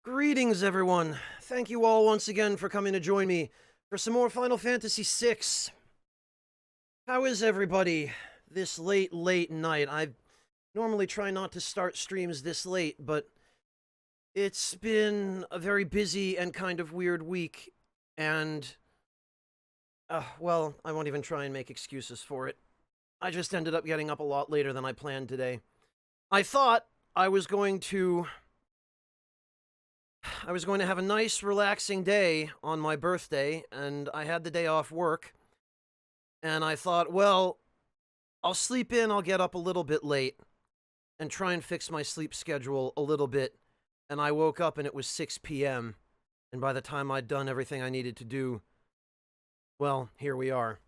Greetings, everyone. Thank you all once again for coming to join me for some more Final Fantasy VI. How is everybody this late night? I normally try not to start streams this late, but it's been a very busy and kind of weird week, and, well, I won't even try and make excuses for it. I just ended up getting up a lot later than I planned today. I thought I was going to have a nice, relaxing day on my birthday, and I had the day off work. And I thought, well, I'll sleep in, I'll get up a little bit late, and try and fix my sleep schedule a little bit. And I woke up and it was 6 p.m., and by the time I'd done everything I needed to do, well, here we are.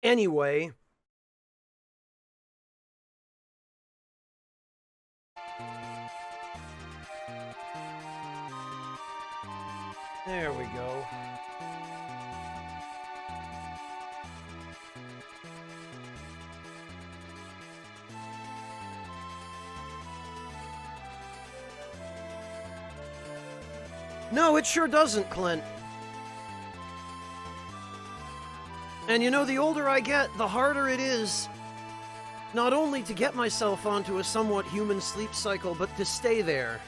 Anyway, there we go. No, it sure doesn't, Clint. And you know, the older I get, the harder it is not only to get myself onto a somewhat human sleep cycle, but to stay there.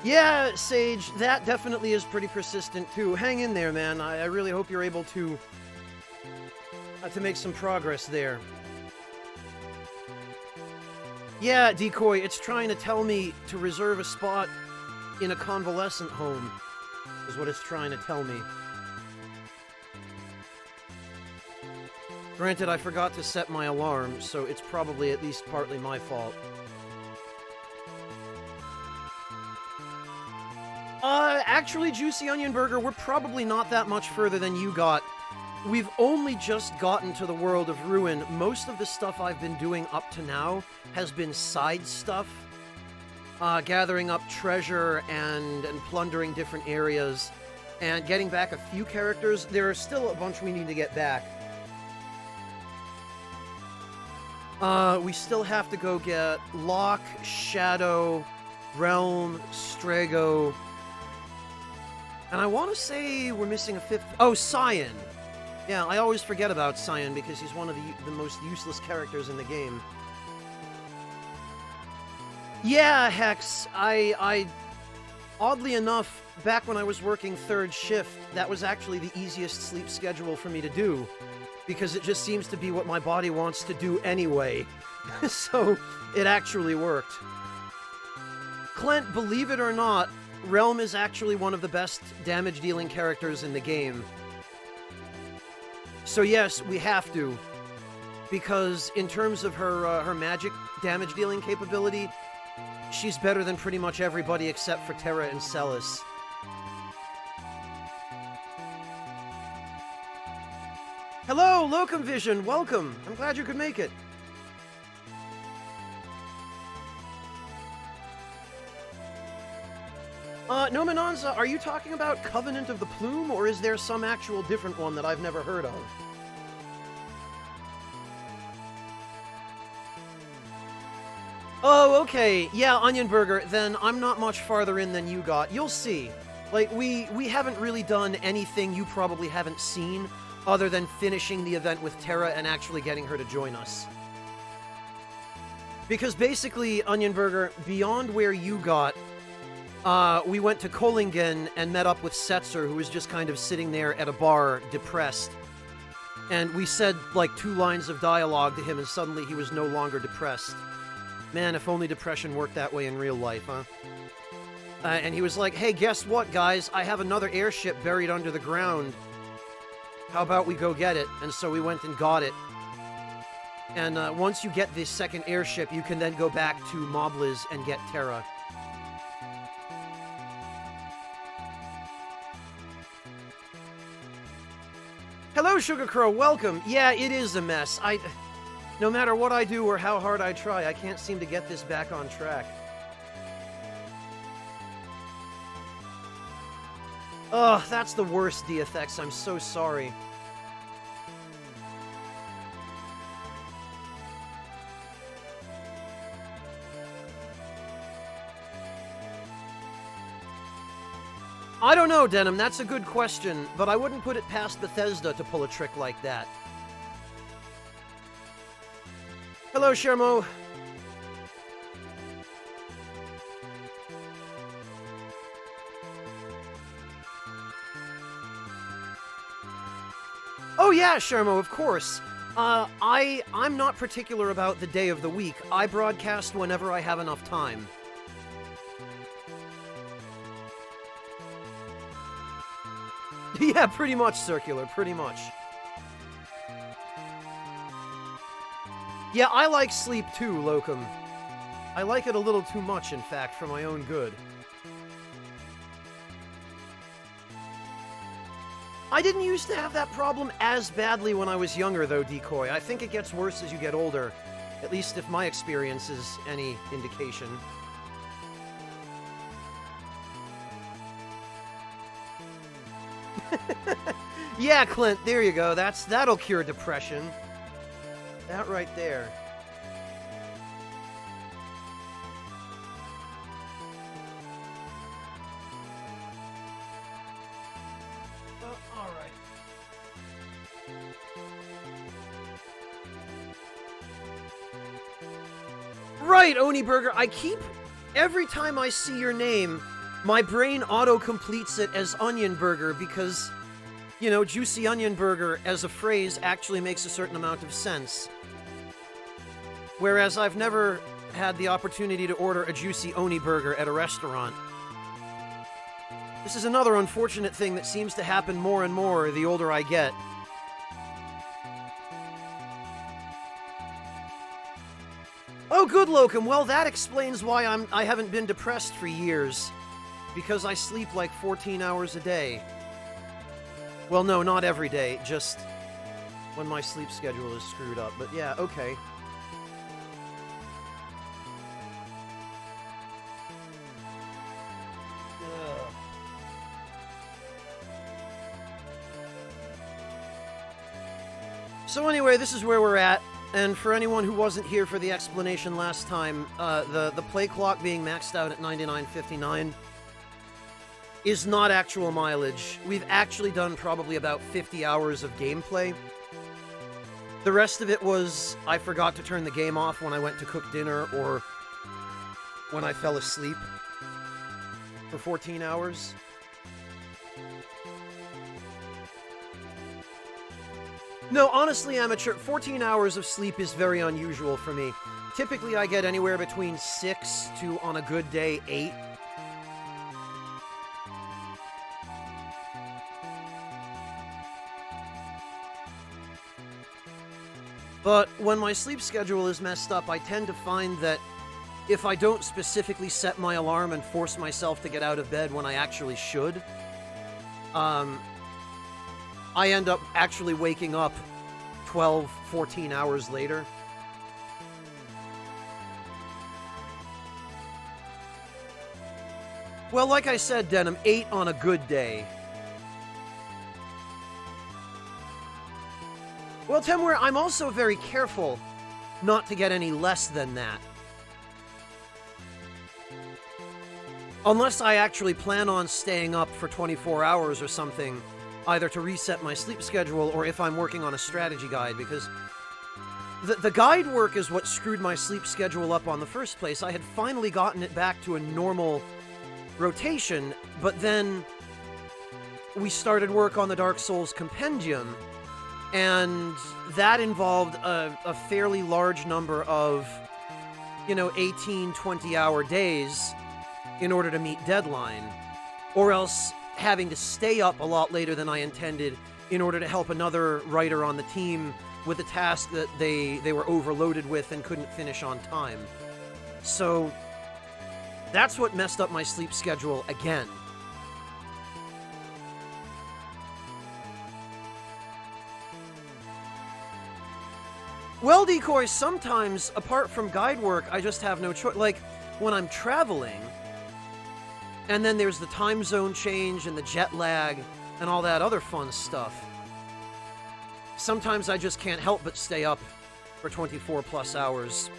Yeah, Sage, that definitely is pretty persistent too. Hang in there, man. I really hope you're able to make some progress there. Yeah, Decoy, it's trying to tell me to reserve a spot in a convalescent home, is what it's trying to tell me. Granted, I forgot to set my alarm, so it's probably at least partly my fault. Actually, Juicy Onion Burger, we're probably not that much further than you got. We've only just gotten to the world of Ruin. Most of the stuff I've been doing up to now has been side stuff. Gathering up treasure and plundering different areas. And getting back a few characters. There are still a bunch we need to get back. We still have to go get Locke, Shadow, Realm, Strago. And I want to say we're missing a fifth... Oh, Cyan! Yeah, I always forget about Cyan because he's one of the most useless characters in the game. Yeah, Hex, I... Oddly enough, back when I was working third shift, that was actually the easiest sleep schedule for me to do. Because it just seems to be what my body wants to do anyway. So, it actually worked. Clint, believe it or not, Realm is actually one of the best damage-dealing characters in the game. So yes, we have to. Because in terms of her magic damage-dealing capability, she's better than pretty much everybody except for Terra and Celis. Hello, Locum Vision! Welcome! I'm glad you could make it. Nominanza, are you talking about Covenant of the Plume, or is there some actual different one that I've never heard of? Oh, okay. Yeah, Onion Burger, then I'm not much farther in than you got. You'll see. Like, we haven't really done anything you probably haven't seen, other than finishing the event with Terra and actually getting her to join us. Because basically, Onion Burger, beyond where you got, we went to Kohlingen and met up with Setzer, who was just kind of sitting there at a bar, depressed. And we said, like, 2 lines of dialogue to him, and suddenly he was no longer depressed. Man, if only depression worked that way in real life, huh? And he was like, hey, guess what, guys? I have another airship buried under the ground. How about we go get it? And so we went and got it. And once you get this second airship, you can then go back to Mobliz and get Terra. Hello, Sugar Crow, welcome! Yeah, it is a mess. No matter what I do or how hard I try, I can't seem to get this back on track. Ugh, that's the worst, DFX. I'm so sorry. I don't know, Denim, that's a good question, but I wouldn't put it past Bethesda to pull a trick like that. Hello, Shermo. Oh yeah, Shermo, of course. I'm not particular about the day of the week. I broadcast whenever I have enough time. Yeah, pretty much, Circular, pretty much. Yeah, I like sleep too, Locum. I like it a little too much, in fact, for my own good. I didn't used to have that problem as badly when I was younger, though, Decoy. I think it gets worse as you get older, at least if my experience is any indication. Yeah, Clint, there you go. That'll cure depression. That right there. Alright. Right, Oni Burger, every time I see your name, my brain auto-completes it as Onion Burger because, you know, Juicy Onion Burger as a phrase actually makes a certain amount of sense. Whereas I've never had the opportunity to order a Juicy Oni Burger at a restaurant. This is another unfortunate thing that seems to happen more and more the older I get. Oh, good, Locum. Well, that explains why I haven't been depressed for years. Because I sleep like 14 hours a day. Well, no, not every day, just when my sleep schedule is screwed up. But yeah, okay. So anyway, this is where we're at. And for anyone who wasn't here for the explanation last time, the play clock being maxed out at 99.59 is not actual mileage. We've actually done probably about 50 hours of gameplay. The rest of it was I forgot to turn the game off when I went to cook dinner or when I fell asleep for 14 hours. No, honestly, amateur, 14 hours of sleep is very unusual for me. Typically, I get anywhere between 6 to, on a good day, 8. But when my sleep schedule is messed up, I tend to find that if I don't specifically set my alarm and force myself to get out of bed when I actually should, I end up actually waking up 12, 14 hours later. Well, like I said, Denim, 8 on a good day. Well, Temware, I'm also very careful not to get any less than that. Unless I actually plan on staying up for 24 hours or something, either to reset my sleep schedule or if I'm working on a strategy guide, because the guide work is what screwed my sleep schedule up on the first place. I had finally gotten it back to a normal rotation, but then we started work on the Dark Souls Compendium, and that involved a fairly large number of, 18, 20-hour days in order to meet deadline, or else having to stay up a lot later than I intended in order to help another writer on the team with a task that they were overloaded with and couldn't finish on time. So that's what messed up my sleep schedule again. Well, Decoy, sometimes, apart from guide work, I just have no choice. Like, when I'm traveling, and then there's the time zone change and the jet lag and all that other fun stuff. Sometimes I just can't help but stay up for 24 plus hours.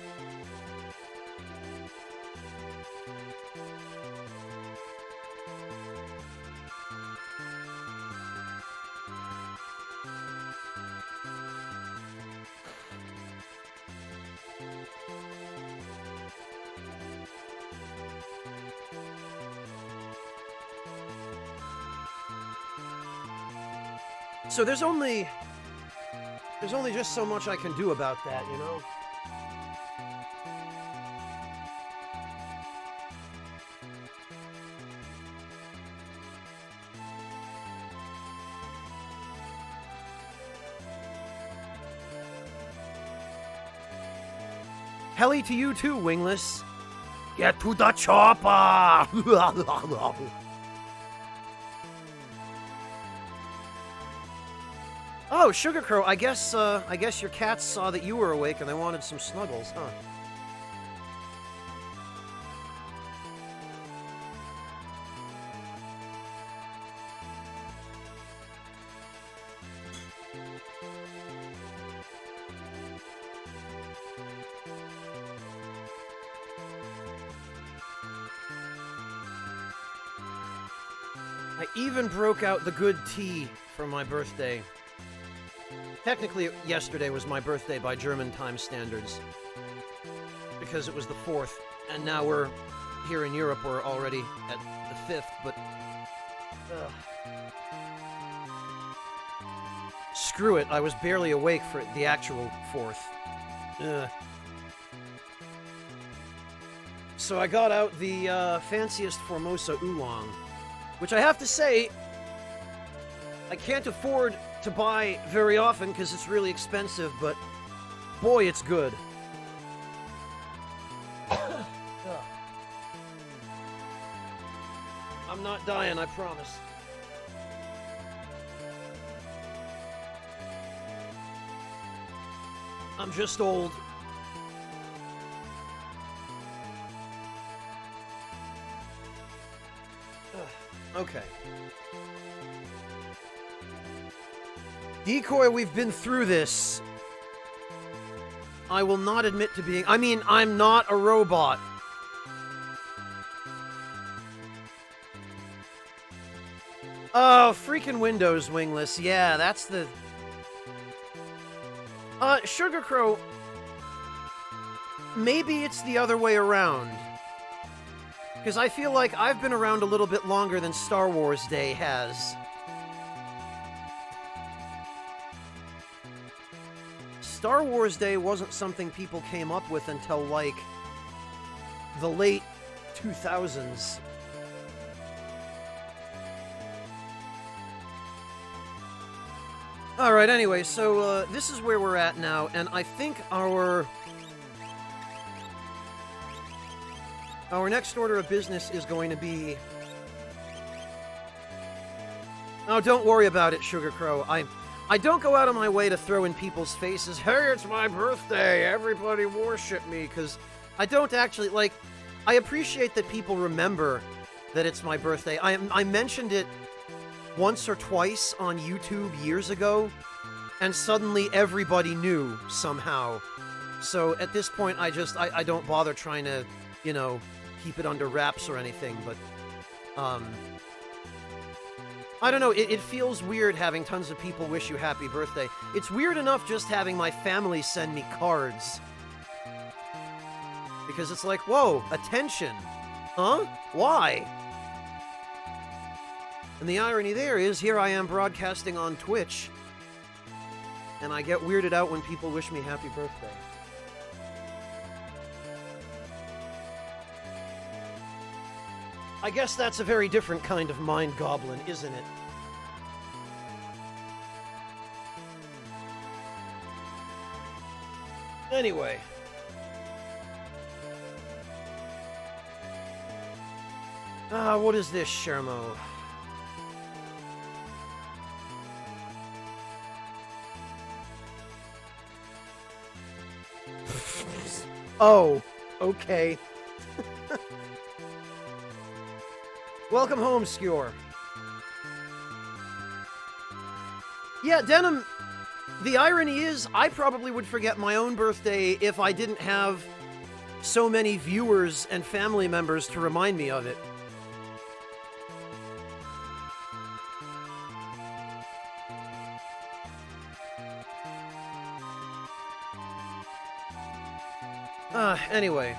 So there's only just so much I can do about that, you know? Heli to you too, Wingless. Get to the chopper! Oh, Sugar Crow, I guess your cats saw that you were awake and they wanted some snuggles, huh? I even broke out the good tea for my birthday. Technically, yesterday was my birthday by German time standards. Because it was the 4th, and now we're here in Europe, we're already at the 5th, but... Screw it, I was barely awake for the actual 4th. So I got out the fanciest Formosa Oolong, which I have to say, I can't afford to buy very often because it's really expensive, but boy, it's good. I'm not dying, I promise. I'm just old. Okay. Decoy, we've been through this. I will not admit to being... I mean, I'm not a robot. Oh, freaking Windows, Wingless. Yeah, that's the... Sugar Crow... Maybe it's the other way around. Because I feel like I've been around a little bit longer than Star Wars Day has. Star Wars Day wasn't something people came up with until, like, the late 2000s. Alright, anyway, so, this is where we're at now, and I think our next order of business is going to be... Oh, don't worry about it, Sugar Crow. I don't go out of my way to throw in people's faces, hey, it's my birthday, everybody worship me, because I don't actually, like, I appreciate that people remember that it's my birthday. I mentioned it once or twice on YouTube years ago, and suddenly everybody knew somehow. So at this point, I don't bother trying to, you know, keep it under wraps or anything, but, I don't know, it feels weird having tons of people wish you happy birthday. It's weird enough just having my family send me cards. Because it's like, whoa, attention. Huh? Why? And the irony there is, here I am broadcasting on Twitch, and I get weirded out when people wish me happy birthday. I guess that's a very different kind of mind goblin, isn't it? Anyway. What is this, Shermo? Oh, okay. Welcome home, Skewer. Yeah, Denim, the irony is, I probably would forget my own birthday if I didn't have so many viewers and family members to remind me of it. Anyway.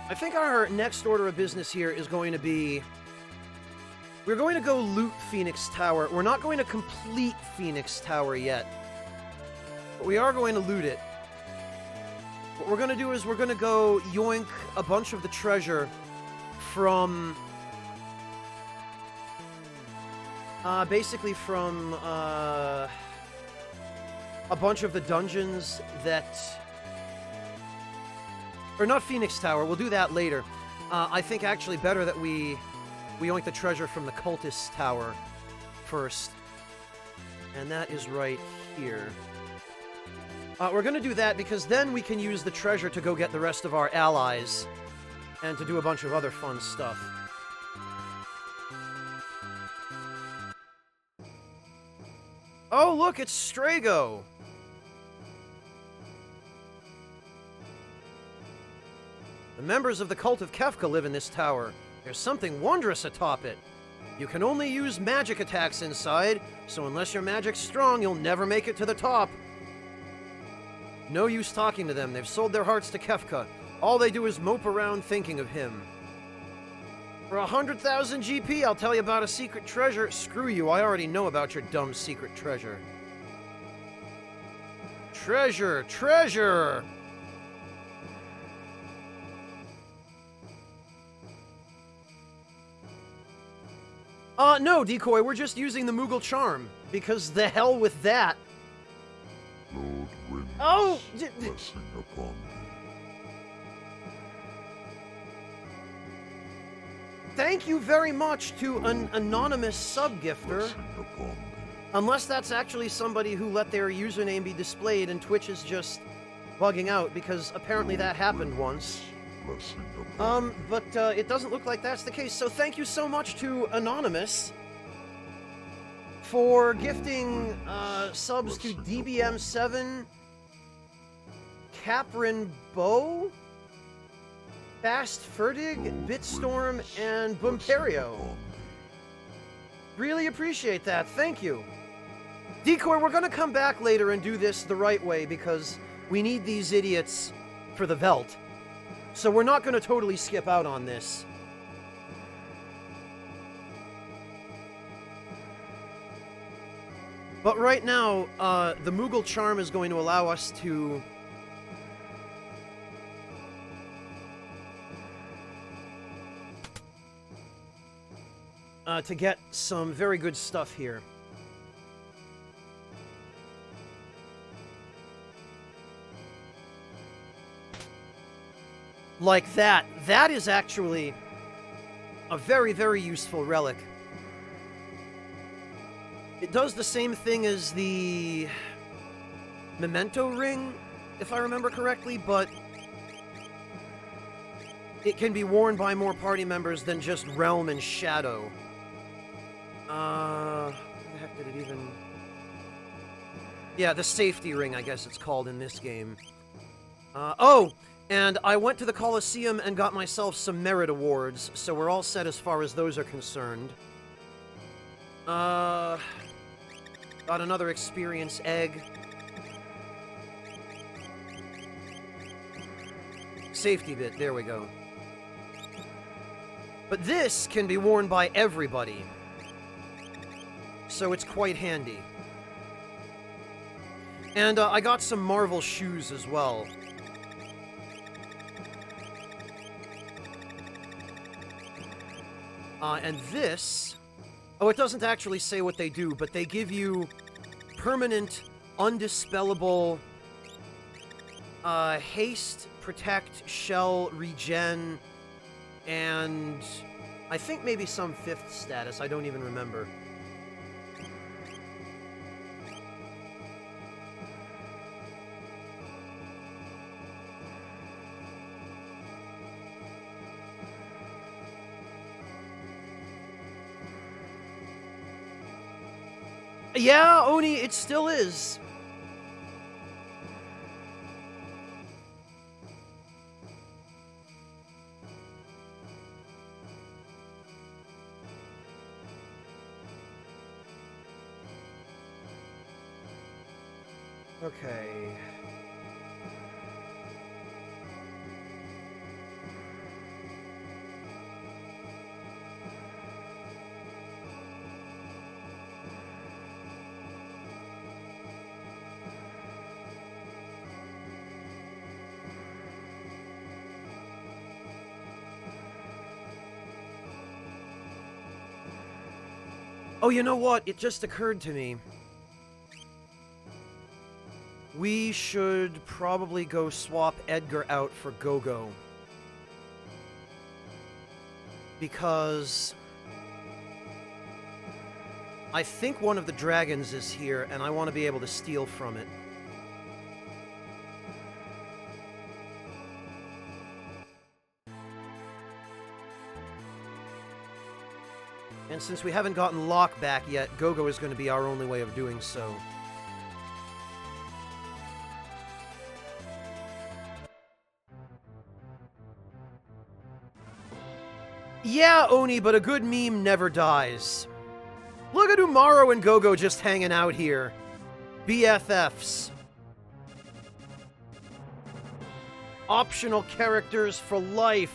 I think our next order of business here is going to be We're going to go loot Phoenix Tower. We're not going to complete Phoenix Tower yet. But we are going to loot it. What we're going to do is we're going to go yoink a bunch of the treasure from... basically from, a bunch of the dungeons that... Or not Phoenix Tower, we'll do that later. I think actually better that we yoink the treasure from the Cultist Tower first. And that is right here. We're gonna do that because then we can use the treasure to go get the rest of our allies and to do a bunch of other fun stuff. Oh, look, it's Strago! The members of the Cult of Kefka live in this tower. There's something wondrous atop it. You can only use magic attacks inside, so unless your magic's strong, you'll never make it to the top. No use talking to them. They've sold their hearts to Kefka. All they do is mope around thinking of him. For 100,000 GP, I'll tell you about a secret treasure. Screw you, I already know about your dumb secret treasure. Treasure! Treasure! No, Decoy, we're just using the Moogle Charm, because the hell with that. Lord Wind's Oh! blessing upon thee. Thank you very much to an anonymous sub-gifter. Blessing upon thee. Unless that's actually somebody who let their username be displayed and Twitch is just bugging out, because apparently that happened once. Blessing upon But it doesn't look like that's the case, so thank you so much to Anonymous for gifting subs to DBM7, Caprin Bow, Fast Ferdig, Bitstorm, and Bumperio. Really appreciate that, thank you. Decoy, we're gonna come back later and do this the right way because we need these idiots for the Velt. So we're not gonna totally skip out on this. But right now, the Moogle Charm is going to allow us to get some very good stuff here. Like that. That is actually a very, very useful relic. It does the same thing as the Memento Ring, if I remember correctly, but it can be worn by more party members than just Realm and Shadow. What the heck did it even... Yeah, the Safety Ring, I guess it's called in this game. Oh! And I went to the Coliseum and got myself some merit awards, so we're all set as far as those are concerned. Got another experience egg. Safety bit, there we go. But this can be worn by everybody, so it's quite handy. And I got some Marvel shoes as well. And this... Oh, it doesn't actually say what they do, but they give you permanent, undispellable haste, protect, shell, regen, and I think maybe some 5th status. I don't even remember. Yeah, Oni, it still is. Okay. Oh, you know what? It just occurred to me. We should probably go swap Edgar out for Go-Go. Because I think one of the dragons is here, and I want to be able to steal from it. And since we haven't gotten Locke back yet, Go-Go is going to be our only way of doing so. Yeah, Oni, but a good meme never dies. Look at Umaro and Go-Go just hanging out here. BFFs. Optional characters for life.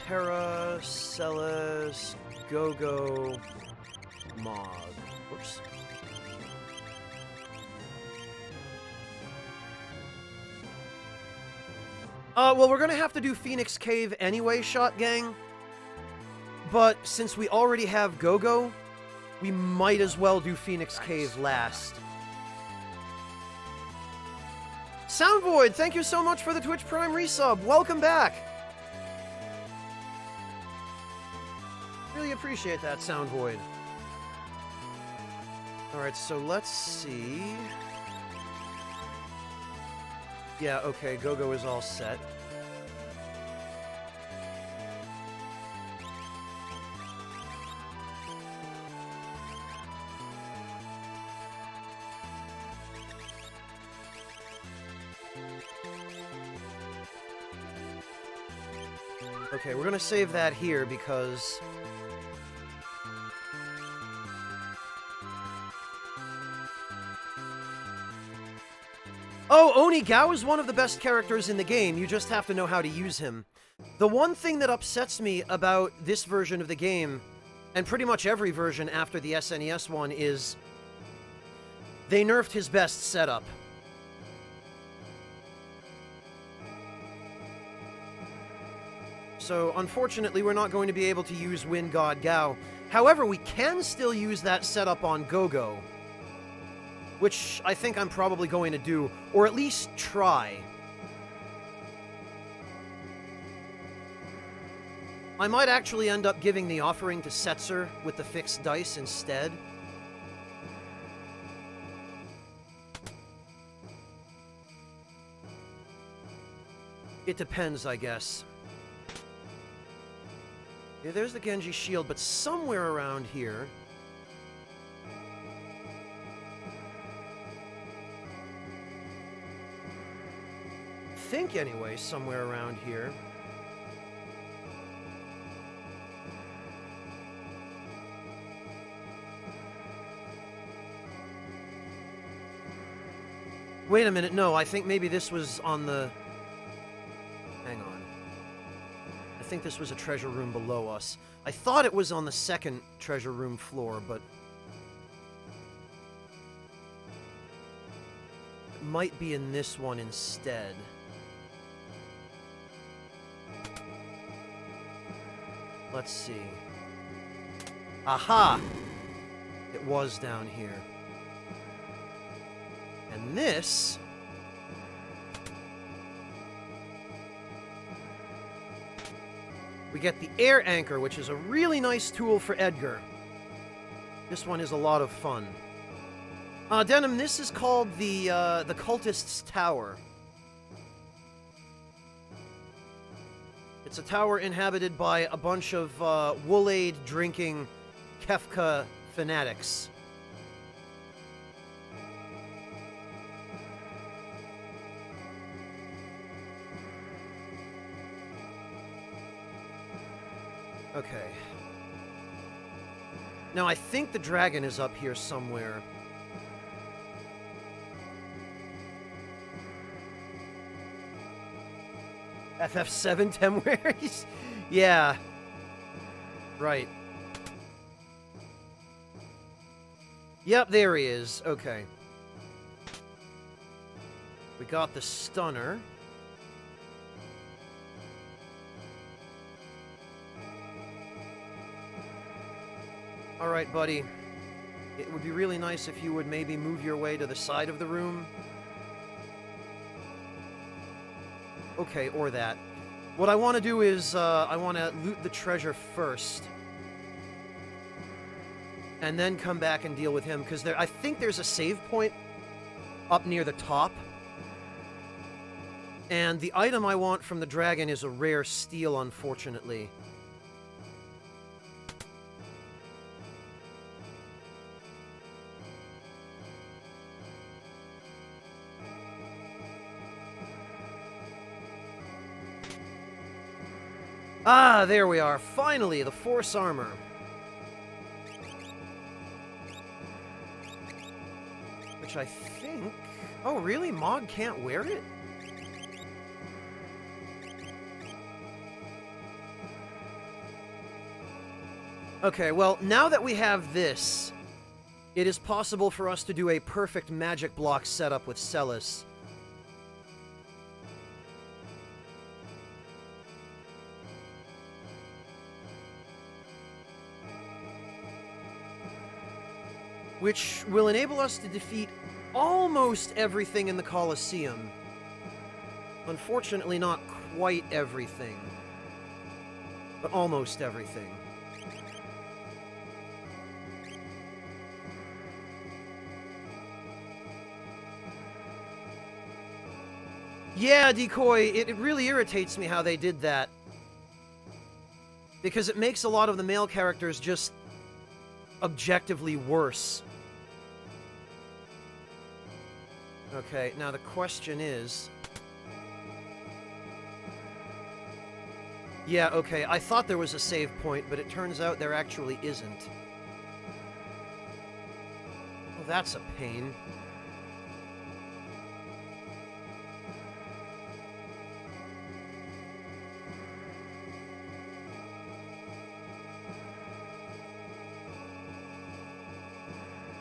Terra, Celes, Go-Go, Mog. Whoops. Well, we're gonna have to do Phoenix Cave anyway, Shot Gang. But since we already have Go-Go, we might as well do Phoenix Cave last. Soundvoid, thank you so much for the Twitch Prime resub. Welcome back. Really appreciate that, Soundvoid. Alright, so let's see. Yeah, okay, Go-Go is all set. Okay, we're gonna save that here because... Oh, Oni Gao is one of the best characters in the game. You just have to know how to use him. The one thing that upsets me about this version of the game, and pretty much every version after the SNES one, is they nerfed his best setup. So, unfortunately, we're not going to be able to use Wind God Gao. However, we can still use that setup on Go-Go, which I think I'm probably going to do, or at least try. I might actually end up giving the offering to Setzer with the fixed dice instead. It depends, I guess. Yeah, there's the Genji shield, but somewhere around here... think anyway, somewhere around here. Wait a minute, no, I think maybe this was on the... Hang on. I think this was a treasure room below us. I thought it was on the second treasure room floor, but... it might be in this one instead. Let's see. Aha! It was down here. And this... we get the air anchor, which is a really nice tool for Edgar. This one is a lot of fun. Denim, this is called the Cultist's Tower. It's a tower inhabited by a bunch of Wool-Aid drinking Kefka fanatics. Okay. Now, I think the dragon is up here somewhere. FF7 Temwaries? Yeah. Right. Yep, there he is. Okay. We got the stunner. Alright, buddy. It would be really nice if you would maybe move your way to the side of the room. Okay, or that. What I want to do is, I want to loot the treasure first. And then come back and deal with him, because I think there's a save point up near the top. And the item I want from the dragon is a rare steel, unfortunately. Ah, there we are. Finally, the Force Armor. Which I think... Oh, really? Mog can't wear it? Okay, well, now that we have this, it is possible for us to do a perfect magic block setup with Celis. Which will enable us to defeat almost everything in the Colosseum. Unfortunately, not quite everything, but almost everything. Yeah, Decoy, it really irritates me how they did that. Because it makes a lot of the male characters just objectively worse. Okay, now the question is... Yeah, okay, I thought there was a save point, but it turns out there actually isn't. Well, that's a pain.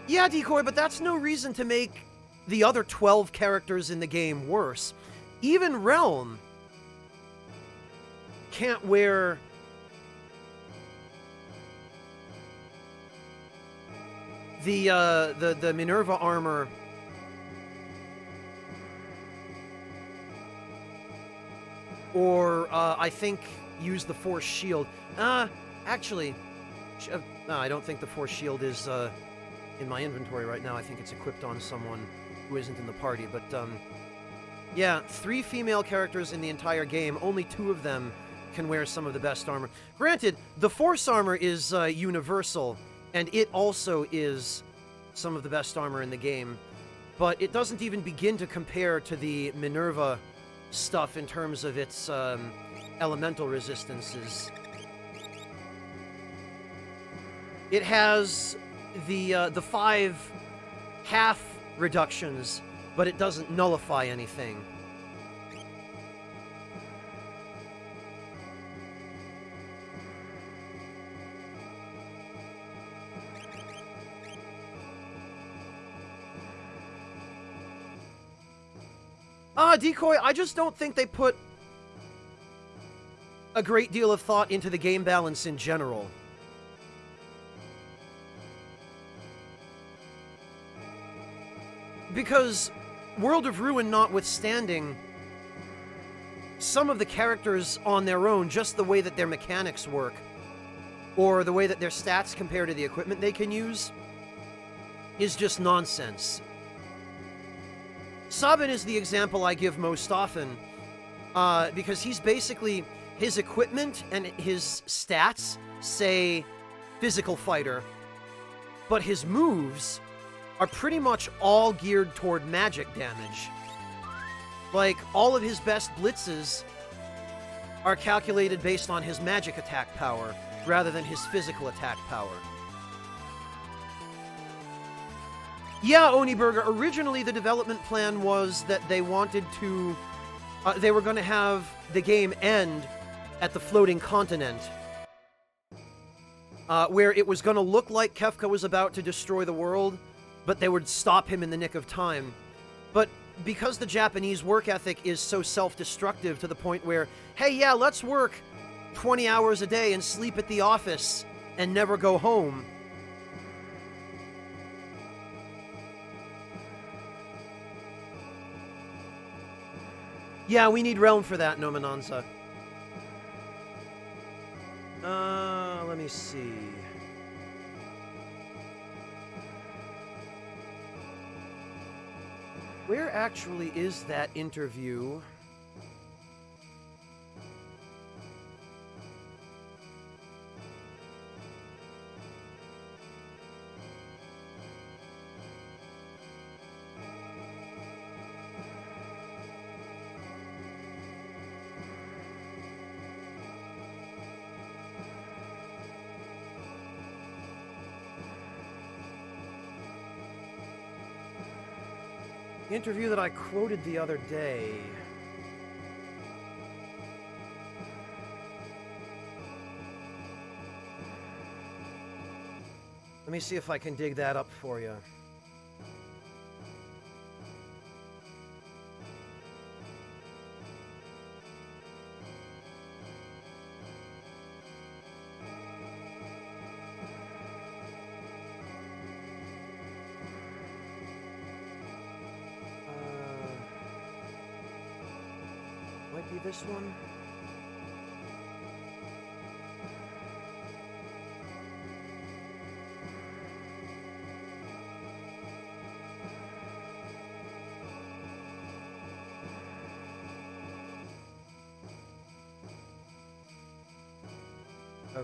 Yeah, Decoy, but that's no reason to make the other 12 characters in the game worse. Even Realm can't wear the Minerva armor or I think use the Force shield. Actually, no, I don't think the Force shield is in my inventory right now. I think it's equipped on someone who isn't in the party, but yeah, 3 female characters in the entire game. Only 2 of them can wear some of the best armor. Granted, the Force armor is universal, and it also is some of the best armor in the game, but it doesn't even begin to compare to the Minerva stuff in terms of its elemental resistances. It has the 5 half reductions, but it doesn't nullify anything. Decoy, I just don't think they put a great deal of thought into the game balance in general. Because, World of Ruin notwithstanding, some of the characters on their own, just the way that their mechanics work, or the way that their stats compare to the equipment they can use, is just nonsense. Sabin is the example I give most often, because he's basically, his equipment and his stats say physical fighter, but his moves are pretty much all geared toward magic damage. Like, all of his best blitzes are calculated based on his magic attack power, rather than his physical attack power. Yeah, Oniburger, originally the development plan was that they wanted to... they were going to have the game end at the floating continent, where it was going to look like Kefka was about to destroy the world, but they would stop him in the nick of time. But because the Japanese work ethic is so self-destructive to the point where, hey, yeah, let's work 20 hours a day and sleep at the office and never go home, Yeah, we need Realm for that, Nominanza. Let me see. Where actually is that interview? The interview that I quoted the other day. Let me see if I can dig that up for you. Might be this one. Okay.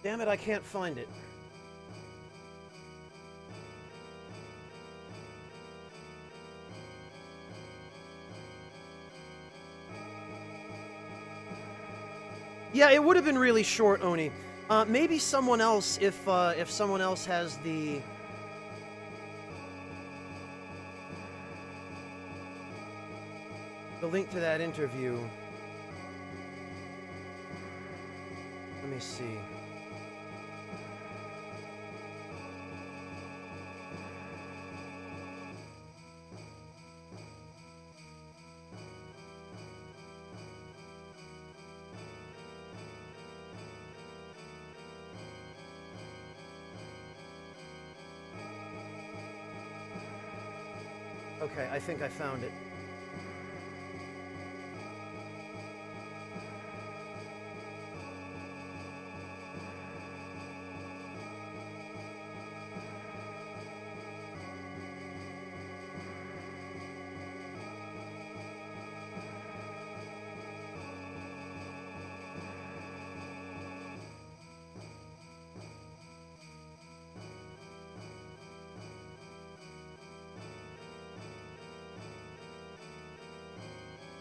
Damn it, I can't find it. Yeah, it would have been really short, Oni. Maybe someone else, if someone else has the link to that interview. Let me see. Okay, I think I found it.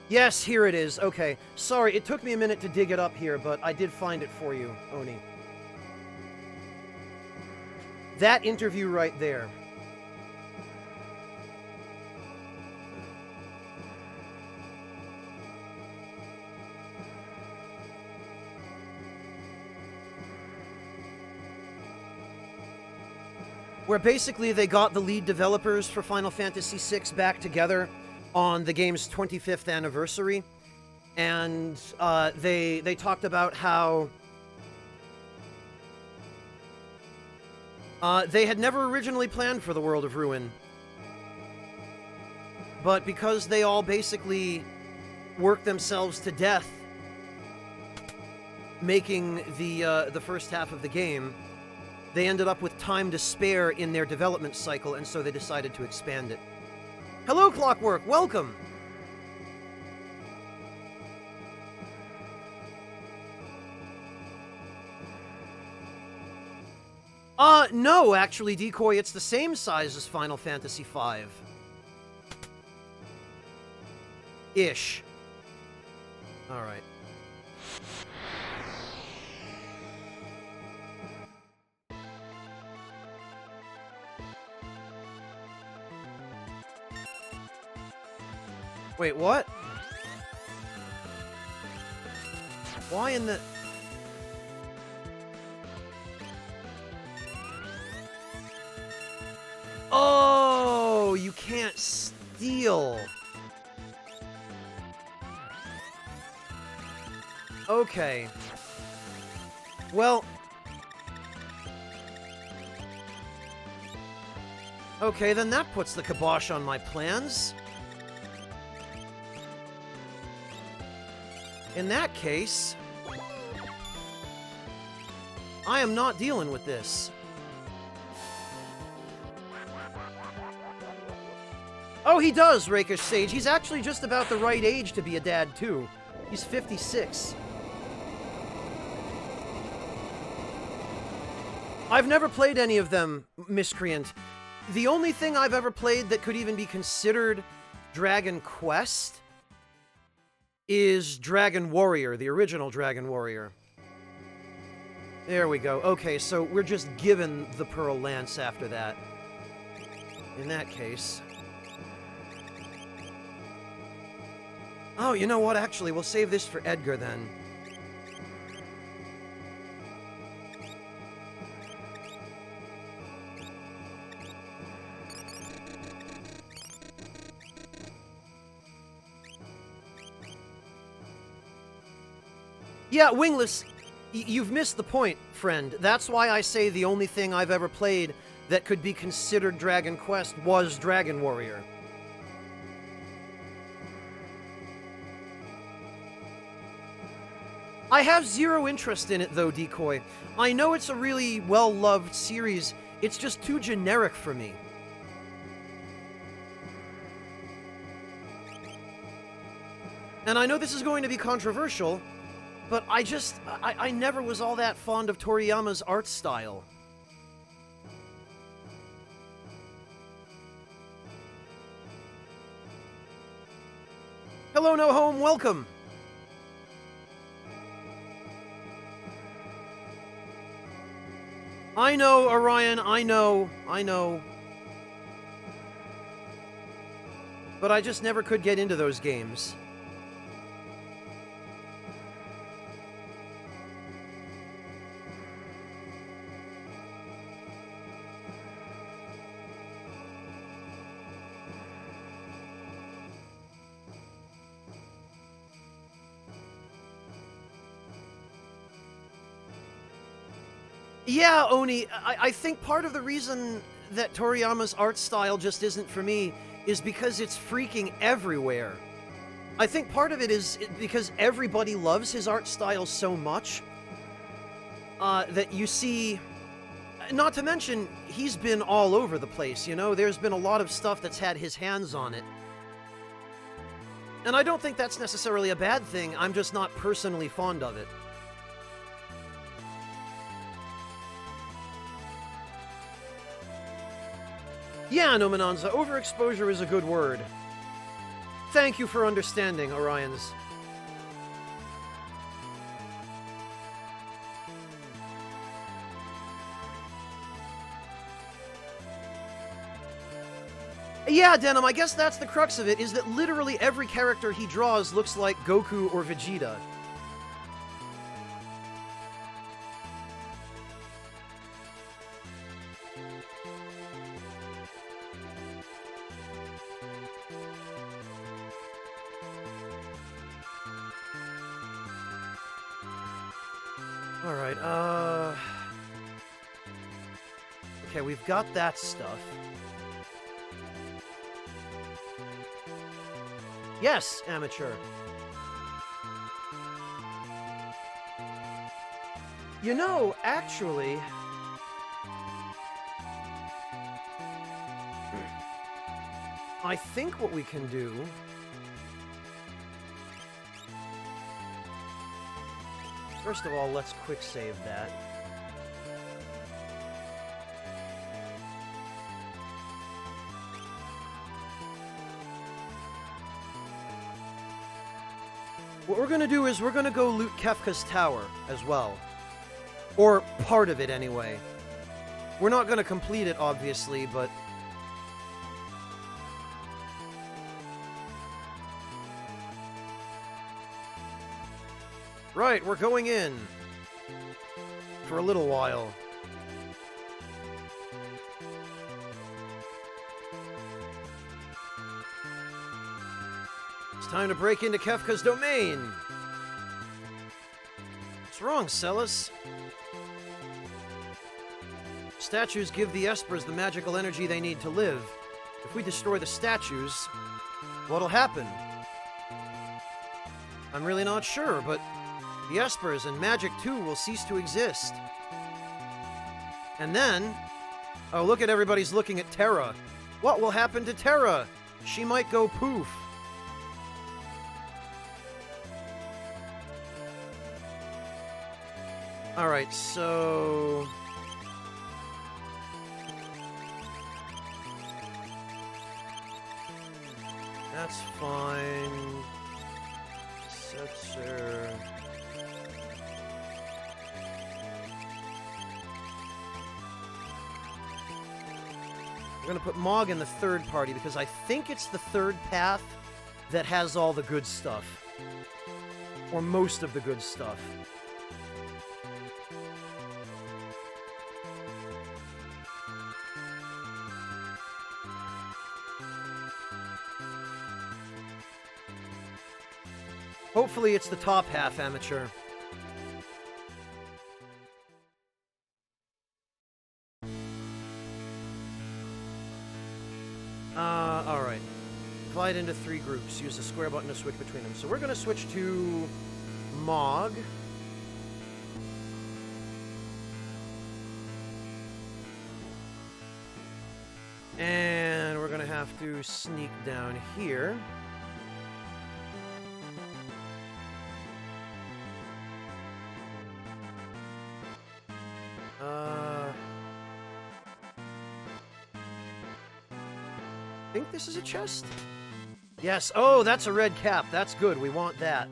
Yes, here it is. Okay. Sorry, it took me a minute to dig it up here, but I did find it for you, Oni. That interview right there. Where basically they got the lead developers for Final Fantasy VI back together on the game's 25th anniversary, and they talked about how they had never originally planned for the World of Ruin, but because they all basically worked themselves to death making the first half of the game, they ended up with time to spare in their development cycle, and so they decided to expand it. Hello, Clockwork! Welcome! No, actually, Decoy, it's the same size as Final Fantasy V. Ish. Alright. Wait, what? Why in the... Oh, you can't steal. Okay. Well... Okay, then that puts the kibosh on my plans. In that case... I am not dealing with this. Oh, he does, Rakish Sage. He's actually just about the right age to be a dad, too. He's 56. I've never played any of them, Miscreant. The only thing I've ever played that could even be considered Dragon Quest is Dragon Warrior, the original Dragon Warrior. There we go. Okay, so we're just given the Pearl Lance after that. In that case... Oh, you know what? Actually, we'll save this for Edgar, then. Yeah, Wingless, you've missed the point, friend. That's why I say the only thing I've ever played that could be considered Dragon Quest was Dragon Warrior. I have zero interest in it, though, Decoy. I know it's a really well-loved series. It's just too generic for me. And I know this is going to be controversial, but I never was all that fond of Toriyama's art style. Hello, No Home, welcome! I know, Orion, I know. But I just never could get into those games. Yeah, Oni, I think part of the reason that Toriyama's art style just isn't for me is because it's freaking everywhere. I think part of it is because everybody loves his art style so much that you see... Not to mention, he's been all over the place, you know? There's been a lot of stuff that's had his hands on it. And I don't think that's necessarily a bad thing, I'm just not personally fond of it. Yeah, Nominanza, overexposure is a good word. Thank you for understanding, Orions. Yeah, Denim, I guess that's the crux of it, is that literally every character he draws looks like Goku or Vegeta. Alright, okay, we've got that stuff. Yes, amateur. You know, actually... I think what we can do... First of all, let's quick save that. What we're gonna do is we're gonna go loot Kefka's tower as well. Or part of it, anyway. We're not gonna complete it, obviously, but... Right, we're going in. For a little while. It's time to break into Kefka's domain. What's wrong, Celis? Statues give the Espers the magical energy they need to live. If we destroy the statues, what'll happen? I'm really not sure, but the Espers and magic too will cease to exist. And then... Oh, look at everybody's looking at Terra. What will happen to Terra? She might go poof. Alright, so... That's fine. Setzer... We're gonna put Mog in the third party because I think it's the third path that has all the good stuff. Or most of the good stuff. Hopefully it's the top half, amateur. Alright. Divide into 3 groups. Use the square button to switch between them. So we're going to switch to Mog. And we're going to have to sneak down here. I think this is a chest? Yes. Oh, that's a red cap. That's good. We want that.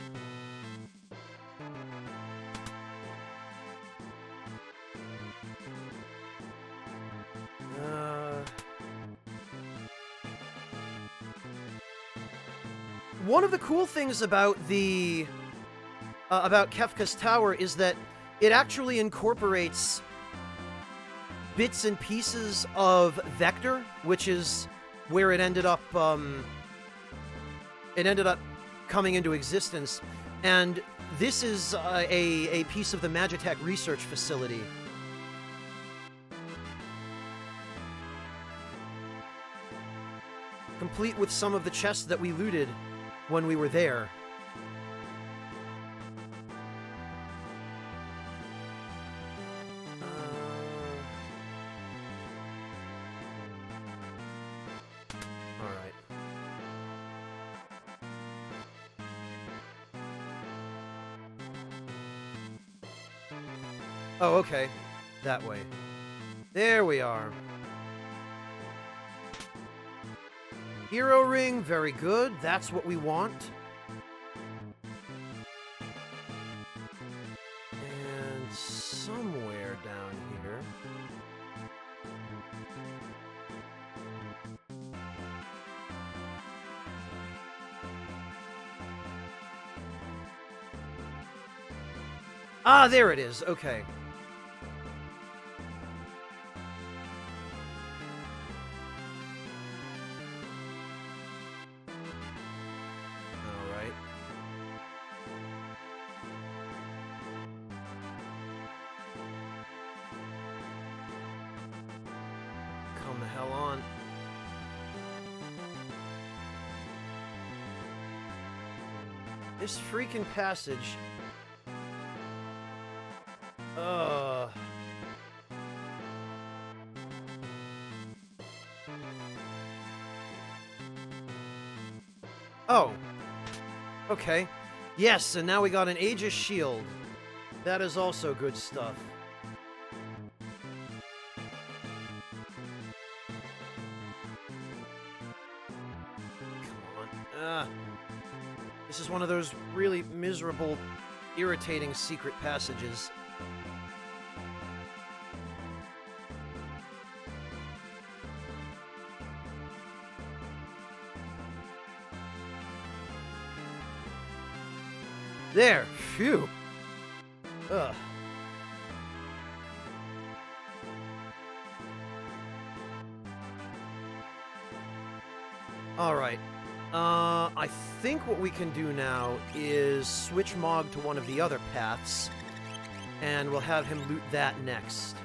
One of the cool things about the about Kefka's Tower is that it actually incorporates bits and pieces of Vector, which is where it ended up coming into existence. And this is a piece of the Magitech research facility. Complete with some of the chests that we looted when we were there. Oh, okay. That way. There we are. Hero ring, very good. That's what we want. And somewhere down here... Ah, there it is. Okay. Come the hell on. This freaking passage. Oh. Okay. Yes, and now we got an Aegis shield. That is also good stuff. This is one of those really miserable, irritating secret passages. There! Phew! Ugh. Alright. I think what we can do now is switch Mog to one of the other paths, and we'll have him loot that next.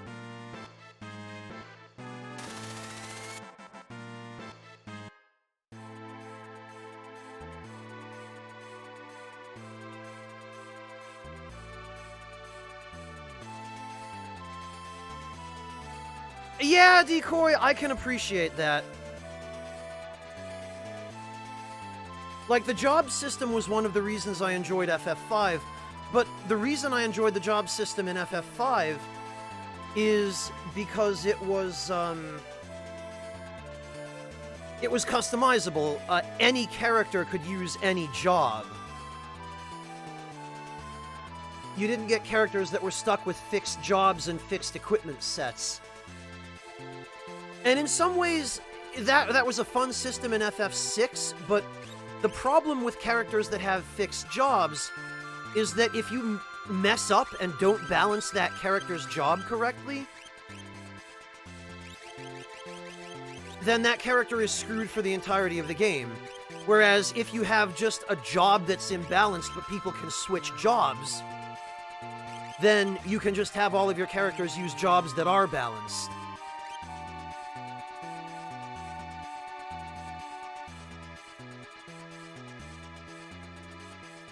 Yeah, Decoy, I can appreciate that. Like, the job system was one of the reasons I enjoyed FF5, but the reason I enjoyed the job system in FF5 is because it was customizable. Any character could use any job. You didn't get characters that were stuck with fixed jobs and fixed equipment sets. And in some ways, that was a fun system in FF6, but the problem with characters that have fixed jobs is that if you mess up and don't balance that character's job correctly, then that character is screwed for the entirety of the game. Whereas if you have just a job that's imbalanced but people can switch jobs, then you can just have all of your characters use jobs that are balanced.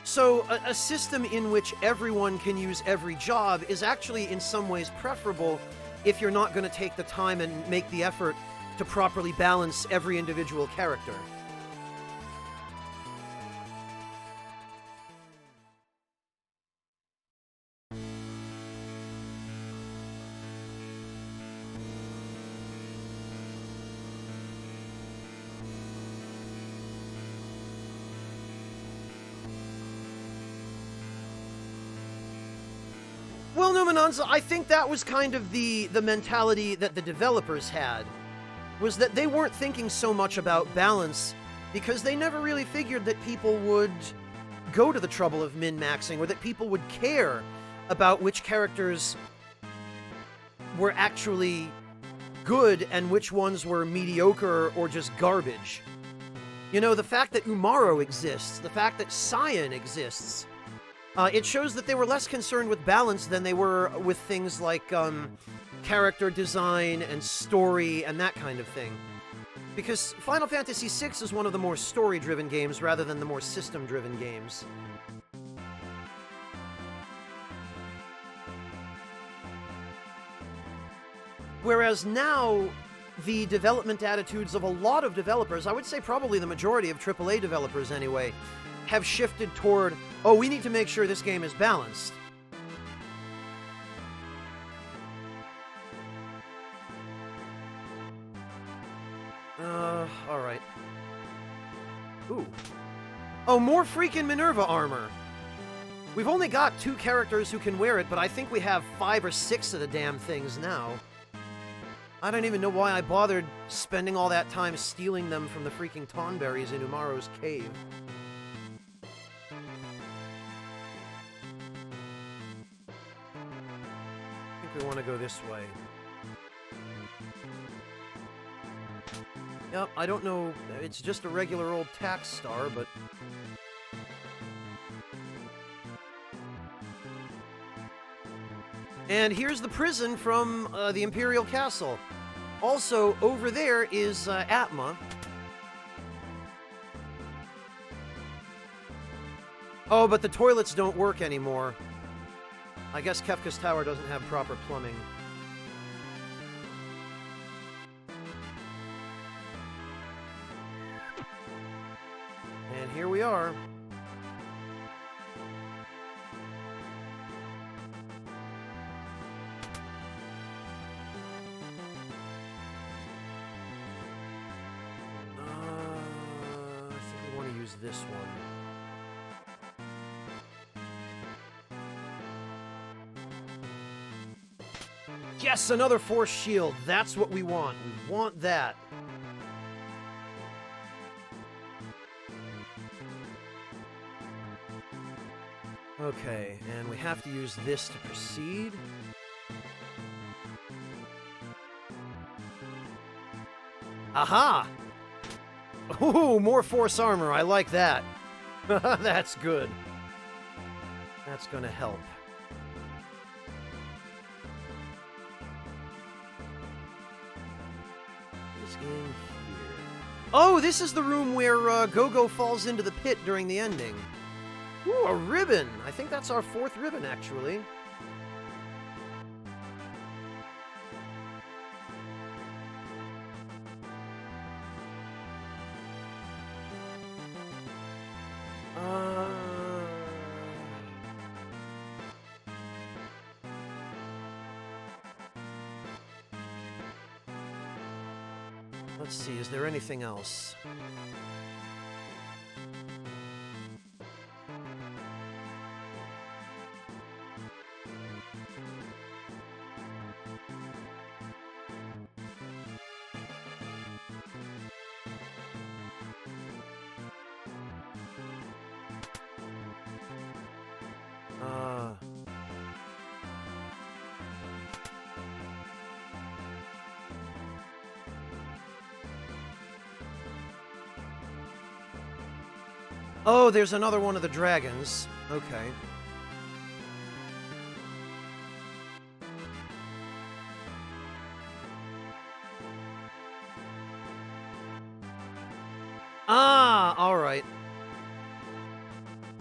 So, a system in which everyone can use every job is actually in some ways preferable if you're not going to take the time and make the effort to properly balance every individual character. Well, Numenonza, I think that was kind of the mentality that the developers had, was that they weren't thinking so much about balance because they never really figured that people would go to the trouble of min-maxing, or that people would care about which characters were actually good and which ones were mediocre or just garbage. You know, the fact that Umaro exists, the fact that Cyan exists, it shows that they were less concerned with balance than they were with things like character design and story and that kind of thing. Because Final Fantasy VI is one of the more story-driven games rather than the more system-driven games. Whereas now, the development attitudes of a lot of developers, I would say probably the majority of AAA developers anyway, have shifted toward, oh, we need to make sure this game is balanced. Alright. Ooh. Oh, more freaking Minerva armor! We've only got 2 characters who can wear it, but I think we have 5 or 6 of the damn things now. I don't even know why I bothered spending all that time stealing them from the freaking Tonberries in Umaro's cave. I think we want to go this way. Yep, I don't know, it's just a regular old tax star, but... And here's the prison from the Imperial Castle. Also, over there is Atma. Oh, but the toilets don't work anymore. I guess Kefka's Tower doesn't have proper plumbing. And here we are. I think we want to use this one. Yes, another force shield. That's what we want. We want that. Okay, and we have to use this to proceed. Aha! Ooh, more force armor. I like that. That's good. That's gonna help. Is in here. Oh, this is the room where Go-Go falls into the pit during the ending. Ooh, a ribbon. I think that's our 4th ribbon, actually. Let's see, is there anything else? Oh, there's another one of the dragons. Okay. Ah, alright.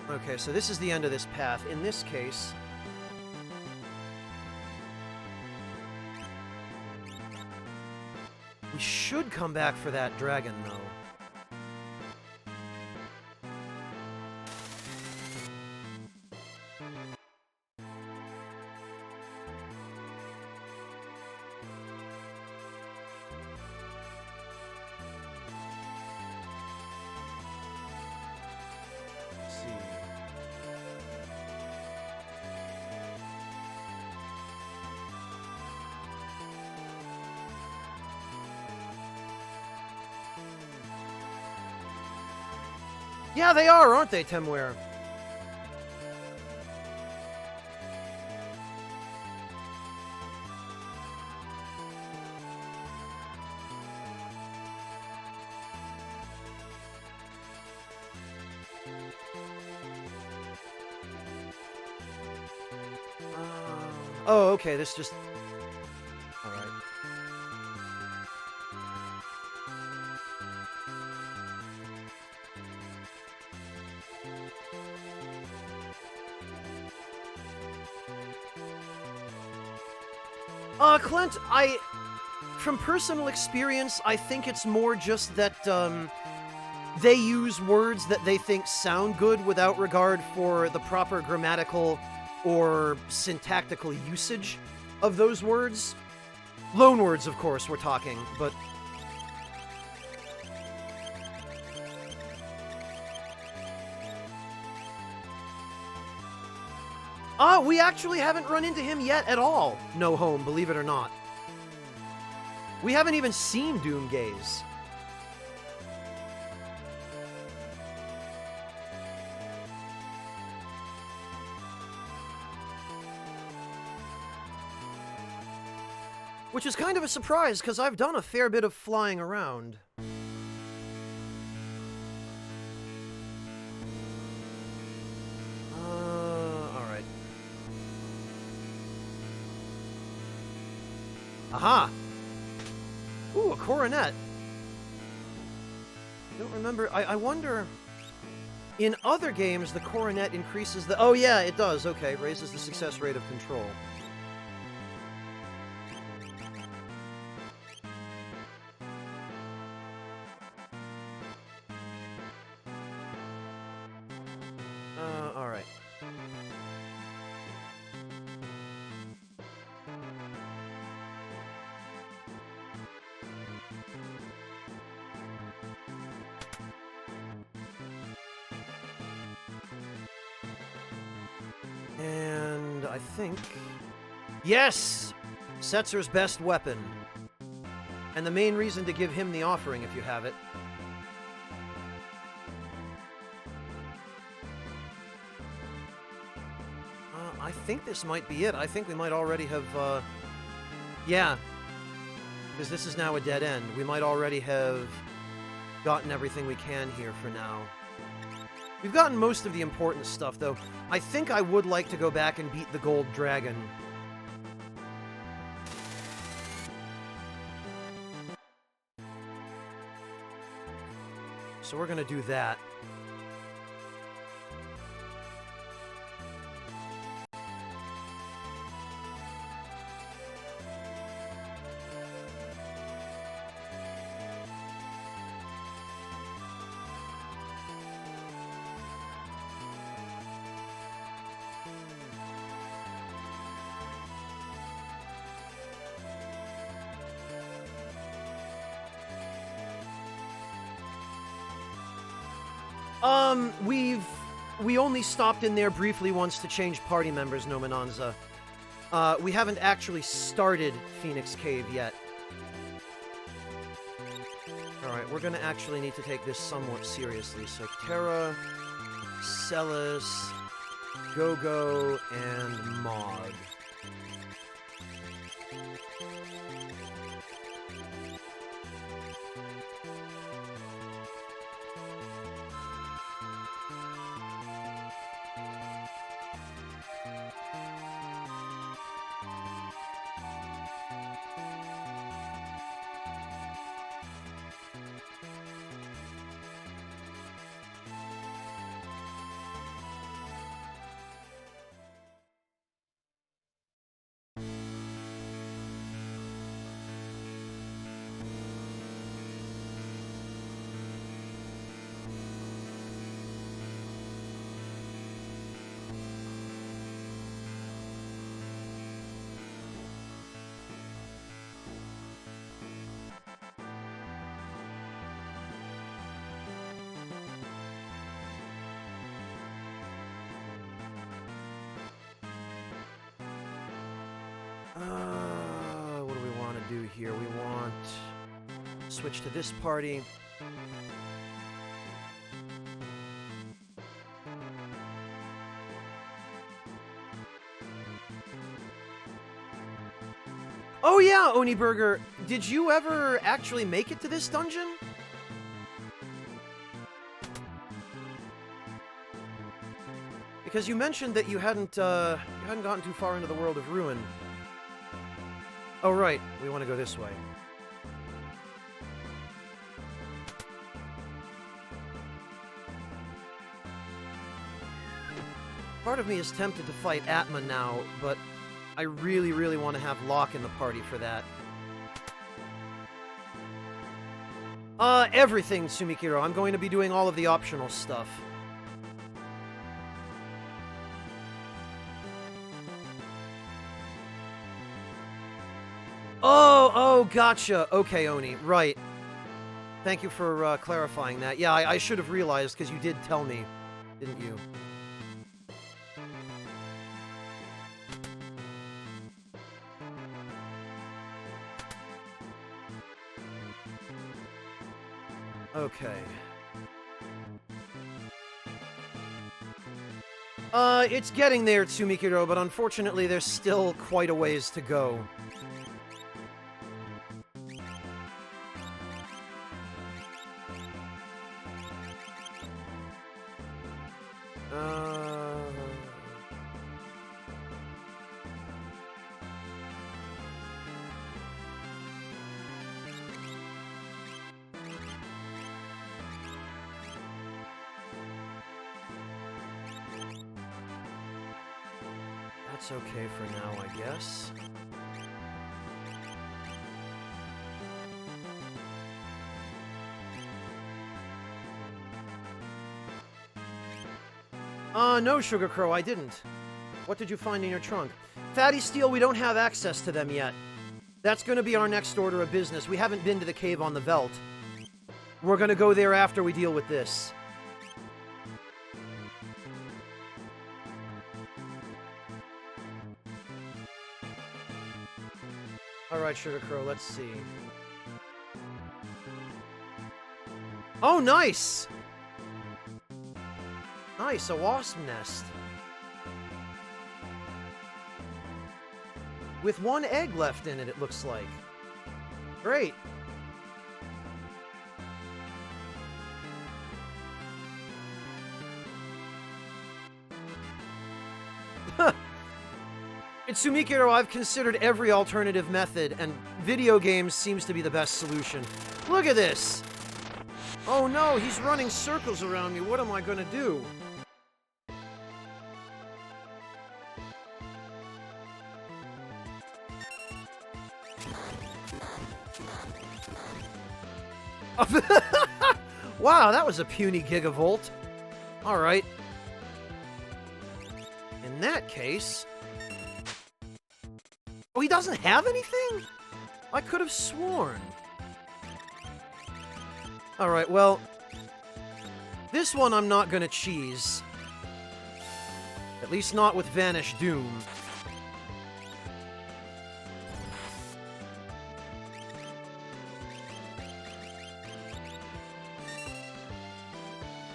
Okay, so this is the end of this path. In this case... we should come back for that dragon, though. Yeah, they are, aren't they, Temware? Oh, okay, this just... Alright. Clint, from personal experience, I think it's more just that, they use words that they think sound good without regard for the proper grammatical or syntactical usage of those words. Loan words, of course, we're talking, but... we actually haven't run into him yet at all. No home, believe it or not. We haven't even seen Doomgaze. Which is kind of a surprise, because I've done a fair bit of flying around. Alright. Aha! Ooh, a coronet. I don't remember. I wonder... In other games, the coronet increases the... Oh, yeah, it does. Okay, raises the success rate of control. Alright. And I think... Yes! Setzer's best weapon. And the main reason to give him the offering if you have it. I think this might be it. I think we might already have, yeah. Because this is now a dead end. We might already have gotten everything we can here for now. We've gotten most of the important stuff, though. I think I would like to go back and beat the gold dragon. So we're gonna do that. We only stopped in there briefly once to change party members, Nominanza. We haven't actually started Phoenix Cave yet. Alright, we're gonna actually need to take this somewhat seriously. So, Terra, Celis, Go-Go, and Mog. What do we want to do here? We want to switch to this party. Oh yeah, Oni Burger, did you ever actually make it to this dungeon? Because you mentioned that you hadn't gotten too far into the world of Ruin. Oh, right. We want to go this way. Part of me is tempted to fight Atma now, but I really, really want to have Locke in the party for that. Everything, Sumikiro. I'm going to be doing all of the optional stuff. Oh, gotcha. Okay, Oni. Right. Thank you for clarifying that. Yeah, I should have realized, because you did tell me, didn't you? Okay. It's getting there, Tsumikiro, but unfortunately there's still quite a ways to go. That's okay for now, I guess. No, Sugar Crow, I didn't. What did you find in your trunk? Fatty Steel, we don't have access to them yet. That's gonna be our next order of business. We haven't been to the cave on the Veldt. We're gonna go there after we deal with this. Alright, Sugar Crow, let's see. Oh, nice! Nice, a wasp nest. with 1 egg left in it, it looks like. Great. Itsumikiro, I've considered every alternative method, and video games seems to be the best solution. Look at this! Oh no, he's running circles around me. What am I gonna do? Wow, that was a puny gigavolt. Alright. In that case... Oh, he doesn't have anything? I could have sworn. Alright, well... This one I'm not gonna cheese. At least not with Vanish Doom.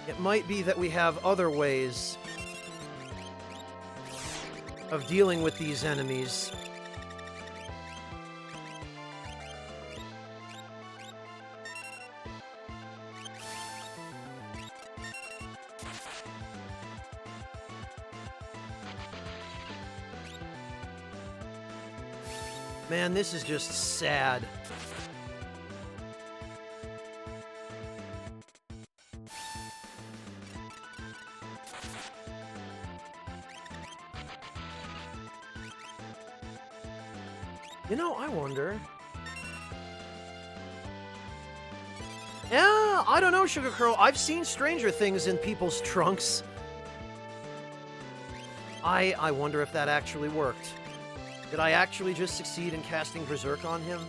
It might be that we have other ways of dealing with these enemies. Man, this is just sad. You know, I wonder... Yeah, I don't know, Sugar Crow. I've seen stranger things in people's trunks. I wonder if that actually worked. Did I actually just succeed in casting Berserk on him?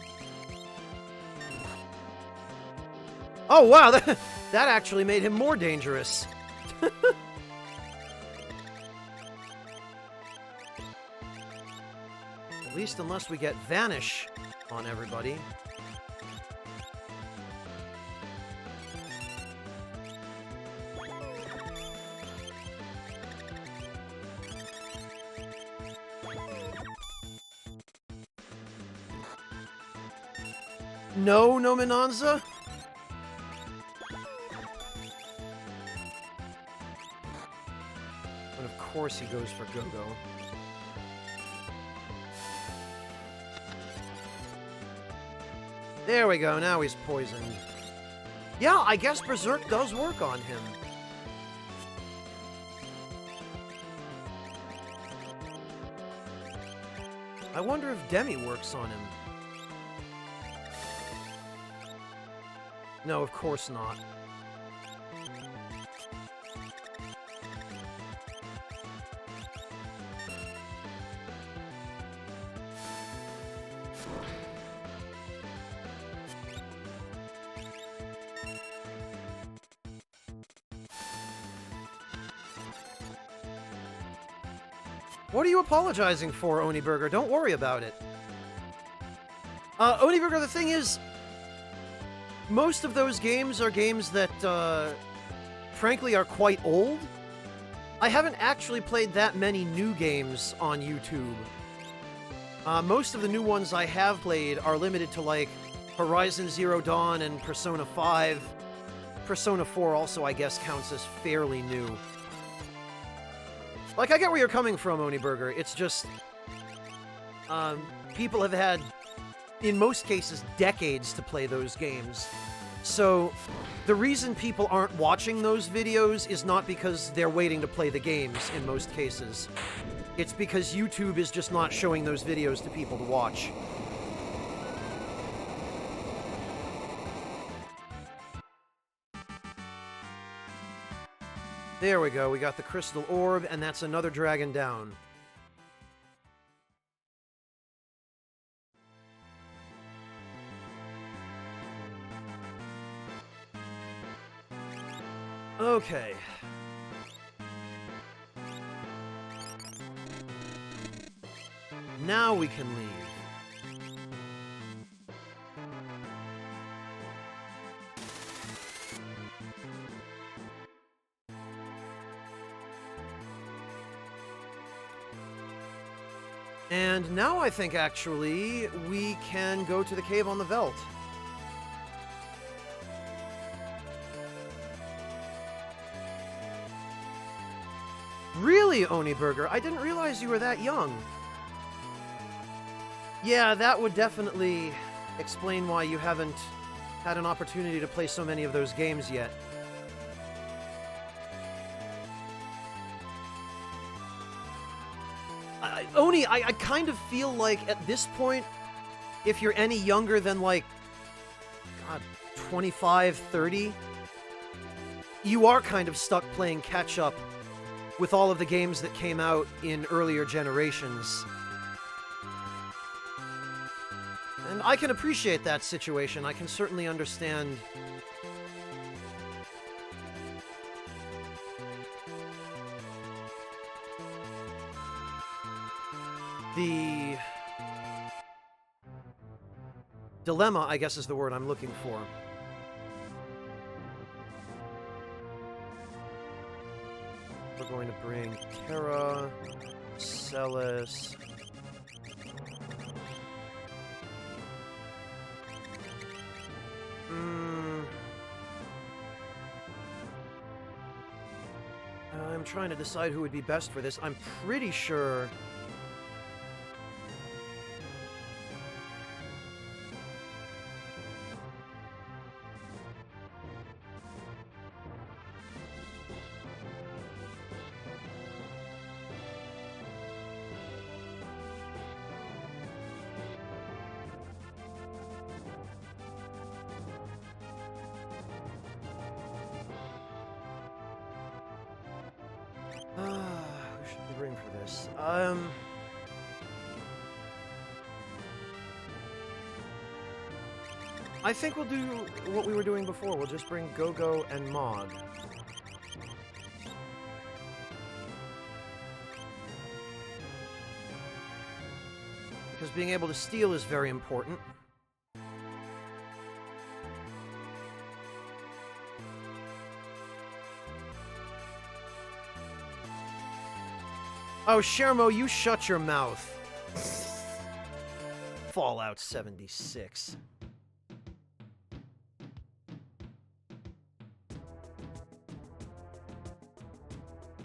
Oh, wow, that actually made him more dangerous. At least unless we get Vanish on everybody. No, Nominanza? And of course he goes for Go-Go. There we go, now he's poisoned. Yeah, I guess Berserk does work on him. I wonder if Demi works on him. No, of course not. What are you apologizing for, Oniburger? Don't worry about it. Oniburger, the thing is, most of those games are games that, frankly, are quite old. I haven't actually played that many new games on YouTube. Most of the new ones I have played are limited to, like, Horizon Zero Dawn and Persona 5. Persona 4 also, I guess, counts as fairly new. Like, I get where you're coming from, Oniburger. It's just... people have had, in most cases, decades to play those games. So, the reason people aren't watching those videos is not because they're waiting to play the games, in most cases. It's because YouTube is just not showing those videos to people to watch. There we go, we got the Crystal Orb, and that's another dragon down. Okay. Now we can leave. And now I think, actually, we can go to the cave on the Veldt. Really, Oni Burger? I didn't realize you were that young. Yeah, that would definitely explain why you haven't had an opportunity to play so many of those games yet. Oni, I kind of feel like at this point, if you're any younger than, like, God, 25, 30, you are kind of stuck playing catch-up with all of the games that came out in earlier generations. And I can appreciate that situation. I can certainly understand. The dilemma, I guess, is the word I'm looking for. We're going to bring Terra, Celis. I'm trying to decide who would be best for this. I'm pretty sure... who should we bring for this? I think we'll do what we were doing before. We'll just bring Go-Go and Mog. Because being able to steal is very important. Oh, Shermo, you shut your mouth. Fallout 76.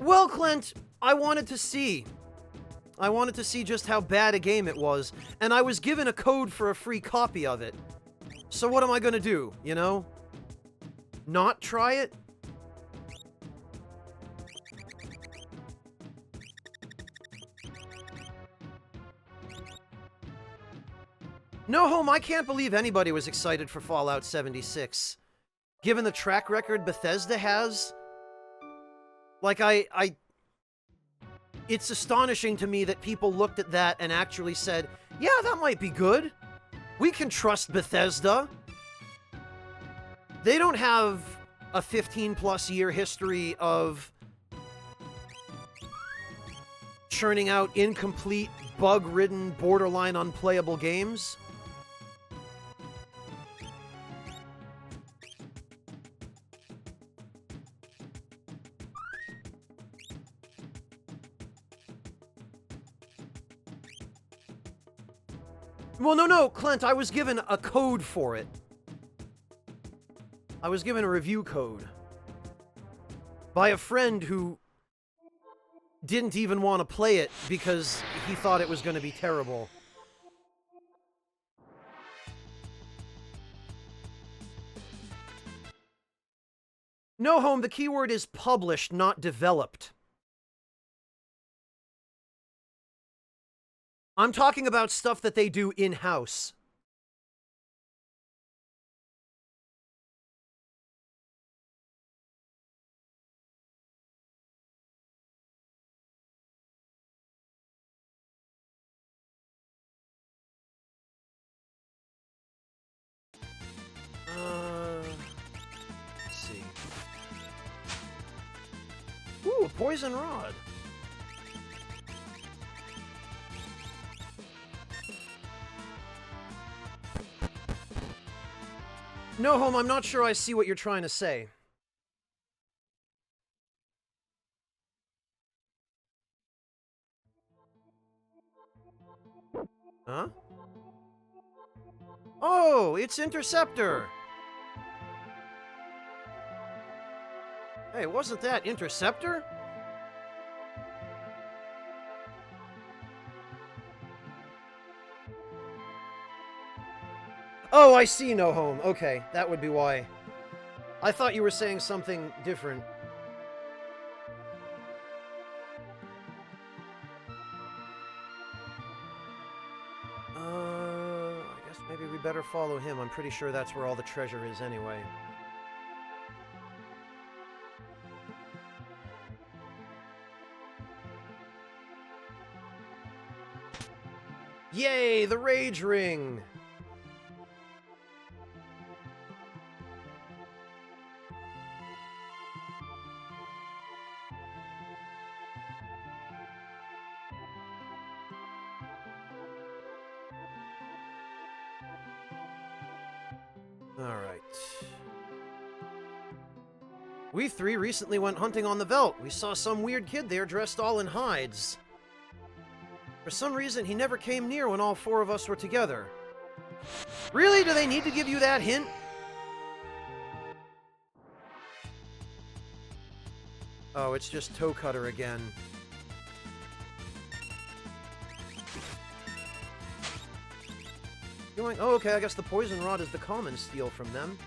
Well, Clint, I wanted to see. I wanted to see just how bad a game it was, and I was given a code for a free copy of it. So what am I gonna do, you know? Not try it? No, Home, I can't believe anybody was excited for Fallout 76. Given the track record Bethesda has, like, it's astonishing to me that people looked at that and actually said, yeah, that might be good. We can trust Bethesda. They don't have a 15-plus year history of churning out incomplete, bug-ridden, borderline unplayable games. Well, no, Clint, I was given a code for it. I was given a review code by a friend who didn't even want to play it because he thought it was going to be terrible. No, Home, the keyword is published, not developed. I'm talking about stuff that they do in-house. Let's see. Ooh, a poison rod. No, Home, I'm not sure I see what you're trying to say. Huh? Oh, it's Interceptor! Hey, wasn't that Interceptor? Oh, I see, No Home. Okay, that would be why. I thought you were saying something different. I guess maybe we better follow him. I'm pretty sure that's where all the treasure is anyway. Yay, the Rage Ring! Alright. We three recently went hunting on the veldt. We saw some weird kid there dressed all in hides. For some reason, he never came near when all four of us were together. Really? Do they need to give you that hint? Oh, it's just Toe Cutter again. Oh, okay, I guess the Poison Rod is the common steal from them.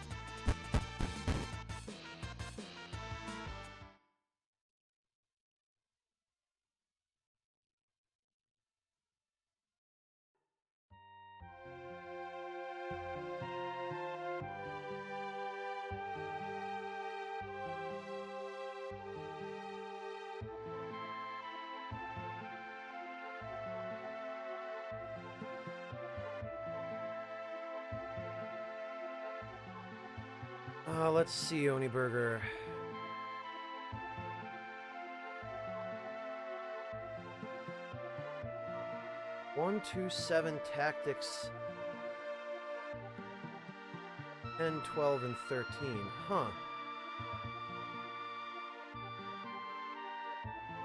Let's see, Oni Burger. One, 2, 7 tactics. 10, 12, and 13. Huh.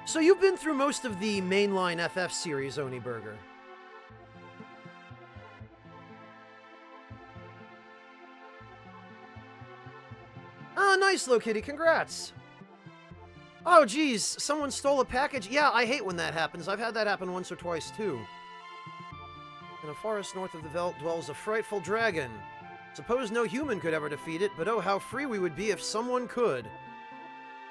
So you've been through most of the mainline FF series, Oni Burger. Oh, nice, Low Kitty. Congrats. Oh, geez. Someone stole a package? Yeah, I hate when that happens. I've had that happen once or twice, too. In a forest north of the veldt dwells a frightful dragon. Suppose no human could ever defeat it, but oh, how free we would be if someone could.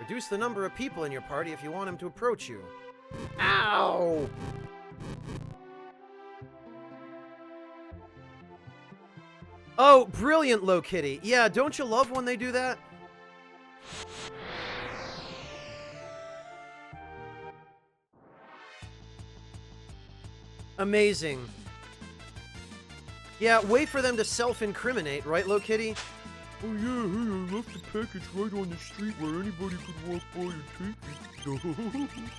Reduce the number of people in your party if you want him to approach you. Ow! Oh, brilliant, Low Kitty. Yeah, don't you love when they do that? Amazing. Yeah, wait for them to self-incriminate, right, Low Kitty? Oh yeah, hey, I left the package right on the street where anybody could walk by and take it.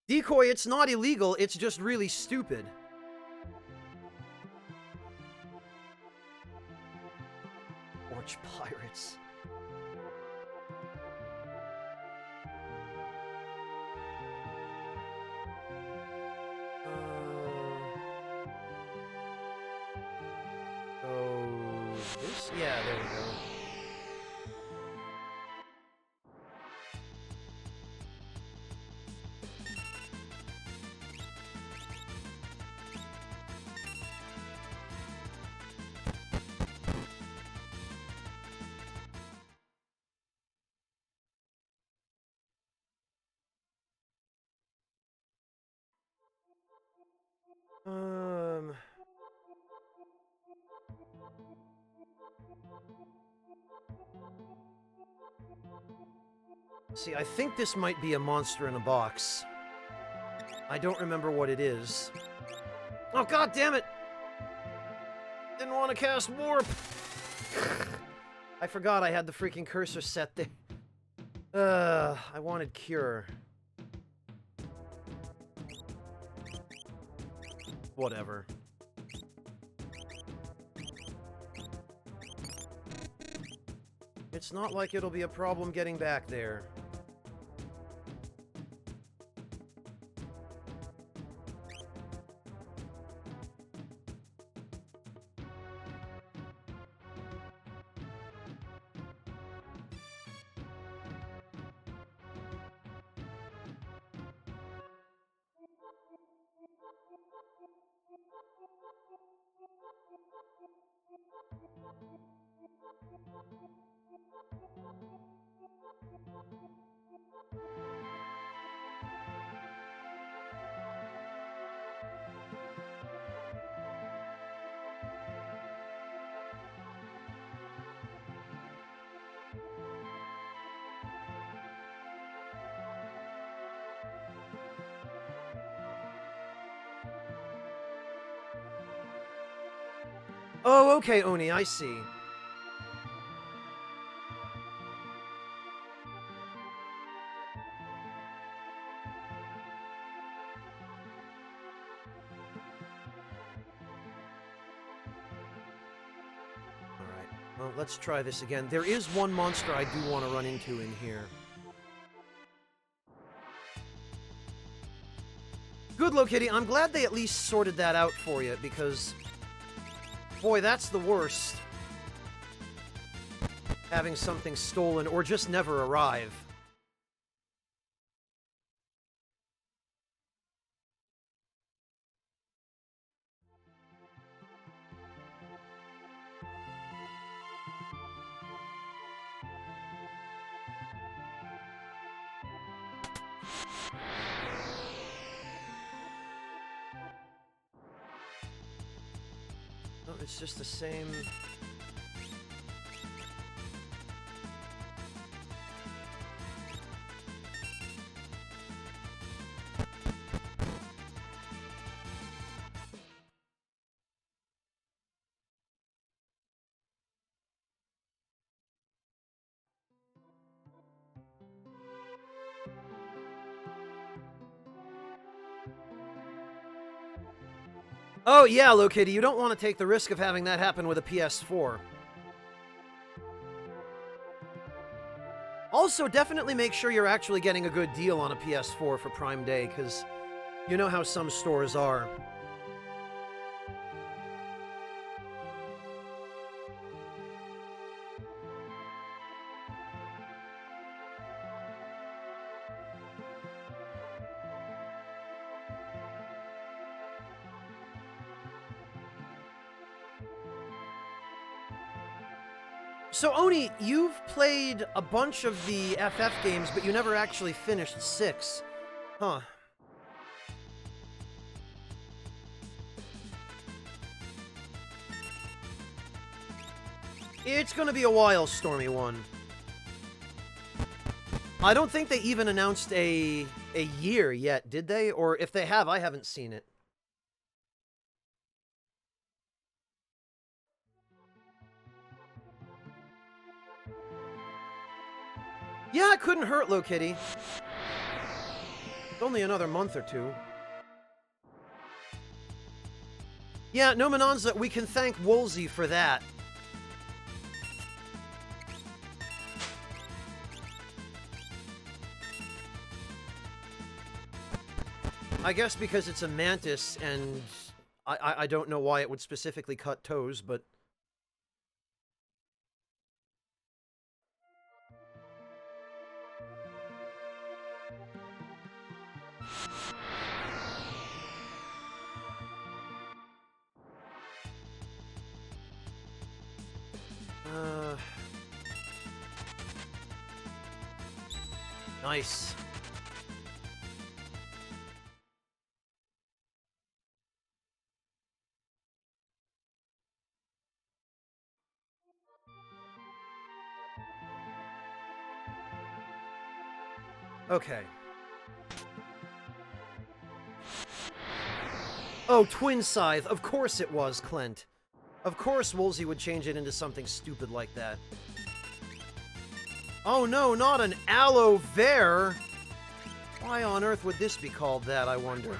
Decoy, it's not illegal, it's just really stupid. Orch pirates. Oh, this? Yeah, there we go. See, I think this might be a monster in a box. I don't remember what it is. Oh, god damn it! Didn't want to cast warp! I forgot I had the freaking cursor set there. I wanted cure. Whatever. It's not like it'll be a problem getting back there. Oh, okay, Oni, I see. Alright, well, let's try this again. There is one monster I do want to run into in here. Good, Lokitty. I'm glad they at least sorted that out for you, because... boy, that's the worst. Having something stolen or just never arrive. Oh, it's just the same... Oh, yeah, Lokitty, you don't want to take the risk of having that happen with a PS4. Also, definitely make sure you're actually getting a good deal on a PS4 for Prime Day, because you know how some stores are. So, Oni, you've played a bunch of the FF games, but you never actually finished 6. Huh. It's gonna be a while, Stormy One. I don't think they even announced a year yet, did they? Or if they have, I haven't seen it. Yeah, it couldn't hurt, Lokitty. It's only another month or two. Yeah, no Mananza, we can thank Woolsey for that. I guess because it's a mantis, and I don't know why it would specifically cut toes, but... Nice. Okay. Oh, Twin Scythe. Of course it was, Clint. Of course Woolsey would change it into something stupid like that. Oh no, not an aloe vera! Why on earth would this be called that, I wonder?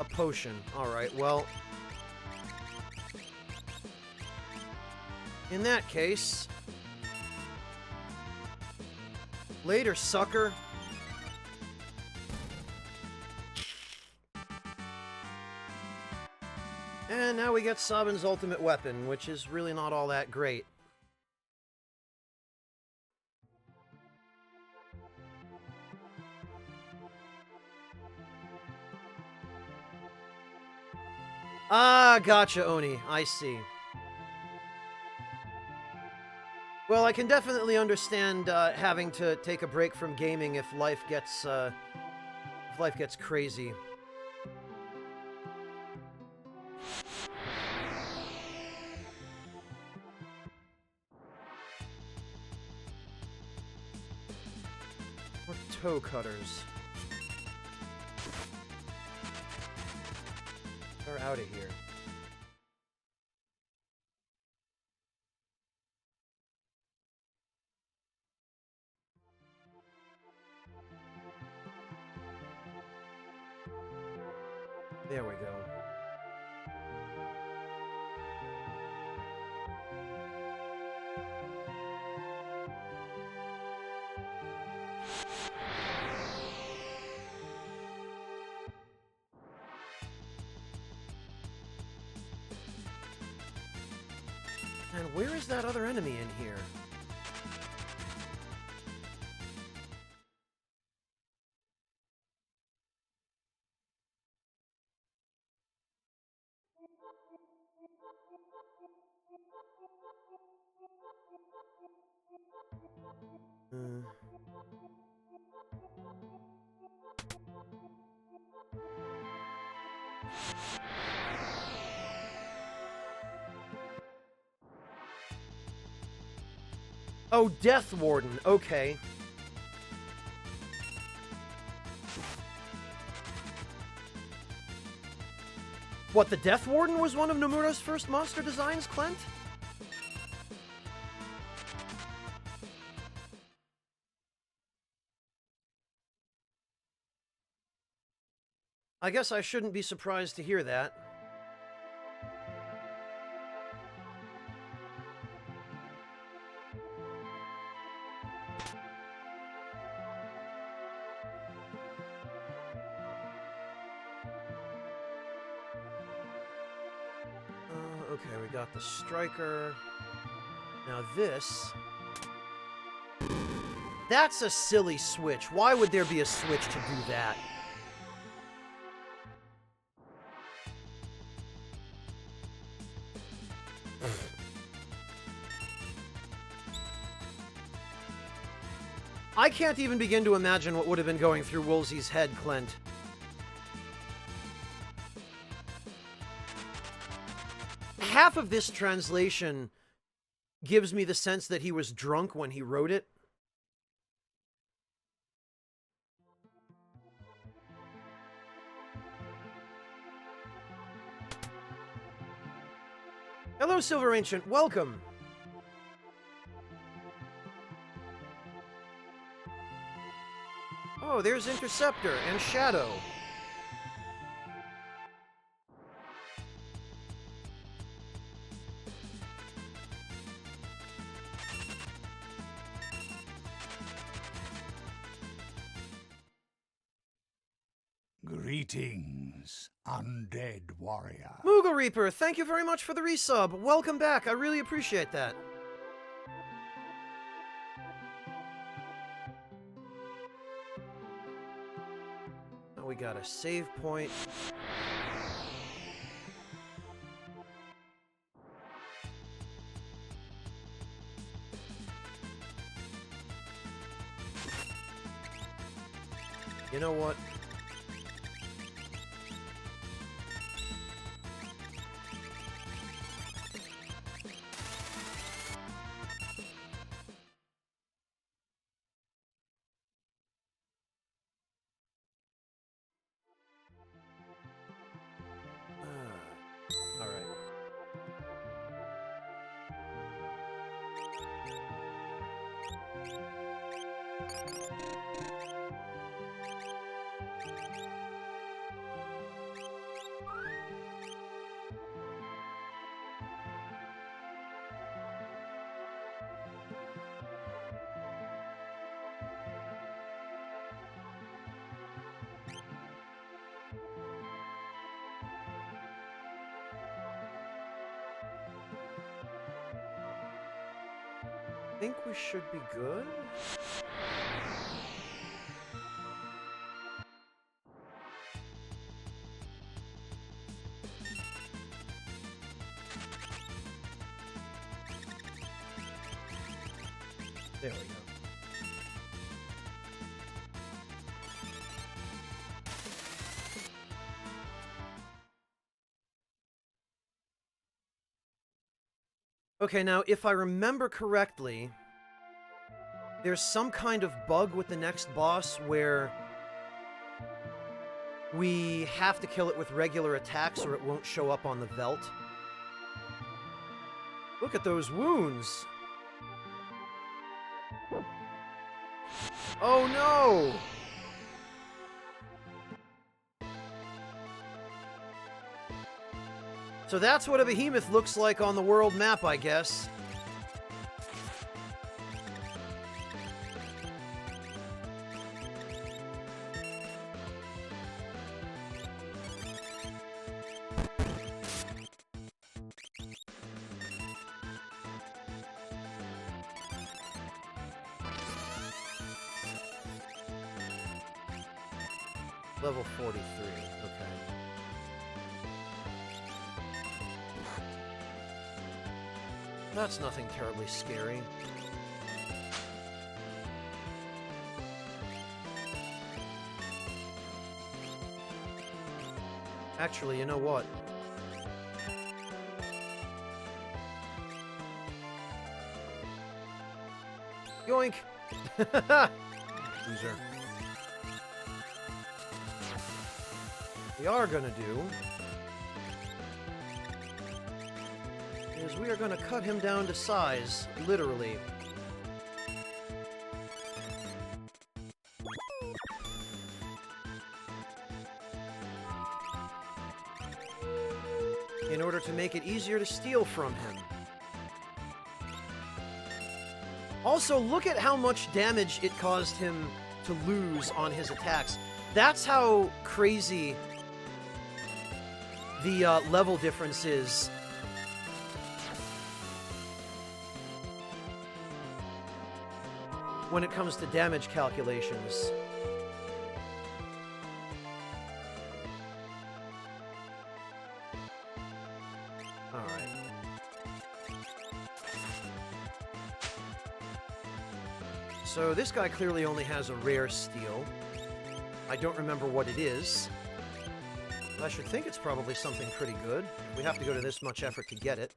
A potion. Alright, well... In that case... Later, sucker. And now we get Sabin's ultimate weapon, which is really not all that great. Ah, gotcha, Oni. I see. Well, I can definitely understand having to take a break from gaming if life gets crazy. Or toe cutters. They're out of here. There we go. And where is that other enemy in here? Oh, Death Warden. Okay. What, the Death Warden was one of Nomura's first monster designs, Clint? I guess I shouldn't be surprised to hear that. Okay, we got the striker. Now this... That's a silly switch. Why would there be a switch to do that? I can't even begin to imagine what would have been going through Woolsey's head, Clint. Half of this translation gives me the sense that he was drunk when he wrote it. Hello, Silver Ancient. Welcome. Oh, there's Interceptor and Shadow. Greetings, undead warrior. Moogle Reaper, thank you very much for the resub. Welcome back. I really appreciate that. Now we got a save point. You know what? All right. think we should be good. There we go. Okay, now, if I remember correctly, there's some kind of bug with the next boss where we have to kill it with regular attacks or it won't show up on the Velt. Look at those wounds! Oh no! So that's what a behemoth looks like on the world map, I guess. Level 43, okay. That's nothing terribly scary. Actually, you know what? Yoink! Loser. We are gonna do is we are gonna cut him down to size, literally. In order to make it easier to steal from him. Also, look at how much damage it caused him to lose on his attacks. That's how crazy the level difference is. When it comes to damage calculations. Alright. So this guy clearly only has a rare steel. I don't remember what it is. But I should think it's probably something pretty good. We have to go to this much effort to get it.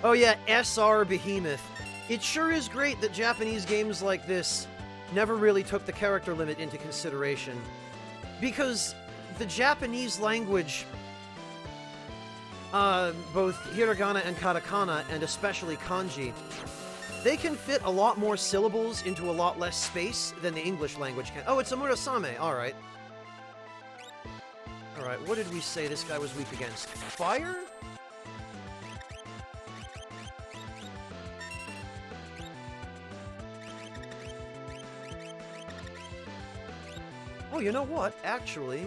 Oh yeah, SR Behemoth. It sure is great that Japanese games like this never really took the character limit into consideration. Because the Japanese language, both hiragana and katakana, and especially kanji, they can fit a lot more syllables into a lot less space than the English language can. Oh, it's a Murasame, alright. Alright, what did we say this guy was weak against? Fire? Oh, you know what? Actually...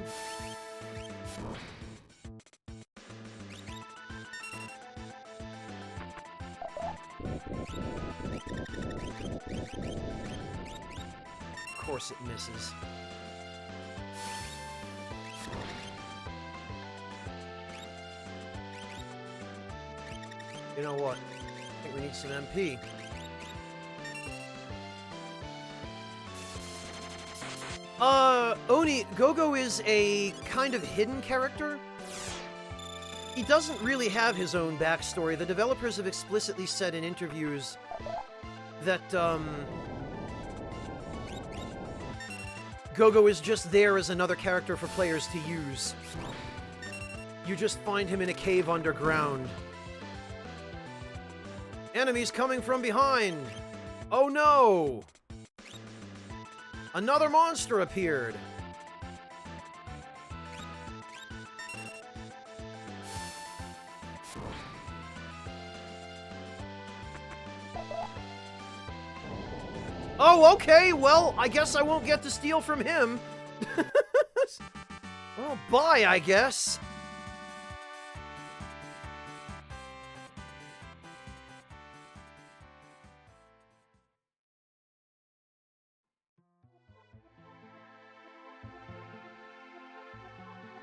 Of course it misses. You know what? I think we need some MP. Oni, Gogo is a kind of hidden character. He doesn't really have his own backstory. The developers have explicitly said in interviews that, Gogo is just there as another character for players to use. You just find him in a cave underground. Enemies coming from behind! Oh no! Another monster appeared! Oh, okay, well, I guess I won't get to steal from him. Well, bye, I guess.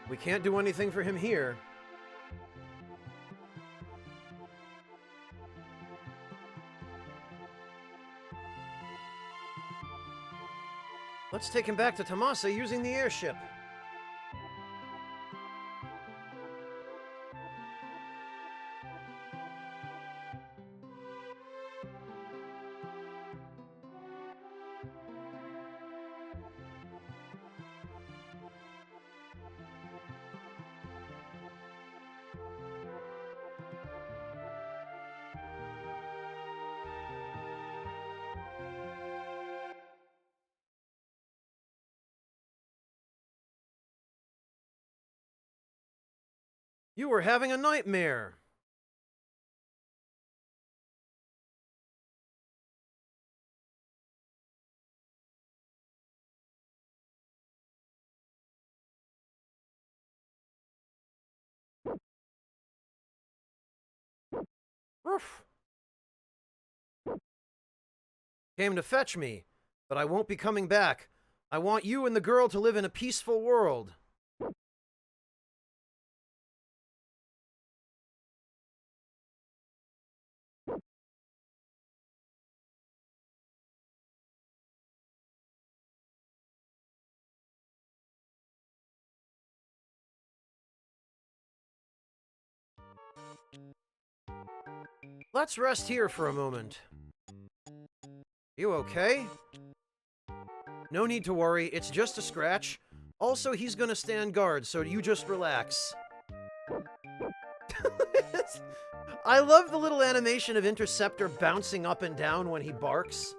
We can't do anything for him here. Let's take him back to Tomasa using the airship. You were having a nightmare. Roof. Came to fetch me, but I won't be coming back. I want you and the girl to live in a peaceful world. Let's rest here for a moment. You okay? No need to worry, it's just a scratch. Also, he's gonna stand guard, so you just relax. I love the little animation of Interceptor bouncing up and down when he barks.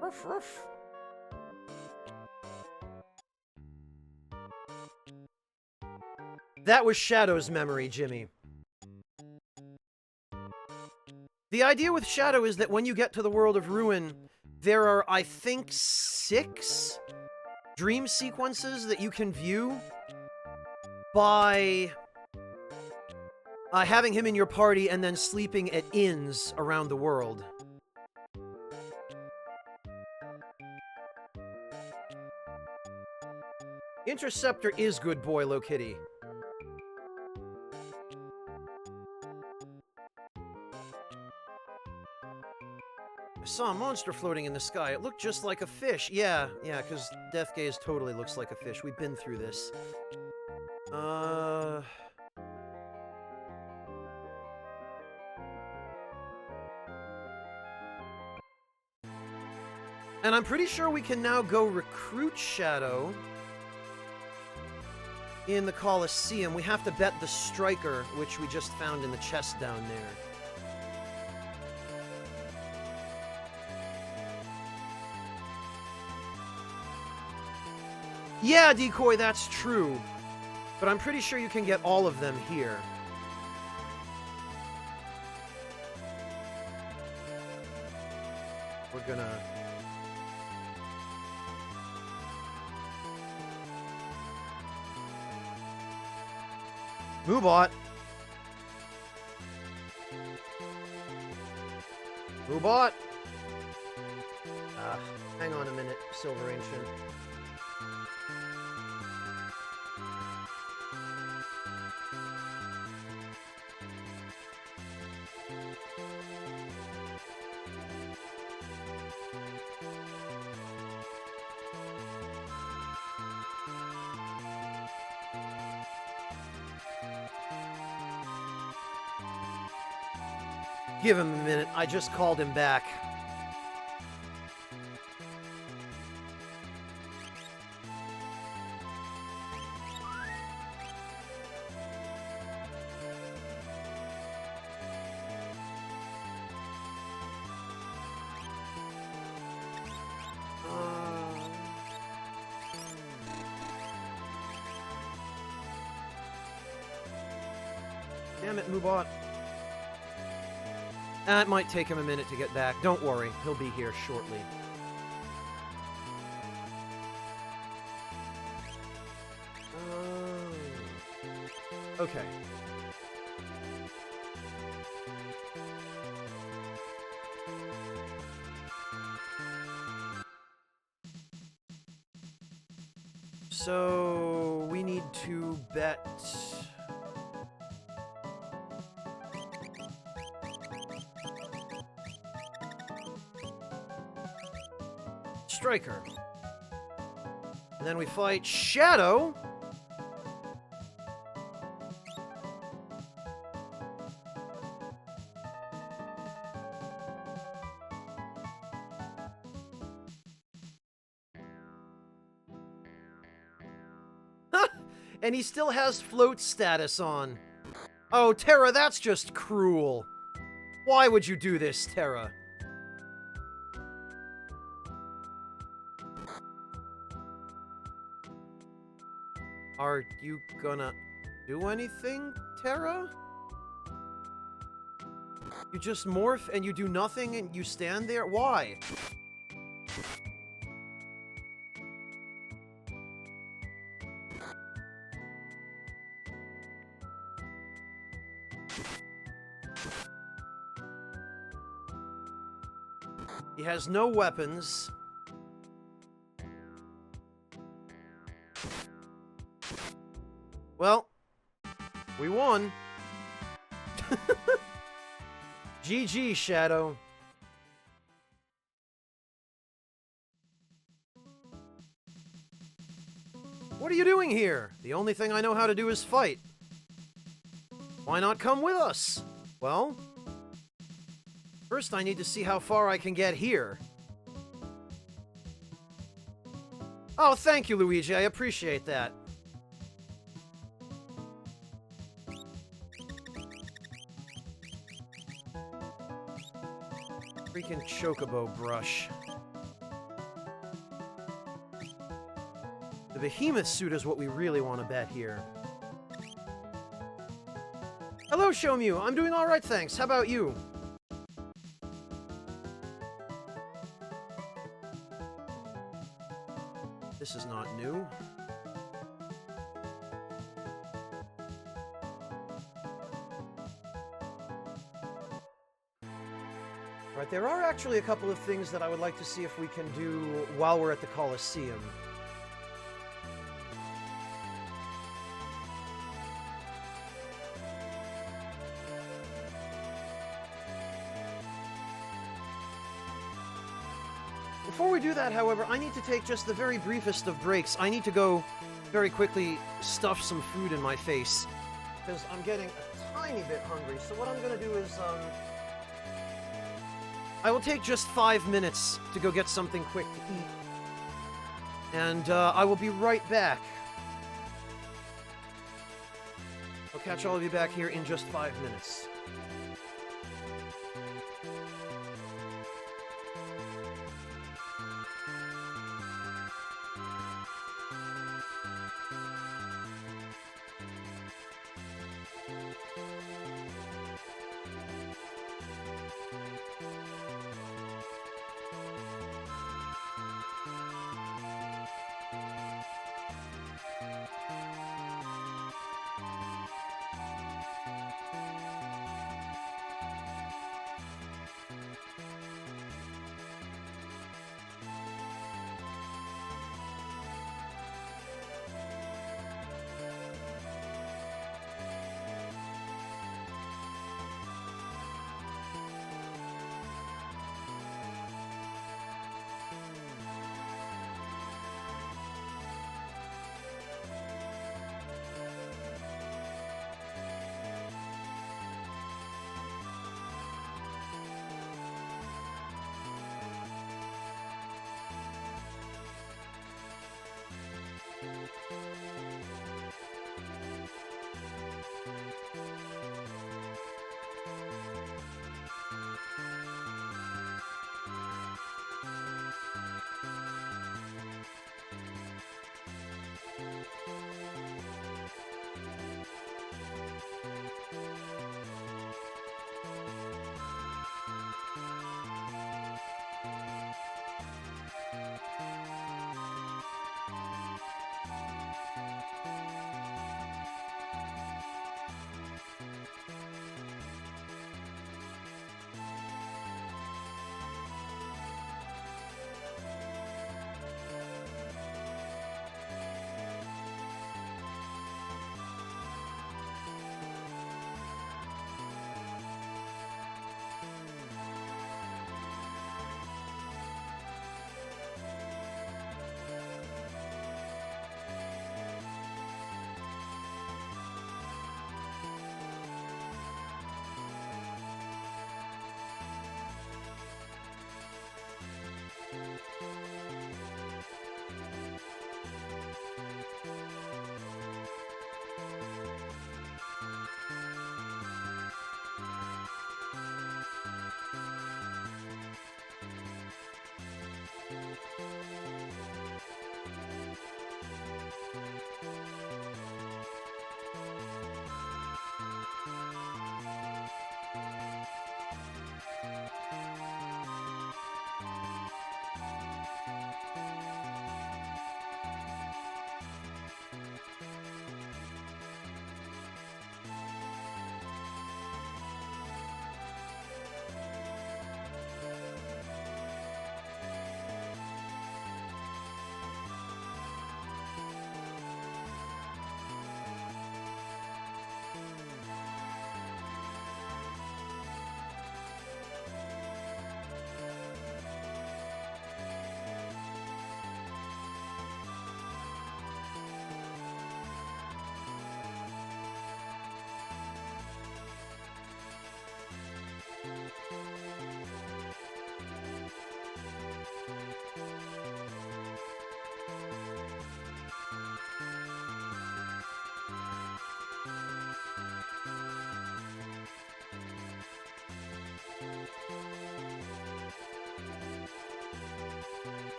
Ruff, ruff. That was Shadow's memory, Jimmy. The idea with Shadow is that when you get to the world of Ruin, there are, I think, 6 dream sequences that you can view by having him in your party and then sleeping at inns around the world. Interceptor is good boy, Lokitty. I saw a monster floating in the sky. It looked just like a fish. Yeah, because Death Gaze totally looks like a fish. We've been through this. And I'm pretty sure we can now go recruit Shadow in the Colosseum. We have to bet the Striker, which we just found in the chest down there. Yeah, Decoy, that's true. But I'm pretty sure you can get all of them here. We're gonna... Moobot. Moobot. Hang on a minute, Silver Ancient. Give him a minute. I just called him back. Damn it, Mubot. It might take him a minute to get back. Don't worry, he'll be here shortly. Okay. So, we need to bet... Striker. And then we fight Shadow. And he still has float status on. Oh, Terra, that's just cruel. Why would you do this, Terra? Are you gonna do anything, Terra? You just morph and you do nothing and you stand there? Why? He has no weapons. Well, we won. GG, Shadow. What are you doing here? The only thing I know how to do is fight. Why not come with us? Well, first I need to see how far I can get here. Oh, thank you, Luigi. I appreciate that. Freaking chocobo brush. The behemoth suit is what we really want to bet here. Hello, Showmew. I'm doing alright, thanks. How about you? This is not new. Right, there are actually a couple of things that I would like to see if we can do while we're at the Colosseum. Before we do that, however, I need to take just the very briefest of breaks. I need to go very quickly stuff some food in my face, because I'm getting a tiny bit hungry. So what I'm going to do is, I will take just 5 minutes to go get something quick to eat, and I will be right back. I'll catch all of you back here in just 5 minutes.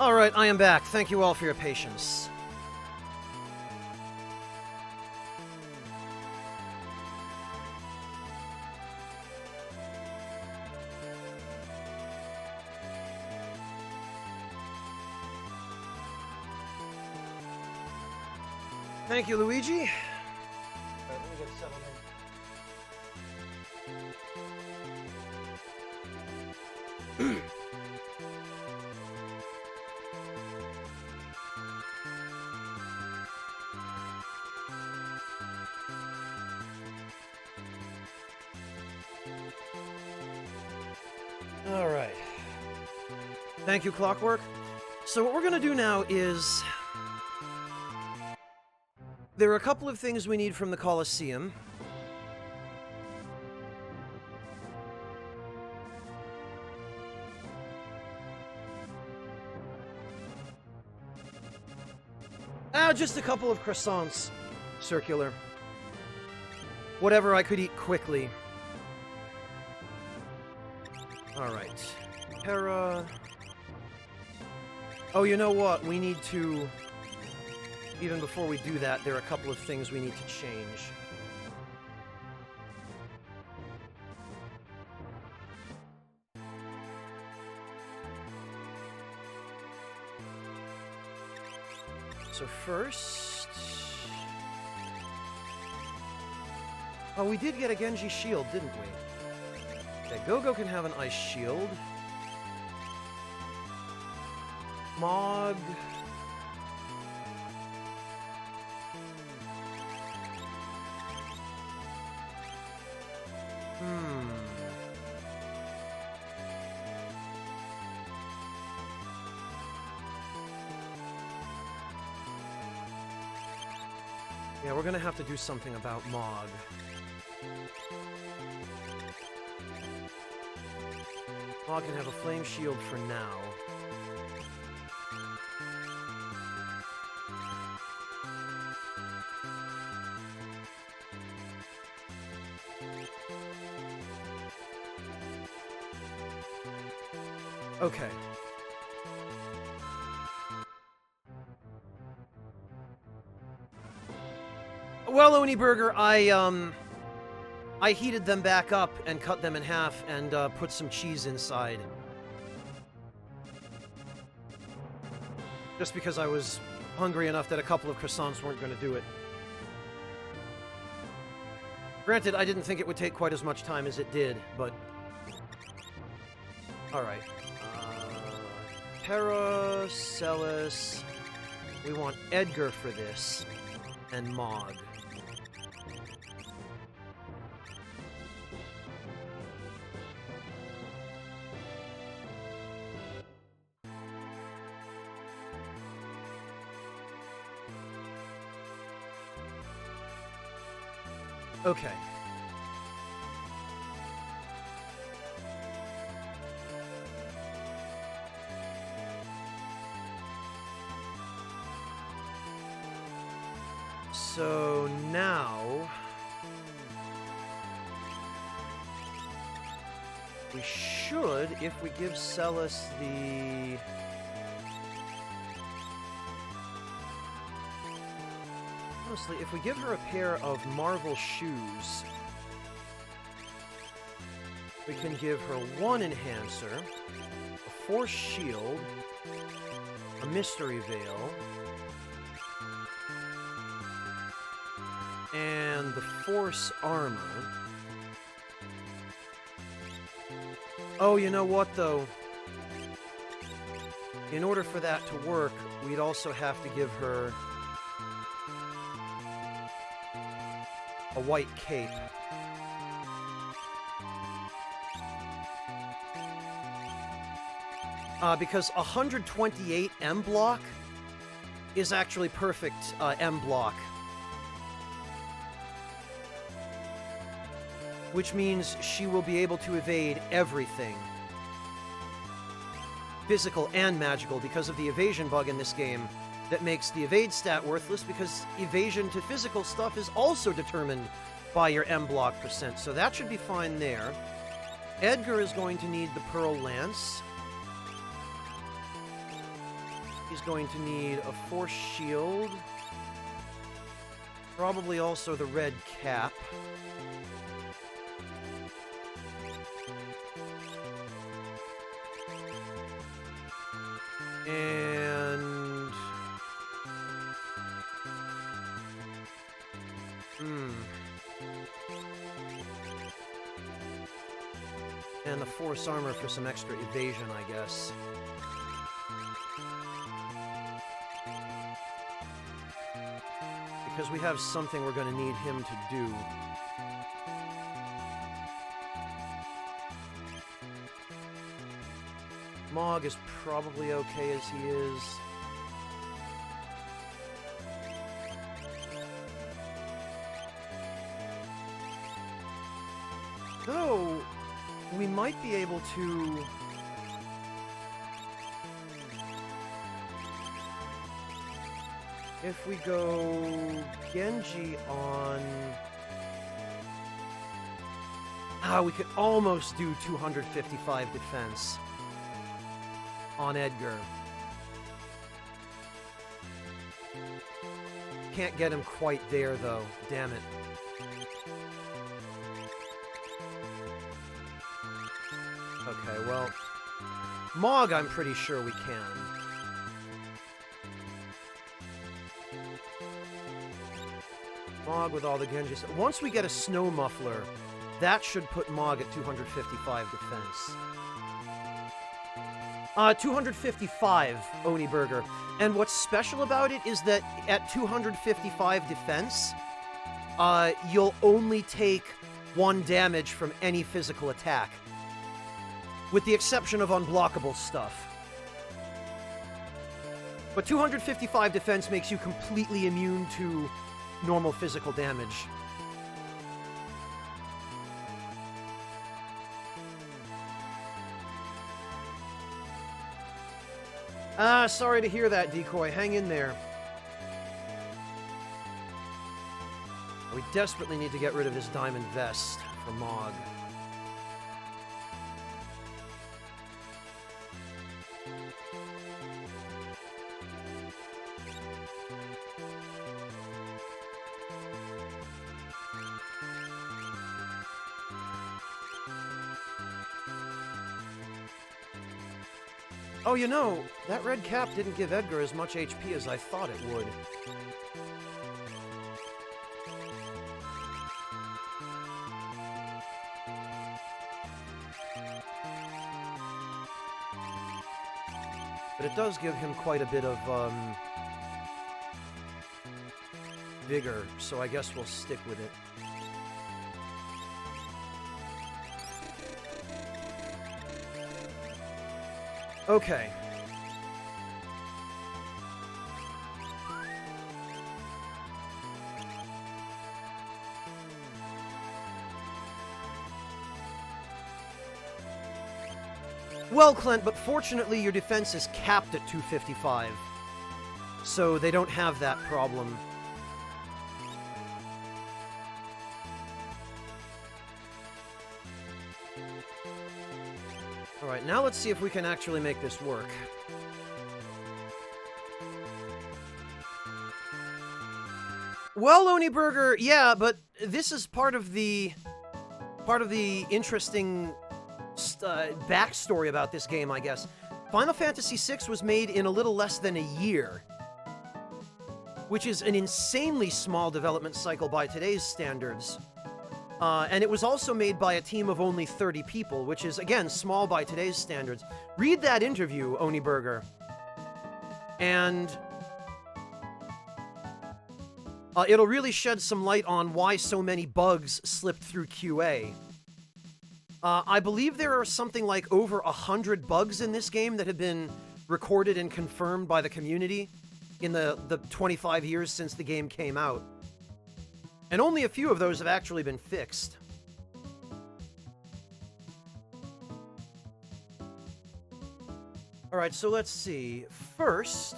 Alright, I am back. Thank you all for your patience. Thank you, Luigi. Alright, let me get settled in. All right. Thank you, Clockwork. So what we're going to do now is... there are a couple of things we need from the Colosseum. Just a couple of croissants. Circular. Whatever I could eat quickly. Alright. Hera... Oh, you know what? We need to... Even before we do that, there are a couple of things we need to change. So first... Oh, we did get a Genji shield, didn't we? Okay, Gogo can have an ice shield. Mog... Yeah, we're gonna have to do something about Mog. Mog can have a flame shield for now. Okay. Well, Oni Burger, I heated them back up and cut them in half and put some cheese inside. Just because I was hungry enough that a couple of croissants weren't going to do it. Granted, I didn't think it would take quite as much time as it did, but... Alright. Paracelsus... We want Edgar for this. And Mog. Okay. So now we should, if we give Celis the honestly, if we give her a pair of Marvel shoes, we can give her one enhancer, a force shield, a mystery veil, and the force armor. Oh, you know what, though? In order for that to work, we'd also have to give her a white cape. Because 128 M block is actually perfect M block. Which means she will be able to evade everything. Physical and magical, because of the evasion bug in this game that makes the evade stat worthless, because evasion to physical stuff is also determined by your M block percent, so that should be fine there. Edgar is going to need the Pearl Lance. He's going to need a force shield. Probably also the red cap. And... And the force armor for some extra evasion, I guess. Because we have something we're going to need him to do. Mog is probably okay as he is. Though, we might be able to... If we go Genji on... we could almost do 255 defense on Edgar. Can't get him quite there, though. Damn it. Okay, well... Mog, I'm pretty sure we can. Mog with all the Genjis. Once we get a snow muffler, that should put Mog at 255 defense. 255, Oni Burger. And what's special about it is that at 255 defense, you'll only take 1 damage from any physical attack. With the exception of unblockable stuff. But 255 defense makes you completely immune to normal physical damage. Sorry to hear that, Decoy. Hang in there. We desperately need to get rid of this diamond vest for Mog. Oh, you know, that red cap didn't give Edgar as much HP as I thought it would. But it does give him quite a bit of, vigor, so I guess we'll stick with it. Okay. Well, Clint, but fortunately your defense is capped at 255. So they don't have that problem. Alright, now let's see if we can actually make this work. Well, Oni Burger, yeah, but this is part of the interesting backstory about this game, I guess. Final Fantasy VI was made in a little less than a year, which is an insanely small development cycle by today's standards. And it was also made by a team of only 30 people, which is, again, small by today's standards. Read that interview, Oni Burger. And it'll really shed some light on why so many bugs slipped through QA. I believe there are something like over 100 bugs in this game that have been recorded and confirmed by the community in the 25 years since the game came out. And only a few of those have actually been fixed. Alright, so let's see. First...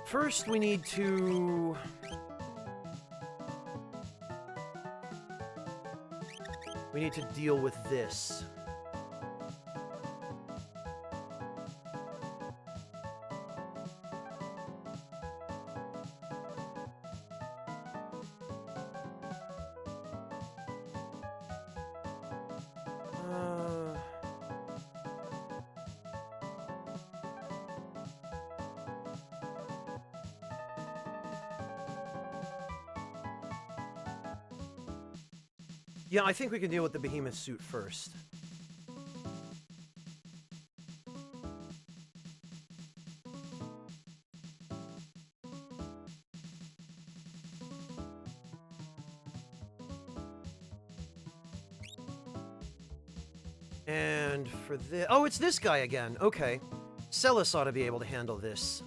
First, we need to... We need to deal with this. Yeah, I think we can deal with the behemoth suit first. And for this... Oh, it's this guy again. Okay. Celis ought to be able to handle this.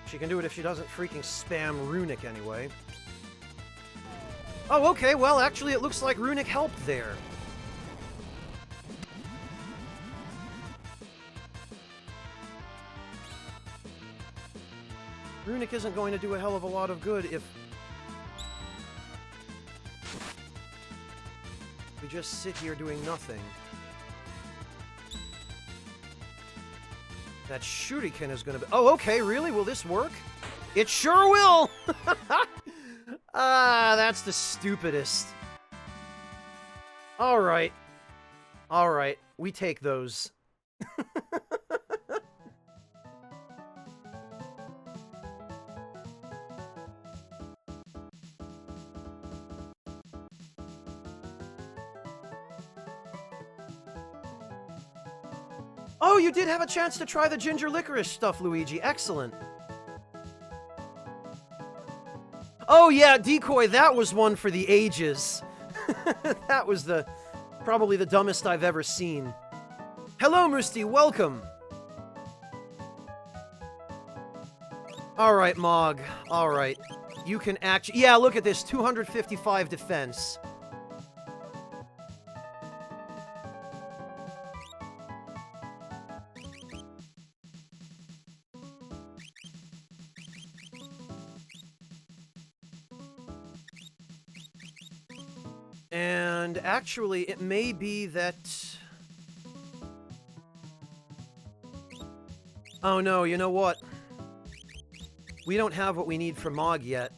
She can do it if she doesn't freaking spam Runic anyway. Oh, okay, well, actually, it looks like Runic helped there. Runic isn't going to do a hell of a lot of good if we just sit here doing nothing. That shuriken is gonna be... Oh, okay, really? Will this work? It sure will! Ah, that's the stupidest. Alright. Alright, we take those. Oh, you did have a chance to try the ginger licorice stuff, Luigi. Excellent. Oh, yeah, Decoy, that was one for the ages. That was probably the dumbest I've ever seen. Hello, Musti, welcome. Alright, Mog. Alright. You can actually... Yeah, look at this. 255 defense. And actually, it may be that... Oh no, you know what? We don't have what we need for Mog yet.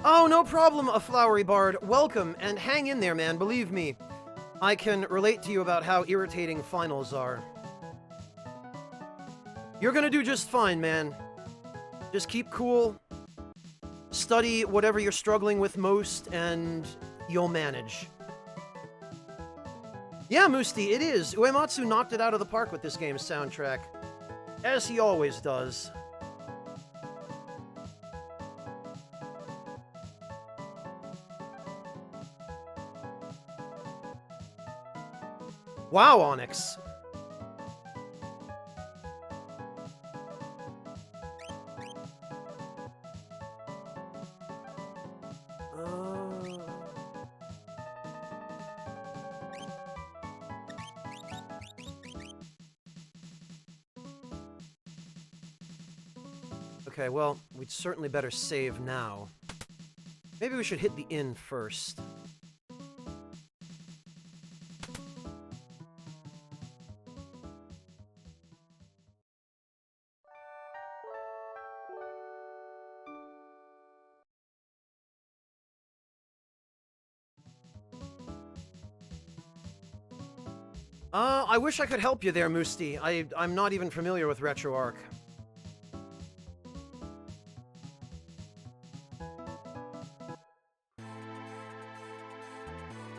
Oh, no problem, a flowery bard. Welcome, and hang in there, man. Believe me, I can relate to you about how irritating finals are. You're gonna do just fine, man. Just keep cool, study whatever you're struggling with most, and you'll manage. Yeah, Musti, it is. Uematsu knocked it out of the park with this game's soundtrack, as he always does. Wow, Onyx. Okay, well, we'd certainly better save now. Maybe we should hit the inn first. I wish I could help you there, Musti. I'm not even familiar with RetroArch.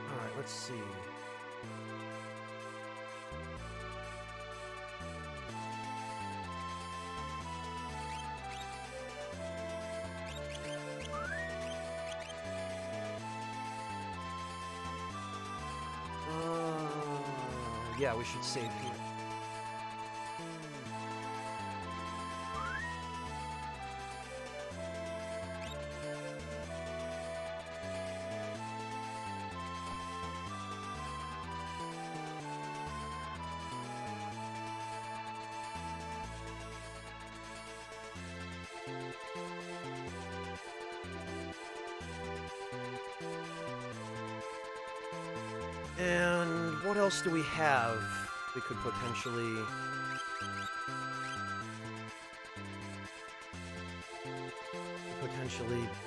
Alright, let's see. Yeah, we should save here. And what else do we have we could potentially...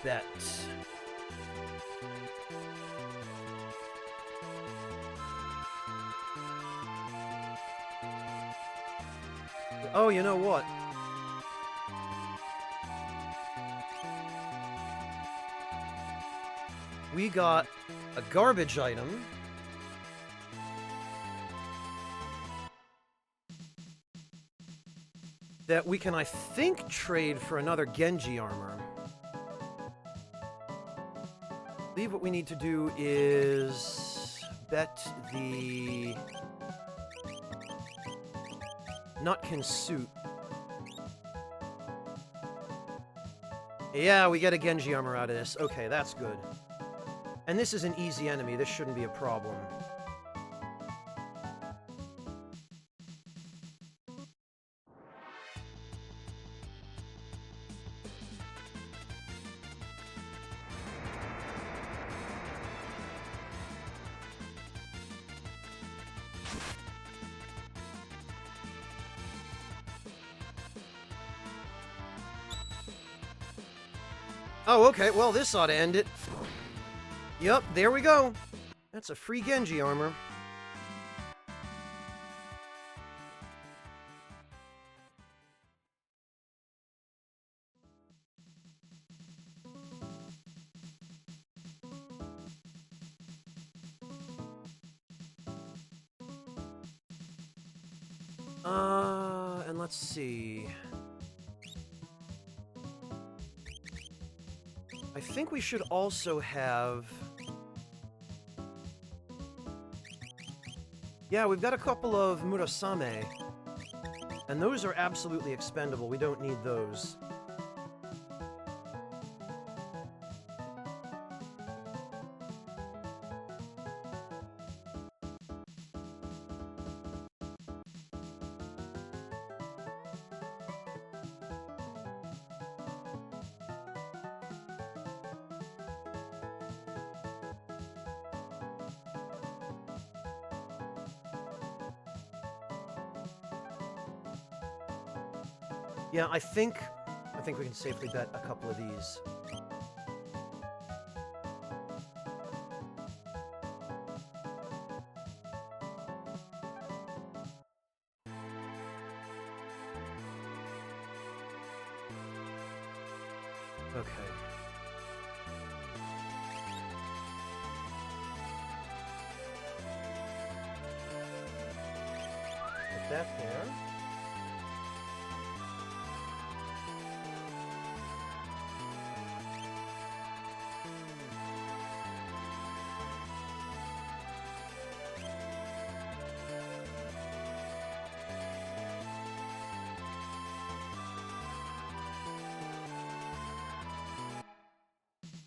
bet? Oh, you know what? We got a garbage item. That we can, I think, trade for another Genji armor. I believe what we need to do is bet the Nutkin suit. Yeah, we get a Genji armor out of this. Okay, that's good. And this is an easy enemy. This shouldn't be a problem. Oh, okay. Well, this ought to end it. Yup, there we go. That's a free Genji armor. And let's see. I think we should also have... Yeah, we've got a couple of Murasame. And those are absolutely expendable. We don't need those. Yeah, I think we can safely bet a couple of these. Okay. Put that there.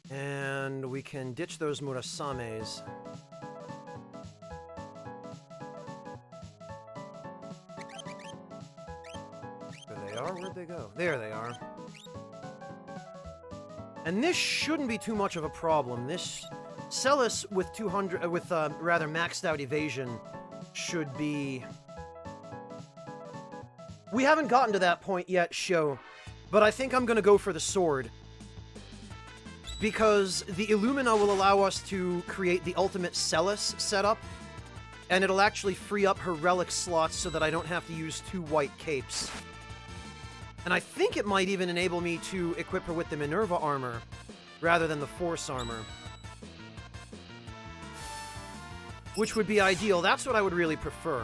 And we can ditch those Murasames. There they are. Where'd they go? There they are. And this shouldn't be too much of a problem. This Celis with 200, rather maxed out evasion should be... We haven't gotten to that point yet, Sho, but I think I'm gonna go for the sword. Because the Illumina will allow us to create the ultimate Celis setup, and it'll actually free up her relic slots so that I don't have to use 2 white capes. And I think it might even enable me to equip her with the Minerva armor, rather than the Force armor. Which would be ideal. That's what I would really prefer.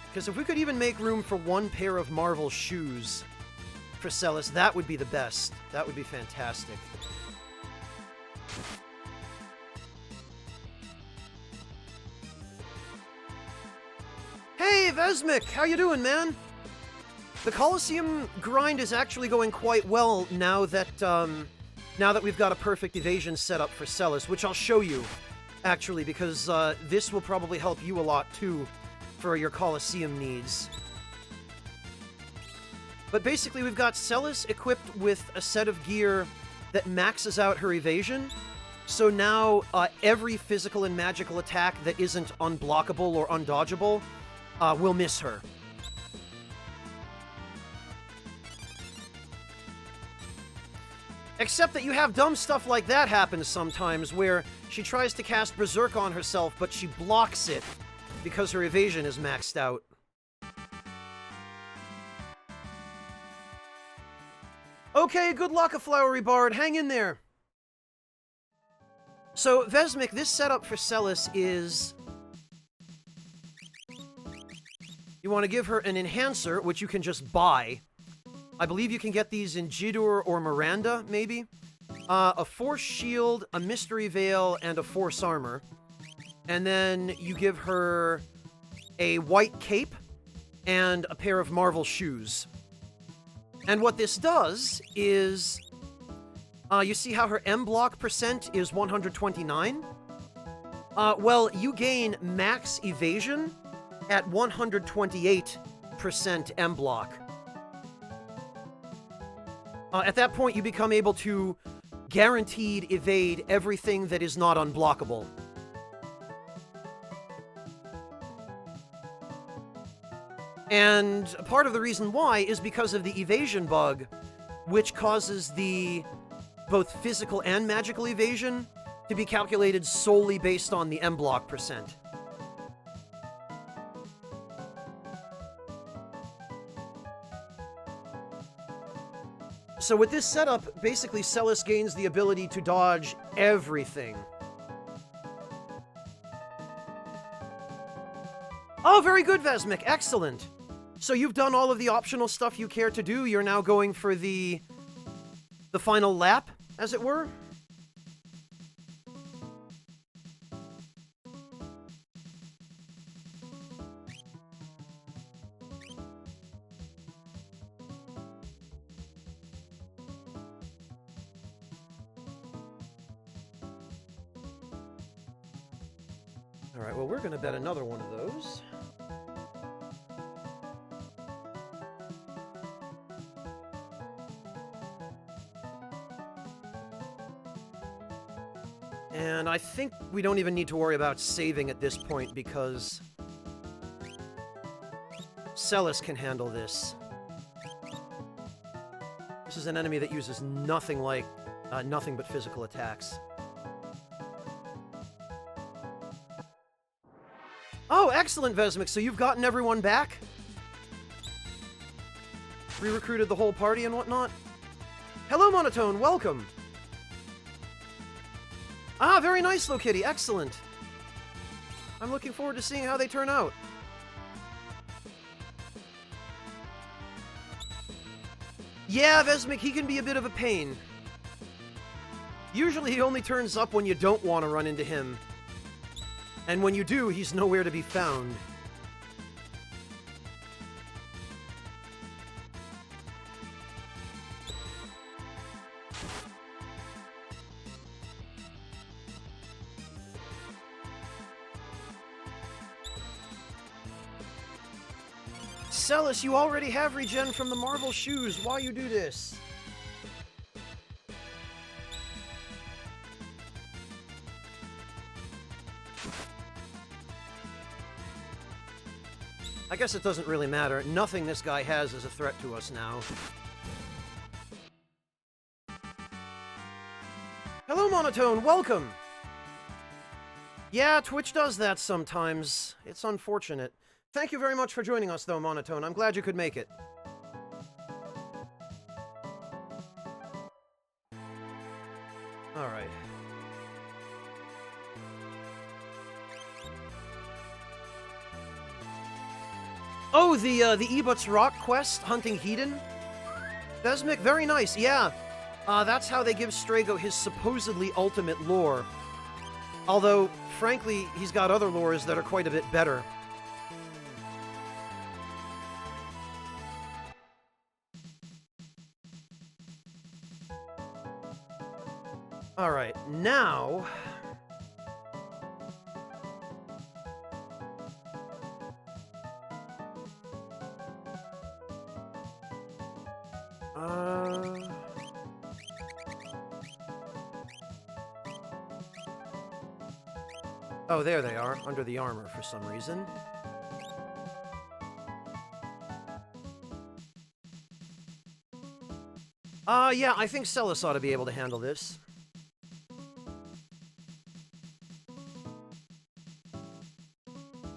Because if we could even make room for 1 pair of Marvel shoes for Celis, that would be the best. That would be fantastic. Vesmic, how you doing, man? The Colosseum grind is actually going quite well now that we've got a perfect evasion set up for Celis, which I'll show you, actually, because this will probably help you a lot, too, for your Colosseum needs. But basically, we've got Celis equipped with a set of gear that maxes out her evasion. So now, every physical and magical attack that isn't unblockable or undodgeable will miss her. Except that you have dumb stuff like that happen sometimes, where she tries to cast Berserk on herself, but she blocks it because her evasion is maxed out. Okay, good luck, a Flowery Bard. Hang in there. So, Vesmic, this setup for Celis is... You want to give her an Enhancer, which you can just buy. I believe you can get these in Jidur or Miranda, maybe. A Force Shield, a Mystery Veil, and a Force Armor. And then you give her a White Cape and a pair of Marvel Shoes. And what this does is... you see how her M-block percent is 129? Well, you gain max evasion at 128% M-block. At that point, you become able to guaranteed evade everything that is not unblockable. And part of the reason why is because of the evasion bug, which causes the both physical and magical evasion to be calculated solely based on the M-block percent. So with this setup, basically Celis gains the ability to dodge everything. Oh, very good, Vesmic. Excellent. So you've done all of the optional stuff you care to do. You're now going for the final lap, as it were? Alright, well, we're gonna bet another one of those. And I think we don't even need to worry about saving at this point because Celis can handle this. This is an enemy that uses nothing but physical attacks. Oh, excellent, Vesmic. So you've gotten everyone back? Re-recruited the whole party and whatnot? Hello, Monotone. Welcome. Ah, very nice, Lokitty. Excellent. I'm looking forward to seeing how they turn out. Yeah, Vesmic, he can be a bit of a pain. Usually he only turns up when you don't want to run into him. And when you do, he's nowhere to be found. Celis, you already have regen from the Marvel Shoes. Why you do this? I guess it doesn't really matter. Nothing this guy has is a threat to us now. Hello, Monotone. Welcome. Yeah, Twitch does that sometimes. It's unfortunate. Thank you very much for joining us, though, Monotone. I'm glad you could make it. All right. Oh, the Ebut's Rock quest, Hunting Hedon? Vesmic, very nice, yeah. That's how they give Strago his supposedly ultimate lore. Although, frankly, he's got other lores that are quite a bit better. Alright, now... Oh, there they are, under the armor for some reason. Yeah, I think Celis ought to be able to handle this.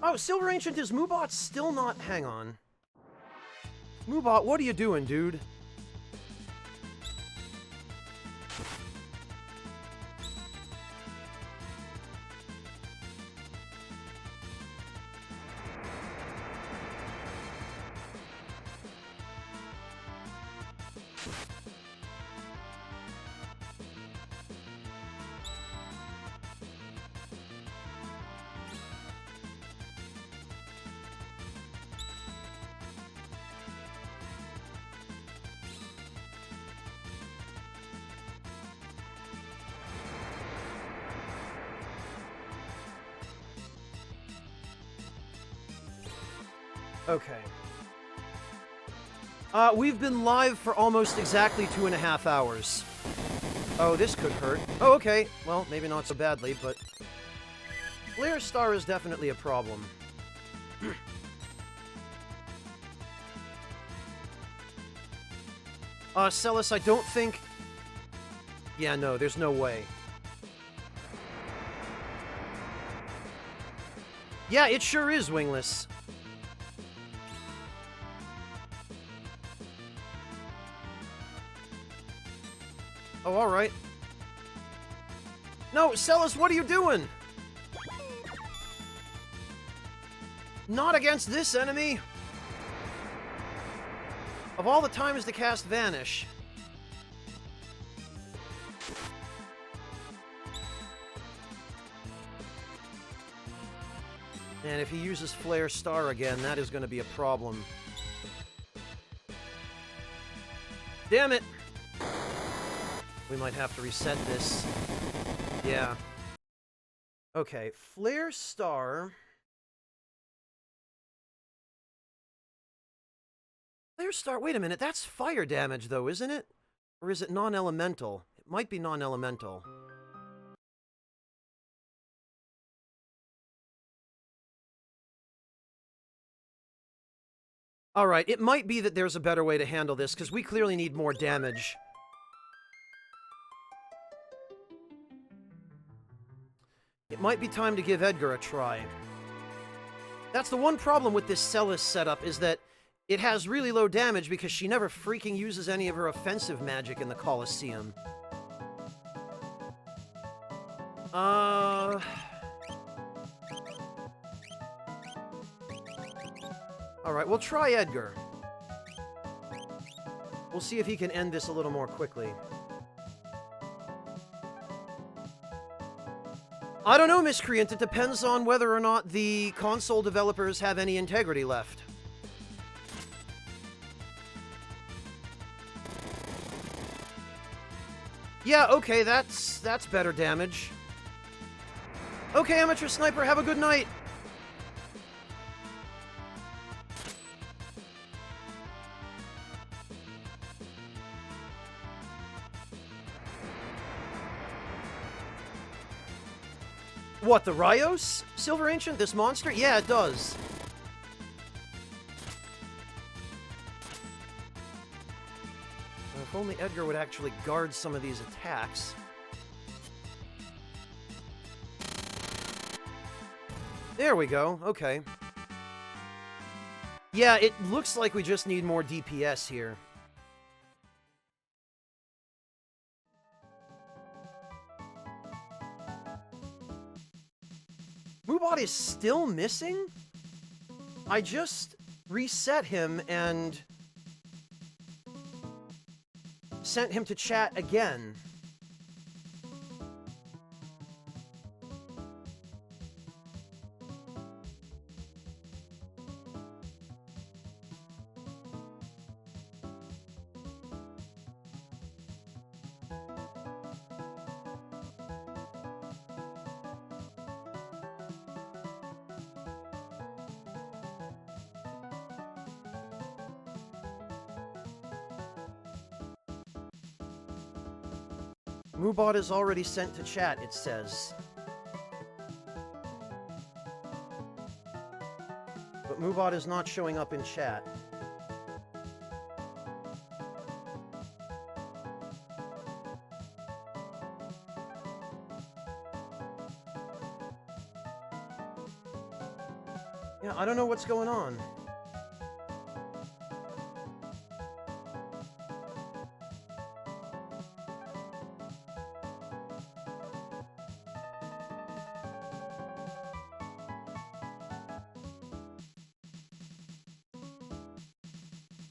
Oh, Silver Ancient, is Moobot still not... Hang on. Moobot, what are you doing, dude? Okay. We've been live for almost exactly 2.5 hours. Oh, this could hurt. Oh, okay. Well, maybe not so badly, but... Flare Star is definitely a problem. Celis, I don't think... Yeah, no, there's no way. Yeah, it sure is wingless. Oh, alright. No, Celis, what are you doing? Not against this enemy! Of all the times to cast Vanish. And if he uses Flare Star again, that is going to be a problem. Damn it! We might have to reset this. Yeah. Okay, Flare Star... Flare Star... Wait a minute, that's fire damage, though, isn't it? Or is it non-elemental? It might be non-elemental. Alright, it might be that there's a better way to handle this, because we clearly need more damage. It might be time to give Edgar a try. That's the one problem with this Celis setup, is that it has really low damage because she never freaking uses any of her offensive magic in the Colosseum. Alright, we'll try Edgar. We'll see if he can end this a little more quickly. I don't know, Miscreant. It depends on whether or not the console developers have any integrity left. Yeah, okay, that's better damage. Okay, Amateur Sniper, have a good night! What, the Rios? Silver Ancient, this monster? Yeah, it does. If only Edgar would actually guard some of these attacks. There we go, okay. Yeah, it looks like we just need more DPS here. Moobot is still missing? I just reset him and sent him to chat again. Moobot is already sent to chat, it says. But Moobot is not showing up in chat. Yeah, I don't know what's going on.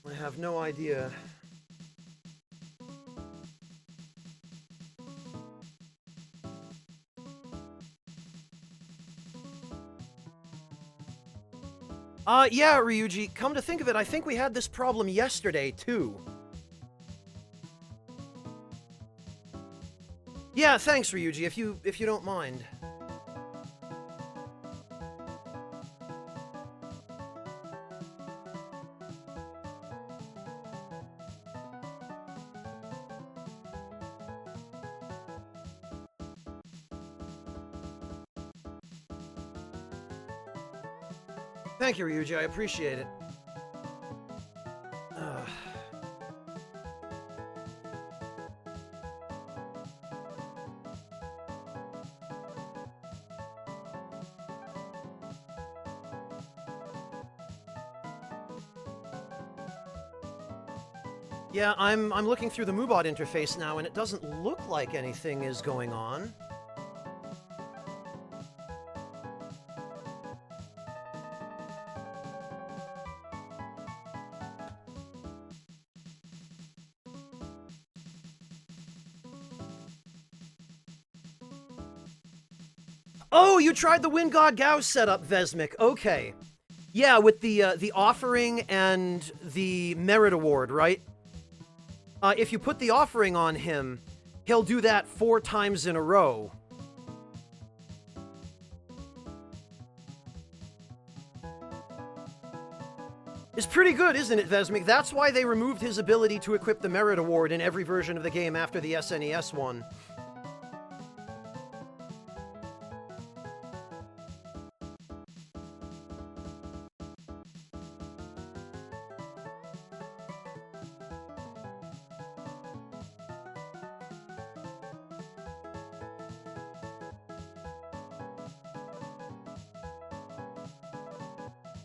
I have no idea. Yeah, Ryuji, come to think of it, I think we had this problem yesterday, too. Yeah, thanks, Ryuji, if you don't mind. Thank you, Ryuji. I appreciate it. Yeah, I'm looking through the Moobot interface now, and it doesn't look like anything is going on. Oh, you tried the Wind God Gao setup, Vesmic. Okay. Yeah, with the offering and the merit award, right? If you put the offering on him, he'll do that 4 times in a row. It's pretty good, isn't it, Vesmic? That's why they removed his ability to equip the merit award in every version of the game after the SNES one.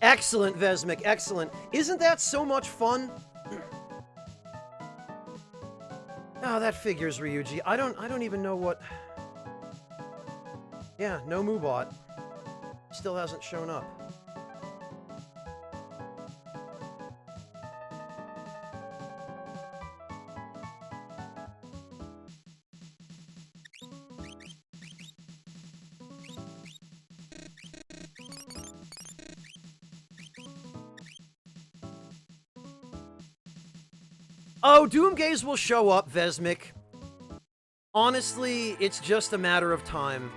Excellent, Vesmic, excellent. Isn't that so much fun? Oh, that figures, Ryuji. I don't even know what... Yeah, no Moobot. Still hasn't shown up. Oh, Doomgaze will show up, Vesmic. Honestly, it's just a matter of time.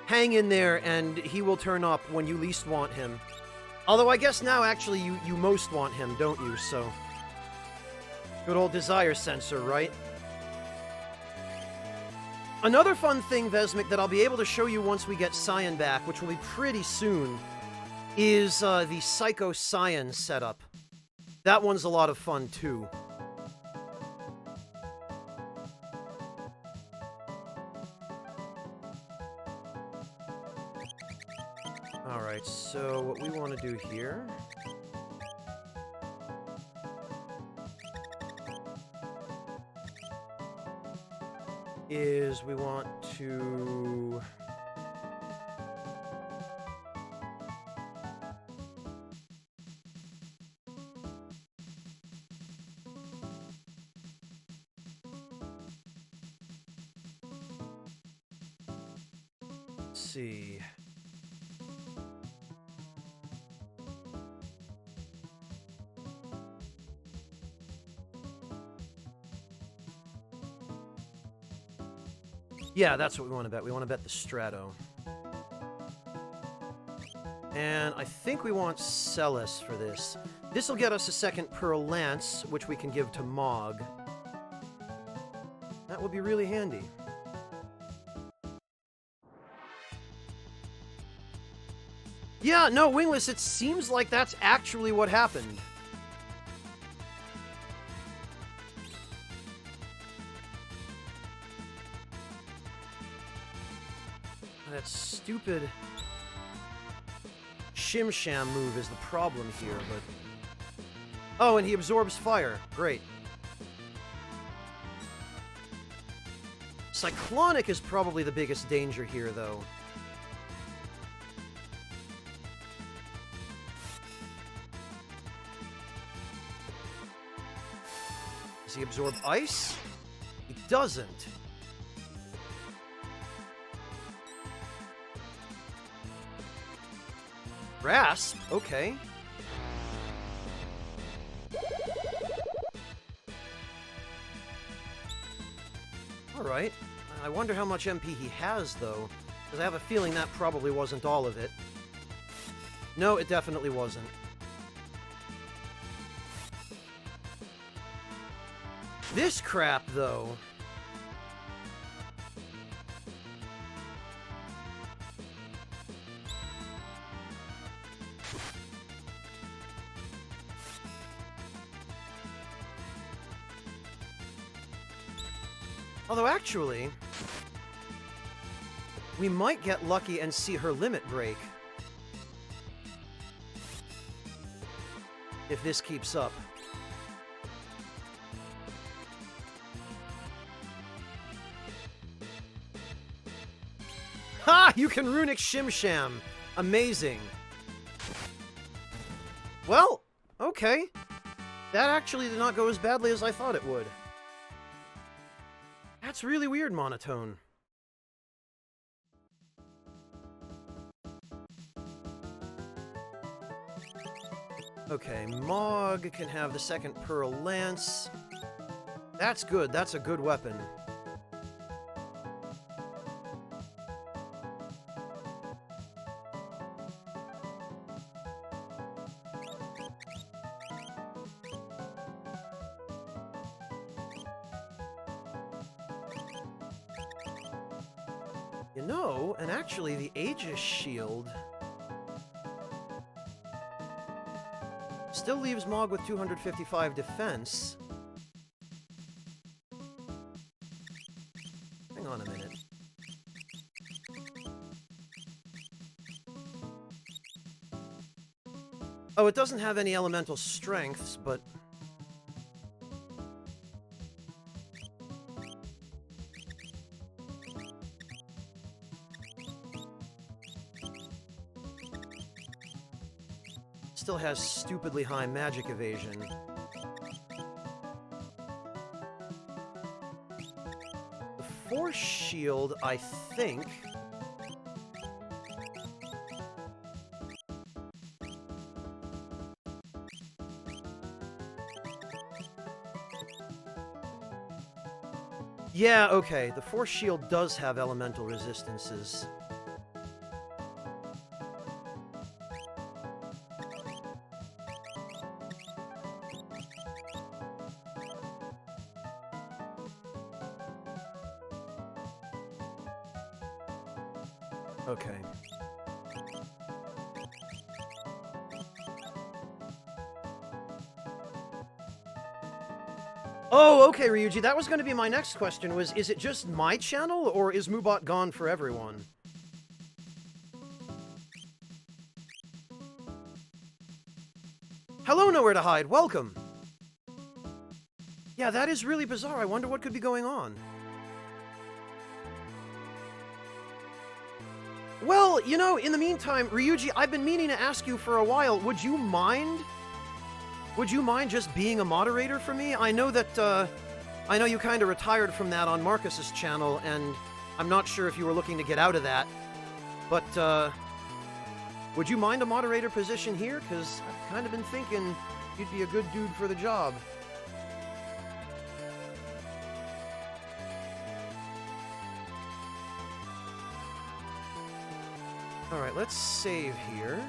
Hang in there, and he will turn up when you least want him. Although I guess now, actually, you most want him, don't you? So, good old desire sensor, right? Another fun thing, Vesmic, that I'll be able to show you once we get Cyan back, which will be pretty soon, is the Psycho Cyan setup. That one's a lot of fun, too. Alright, so what we want to do here... is we want to... let's see... yeah, that's what we want to bet. We want to bet the Strato. And I think we want Celis for this. This will get us a second Pearl Lance, which we can give to Mog. That would be really handy. Yeah, no, Wingless, it seems like that's actually what happened. That stupid Shim Sham move is the problem here, but... Oh, and he absorbs fire. Great. Cyclonic is probably the biggest danger here, though. Does he absorb ice? He doesn't. Grasp? Okay. Alright. I wonder how much MP he has, though. Because I have a feeling that probably wasn't all of it. No, it definitely wasn't. This crap, though... Although, actually, we might get lucky and see her limit break. If this keeps up. Ha! You can Runic Shim Sham! Amazing. Well, okay. That actually did not go as badly as I thought it would. That's really weird, Monotone. Okay, Mog can have the second Pearl Lance. That's good. That's a good weapon. You know, and actually the Aegis Shield still leaves Mog with 255 defense. Hang on a minute. Oh, it doesn't have any elemental strengths, but... still has stupidly high magic evasion. The Force Shield, I think... Yeah, okay, the Force Shield does have elemental resistances. Okay. Oh, okay, Ryuji, that was going to be my next question, was, is it just my channel, or is Moobot gone for everyone? Hello, Nowhere to Hide, welcome! Yeah, that is really bizarre, I wonder what could be going on. Well, you know, in the meantime, Ryuji, I've been meaning to ask you for a while, would you mind just being a moderator for me? I know that, I know you kind of retired from that on Marcus's channel, and I'm not sure if you were looking to get out of that, but, would you mind a moderator position here? Because I've kind of been thinking you'd be a good dude for the job. Alright, let's save here.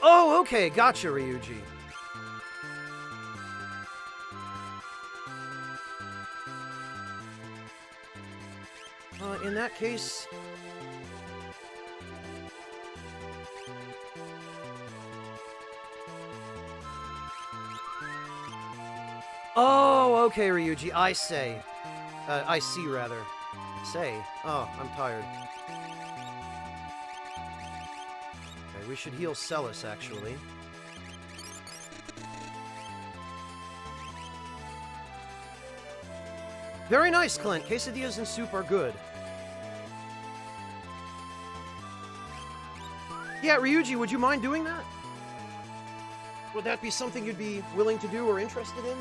Oh, okay, gotcha, Ryuji. In that case... Oh, okay, Ryuji, I say. I see, rather. Say. Oh, I'm tired. Okay, we should heal Celis, actually. Very nice, Clint. Quesadillas and soup are good. Yeah, Ryuji, would you mind doing that? Would that be something you'd be willing to do or interested in?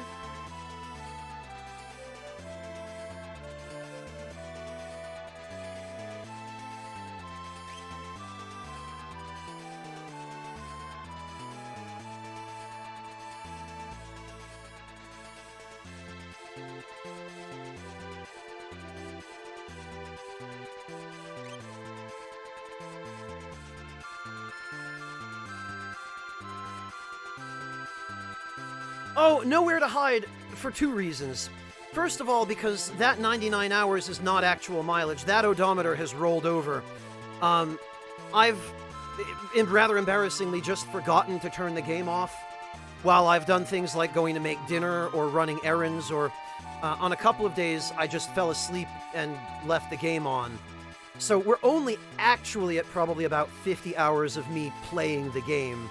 Oh, nowhere to hide for two reasons. First of all, because that 99 hours is not actual mileage. That odometer has rolled over. I've, rather embarrassingly, just forgotten to turn the game off while I've done things like going to make dinner or running errands, or on a couple of days I just fell asleep and left the game on. So we're only actually at probably about 50 hours of me playing the game.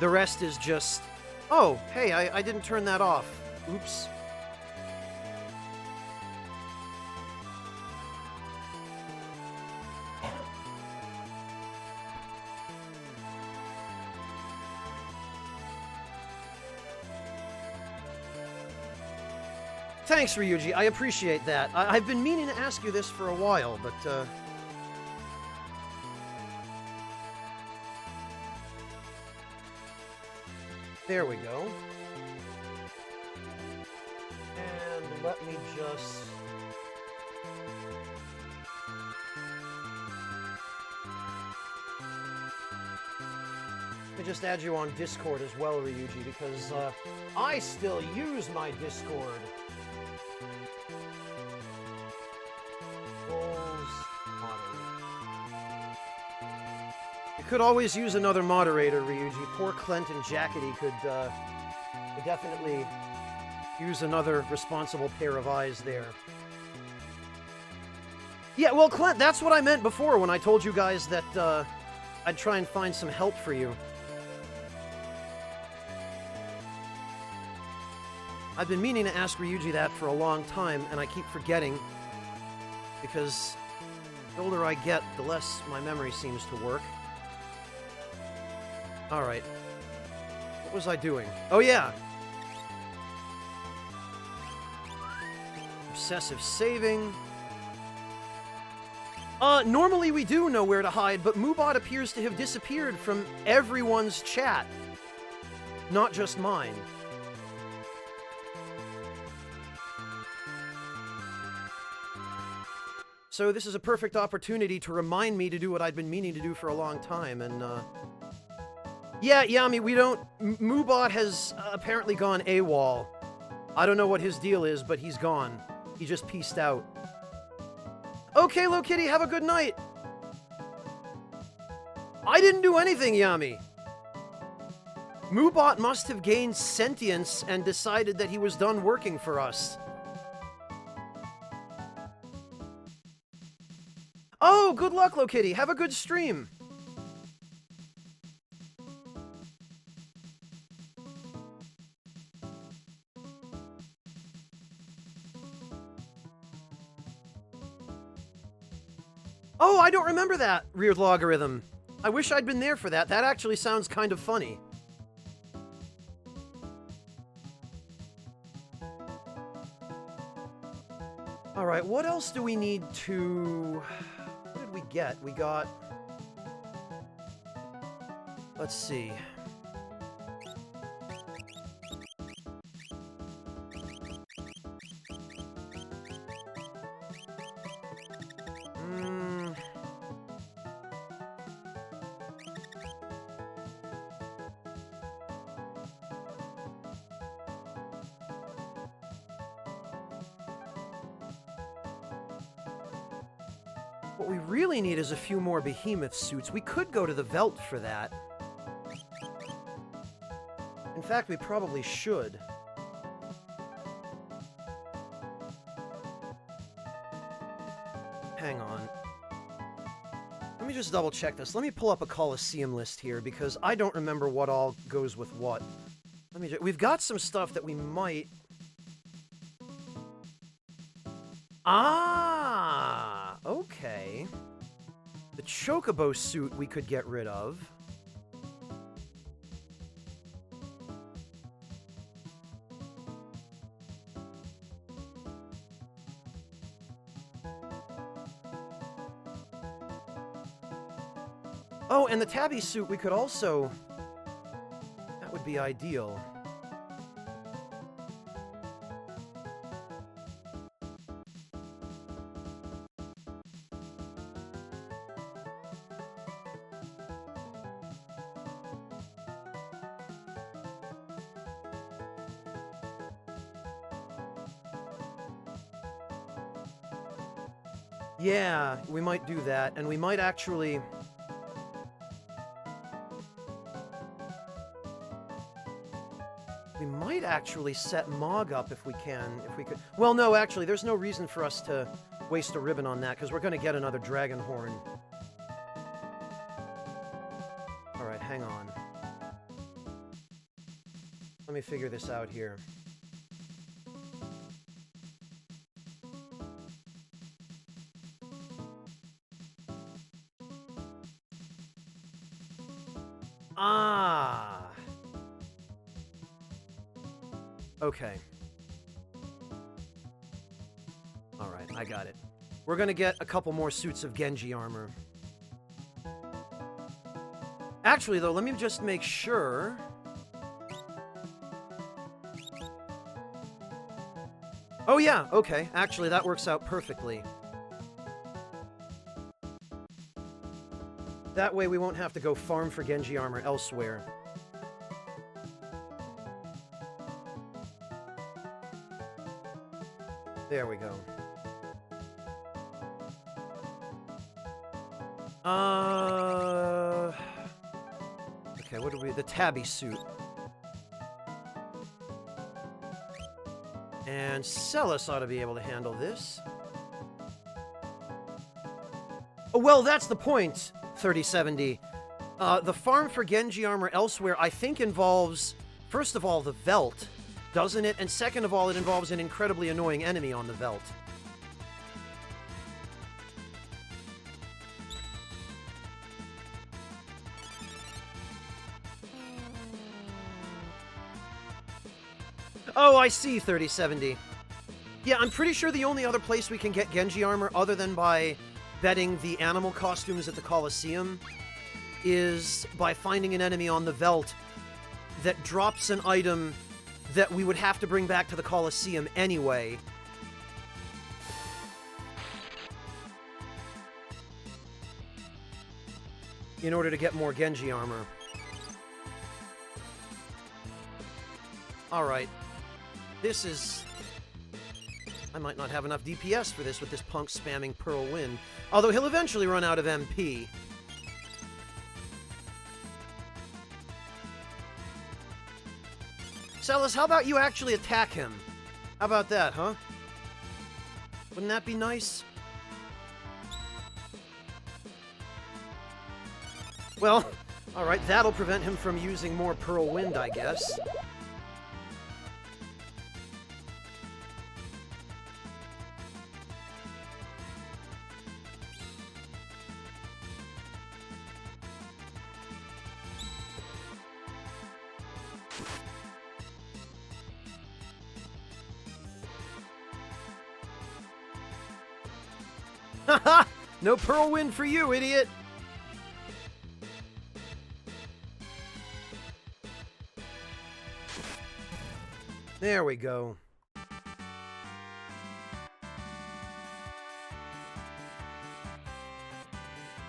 The rest is just... Oh, hey, I didn't turn that off. Oops. Thanks, Ryuji. I appreciate that. I've been meaning to ask you this for a while, but, There we go. And let me just... Let me just add you on Discord as well, Ryuji, because, I still use my Discord. Could always use another moderator, Ryuji. Poor Clint and Jackety could definitely use another responsible pair of eyes there. Yeah, well, Clint, that's what I meant before when I told you guys that I'd try and find some help for you. I've been meaning to ask Ryuji that for a long time, and I keep forgetting, because the older I get, the less my memory seems to work. Alright. What was I doing? Oh, yeah! Obsessive saving. Normally we do know where to hide, but Moobot appears to have disappeared from everyone's chat. Not just mine. So this is a perfect opportunity to remind me to do what I'd been meaning to do for a long time, and, Yeah, Yami, we don't... Moobot has apparently gone AWOL. I don't know what his deal is, but he's gone. He just peaced out. Okay, Lo Kitty, have a good night! I didn't do anything, Yami! Moobot must have gained sentience and decided that he was done working for us. Oh, good luck, Lo Kitty! Have a good stream! Oh, I don't remember that, Weird Logarithm. I wish I'd been there for that. That actually sounds kind of funny. Alright, what else do we need to... What did we get? We got... Let's see. What we really need is a few more behemoth suits. We could go to the Veld for that. In fact, we probably should. Hang on. Let me just double check this. Let me pull up a Colosseum list here, because I don't remember what all goes with what. Let me we've got some stuff that we might... Ah! Okay. The Chocobo suit we could get rid of. Oh, and the Tabby suit we could also... That would be ideal. Yeah, we might do that, and we might actually... We might actually set Mog up if we can, if we could... Well, no, actually, there's no reason for us to waste a ribbon on that, because we're going to get another Dragon Horn. Alright, hang on. Let me figure this out here. Ah! Okay. Alright, I got it. We're gonna get a couple more suits of Genji armor. Actually, though, let me just make sure... Oh yeah, okay. Actually, that works out perfectly. That way we won't have to go farm for Genji armor elsewhere. There we go. Okay, what do we... The Tabby suit. And Celis ought to be able to handle this. Oh, well, that's the point, 3070. The farm for Genji armor elsewhere, I think, involves, first of all, the Veld, doesn't it? And second of all, it involves an incredibly annoying enemy on the Veld. Oh, I see, 3070. Yeah, I'm pretty sure the only other place we can get Genji armor, other than by betting the animal costumes at the Colosseum, is by finding an enemy on the Veld that drops an item that we would have to bring back to the Colosseum anyway. In order to get more Genji armor. Alright. This is... I might not have enough DPS for this with this punk spamming Pearl Wind. Although he'll eventually run out of MP. Celis, how about you actually attack him? How about that, huh? Wouldn't that be nice? Well, alright, that'll prevent him from using more Pearl Wind, I guess. Haha! No Pearl Wind for you, idiot! There we go.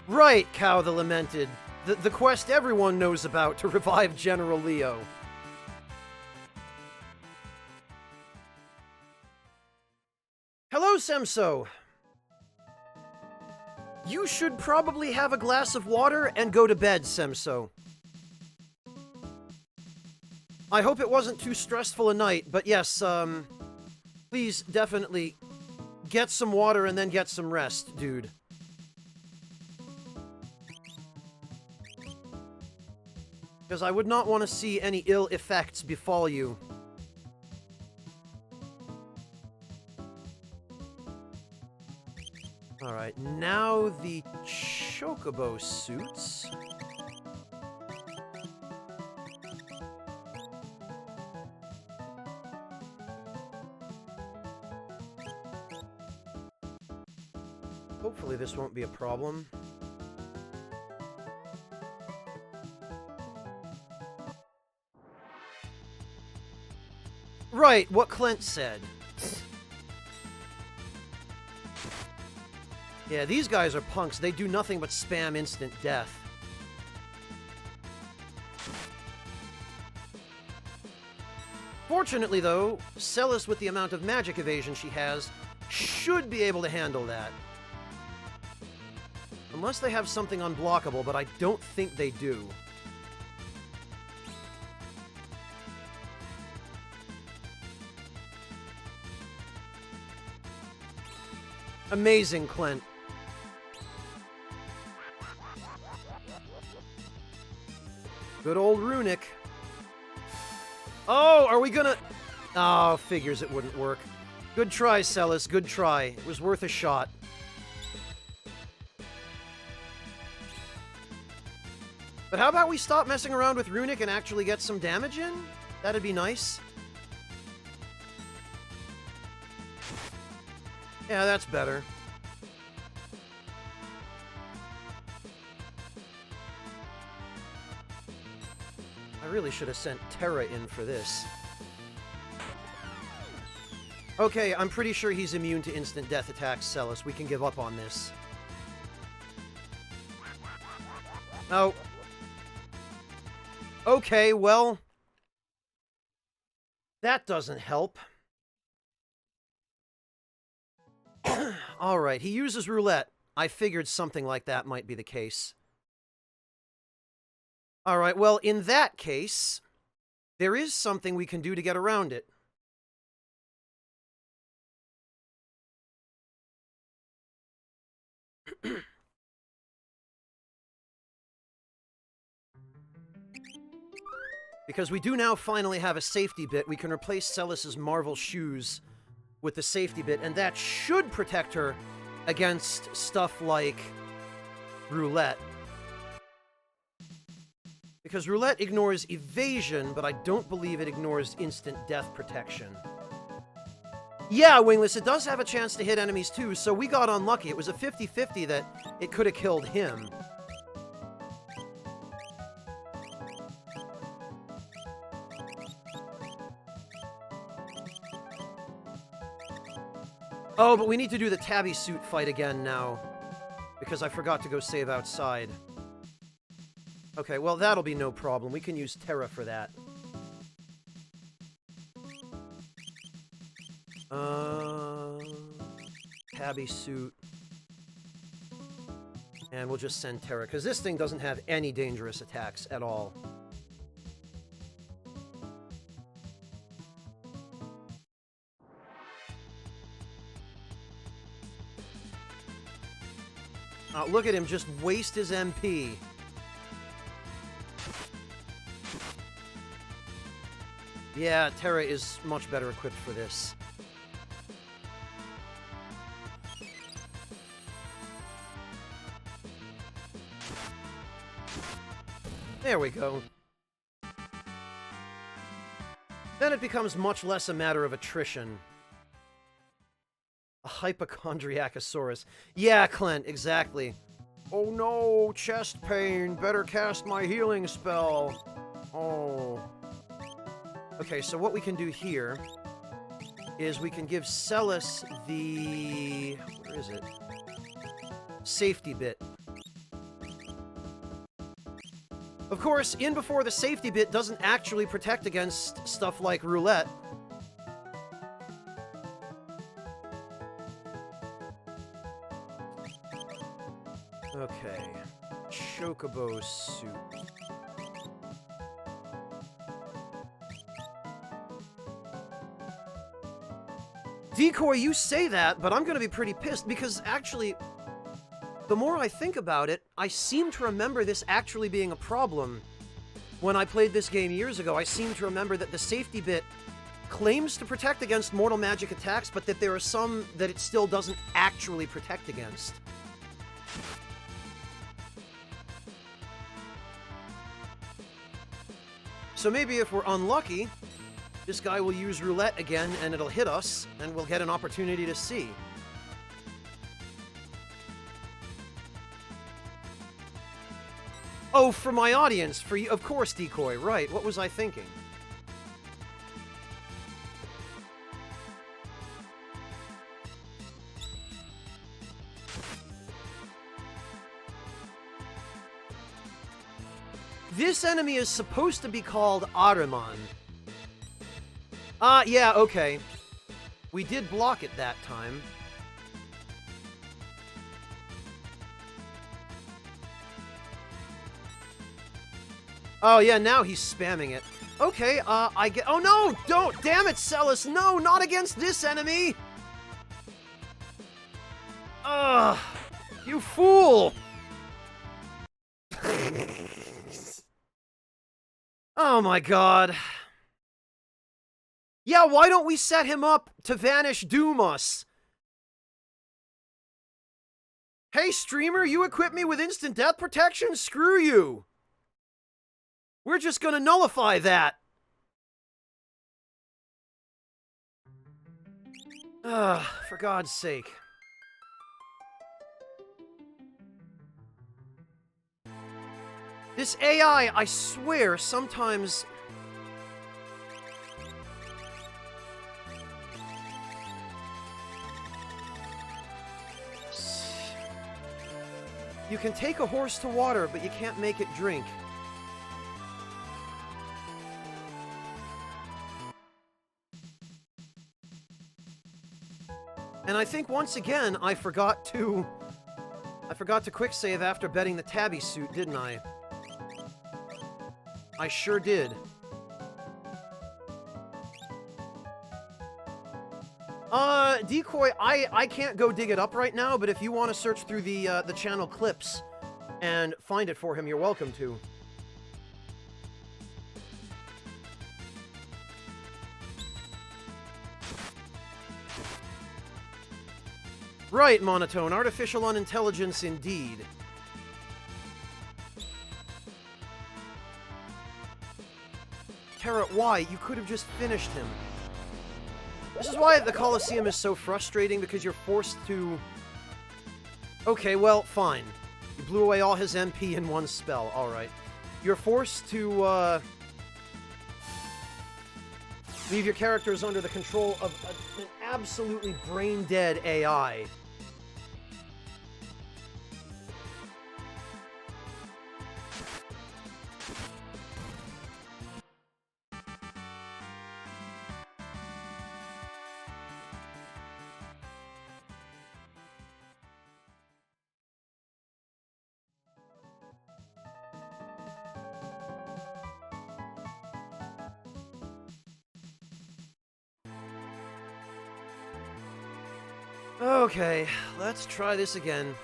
Right, Cow the Lamented. The quest everyone knows about to revive General Leo. Hello, Semso! You should probably have a glass of water and go to bed, Semso. I hope it wasn't too stressful a night, but yes, please definitely get some water and then get some rest, dude. Because I would not want to see any ill effects befall you. Alright, now the chocobo suits. Hopefully this won't be a problem. Right, what Clint said. Yeah, these guys are punks. They do nothing but spam instant death. Fortunately, though, Celis, with the amount of magic evasion she has, should be able to handle that. Unless they have something unblockable, but I don't think they do. Amazing, Clint. Good old Runic. Oh, are we gonna... Oh, figures it wouldn't work. Good try, Celis, good try. It was worth a shot. But how about we stop messing around with Runic and actually get some damage in? That'd be nice. Yeah, that's better. I really should have sent Terra in for this. Okay, I'm pretty sure he's immune to instant death attacks, Celis. We can give up on this. Oh. Okay, well... that doesn't help. Alright, he uses roulette. I figured something like that might be the case. Alright, well, in that case, there is something we can do to get around it. Because we do now finally have a safety bit, we can replace Celis's Marvel shoes with the safety bit, and that should protect her against stuff like roulette. Because roulette ignores evasion, but I don't believe it ignores instant death protection. Yeah, Wingless, it does have a chance to hit enemies too, so we got unlucky. It was a 50-50 that it could have killed him. Oh, but we need to do the Tabby suit fight again now. Because I forgot to go save outside. Okay, well, that'll be no problem. We can use Terra for that. Tabby suit. And we'll just send Terra, because this thing doesn't have any dangerous attacks at all. Look at him just waste his MP. Yeah, Terra is much better equipped for this. There we go. Then it becomes much less a matter of attrition. A hypochondriacosaurus. Yeah, Clint, exactly. Oh no, chest pain. Better cast my healing spell. Oh. Okay, so what we can do here is we can give Celis the... where is it? Safety bit. Of course, in before the safety bit doesn't actually protect against stuff like roulette. Okay. Chocobo soup. Decoy, you say that, but I'm gonna be pretty pissed because actually, the more I think about it, I seem to remember this actually being a problem. When I played this game years ago, I seem to remember that the safety bit claims to protect against mortal magic attacks, but that there are some that it still doesn't actually protect against. So maybe if we're unlucky, this guy will use roulette again and it'll hit us, and we'll get an opportunity to see. Oh, for my audience, for you, of course, Decoy, right, what was I thinking? This enemy is supposed to be called Ahriman. Yeah, okay. We did block it that time. Oh, yeah, now he's spamming it. Okay, I get- Oh, no! Don't! Damn it, Celis! No, not against this enemy! Ugh! You fool! Oh my god. Yeah, why don't we set him up to vanish doom us? Hey, streamer, you equip me with instant death protection? Screw you! We're just gonna nullify that! Ugh, for God's sake. This AI, I swear, sometimes... You can take a horse to water, but you can't make it drink. And I think once again, I forgot to quick save after betting the tabby suit, didn't I? I sure did. Decoy, I can't go dig it up right now, but if you want to search through the channel clips and find it for him, you're welcome to. Right, Monotone. Artificial unintelligence indeed. Terra, why? You could have just finished him. This is why the Colosseum is so frustrating, because you're forced to... Okay, well, fine. You blew away all his MP in one spell, alright. You're forced to, leave your characters under the control of an absolutely brain-dead AI. Okay, let's try this again.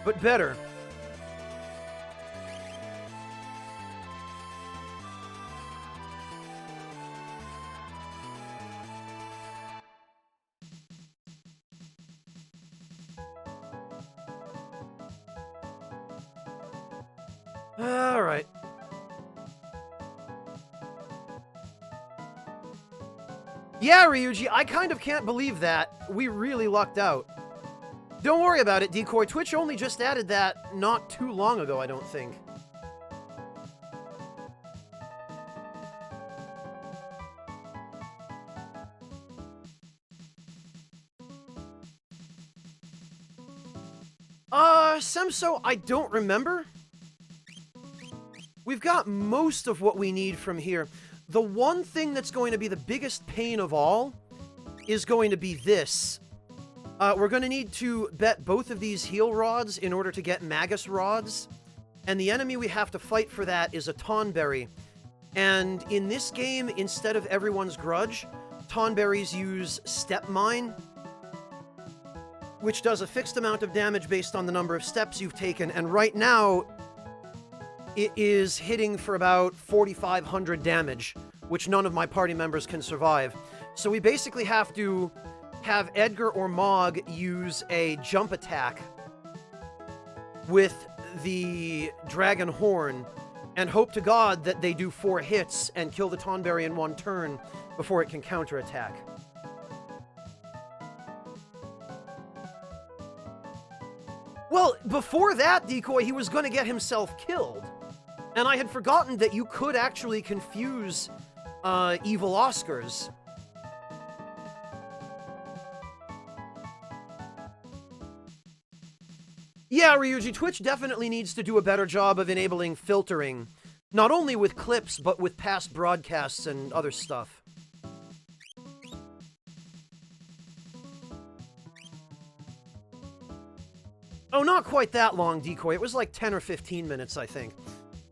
But better. Alright. Yeah, Ryuji, I kind of can't believe that. We really lucked out. Don't worry about it, Decoy. Twitch only just added that not too long ago, I don't think. Semso, I don't remember. We've got most of what we need from here. The one thing that's going to be the biggest pain of all is going to be this. We're going to need to bet both of these heal rods in order to get Magus rods. And the enemy we have to fight for that is a Tonberry. And in this game, instead of Everyone's Grudge, Tonberries use Step Mine, which does a fixed amount of damage based on the number of steps you've taken. And right now, it is hitting for about 4,500 damage, which none of my party members can survive. So we basically have to have Edgar or Mog use a jump attack with the Dragon Horn and hope to God that they do 4 hits and kill the Tonberry in 1 turn before it can counterattack. Well, before that, Decoy, he was going to get himself killed. And I had forgotten that you could actually confuse evil Oscars. Yeah, Ryuji, Twitch definitely needs to do a better job of enabling filtering, not only with clips, but with past broadcasts and other stuff. Oh, not quite that long, Decoy. It was like 10 or 15 minutes, I think.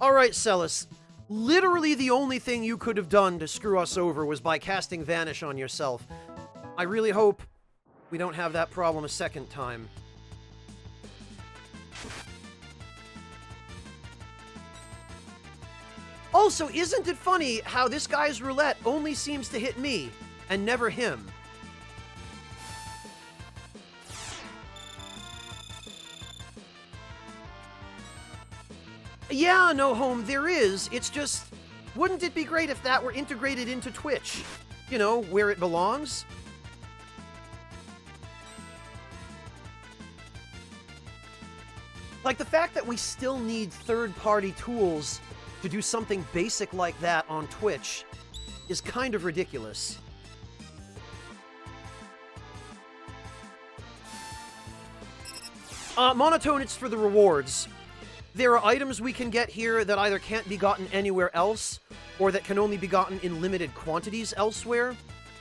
Alright, Celis. Literally the only thing you could have done to screw us over was by casting Vanish on yourself. I really hope we don't have that problem a second time. Also, isn't it funny how this guy's roulette only seems to hit me, and never him? Yeah, no home, there is. It's just, wouldn't it be great if that were integrated into Twitch? You know, where it belongs? Like, the fact that we still need third-party tools to do something basic like that on Twitch is kind of ridiculous. Monotone, it's for the rewards. There are items we can get here that either can't be gotten anywhere else, or that can only be gotten in limited quantities elsewhere,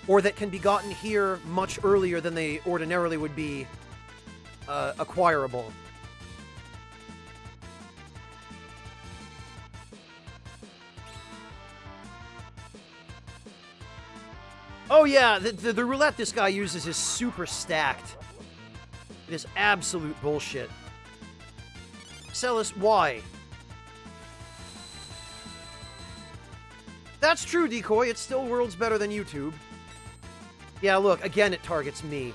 or that can be gotten here much earlier than they ordinarily would be acquirable. Oh yeah, the roulette this guy uses is super stacked. It is absolute bullshit. Celis, why? That's true, Decoy. It's still worlds better than YouTube. Yeah, look, again it targets me.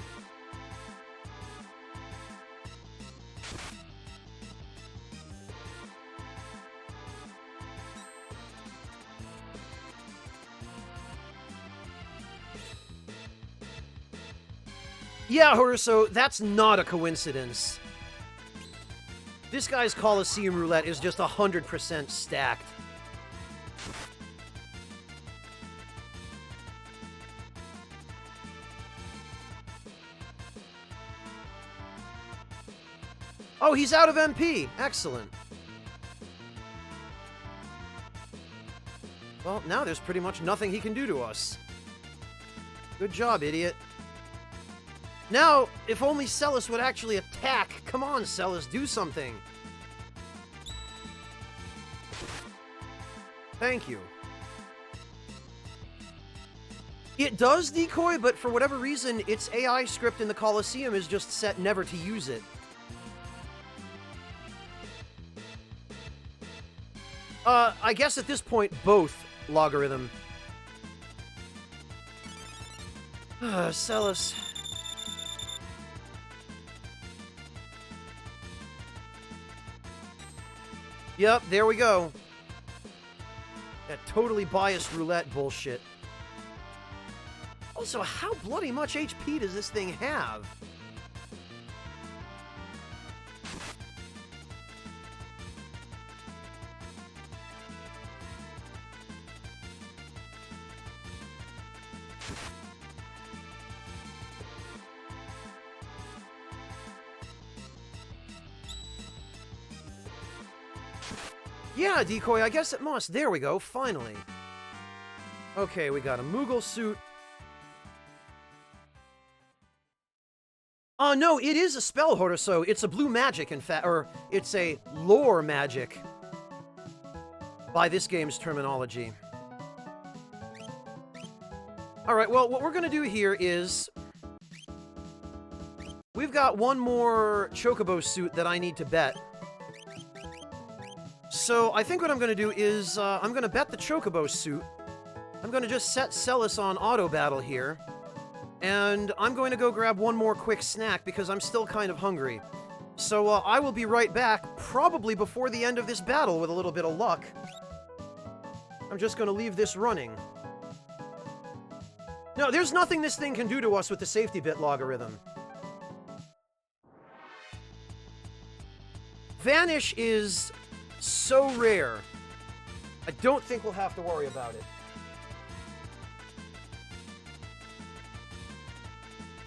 Yeah, Horuso, that's not a coincidence. This guy's Coliseum Roulette is just 100% stacked. Oh, he's out of MP. Excellent. Well, now there's pretty much nothing he can do to us. Good job, idiot. Now, if only Celis would actually attack. Come on, Celis, do something. Thank you. It does decoy, but for whatever reason, its AI script in the Coliseum is just set never to use it. I guess at this point, both logarithm. Celis. Yep, there we go. That totally biased roulette bullshit. Also, how bloody much HP does this thing have? Yeah, Decoy, I guess it must. There we go, finally. Okay, we got a Moogle suit. No, it is a spell hoarder, so it's a blue magic, in fact, or it's a lore magic by this game's terminology. Alright, well, what we're gonna do here is we've got one more Chocobo suit that I need to bet. So I think what I'm gonna do is I'm gonna bet the Chocobo suit. I'm gonna just set Celis on auto battle here. And I'm going to go grab one more quick snack because I'm still kind of hungry. So I will be right back, probably before the end of this battle with a little bit of luck. I'm just going to leave this running. No, there's nothing this thing can do to us with the safety bit logarithm. Vanish is so rare. I don't think we'll have to worry about it.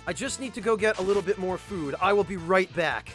I just need to go get a little bit more food. I will be right back.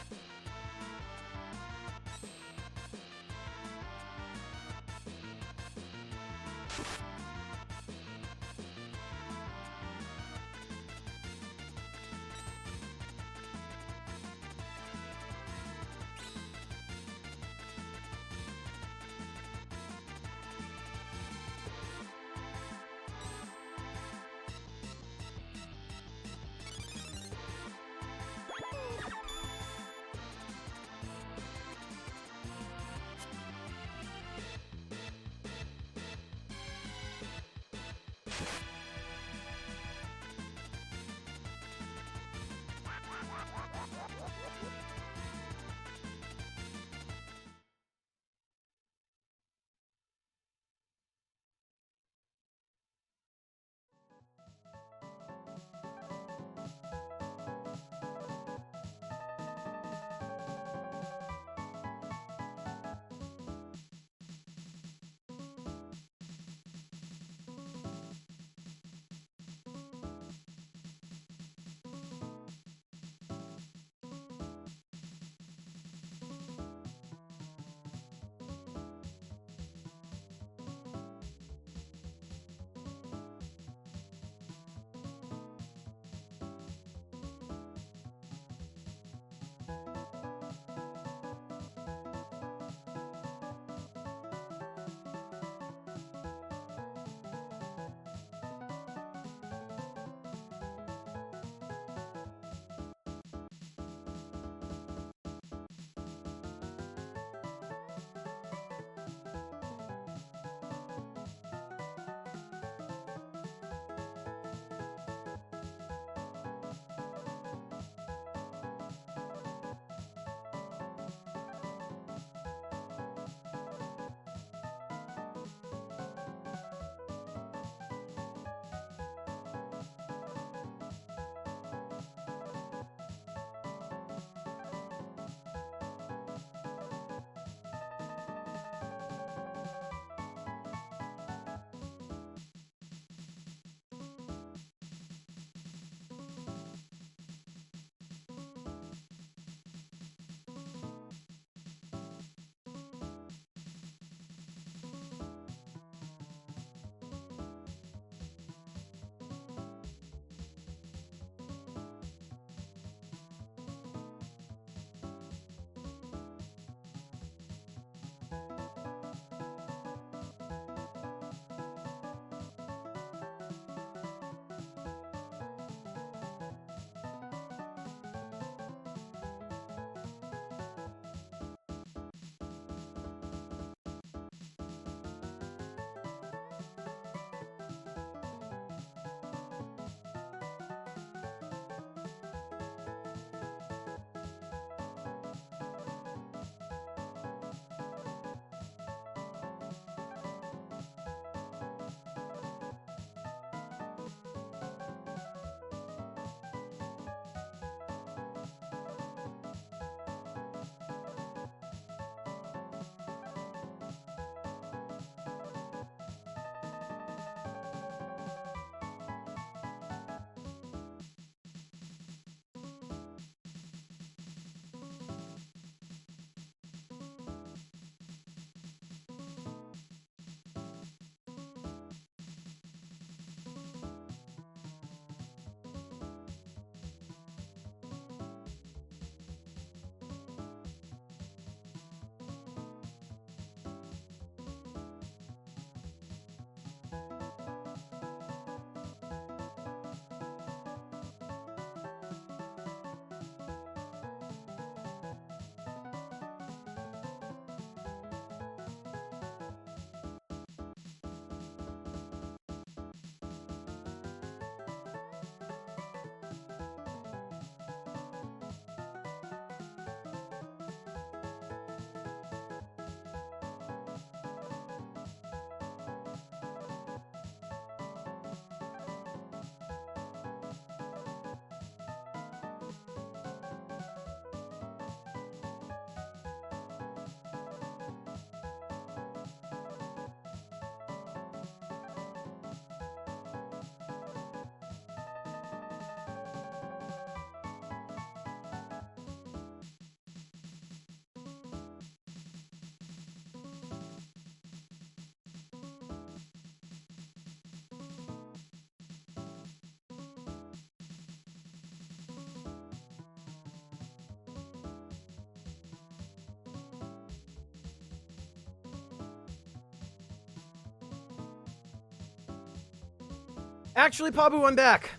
Actually, Pabu, I'm back.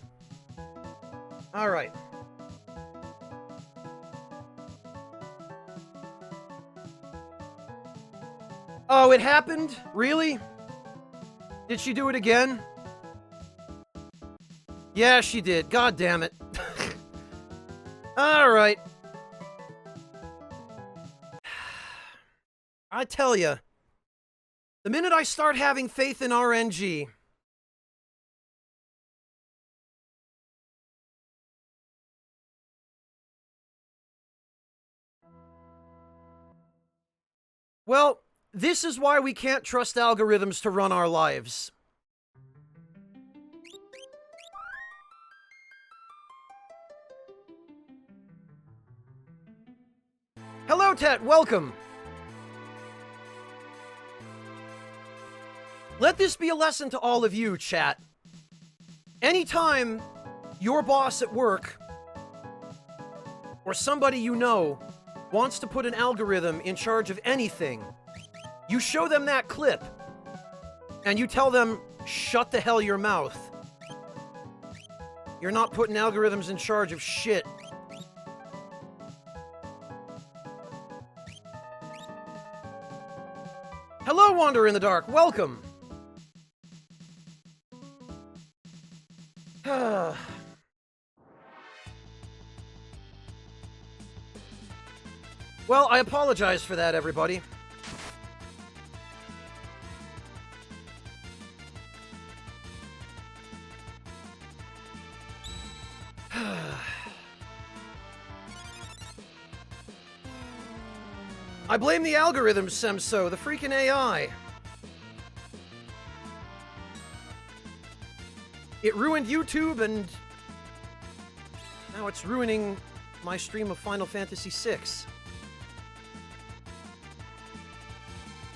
Alright. Oh, it happened? Really? Did she do it again? Yeah, she did. God damn it. Alright. I tell ya, the minute I start having faith in RNG... Well, this is why we can't trust algorithms to run our lives. Hello, Tet, welcome! Let this be a lesson to all of you, chat. Anytime your boss at work, or somebody you know, wants to put an algorithm in charge of anything, you show them that clip, and you tell them, shut the hell your mouth. You're not putting algorithms in charge of shit. Hello, Wanderer in the Dark, welcome! Well, I apologize for that, everybody. I blame the algorithms, Semso, the freaking AI. It ruined YouTube, and now it's ruining my stream of Final Fantasy VI.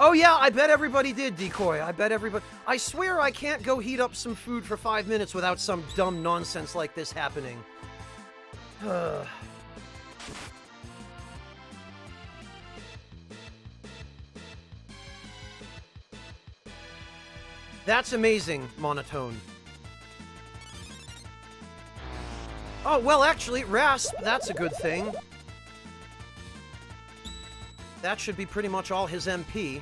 Oh yeah, I bet everybody did, Decoy. I bet everybody... I swear I can't go heat up some food for 5 minutes without some dumb nonsense like this happening. That's amazing, Monotone. Oh, well, actually, Rasp, that's a good thing. That should be pretty much all his MP.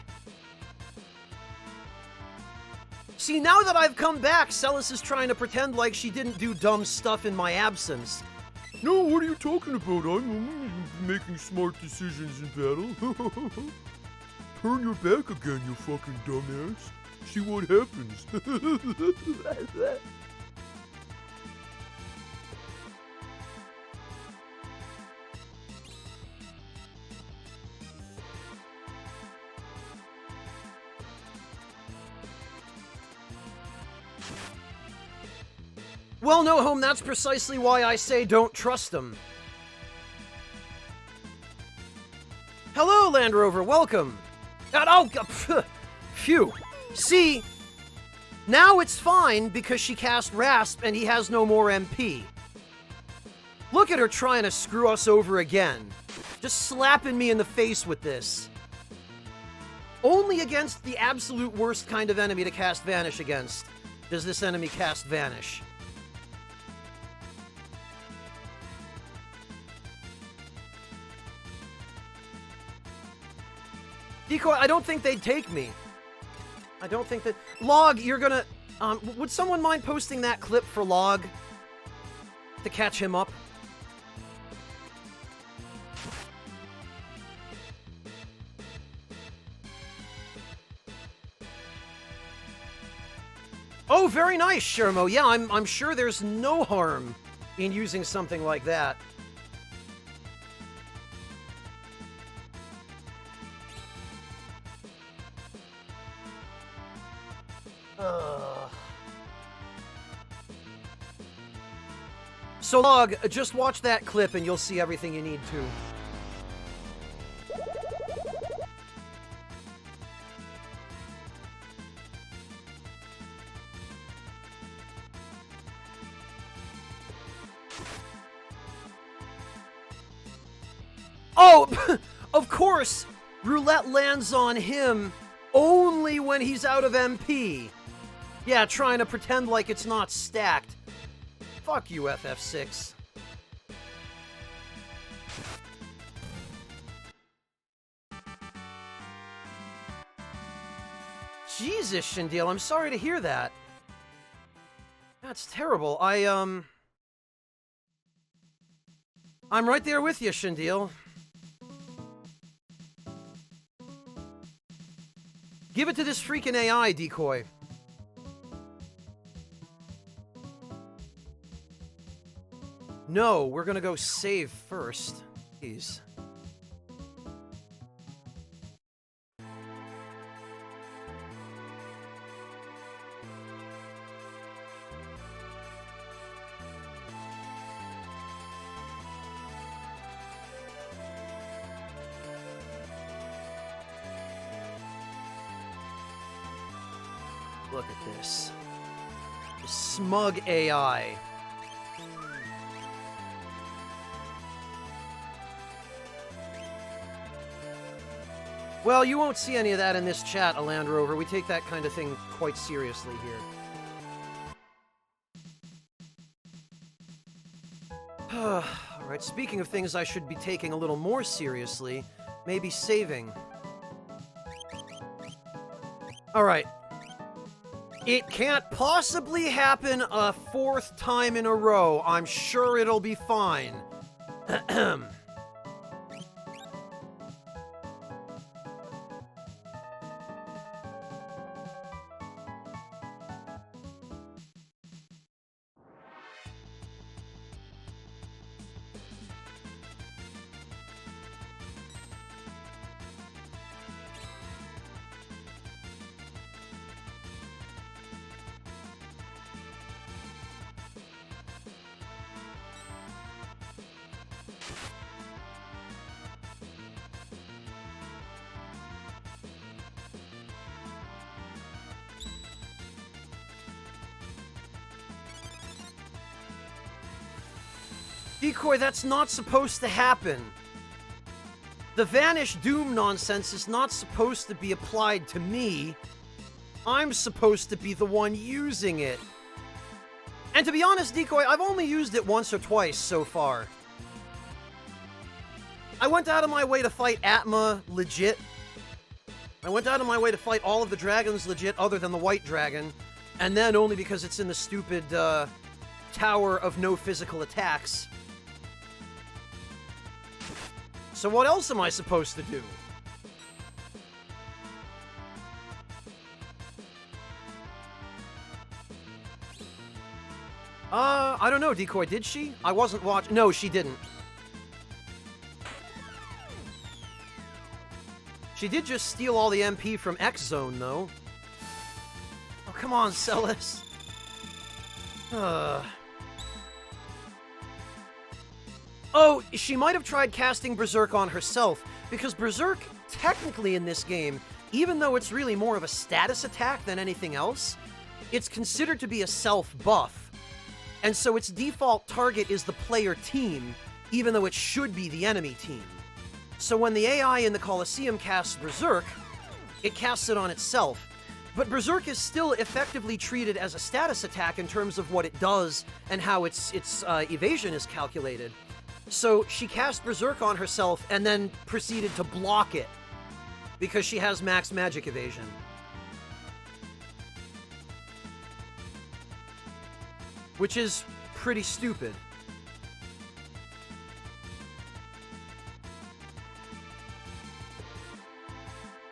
See, now that I've come back, Celis is trying to pretend like she didn't do dumb stuff in my absence. No, what are you talking about? I'm making smart decisions in battle. Turn your back again, you fucking dumbass. See what happens. Well, no, Home, that's precisely why I say don't trust them. Hello, Land Rover, welcome. Phew. See, now it's fine because she cast Rasp and he has no more MP. Look at her trying to screw us over again. Just slapping me in the face with this. Only against the absolute worst kind of enemy to cast Vanish against does this enemy cast Vanish. Decoy, I don't think they'd take me. I don't think that... Log, you're gonna... would someone mind posting that clip for Log? To catch him up? Oh, very nice, Shermo. Yeah, I'm sure there's no harm in using something like that. So, Log, just watch that clip and you'll see everything you need to. Oh, of course! Roulette lands on him only when he's out of MP. Yeah, trying to pretend like it's not stacked. Fuck you, FF6. Jesus, Shindeal, I'm sorry to hear that. That's terrible. I'm right there with you, Shindeal. Give it to this freaking AI, Decoy. No, we're gonna go save first. Please. Look at this. The smug AI. Well, you won't see any of that in this chat, a Land Rover. We take that kind of thing quite seriously here. Alright, speaking of things I should be taking a little more seriously, maybe saving. Alright. It can't possibly happen a fourth time in a row. I'm sure it'll be fine. Decoy, that's not supposed to happen. The Vanish Doom nonsense is not supposed to be applied to me. I'm supposed to be the one using it. And to be honest, Decoy, I've only used it once or twice so far. I went out of my way to fight Atma legit. I went out of my way to fight all of the dragons legit other than the white dragon. And then only because it's in the stupid tower of no physical attacks. So what else am I supposed to do? I don't know, Decoy, did she? I wasn't watching. No, she didn't. She did just steal all the MP from X Zone, though. Oh, come on, Celis. Oh, she might have tried casting Berserk on herself, because Berserk, technically in this game, even though it's really more of a status attack than anything else, it's considered to be a self-buff. And so its default target is the player team, even though it should be the enemy team. So when the AI in the Colosseum casts Berserk, it casts it on itself. But Berserk is still effectively treated as a status attack in terms of what it does and how its evasion is calculated. So she cast Berserk on herself and then proceeded to block it because she has max magic evasion. Which is pretty stupid.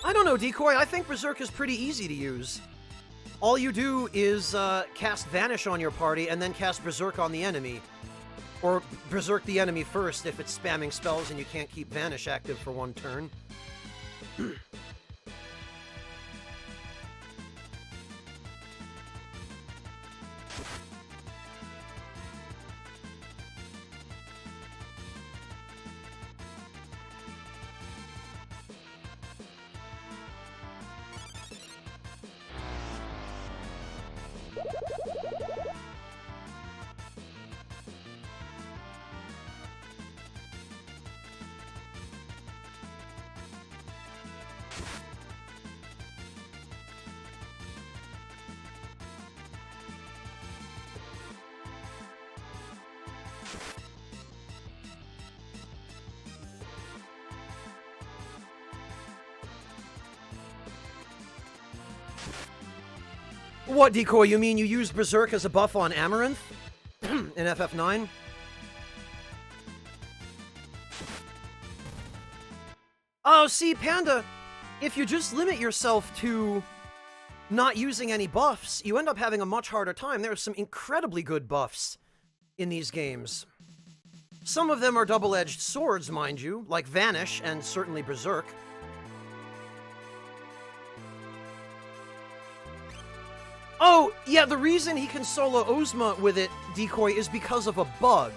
I don't know, Decoy. I think Berserk is pretty easy to use. All you do is cast Vanish on your party and then cast Berserk on the enemy. Or Berserk the enemy first if it's spamming spells and you can't keep Vanish active for one turn. What, Decoy? You mean you used Berserk as a buff on Amaranth? In FF9? Oh, see, Panda, if you just limit yourself to not using any buffs, you end up having a much harder time. There are some incredibly good buffs in these games. Some of them are double-edged swords, mind you, like Vanish and certainly Berserk. Oh, yeah, the reason he can solo Ozma with it, Decoy, is because of a bug.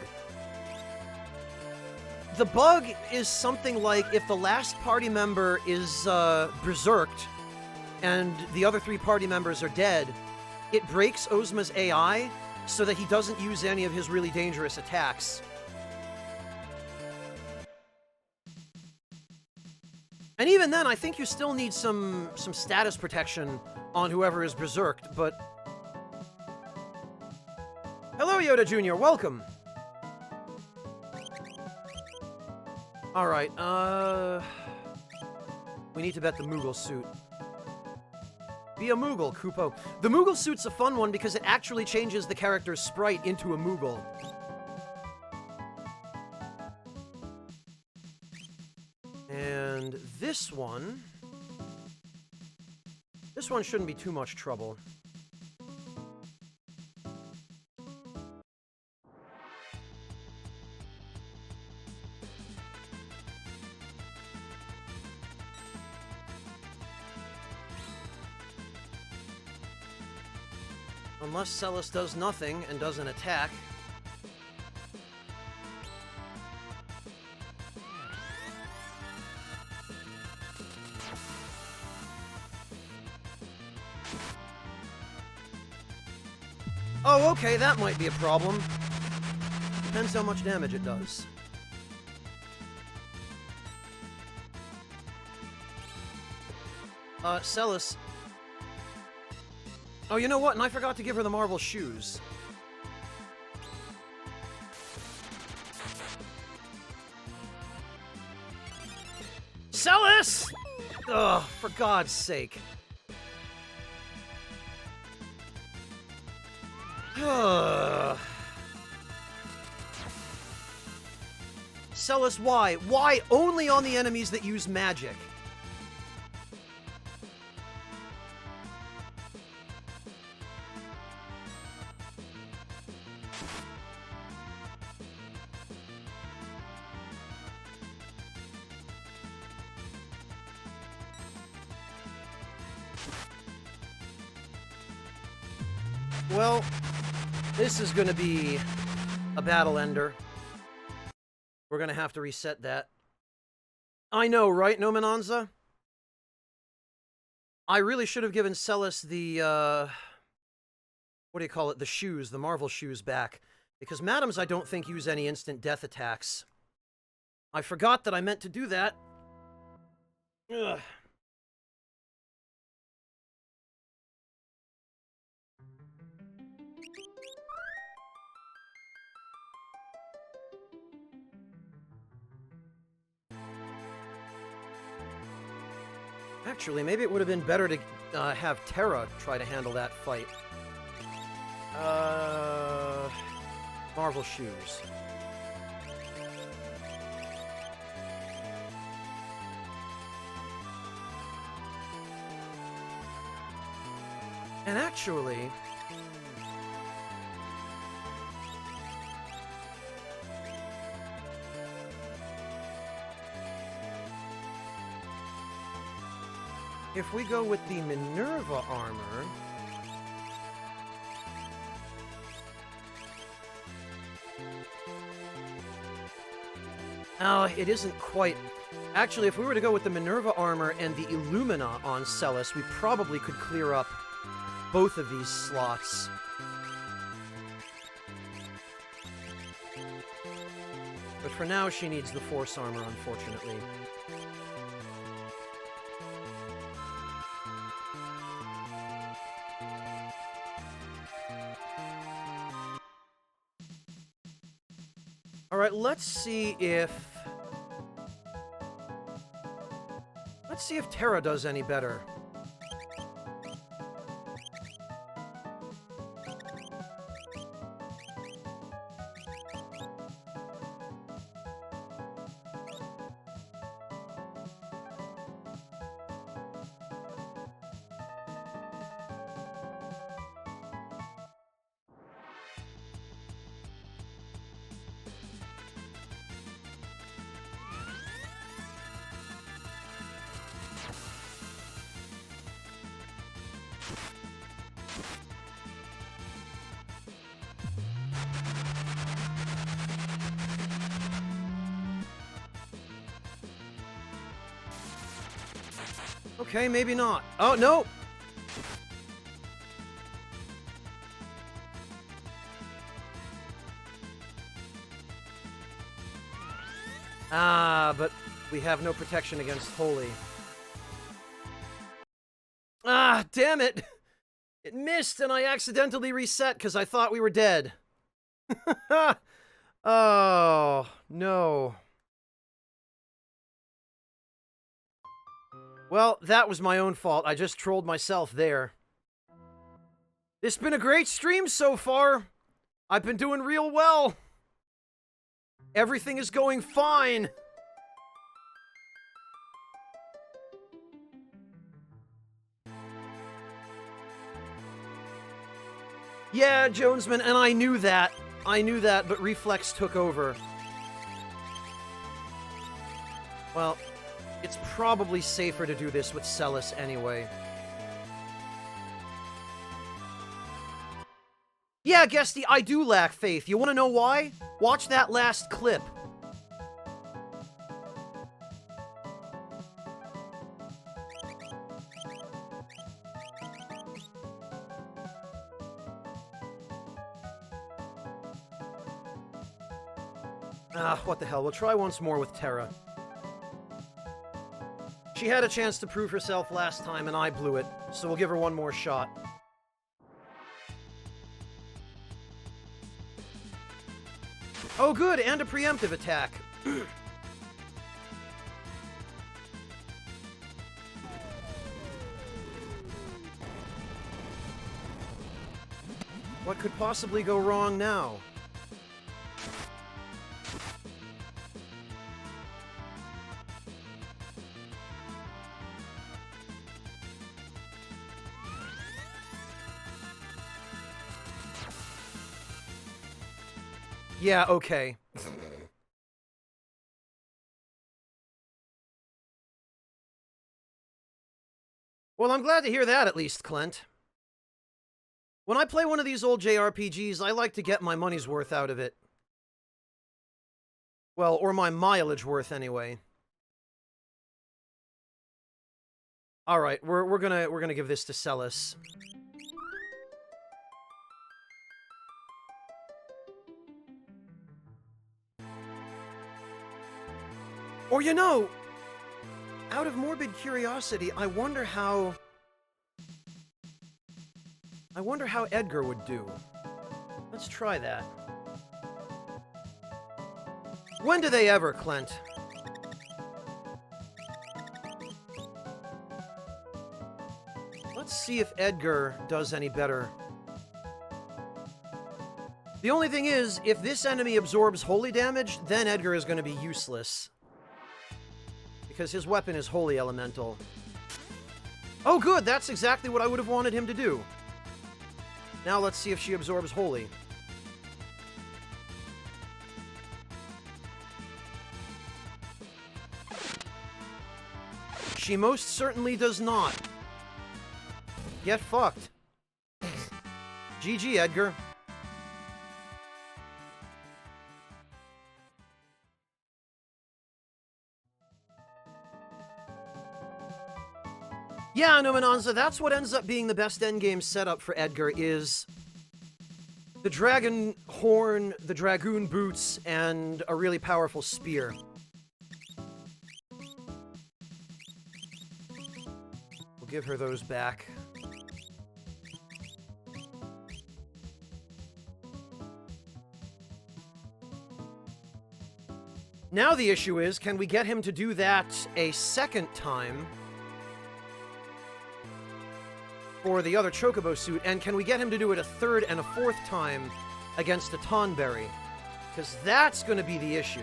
The bug is something like if the last party member is berserked and the other 3 party members are dead, it breaks Ozma's AI so that he doesn't use any of his really dangerous attacks. And even then, I think you still need some status protection on whoever is berserked, but... Hello, Yoda Jr., welcome! Alright, we need to bet the Moogle suit. Be a Moogle, Kupo. The Moogle suit's a fun one because it actually changes the character's sprite into a Moogle. And this one shouldn't be too much trouble. Unless Celis does nothing and doesn't attack. Oh, okay, that might be a problem. Depends how much damage it does. Celis. Oh, you know what? And I forgot to give her the marble shoes. Celis! Ugh, for God's sake. Celis, why? Why only on the enemies that use magic? Well, this is gonna be a battle ender. We're gonna have to reset that. I know, right, Nominanza? I really should have given Celis the, what do you call it? The shoes, the Marvel shoes back. Because Madams, I don't think, use any instant death attacks. I forgot that I meant to do that. Ugh. Actually, maybe it would have been better to have Terra try to handle that fight. Marvel shoes. And actually... if we go with the Minerva armor... Oh, it isn't quite... Actually, if we were to go with the Minerva armor and the Illumina on Celis, we probably could clear up both of these slots. But for now, she needs the Force armor, unfortunately. Alright, let's see if Terra does any better. Okay, maybe not. Oh, no! Ah, but we have no protection against Holy. Ah, damn it! It missed and I accidentally reset because I thought we were dead. Oh, no. Well, that was my own fault. I just trolled myself there. It's been a great stream so far. I've been doing real well. Everything is going fine. Yeah, Jonesman, and I knew that. But Reflex took over. Well, it's probably safer to do this with Celis anyway. Yeah, Guesty, I do lack faith. You want to know why? Watch that last clip. Ah, what the hell. We'll try once more with Terra. She had a chance to prove herself last time, and I blew it, so we'll give her one more shot. Oh, good, and a preemptive attack. What could possibly go wrong now? Yeah, okay. Well, I'm glad to hear that at least, Clint. When I play one of these old JRPGs, I like to get my money's worth out of it. Well, or my mileage worth anyway. All right, we're gonna give this to Celis. Or you know, out of morbid curiosity, I wonder how Edgar would do. Let's try that. When do they ever, Clint? Let's see if Edgar does any better. The only thing is, if this enemy absorbs holy damage, then Edgar is going to be useless. Because his weapon is holy elemental. Oh good, that's exactly what I would have wanted him to do. Now let's see if she absorbs holy. She most certainly does not. Get fucked. GG, Edgar. Yeah, Numenonza, that's what ends up being the best endgame setup for Edgar is the dragon horn, the dragoon boots, and a really powerful spear. We'll give her those back. Now the issue is, can we get him to do that a second time for the other Chocobo suit, and can we get him to do it a third and a fourth time against a Tonberry? Because that's going to be the issue.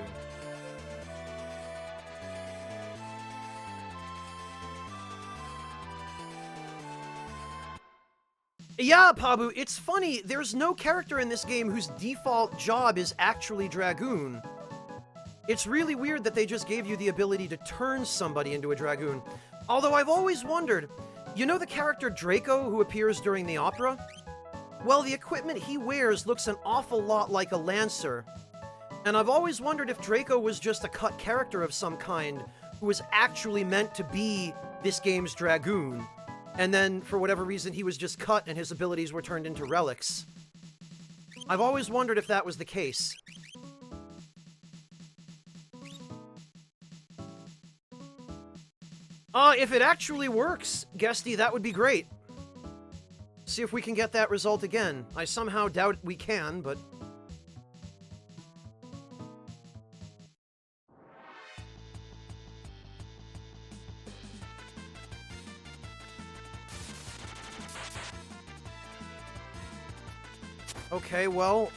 Yeah, Pabu, it's funny, there's no character in this game whose default job is actually Dragoon. It's really weird that they just gave you the ability to turn somebody into a Dragoon. Although I've always wondered, you know the character Draco who appears during the opera? Well, the equipment he wears looks an awful lot like a Lancer. And I've always wondered if Draco was just a cut character of some kind who was actually meant to be this game's Dragoon, and then for whatever reason he was just cut and his abilities were turned into relics. I've always wondered if that was the case. If it actually works, Guesty, that would be great. See if we can get that result again. I somehow doubt we can, but... Okay, well...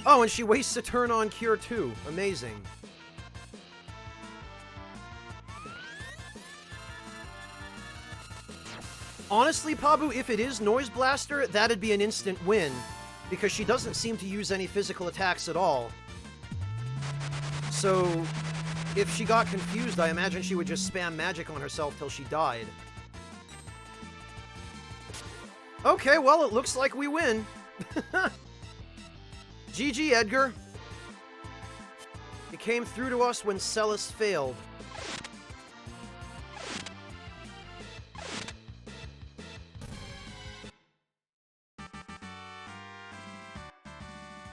Oh, and she wastes a turn on Cure too. Amazing. Honestly, Pabu, if it is Noise Blaster, that'd be an instant win, because she doesn't seem to use any physical attacks at all. So, if she got confused, I imagine she would just spam magic on herself till she died. Okay, well, it looks like we win. GG, Edgar. It came through to us when Celis failed.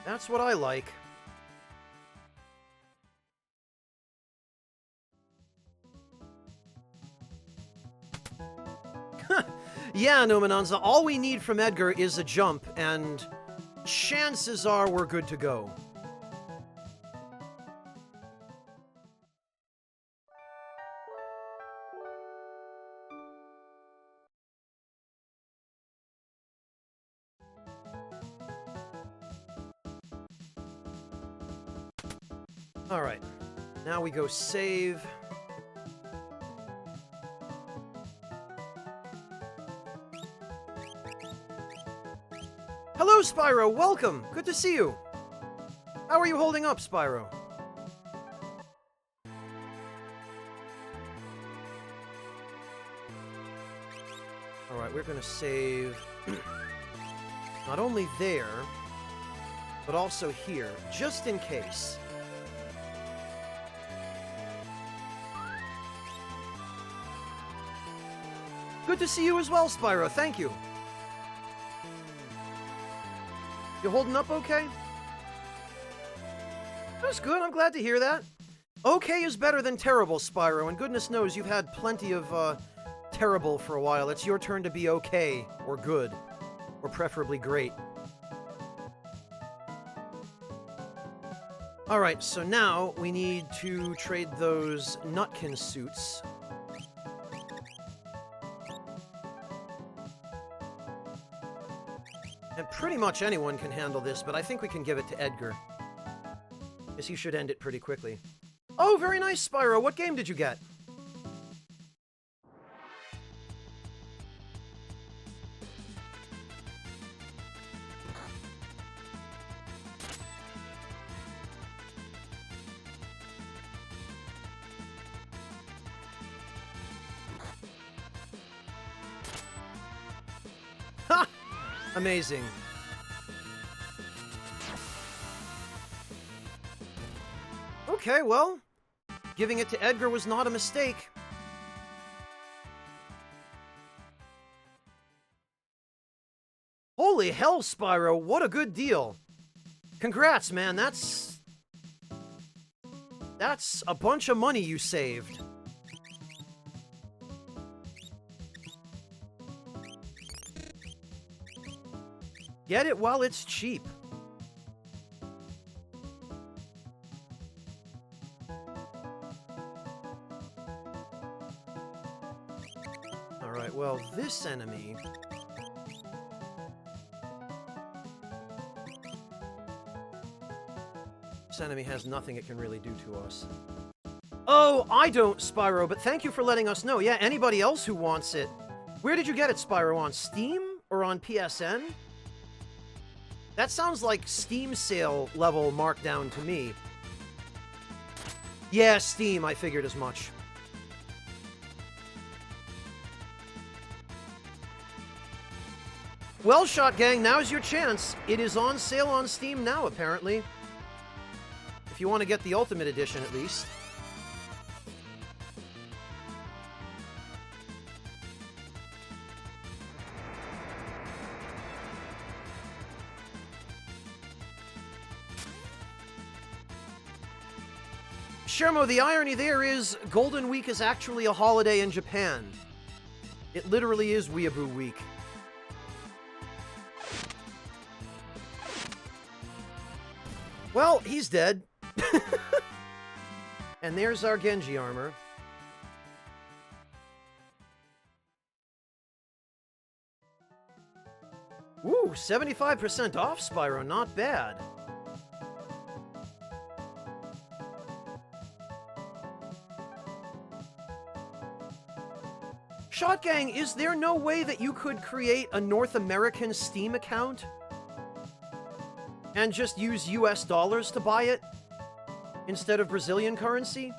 That's what I like. Yeah, Nominanza, all we need from Edgar is a jump, and chances are we're good to go. Alright, now we go save. Hello, Spyro! Welcome! Good to see you! How are you holding up, Spyro? Alright, we're gonna save... not only there, but also here, just in case. Good to see you as well, Spyro. Thank you. You holding up okay? That's good. I'm glad to hear that. Okay is better than terrible, Spyro, and goodness knows you've had plenty of, terrible for a while. It's your turn to be okay, or good, or preferably great. Alright, so now we need to trade those Nutkin suits. And pretty much anyone can handle this, but I think we can give it to Edgar. Guess he should end it pretty quickly. Oh, very nice, Spyro. What game did you get? Ha! Amazing. Okay, well, giving it to Edgar was not a mistake. Holy hell, Spyro, what a good deal. Congrats, man, that's a bunch of money you saved. Get it while it's cheap. Alright, well, this enemy... This enemy has nothing it can really do to us. Oh, I don't, Spyro, but thank you for letting us know. Yeah, anybody else who wants it. Where did you get it, Spyro? On Steam? Or on PSN? That sounds like Steam sale level markdown to me. Yeah, Steam, I figured as much. Well, Shot Gang, now's your chance. It is on sale on Steam now, apparently. If you want to get the Ultimate Edition, at least. Shermo, the irony there is Golden Week is actually a holiday in Japan. It literally is Weeaboo Week. Well, he's dead. And there's our Genji armor. Ooh, 75% off, Spyro. Not bad. Shotgang, is there no way that you could create a North American Steam account and just use US dollars to buy it instead of Brazilian currency?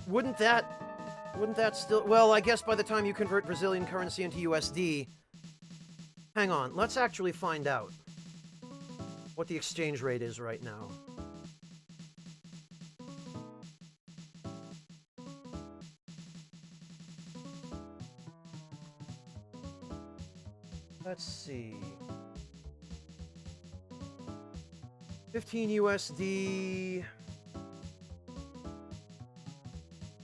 Wouldn't that still... Well, I guess by the time you convert Brazilian currency into USD... Hang on, let's actually find out what the exchange rate is right now. Let's see. 15 USD.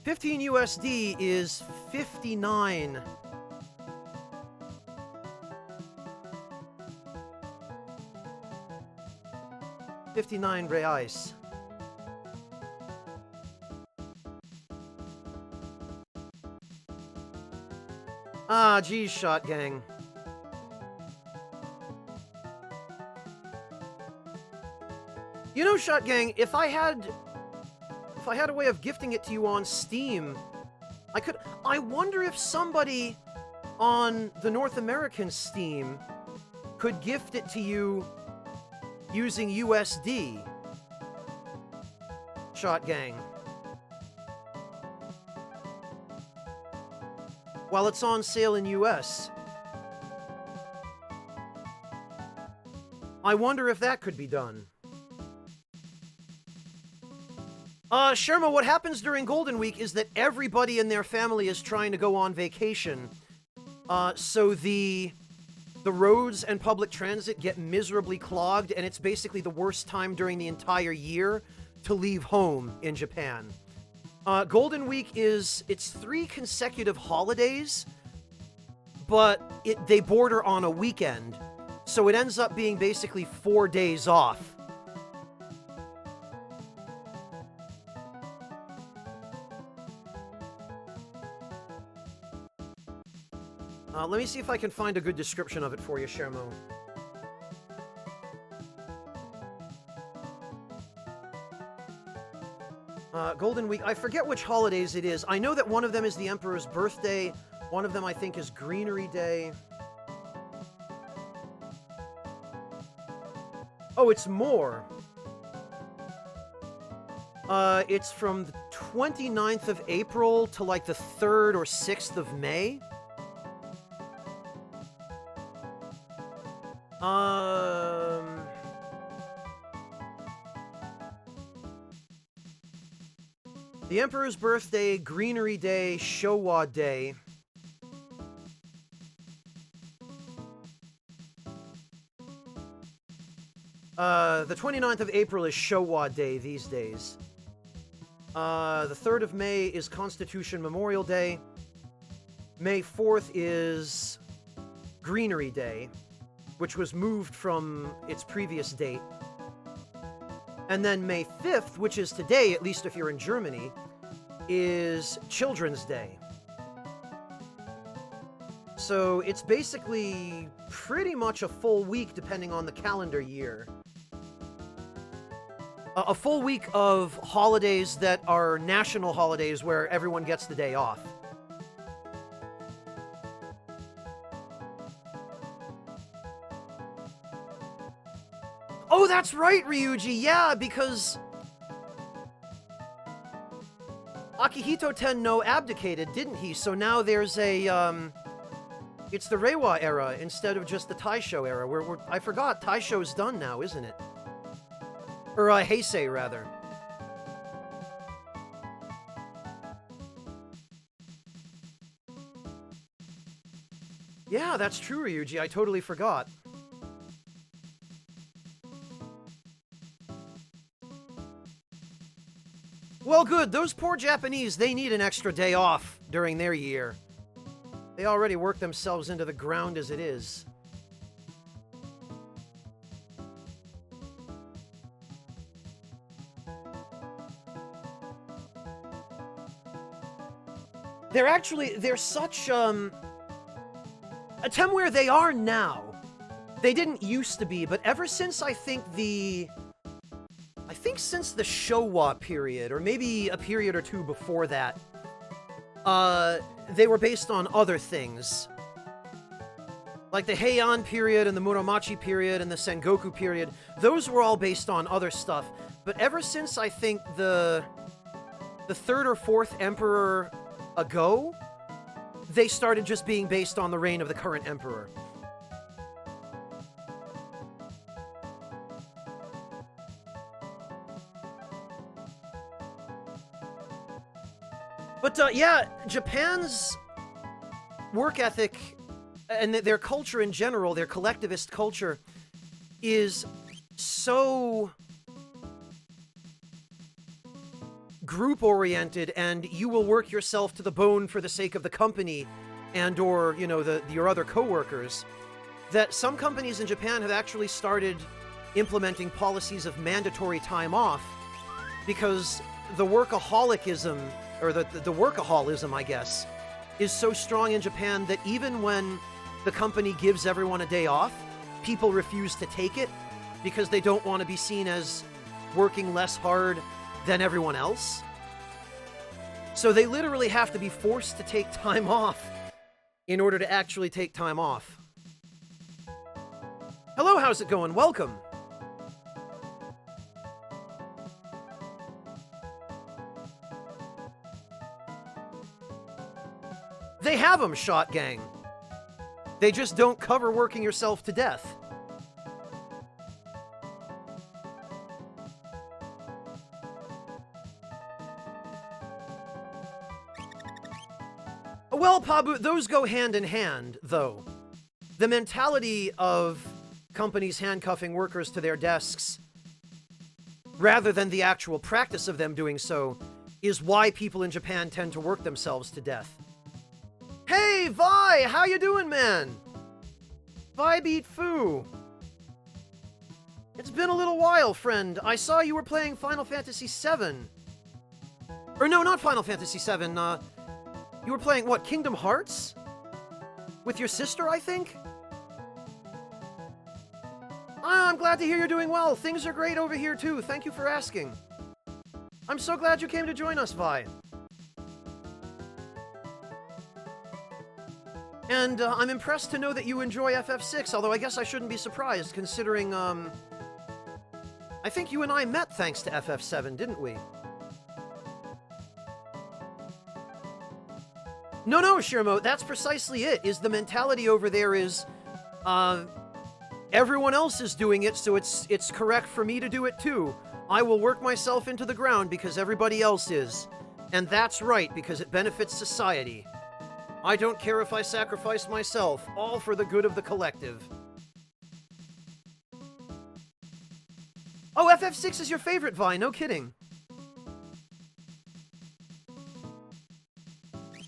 15 USD is 59. $59 reais. Ah, geez, Shot Gang. You know, Shot Gang, if I had a way of gifting it to you on Steam, I could... I wonder if somebody on the North American Steam could gift it to you using USD. Shot Gang. While it's on sale in US. I wonder if that could be done. Sherma, what happens during Golden Week is that everybody in their family is trying to go on vacation. So the roads and public transit get miserably clogged, and it's basically the worst time during the entire year to leave home in Japan. Golden Week it's 3 consecutive holidays, but they border on a weekend, so it ends up being basically 4 days off. Let me see if I can find a good description of it for you, Shermo. Golden Week, I forget which holidays it is. I know that one of them is the Emperor's birthday. One of them, I think, is Greenery Day. Oh, it's more. It's from the 29th of April to, like, the 3rd or 6th of May. The Emperor's Birthday, Greenery Day, Showa Day. The 29th of April is Showa Day these days. The 3rd of May is Constitution Memorial Day. May 4th is Greenery Day, which was moved from its previous date. And then May 5th, which is today, at least if you're in Germany, is Children's Day. So it's basically pretty much a full week, depending on the calendar year. A full week of holidays that are national holidays where everyone gets the day off. Oh, that's right, Ryuji! Yeah, because Akihito Tenno abdicated, didn't he? So now there's a, it's the Reiwa era instead of just the Taisho era, where I forgot, Taisho's done now, isn't it? Or, Heisei, rather. Yeah, that's true, Ryuji, I totally forgot. Well, good. Those poor Japanese, they need an extra day off during their year. They already work themselves into the ground as it is. They're such, where they are now. They didn't used to be, but ever since I think since the Showa period, or maybe a period or two before that, they were based on other things. Like the Heian period and the Muromachi period and the Sengoku period, those were all based on other stuff. But ever since I think the third or fourth emperor ago, they started just being based on the reign of the current emperor. But yeah, Japan's work ethic and their culture in general, their collectivist culture, is so group-oriented, and you will work yourself to the bone for the sake of the company and or, you know, your other co-workers, that some companies in Japan have actually started implementing policies of mandatory time off because the workaholicism, or the workaholism, I guess, is so strong in Japan that even when the company gives everyone a day off, people refuse to take it because they don't want to be seen as working less hard than everyone else. So they literally have to be forced to take time off in order to actually take time off. Hello, how's it going? Welcome. They have them, Shot Gang. They just don't cover working yourself to death. Well, Pabu, those go hand in hand, though. The mentality of companies handcuffing workers to their desks, rather than the actual practice of them doing so, is why people in Japan tend to work themselves to death. Hey, Vi! How you doing, man? Vi beat Foo. It's been a little while, friend. I saw you were playing Final Fantasy VII. Or no, not Final Fantasy VII, you were playing, what, Kingdom Hearts? With your sister, I think? I'm glad to hear you're doing well. Things are great over here, too. Thank you for asking. I'm so glad you came to join us, Vi. And I'm impressed to know that you enjoy FF6, although I guess I shouldn't be surprised, considering, I think you and I met thanks to FF7, didn't we? No, Shirmo, that's precisely it, is the mentality over there is, everyone else is doing it, so it's correct for me to do it too. I will work myself into the ground because everybody else is. And that's right, because it benefits society. I don't care if I sacrifice myself, all for the good of the collective. Oh, FF6 is your favorite, Vi, no kidding.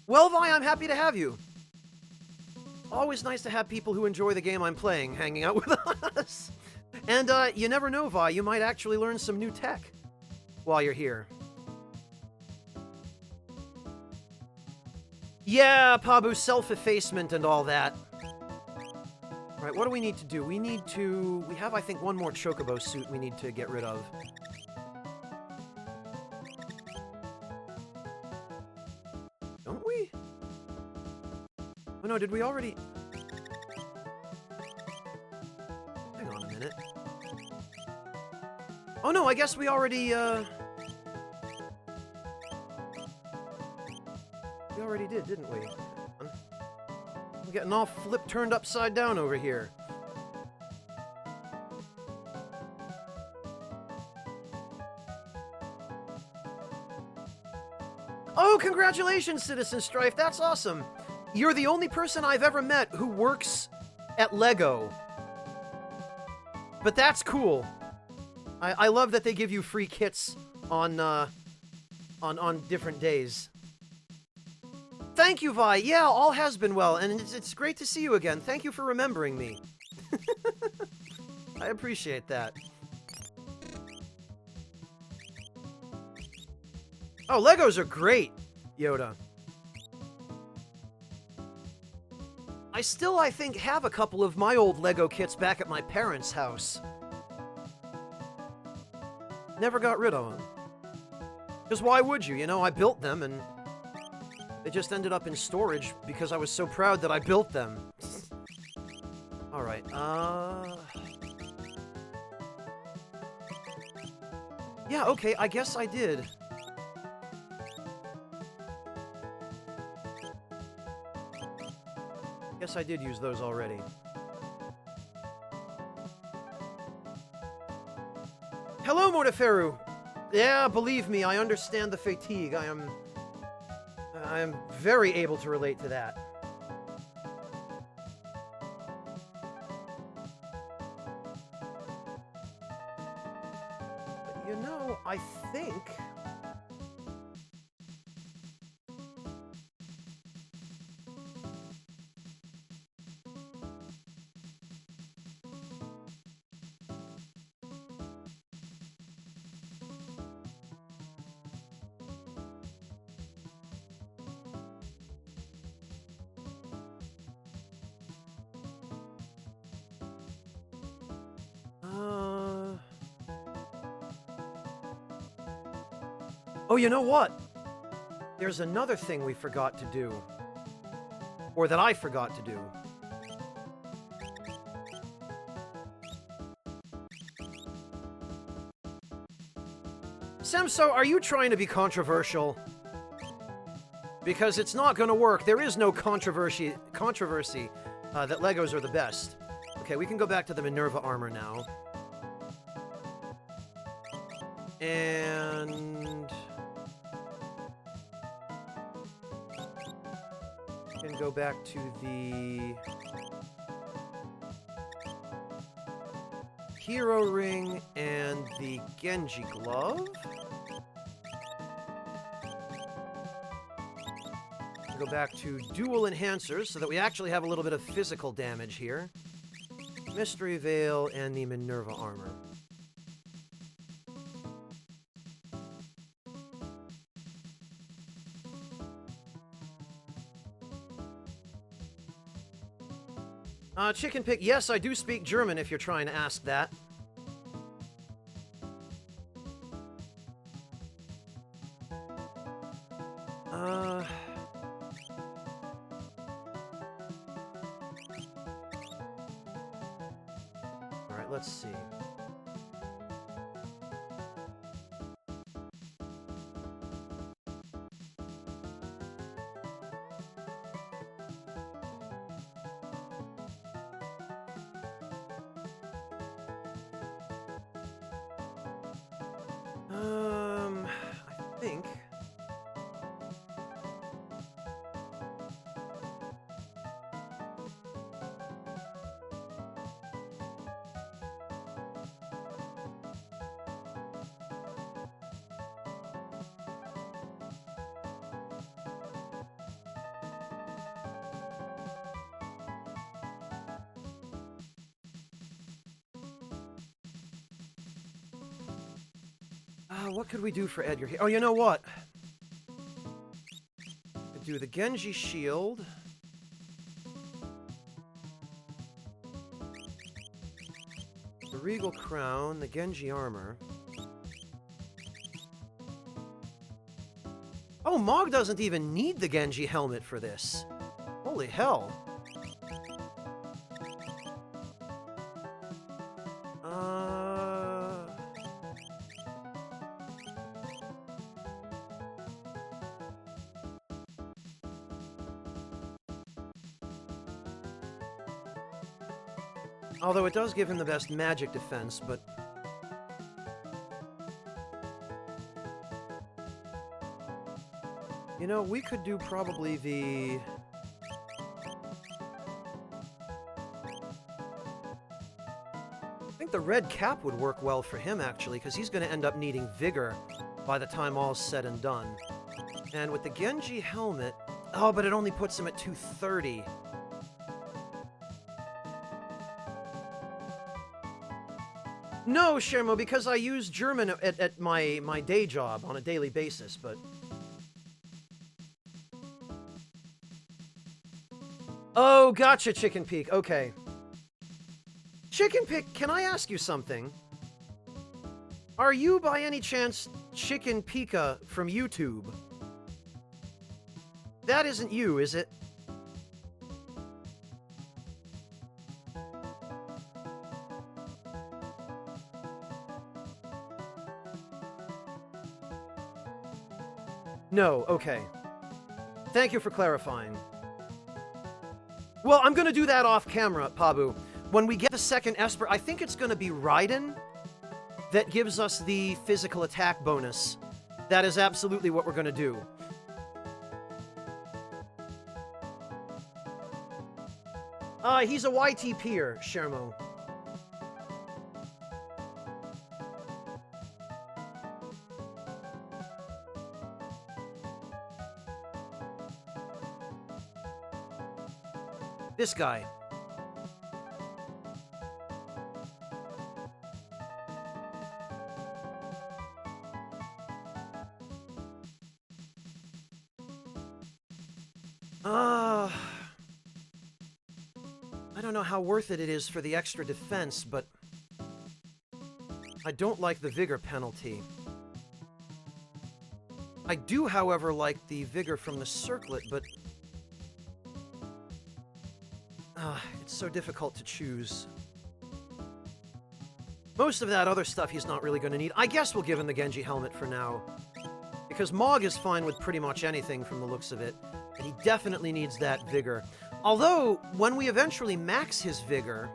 Well, Vi, I'm happy to have you. Always nice to have people who enjoy the game I'm playing hanging out with us. And, you never know, Vi, you might actually learn some new tech while you're here. Yeah, Pabu, self-effacement and all that. Right, what do we need to do? We have, I think, one more Chocobo suit we need to get rid of. Don't we? Oh no, did we already... Hang on a minute. Oh no, I guess we already, We already did, didn't we? I'm getting all turned upside down over here. Oh, congratulations, Citizen Strife. That's awesome. You're the only person I've ever met who works at LEGO. But that's cool. I love that they give you free kits on on different days. Thank you, Vi. Yeah, all has been well, and it's great to see you again. Thank you for remembering me. I appreciate that. Oh, Legos are great, Yoda. I still, I think, have a couple of my old Lego kits back at my parents' house. Never got rid of them. Because why would you? You know, I built them, and they just ended up in storage because I was so proud that I built them. Alright, yeah, okay, I guess I did. Guess I did use those already. Hello, Morteferu! Yeah, believe me, I understand the fatigue. I am very able to relate to that. But you know, I think... Oh, you know what? There's another thing we forgot to do. Or that I forgot to do. Semso, are you trying to be controversial? Because it's not going to work. There is no controversy that Legos are the best. Okay, we can go back to the Minerva armor now. And... we can go back to the... Hero Ring and the Genji Glove. Go back to dual enhancers so that we actually have a little bit of physical damage here. Mystery Veil and the Minerva armor. Chicken Pick, yes, I do speak German if you're trying to ask that. Alright, let's see. I think... what could we do for Edgar here? Oh, you know what? Could do the Genji shield. The Regal crown, the Genji armor. Oh, Mog doesn't even need the Genji helmet for this. Holy hell. Although it does give him the best magic defense, but... you know, we could do probably the... I think the red cap would work well for him, actually, because he's going to end up needing vigor by the time all's said and done. And with the Genji helmet... Oh, but it only puts him at 230. No, Shermo, because I use German at my day job on a daily basis, but... Oh, gotcha, Chicken Peak. Okay. Chicken Peak, can I ask you something? Are you, by any chance, Chicken Pika from YouTube? That isn't you, is it? No, okay. Thank you for clarifying. Well, I'm gonna do that off camera, Pabu. When we get the second Esper, I think it's gonna be Raiden that gives us the physical attack bonus. That is absolutely what we're gonna do. He's a YTP'er, Shermo. This guy. I don't know how worth it is for the extra defense, but I don't like the vigor penalty. I do, however, like the vigor from the circlet, but it's so difficult to choose. Most of that other stuff he's not really going to need. I guess we'll give him the Genji helmet for now, because Mog is fine with pretty much anything from the looks of it, and he definitely needs that vigor. Although, when we eventually max his vigor,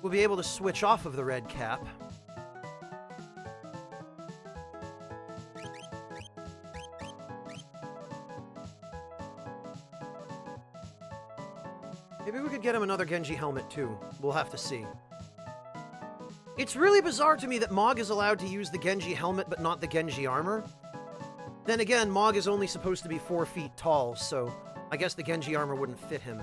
we'll be able to switch off of the red cap. Maybe we could get him another Genji helmet, too. We'll have to see. It's really bizarre to me that Mog is allowed to use the Genji helmet, but not the Genji armor. Then again, Mog is only supposed to be 4 feet tall, so I guess the Genji armor wouldn't fit him.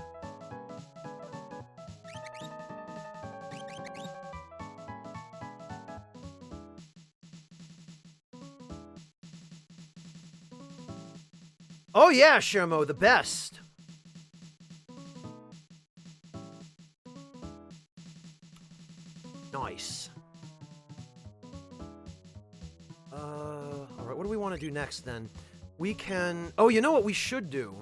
Oh yeah, Shermo, the best! Nice. Alright, what do we want to do next, then? We can... Oh, you know what we should do?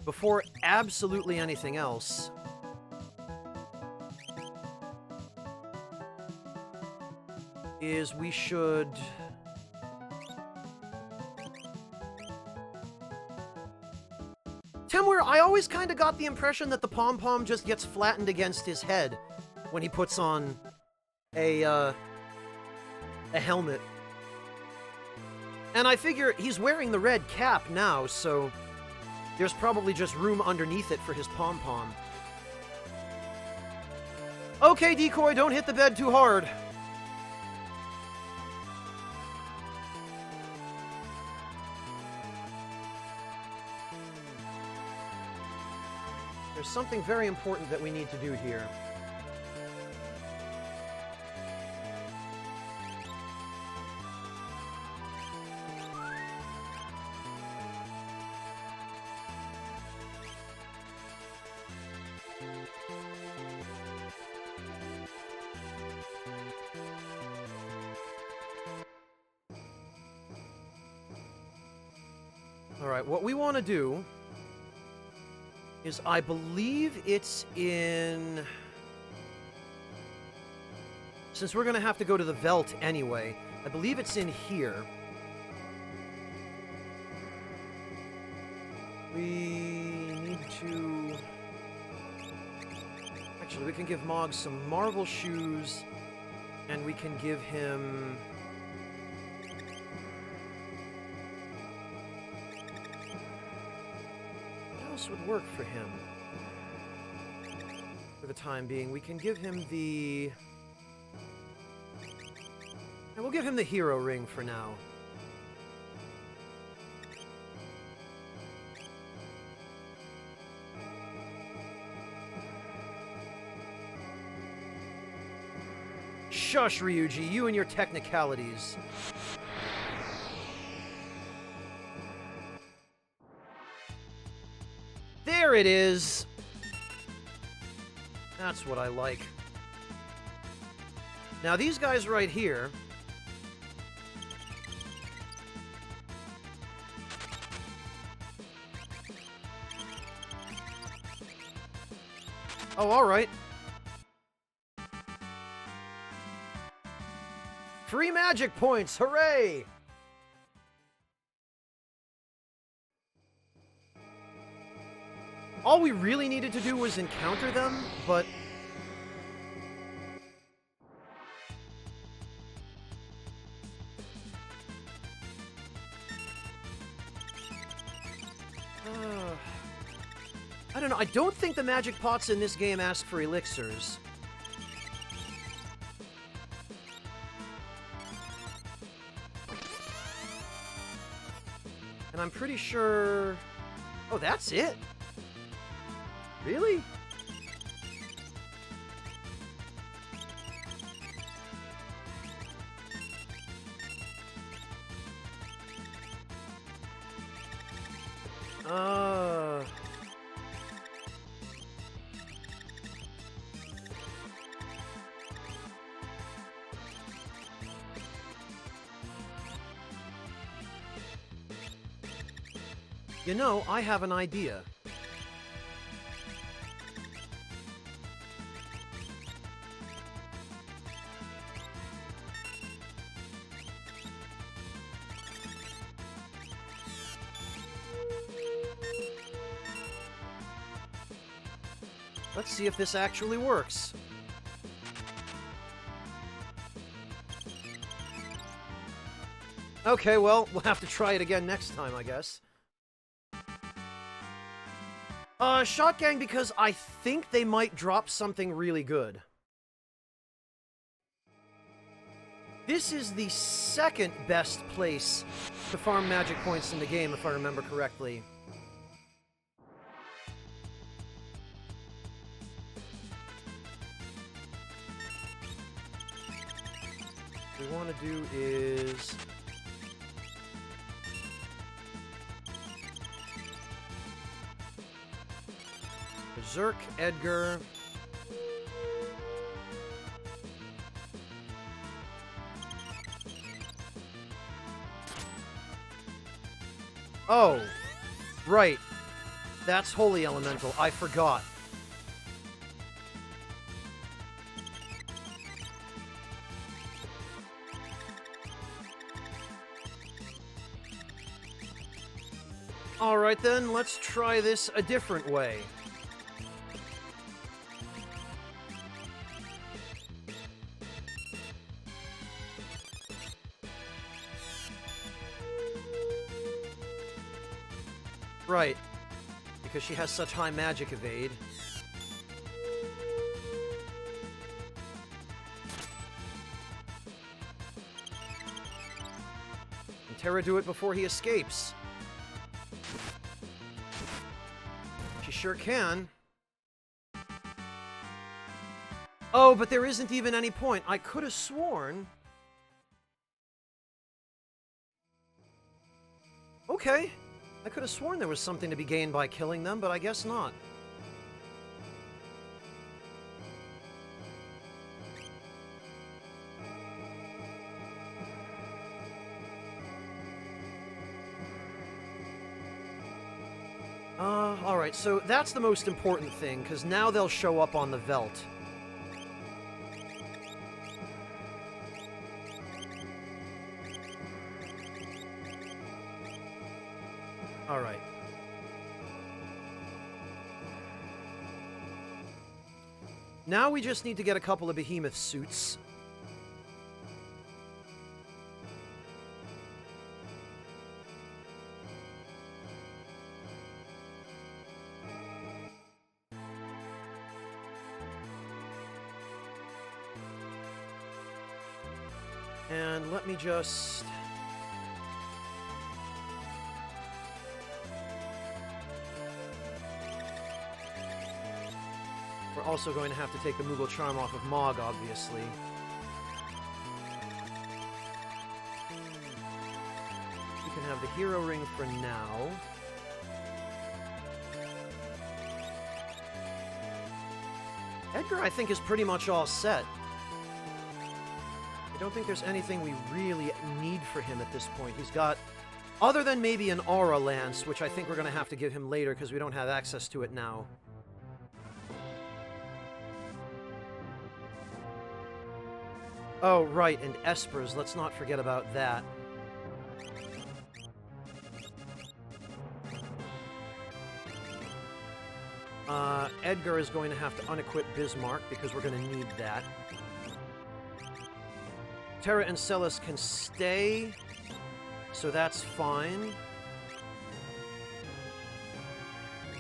Before absolutely anything else... is we should... Temware, I always kind of got the impression that the pom-pom just gets flattened against his head when he puts on a helmet. And I figure he's wearing the red cap now, so there's probably just room underneath it for his pom-pom. Okay, Decoy, don't hit the bed too hard. There's something very important that we need to do here. Alright, what we want to do is, I believe it's in... Since we're going to have to go to the Veld anyway, I believe it's in here. We need to... Actually, we can give Mog some Marvel shoes, and we can give him... else would work for him? For the time being, we can give him the... And we'll give him the hero ring for now. Shush, Ryuji, you and your technicalities. There it is! That's what I like. Now, these guys right here... Oh, alright. Free magic points! Hooray! All we really needed to do was encounter them, but... I don't know, I don't think the magic pots in this game ask for elixirs. And I'm pretty sure... Oh, that's it? Really? You know, I have an idea. Let's see if this actually works. Okay, well, we'll have to try it again next time, I guess. Shot Gang, because I think they might drop something really good. This is the second best place to farm magic points in the game, if I remember correctly. What we want to do is... Berserk, Edgar... Oh, right. That's Holy Elemental. I forgot. Alright then, let's try this a different way. Right, because she has such high magic evade. And Terra do it before he escapes. She sure can. Oh, but there isn't even any point. I could have sworn... Okay. I could have sworn there was something to be gained by killing them, but I guess not. Alright, so that's the most important thing, because now they'll show up on the Veldt. Alright. Now we just need to get a couple of behemoth suits. And let me just... We're also going to have to take the Moogle Charm off of Mog, obviously. You can have the Hero Ring for now. Edgar, I think, is pretty much all set. I don't think there's anything we really need for him at this point. He's got... Other than maybe an Aura Lance, which I think we're going to have to give him later because we don't have access to it now. Oh, right, and Espers. Let's not forget about that. Edgar is going to have to unequip Bismarck because we're going to need that. Terra and Celis can stay, so that's fine.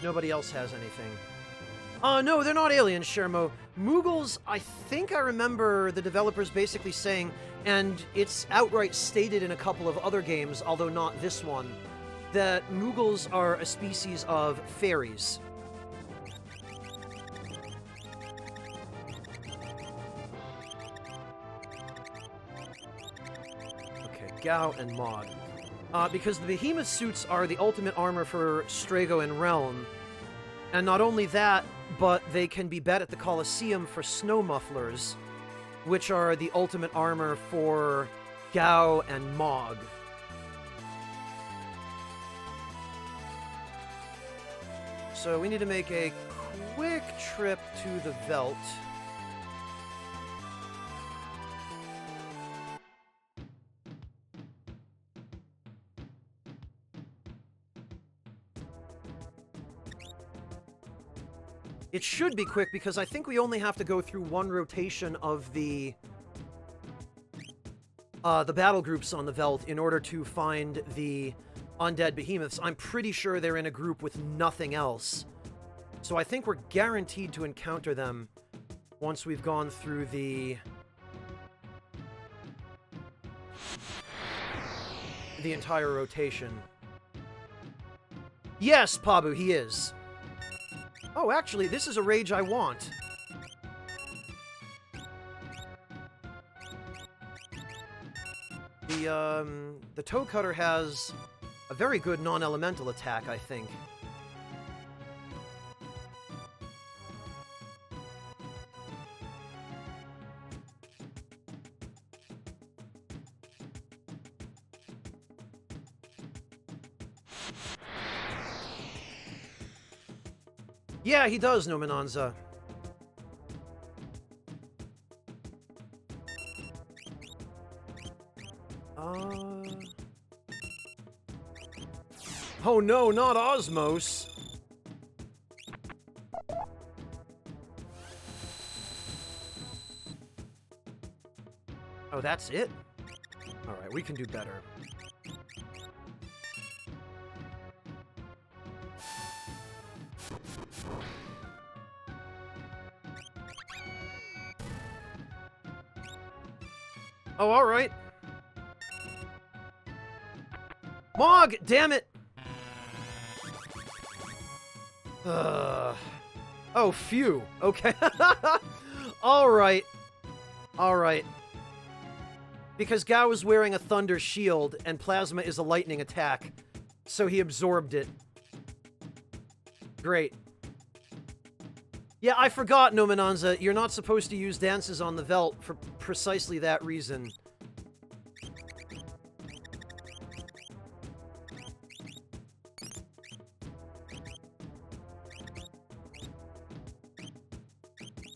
Nobody else has anything. No, they're not aliens, Shermo. Moogles, I think I remember the developers basically saying, and it's outright stated in a couple of other games, although not this one, that Moogles are a species of fairies. Okay, Gao and Mog. Because the Behemoth suits are the ultimate armor for Strago and Realm. And not only that, but they can be bet at the Colosseum for snow mufflers, which are the ultimate armor for Gao and Mog. So we need to make a quick trip to the Veldt. It should be quick because I think we only have to go through one rotation of the battle groups on the Veldt in order to find the undead behemoths. I'm pretty sure they're in a group with nothing else. So I think we're guaranteed to encounter them once we've gone through the entire rotation. Yes, Pabu, he is. Oh, actually, this is a rage I want. The Toe Cutter has a very good non-elemental attack, I think. Yeah, he does, Nominanza. Oh no, not Osmos! Oh, that's it? Alright, we can do better. Oh, alright. Mog! Damn it! Oh, phew. Okay. Alright. Alright. Because Gao is wearing a Thunder Shield, and Plasma is a lightning attack, so he absorbed it. Great. Yeah, I forgot, Nominanza. You're not supposed to use dances on the Veldt for precisely that reason.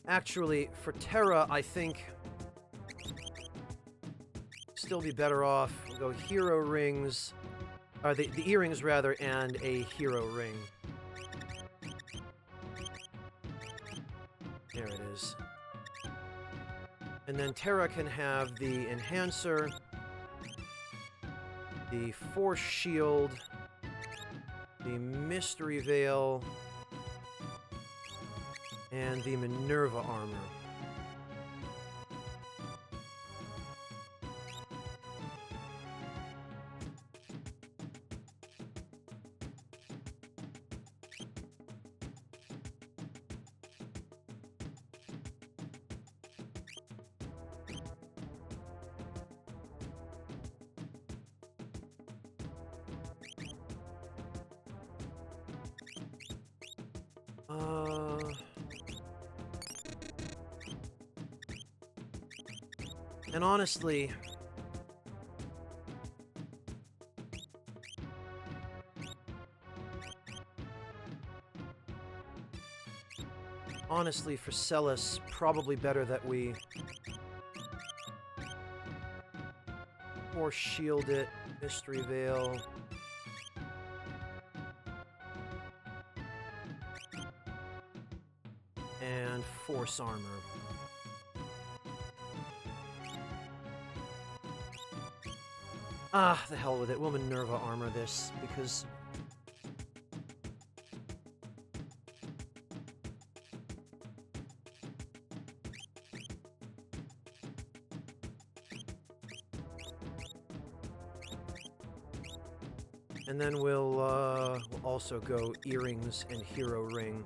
Actually, for Terra, I think... still be better off. We'll go Hero Rings... or the earrings, rather, and a Hero Ring. There it is. And then Terra can have the Enhancer, the Force Shield, the Mystery Veil, and the Minerva Armor. And honestly... Honestly, for Celis, probably better that we... Force shield it, Mystery Veil... and Force Armor. Ah, the hell with it. We'll Minerva Armor this, because... And then we'll also go Earrings and Hero Ring.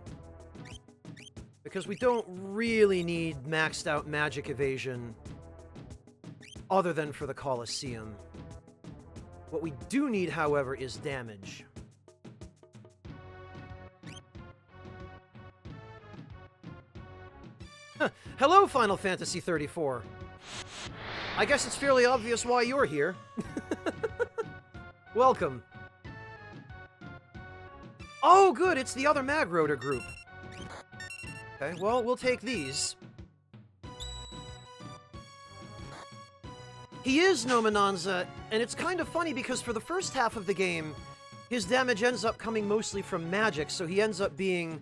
Because we don't really need maxed out magic evasion other than for the Colosseum. What we do need, however, is damage. Hello, Final Fantasy 34. I guess it's fairly obvious why you're here. Welcome. Oh, good, it's the other Magroder group. Okay, well, we'll take these. He is Nominanza, and it's kind of funny because for the first half of the game, his damage ends up coming mostly from magic, so he ends up being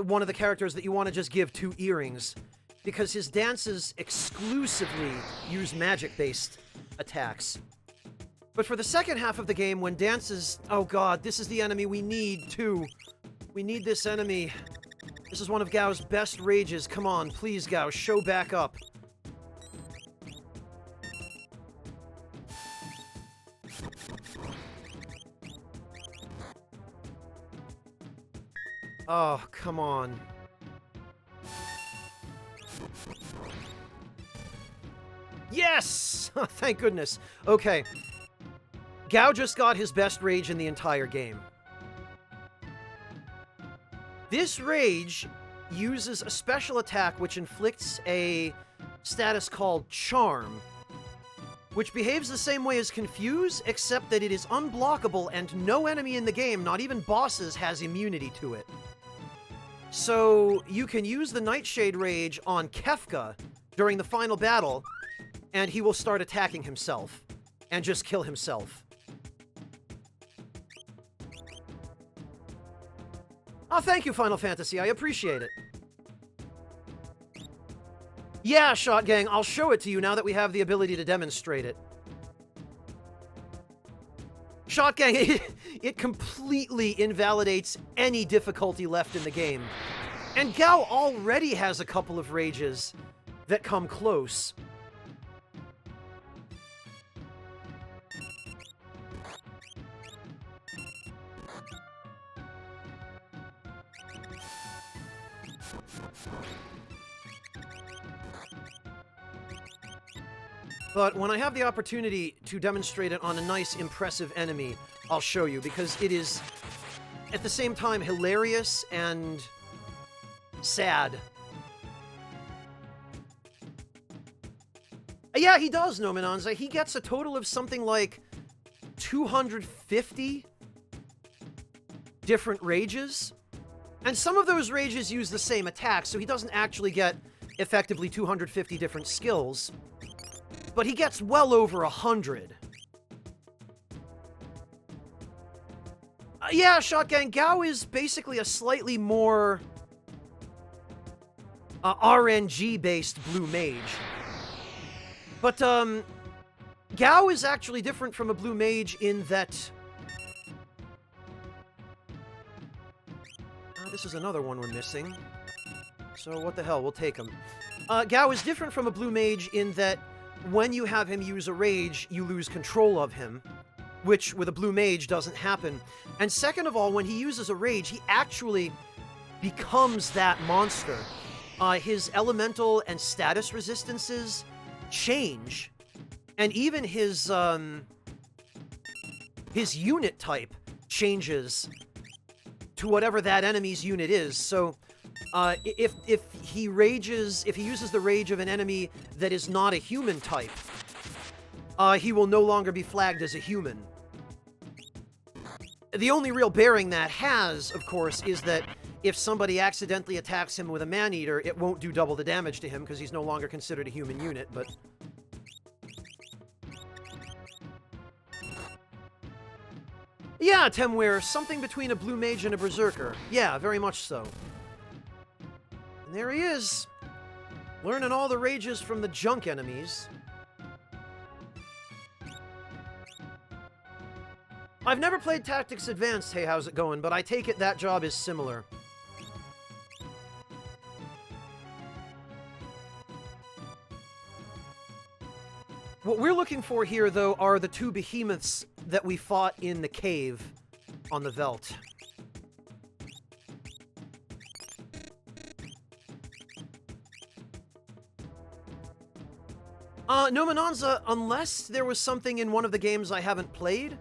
one of the characters that you want to just give 2 earrings, because his dances exclusively use magic-based attacks. But for the second half of the game, when dances... Oh god, this is the enemy we need, too. We need this enemy. This is one of Gao's best rages. Come on, please, Gao, show back up. Oh, come on. Yes! Thank goodness. Okay. Gao just got his best rage in the entire game. This rage uses a special attack which inflicts a status called Charm, which behaves the same way as Confuse, except that it is unblockable and no enemy in the game, not even bosses, has immunity to it. So you can use the Nightshade Rage on Kefka during the final battle, and he will start attacking himself and just kill himself. Oh, thank you, Final Fantasy. I appreciate it. Yeah, Shot Gang, I'll show it to you now that we have the ability to demonstrate it. Shot Gang, it completely invalidates any difficulty left in the game. And Gao already has a couple of rages that come close. But when I have the opportunity to demonstrate it on a nice, impressive enemy, I'll show you, because it is, at the same time, hilarious and sad. Yeah, he does, Nominanza. He gets a total of something like 250 different rages. And some of those rages use the same attack, so he doesn't actually get, effectively, 250 different skills. But he gets well over 100. Yeah, Shotgun, Gao is basically a slightly more RNG-based blue mage. But, Gao is actually different from a blue mage in that... this is another one we're missing. So what the hell, we'll take him. Gao is different from a blue mage in that when you have him use a rage, you lose control of him, which with a blue mage doesn't happen. And second of all, when he uses a rage, he actually becomes that monster. His elemental and status resistances change, and even his unit type changes to whatever that enemy's unit is. So if he uses the rage of an enemy that is not a human type, he will no longer be flagged as a human. The only real bearing that has, of course, is that if somebody accidentally attacks him with a man-eater, it won't do double the damage to him because he's no longer considered a human unit, but... Yeah, Temware, something between a blue mage and a berserker. Yeah, very much so. And there he is, learning all the rages from the junk enemies. I've never played Tactics Advanced, hey, how's it going? But I take it that job is similar. What we're looking for here, though, are the two behemoths that we fought in the cave on the Veldt. No, Mananza, unless there was something in one of the games I haven't played,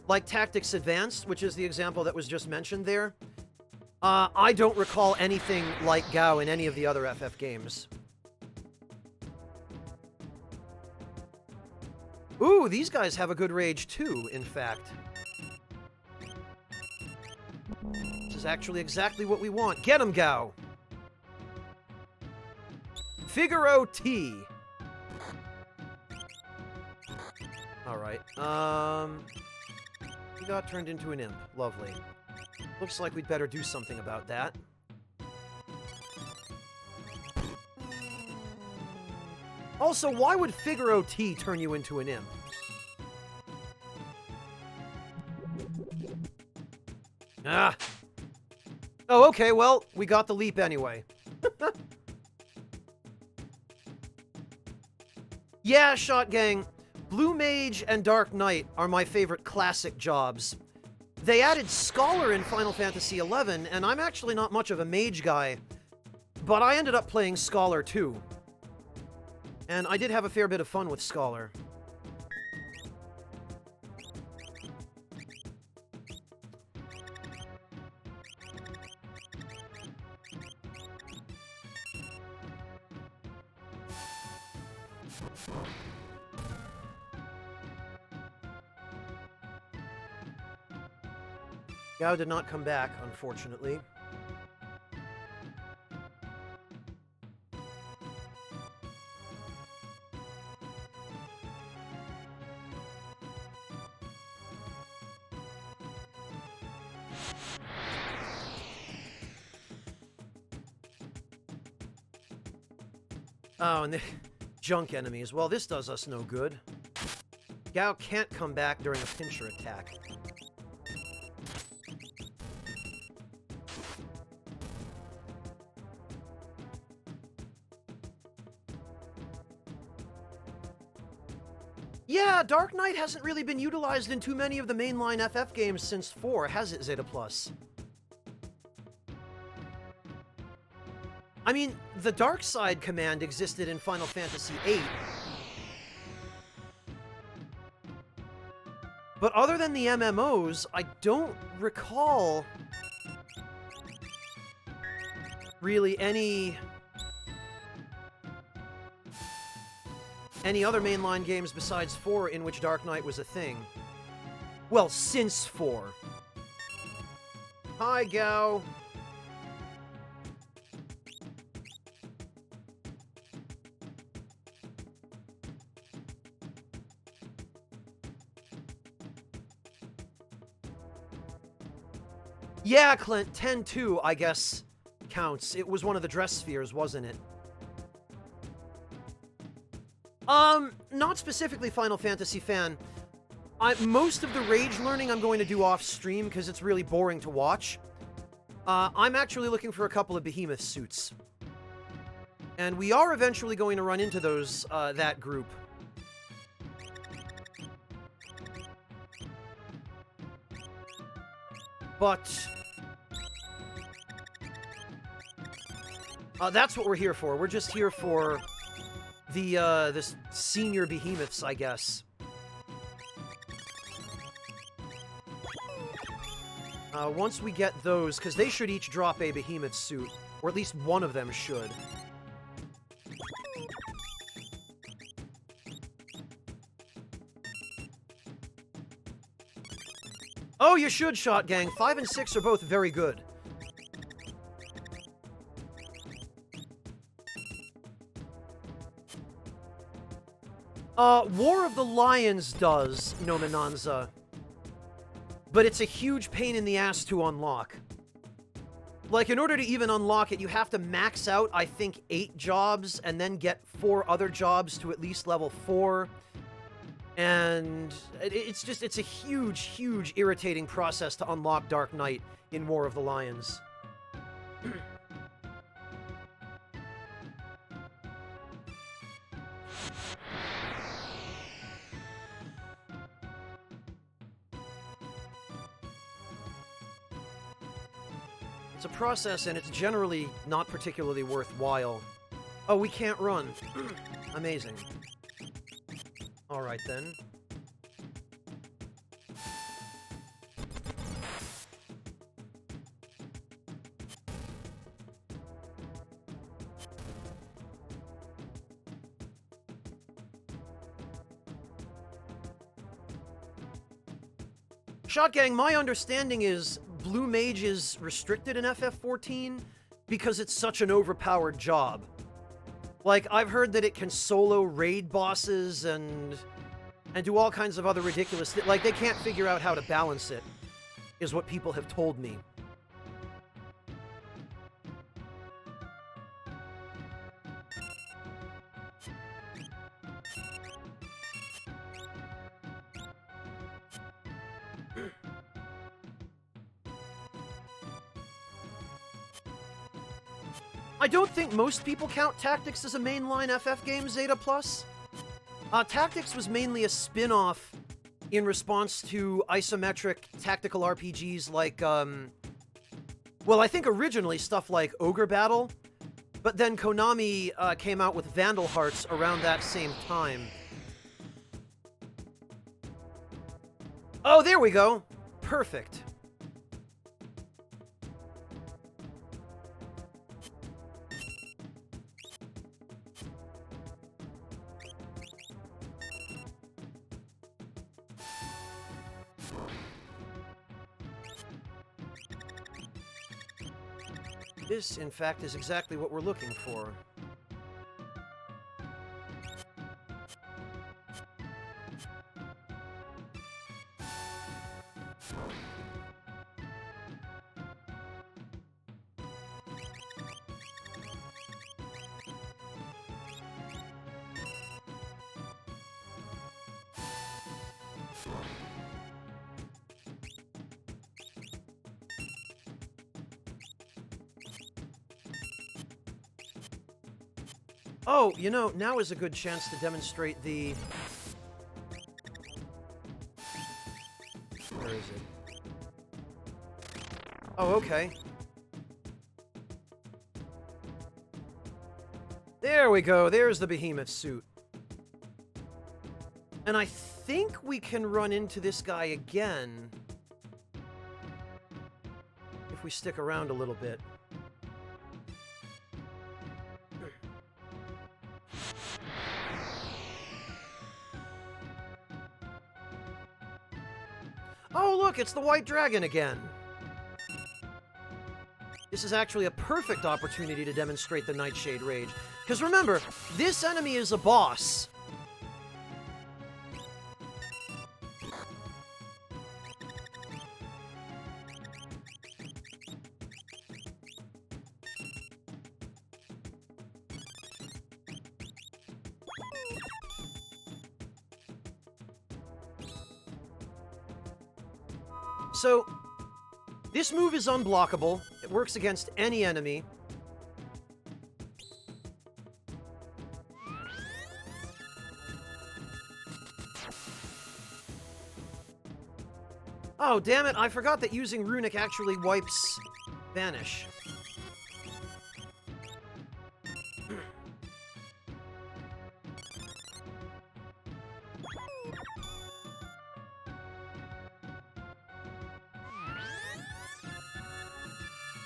like Tactics Advanced, which is the example that was just mentioned there, I don't recall anything like Gao in any of the other FF games. Ooh, these guys have a good rage too, in fact. This is actually exactly what we want. Get him, Gao! Figaro T! Alright, he got turned into an imp. Lovely. Looks like we'd better do something about that. Also, why would Figaro T turn you into an imp? Ah. Oh, okay, well, we got the leap anyway. Yeah, Shot Gang. Blue Mage and Dark Knight are my favorite classic jobs. They added Scholar in Final Fantasy XI, and I'm actually not much of a mage guy, but I ended up playing Scholar too. And I did have a fair bit of fun with Scholar. Gao did not come back, unfortunately. Oh, and the junk enemies. Well, this does us no good. Gao can't come back during a pincher attack. Yeah, Dark Knight hasn't really been utilized in too many of the mainline FF games since 4, has it, Zeta Plus? I mean, the Dark Side command existed in Final Fantasy VIII. But other than the MMOs, I don't recall really any other mainline games besides 4 in which Dark Knight was a thing. Well, since 4. Hi, Gao. Yeah, Clint, 10-2, I guess, counts. It was one of the dress spheres, wasn't it? Not specifically Final Fantasy fan. Most of the rage learning I'm going to do off stream because it's really boring to watch. I'm actually looking for a couple of behemoth suits. And we are eventually going to run into those, that group. But that's what we're here for. We're just here for this senior behemoths, I guess. Once we get those, because they should each drop a behemoth suit, or at least one of them should. Oh, you should, Shot Gang. 5 and 6 are both very good. War of the Lions does, Nominanza. But it's a huge pain in the ass to unlock. Like, in order to even unlock it, you have to max out, I think, 8 jobs, and then get 4 other jobs to at least level 4. And it's a huge, huge irritating process to unlock Dark Knight in War of the Lions. It's a process, and it's generally not particularly worthwhile. Oh, we can't run. Amazing. Alright, then. Shotgang, my understanding is Blue Mage is restricted in FF14 because it's such an overpowered job. Like, I've heard that it can solo raid bosses and do all kinds of other ridiculous like, they can't figure out how to balance it, is what people have told me. I don't think most people count Tactics as a mainline FF game, Zeta Plus. Tactics was mainly a spin-off in response to isometric tactical RPGs like, well, I think originally stuff like Ogre Battle, but then Konami came out with Vandal Hearts around that same time. Oh, there we go. Perfect. This, in fact, is exactly what we're looking for. Oh, you know, now is a good chance to demonstrate the... Where is it? Oh, okay. There we go. There's the behemoth suit. And I think we can run into this guy again if we stick around a little bit. Oh, look, it's the White Dragon again. This is actually a perfect opportunity to demonstrate the Nightshade Rage. Because remember, this enemy is a boss. So, this move is unblockable. It works against any enemy. Oh, damn it, I forgot that using Runic actually wipes Vanish.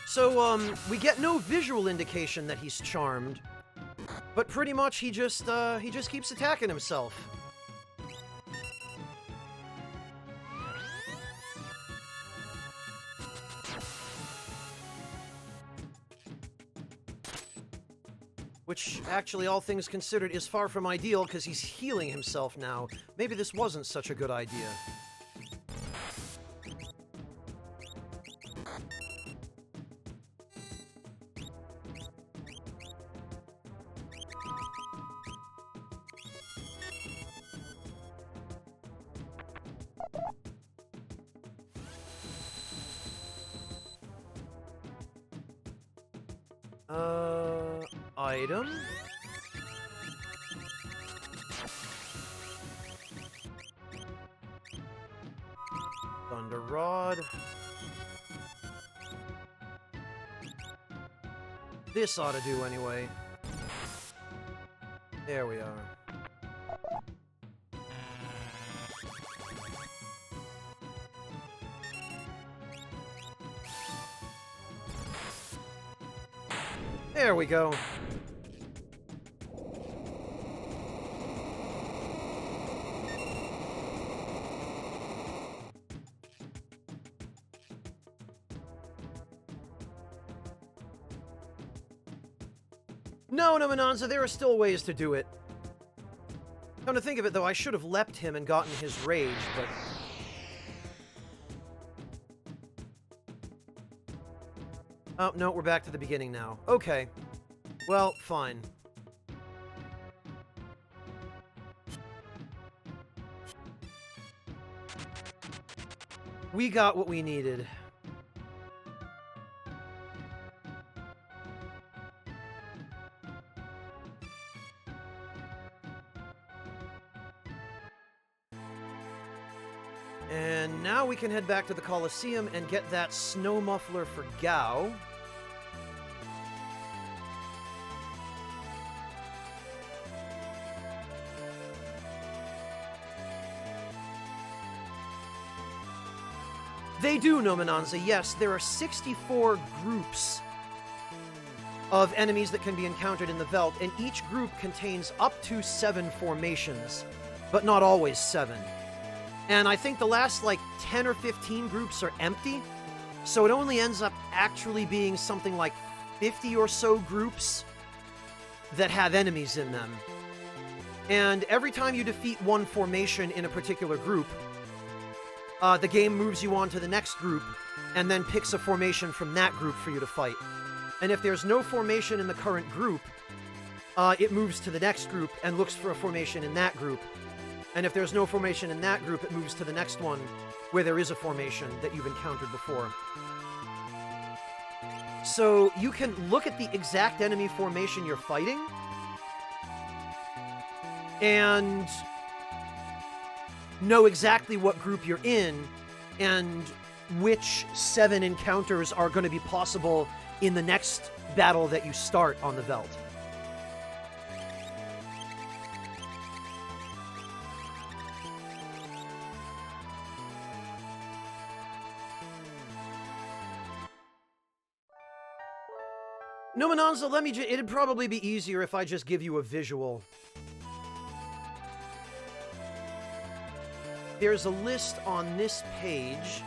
So, we get no visual indication that he's charmed, but pretty much he just keeps attacking himself. Which, actually, all things considered, is far from ideal, because he's healing himself now. Maybe this wasn't such a good idea. Item? Thunder Rod. This ought to do anyway. There we are. There we go. No, Mananza, there are still ways to do it. Come to think of it, though, I should have leapt him and gotten his rage, but... Oh, no, we're back to the beginning now. Okay. Well, fine. We got what we needed. And now we can head back to the Colosseum and get that snow muffler for Gao. They do, Nominanza, yes. There are 64 groups of enemies that can be encountered in the Veldt, and each group contains up to 7 formations, but not always 7. And I think the last, like, 10 or 15 groups are empty, so it only ends up actually being something like 50 or so groups that have enemies in them. And every time you defeat one formation in a particular group, the game moves you on to the next group, and then picks a formation from that group for you to fight. And if there's no formation in the current group, it moves to the next group and looks for a formation in that group. And if there's no formation in that group, it moves to the next one where there is a formation that you've encountered before. So you can look at the exact enemy formation you're fighting, and know exactly what group you're in, and which 7 encounters are going to be possible in the next battle that you start on the Veldt. No, Mananza, let me it'd probably be easier if I just give you a visual. There's a list on this page.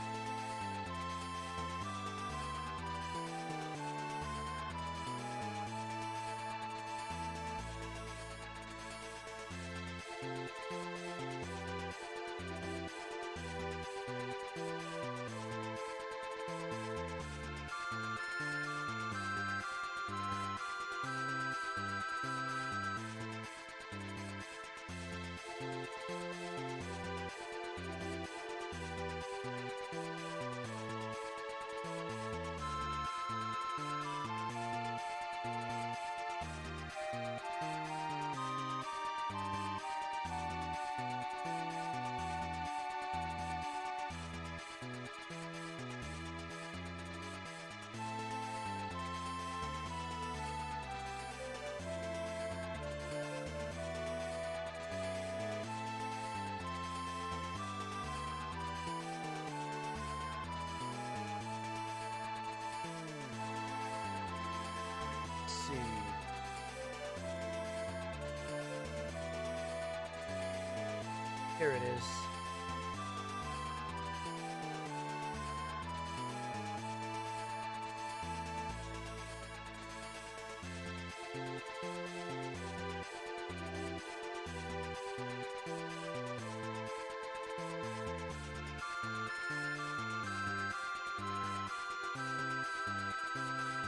Here it is.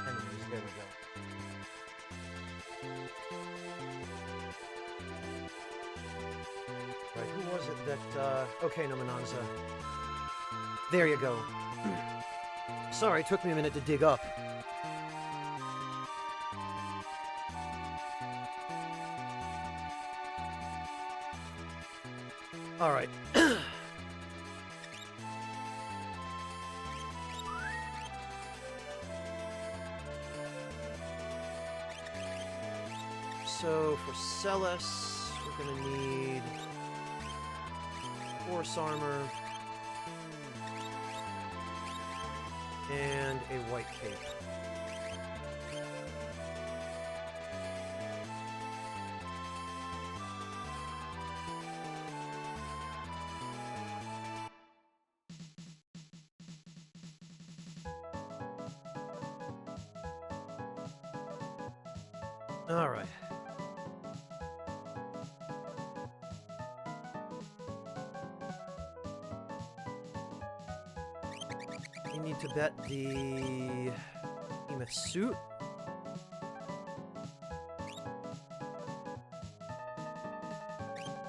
Enemies, there we go. Right, who was it that, okay, Nominanza. There you go. Sorry, it took me a minute to dig up. Alright. So, for Celes, we're gonna need Force Armor and a White Cape. All right. We need to bet the Behemoth suit.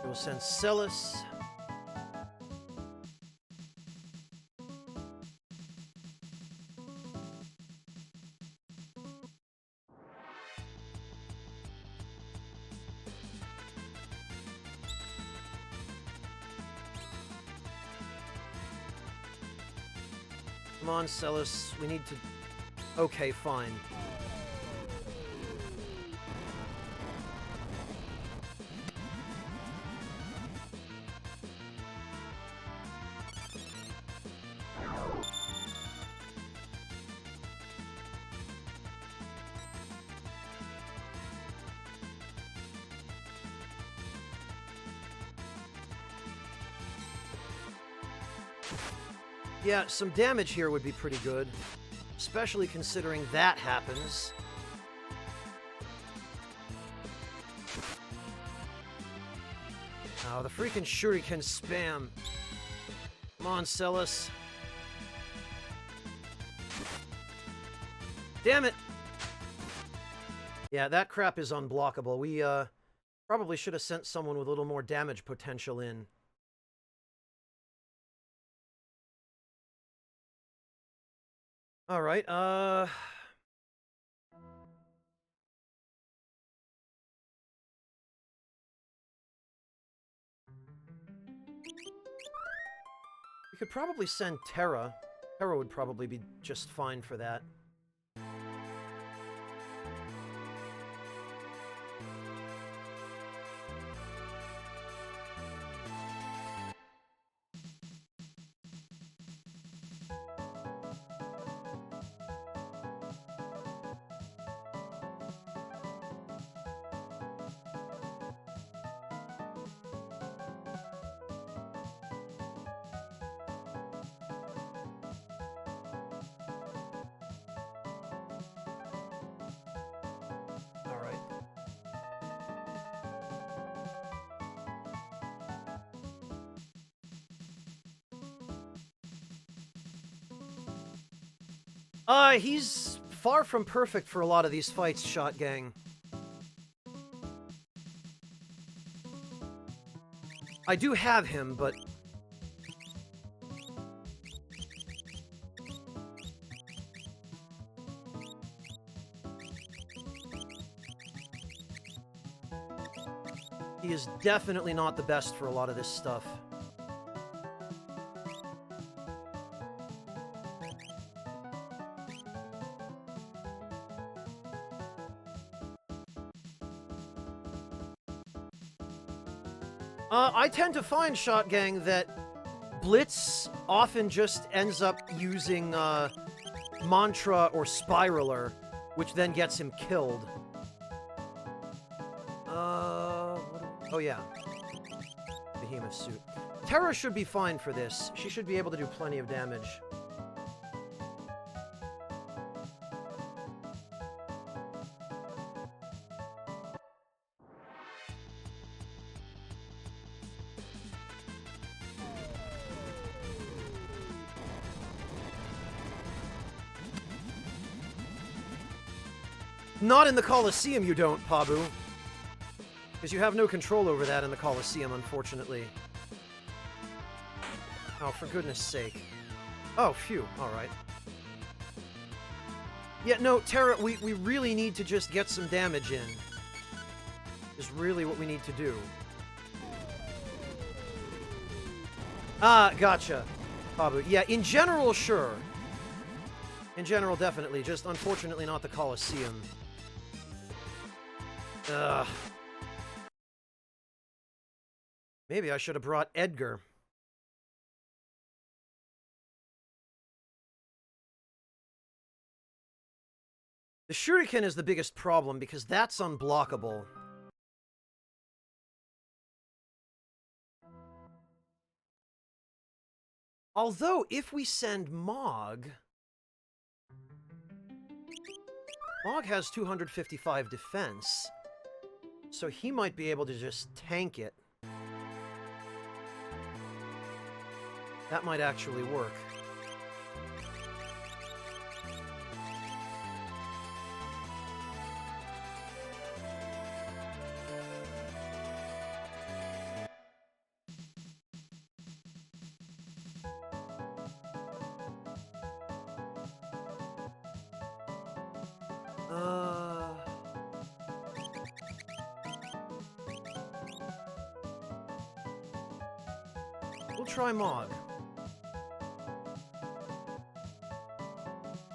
We'll send Celes. Come on, Celes. We need to... Okay, fine. Yeah, some damage here would be pretty good, especially considering that happens. Oh, the freaking shuriken spam. Come on, Celes. Damn it! Yeah, that crap is unblockable. We, probably should have sent someone with a little more damage potential in. All right, we could probably send Terra. Terra would probably be just fine for that. All right. He's far from perfect for a lot of these fights, Shot Gang. I do have him, but... he is definitely not the best for a lot of this stuff. I tend to find, Shot Gang, that Blitz often just ends up using Mantra or Spiraler, which then gets him killed. Oh yeah. behemoth suit. Terra should be fine for this. She should be able to do plenty of damage. Not in the Colosseum you don't, Pabu. Because you have no control over that in the Colosseum, unfortunately. Oh, for goodness sake. Oh, phew. Alright. Yeah, no, Terra, we really need to just get some damage in. Is really what we need to do. Ah, gotcha. Pabu. Yeah, in general, sure. In general, definitely. Just, unfortunately, not the Colosseum. Ugh. Maybe I should have brought Edgar. The shuriken is the biggest problem because that's unblockable. Although, if we send Mog... Mog has 255 defense, so he might be able to just tank it. That might actually work. We'll try Mog.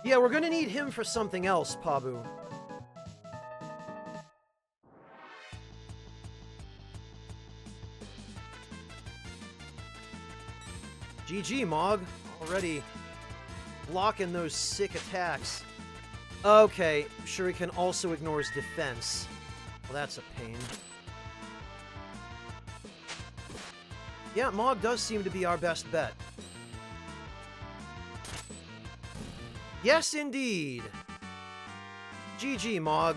Yeah, we're gonna need him for something else, Pabu. GG, Mog. Already blocking those sick attacks. Okay, Shuriken also ignores defense. Well, that's a pain. Yeah, Mog does seem to be our best bet. Yes, indeed! GG, Mog.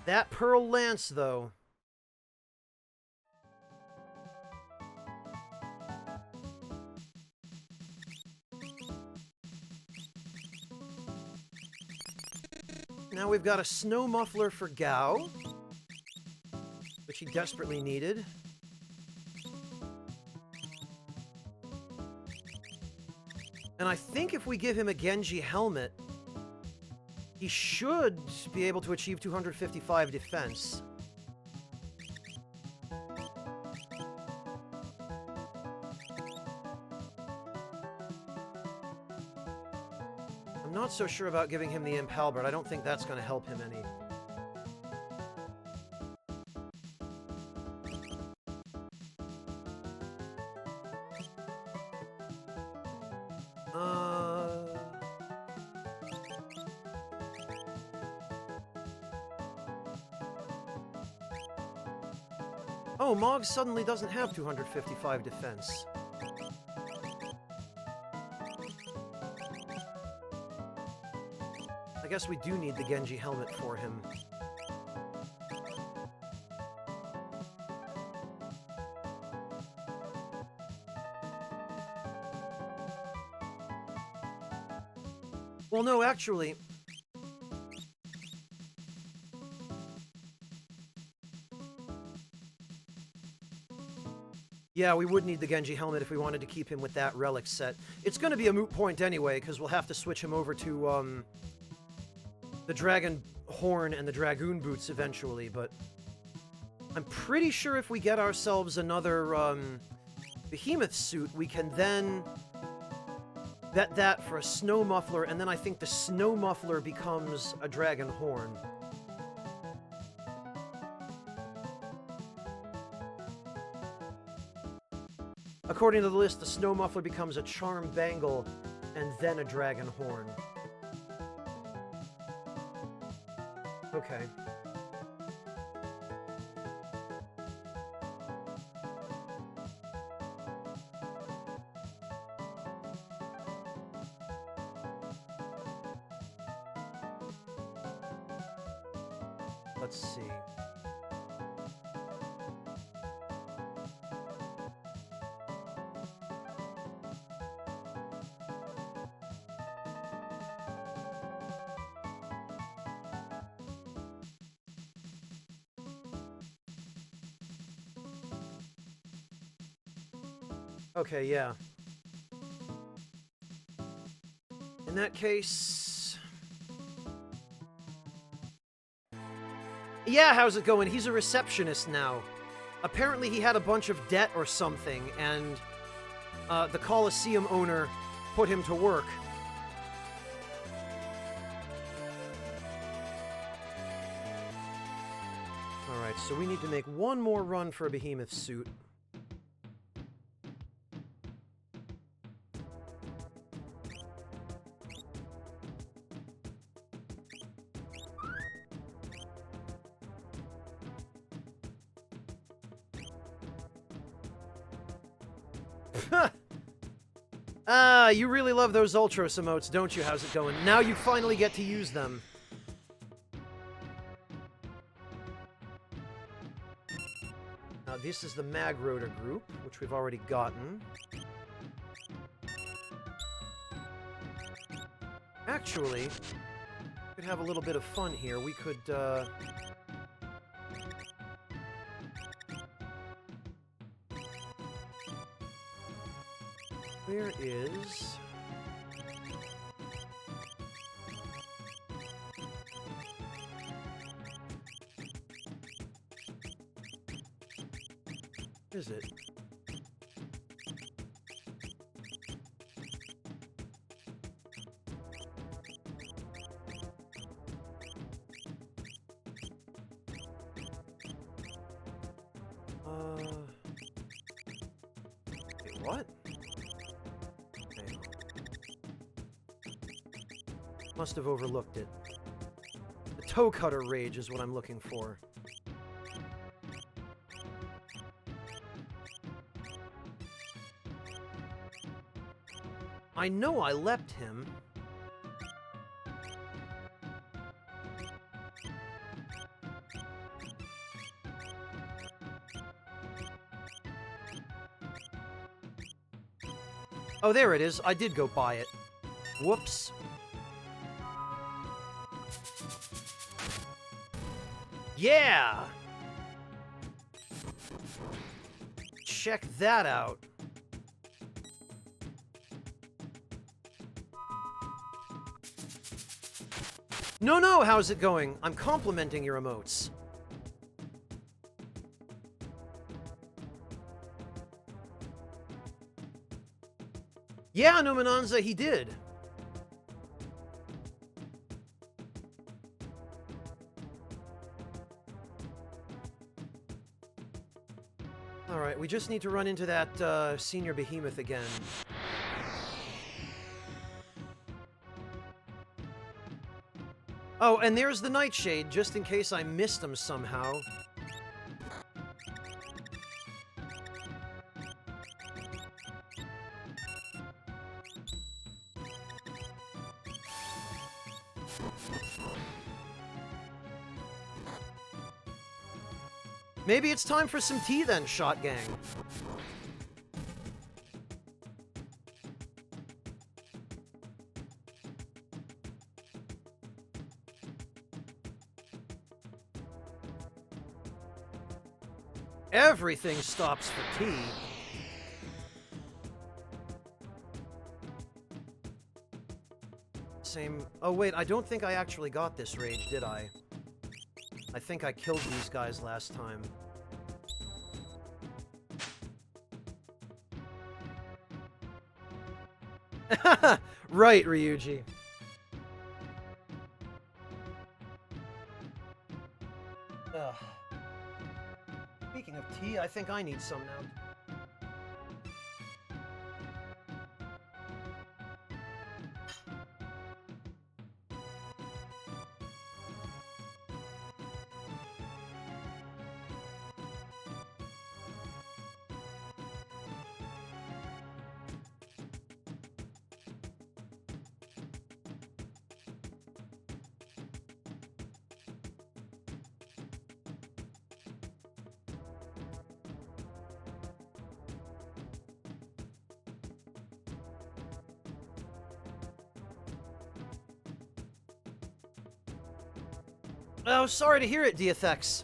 That Pearl Lance, though. Now we've got a snow muffler for Gao, which he desperately needed. And I think if we give him a Genji helmet, he should be able to achieve 255 defense. I'm not so sure about giving him the Imp Halberd. I don't think that's going to help him any. Oh, Mog suddenly doesn't have 255 defense. I guess we do need the Genji helmet for him. Well, no, actually... Yeah, we would need the Genji helmet if we wanted to keep him with that relic set. It's going to be a moot point anyway, because we'll have to switch him over to, the Dragon Horn and the Dragoon Boots eventually, but... I'm pretty sure if we get ourselves another, Behemoth suit, we can then bet that for a Snow Muffler, and then I think the Snow Muffler becomes a Dragon Horn. According to the list, the Snow Muffler becomes a Charm Bangle, and then a Dragon Horn. Okay. Let's see. Okay, yeah. In that case... Yeah, how's it going? He's a receptionist now. Apparently he had a bunch of debt or something, and the Coliseum owner put him to work. Alright, so we need to make one more run for a behemoth suit. Ah, you really love those Ultros emotes, don't you? How's it going? Now you finally get to use them. Now this is the Mag Rotor group, which we've already gotten. Actually, we could have a little bit of fun here. We could, where is... Is it? Wait, what? Okay. Must have overlooked it. The toe cutter rage is what I'm looking for. I know I leapt him. Oh, there it is. I did go buy it. Whoops. Yeah! Check that out. No, how's it going? I'm complimenting your emotes. Yeah, Numenanza, he did. Alright, we just need to run into that senior behemoth again. Oh, and there's the Nightshade, just in case I missed him somehow. Maybe it's time for some tea then, Shot Gang. Everything stops for tea. Same... Oh wait, I don't think I actually got this rage, did I? I think I killed these guys last time. Right, Ryuji. Ugh. Speaking of tea, I think I need some now. Oh, sorry to hear it, Diathex.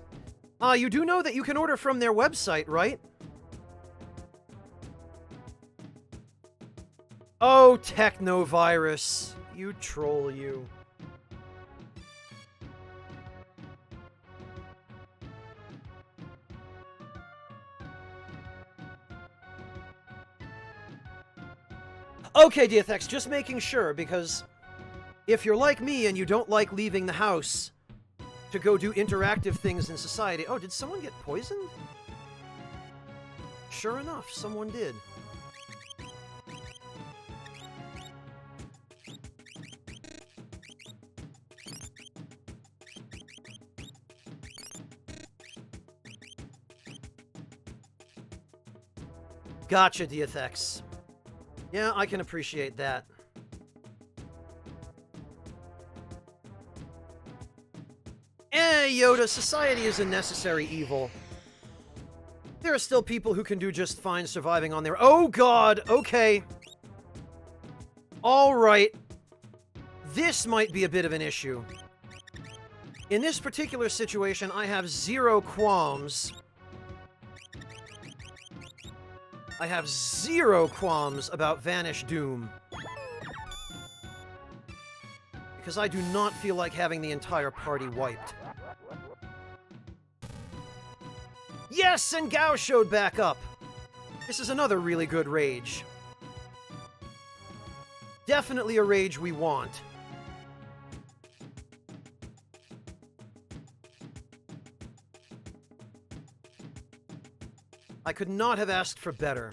You do know that you can order from their website, right? Oh, Technovirus. You troll, you. Okay, Diathex, just making sure, because if you're like me and you don't like leaving the house to go do interactive things in society... Oh, did someone get poisoned? Sure enough, someone did. Gotcha, Diathex. Yeah, I can appreciate that. Yoda, society is a necessary evil. There are still people who can do just fine surviving on their... Oh, God! Okay. Alright. This might be a bit of an issue. In this particular situation, I have zero qualms. I have zero qualms about Vanish Doom. Because I do not feel like having the entire party wiped. Yes, and Gao showed back up! This is another really good rage. Definitely a rage we want. I could not have asked for better.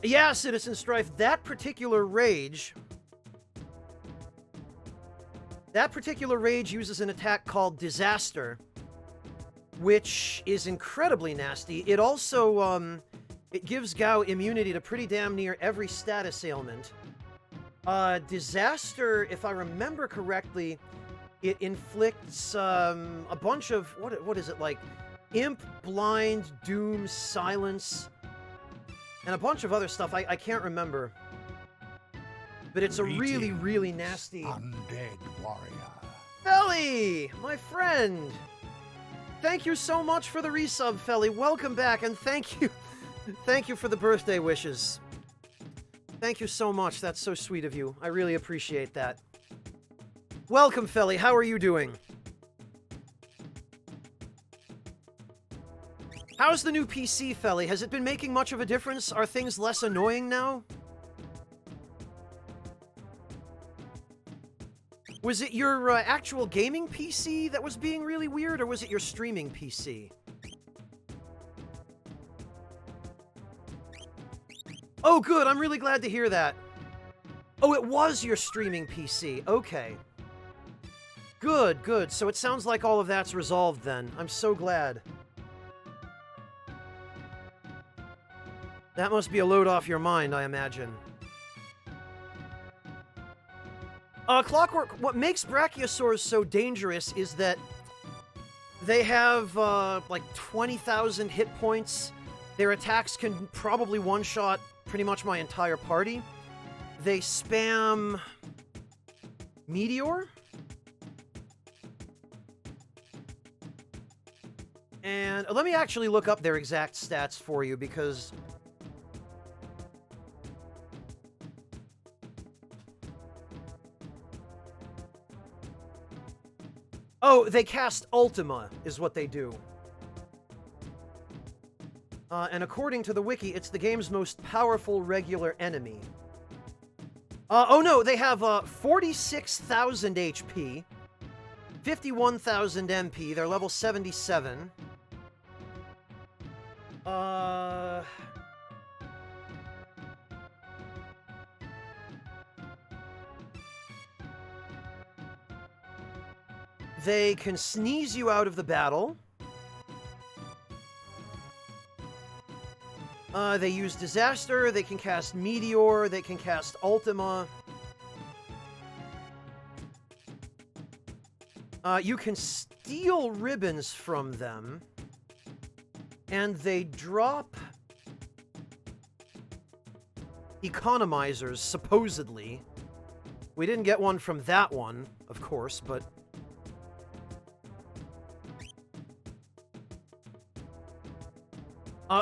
Yeah, Citizen Strife, that particular rage uses an attack called Disaster, which is incredibly nasty. It also, it gives Gao immunity to pretty damn near every status ailment. Disaster, if I remember correctly, it inflicts, a bunch of, what is it, like, Imp, Blind, Doom, Silence, and a bunch of other stuff. I can't remember. But it's a really, really nasty... Undead warrior. Felly! My friend! Thank you so much for the resub, Felly. Welcome back, and thank you... Thank you for the birthday wishes. Thank you so much. That's so sweet of you. I really appreciate that. Welcome, Felly. How are you doing? How's the new PC, Felly? Has it been making much of a difference? Are things less annoying now? Was it your actual gaming PC that was being really weird, or was it your streaming PC? Oh, good. I'm really glad to hear that. Oh, it was your streaming PC. Okay. Good, good. So it sounds like all of that's resolved then. I'm so glad. That must be a load off your mind, I imagine. Clockwork, what makes Brachiosaurs so dangerous is that they have, like 20,000 hit points. Their attacks can probably one-shot pretty much my entire party. They spam... Meteor? And let me actually look up their exact stats for you, because... Oh, they cast Ultima, is what they do. And according to the wiki, it's the game's most powerful regular enemy. Oh no, they have 46,000 HP, 51,000 MP, they're level 77. They can sneeze you out of the battle. They use Disaster, they can cast Meteor, they can cast Ultima. You can steal ribbons from them. And they drop... economizers, supposedly. We didn't get one from that one, of course, but...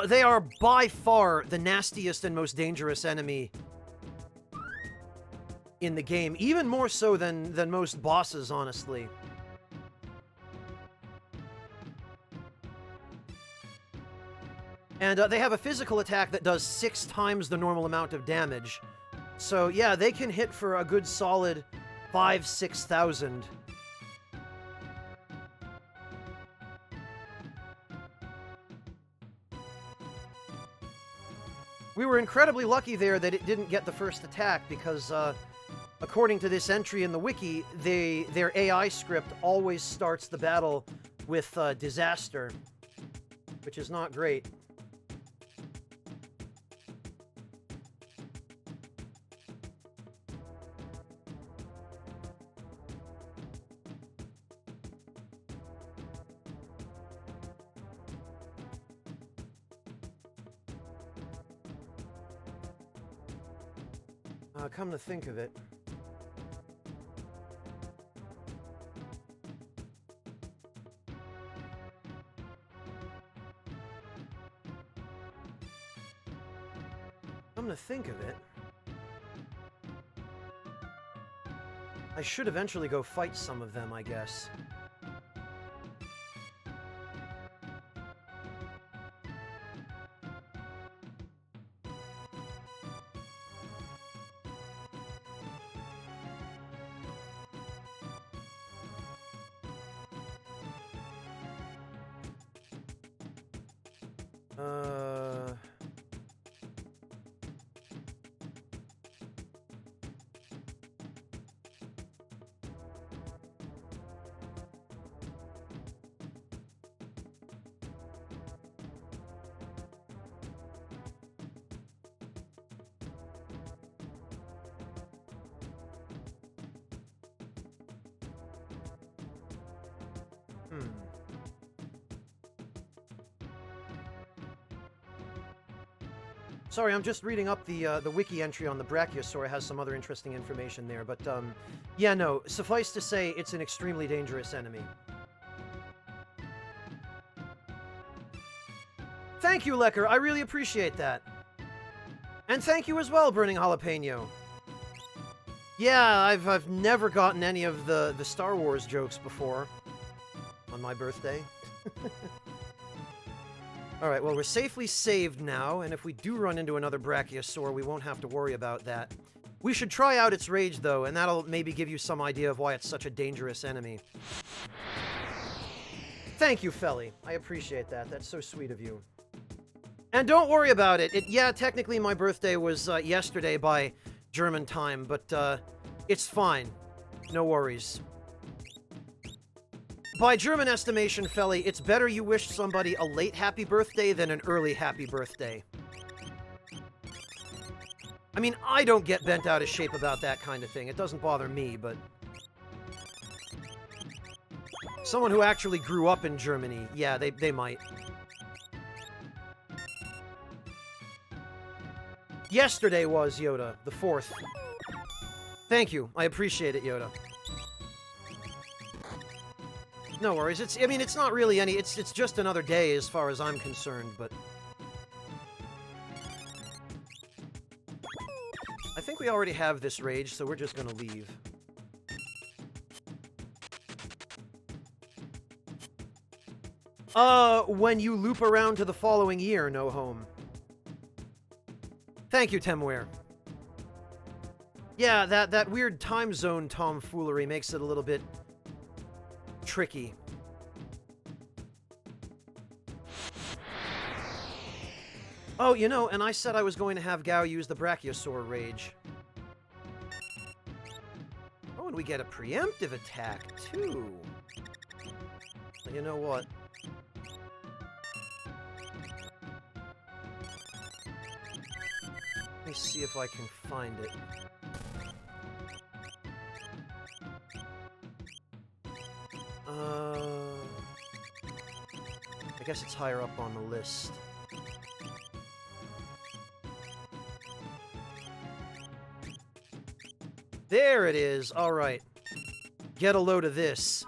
they are by far the nastiest and most dangerous enemy in the game. Even more so than most bosses, honestly. And they have a physical attack that does 6 times the normal amount of damage. So yeah, they can hit for a good solid 5,000-6,000. We were incredibly lucky there that it didn't get the first attack because, according to this entry in the wiki, their AI script always starts the battle with disaster, which is not great. Come to think of it. Come to think of it. I should eventually go fight some of them, I guess. Sorry, I'm just reading up the wiki entry on the Brachiosaur. It has some other interesting information there, but yeah, no. Suffice to say, it's an extremely dangerous enemy. Thank you, Lecker. I really appreciate that. And thank you as well, Burning Jalapeno. Yeah, I've never gotten any of the Star Wars jokes before on my birthday. Alright, well, we're safely saved now, and if we do run into another Brachiosaur, we won't have to worry about that. We should try out its rage, though, and that'll maybe give you some idea of why it's such a dangerous enemy. Thank you, Felly. I appreciate that. That's so sweet of you. And don't worry about it. Yeah, technically my birthday was yesterday by German time, but it's fine. No worries. By German estimation, Felly, it's better you wish somebody a late happy birthday than an early happy birthday. I mean, I don't get bent out of shape about that kind of thing. It doesn't bother me, but... someone who actually grew up in Germany, yeah, they might. Yesterday was, Yoda, the 4th. Thank you. I appreciate it, Yoda. No worries. I mean, it's not really any... It's just another day as far as I'm concerned, but... I think we already have this rage, so we're just gonna leave. When you loop around to the following year, no home. Thank you, Temware. Yeah, that weird time zone tomfoolery makes it a little bit... tricky. Oh, you know, and I said I was going to have Gao use the Brachiosaur Rage. Oh, and we get a preemptive attack, too. You know what? Let me see if I can find it. I guess it's higher up on the list. There it is. All right. Get a load of this.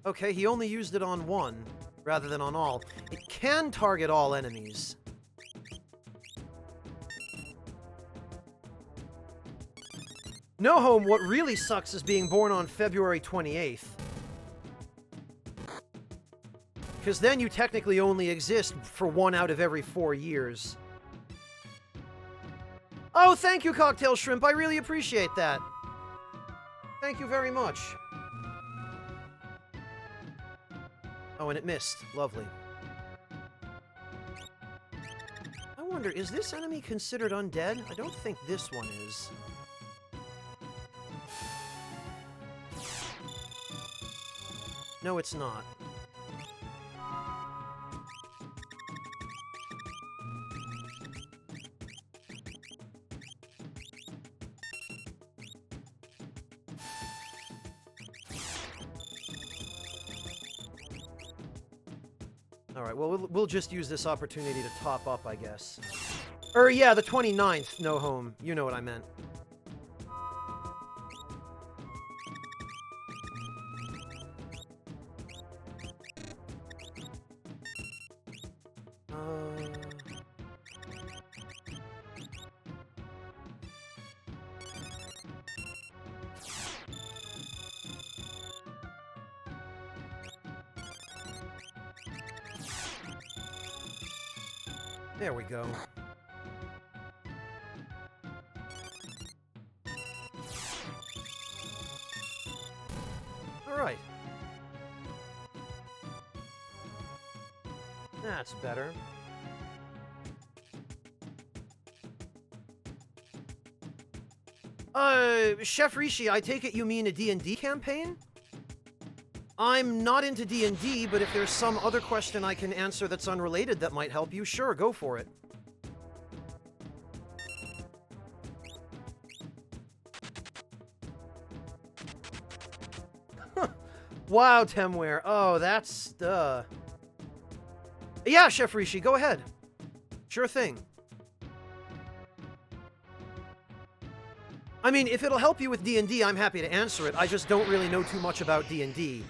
Okay, he only used it on one, rather than on all. It can target all enemies. No Home, what really sucks is being born on February 28th. Because then you technically only exist for 1 out of every 4 years. Oh, thank you, Cocktail Shrimp. I really appreciate that. Thank you very much. Oh, and it missed. Lovely. I wonder, is this enemy considered undead? I don't think this one is. No, it's not. Alright, well, we'll just use this opportunity to top up, I guess. Yeah, the 29th, No Home. You know what I meant. There we go. All right. That's better. Chef Rishi, I take it you mean a D&D campaign? I'm not into D&D, but if there's some other question I can answer that's unrelated that might help you, sure, go for it. Wow, Temware. Oh, that's, Yeah, Chef Rishi, go ahead. Sure thing. I mean, if it'll help you with D&D, I'm happy to answer it. I just don't really know too much about D&D,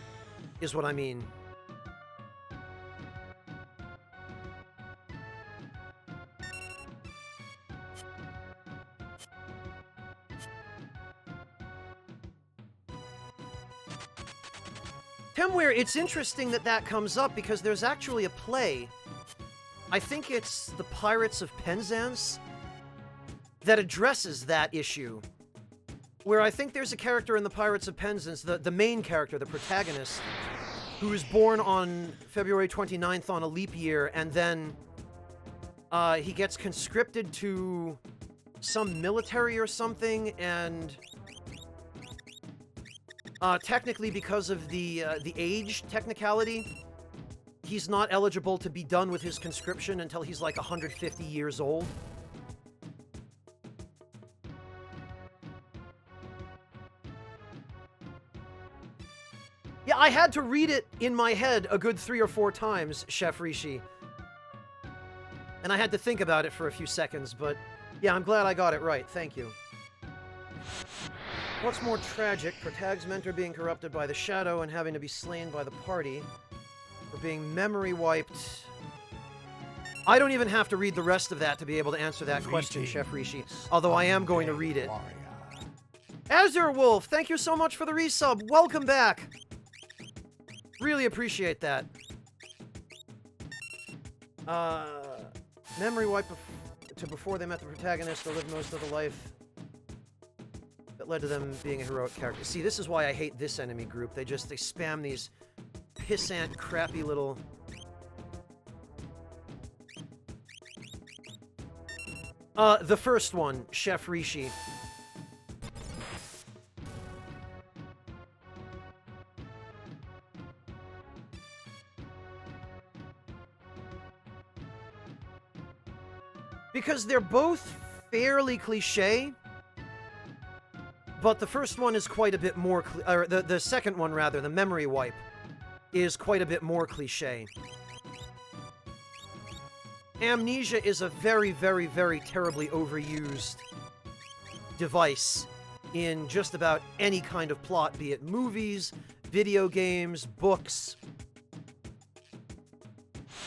is what I mean. Temware, it's interesting that that comes up because there's actually a play. I think it's The Pirates of Penzance that addresses that issue. Where I think there's a character in The Pirates of Penzance, the main character, the protagonist, who is born on February 29th on a leap year, and then he gets conscripted to some military or something, and technically because of the age technicality, he's not eligible to be done with his conscription until he's like 150 years old. Yeah, I had to read it in my head a good 3 or 4 times, Chef Rishi. And I had to think about it for a few seconds, but yeah, I'm glad I got it right. Thank you. What's more tragic, Protag's mentor being corrupted by the shadow and having to be slain by the party, or being memory wiped? I don't even have to read the rest of that to be able to answer that question, Chef Rishi, although I am going to read it. Azure Wolf, thank you so much for the resub. Welcome back. Really appreciate that. Memory wipe to before they met the protagonist to live most of the life that led to them being a heroic character. See, this is why I hate this enemy group. They spam these pissant, crappy little... the first one, Chef Rishi. Because they're both fairly cliche, but the first one is quite a bit more, or the second one rather, the memory wipe, is quite a bit more cliche. Amnesia is a very, very, very terribly overused device in just about any kind of plot, be it movies, video games, books.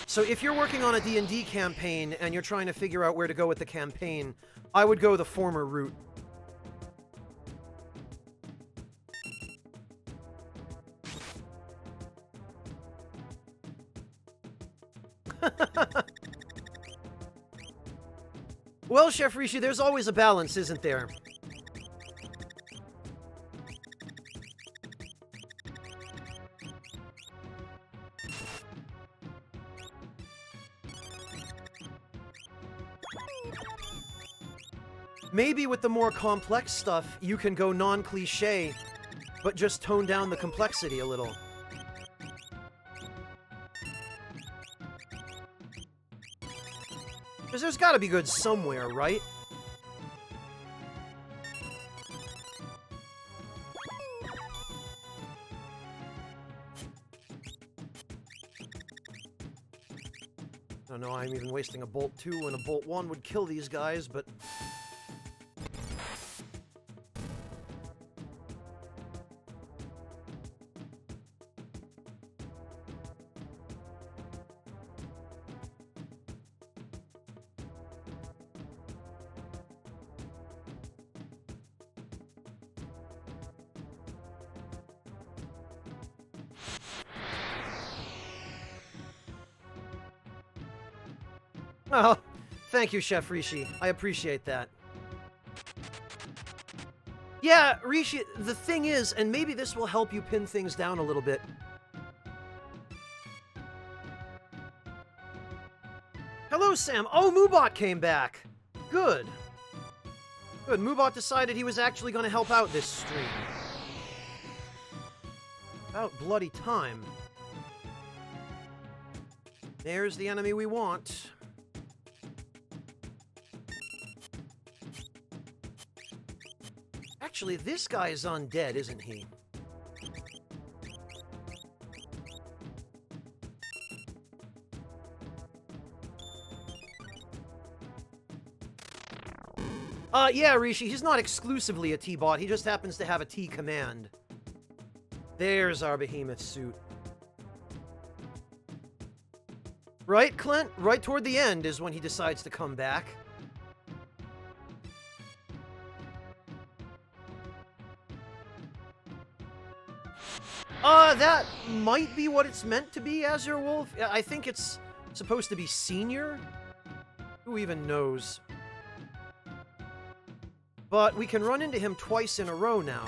So if you're working on a D&D campaign and you're trying to figure out where to go with the campaign, I would go the former route. Well, Chef Rishi, there's always a balance, isn't there? Maybe with the more complex stuff, you can go non-cliché, but just tone down the complexity a little. Because there's gotta be good somewhere, right? I don't know, I'm even wasting a Bolt 2 when a Bolt 1 would kill these guys, but... Oh, thank you, Chef Rishi. I appreciate that. Yeah, Rishi, the thing is, and maybe this will help you pin things down a little bit. Hello, Sam. Oh, Moobot came back. Good. Good. Moobot decided he was actually going to help out this stream. About bloody time. There's the enemy we want. Actually, this guy is undead, isn't he? Yeah, Rishi, he's not exclusively a T-bot, he just happens to have a T-command. There's our behemoth suit. Right, Clint? Right toward the end is when he decides to come back. That might be what it's meant to be, Azure Wolf. I think it's supposed to be senior. Who even knows? But we can run into him twice in a row now,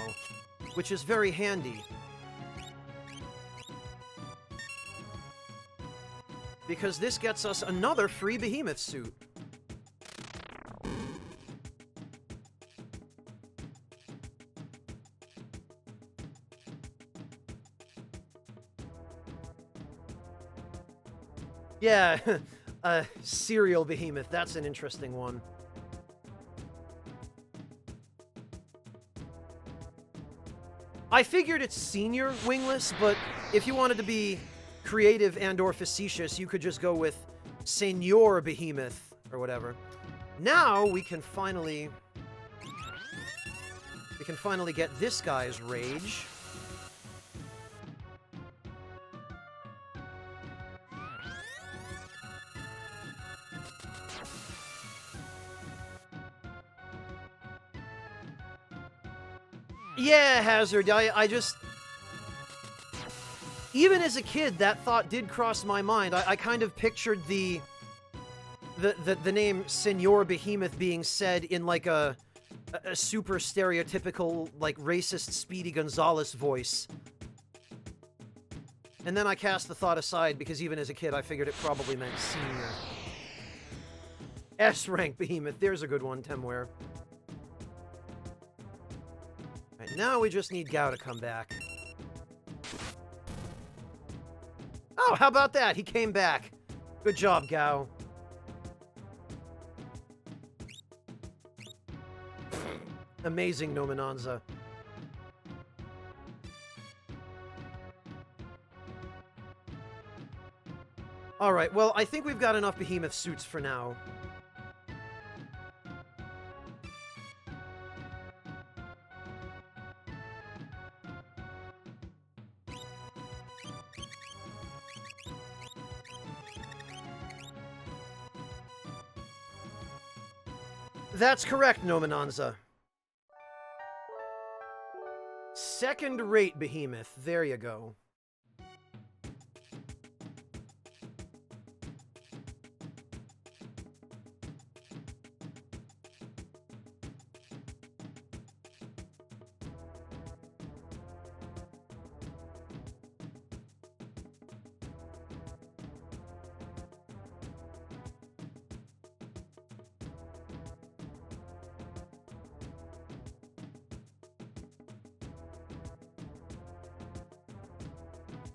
which is very handy. Because this gets us another free behemoth suit. Yeah, serial behemoth, that's an interesting one. I figured it's senior wingless, but if you wanted to be creative and or facetious, you could just go with Senior Behemoth, or whatever. Now we can finally get this guy's rage. Yeah, Hazard, I just... Even as a kid, that thought did cross my mind. I kind of pictured the name Senor Behemoth being said in like a super stereotypical, like, racist Speedy Gonzales voice. And then I cast the thought aside because even as a kid, I figured it probably meant senior. S-rank Behemoth, there's a good one, Temware. Right, now we just need Gao to come back. Oh, how about that? He came back. Good job, Gao. Amazing, Nominanza. Alright, well, I think we've got enough behemoth suits for now. That's correct, Nominanza. Second-rate behemoth. There you go.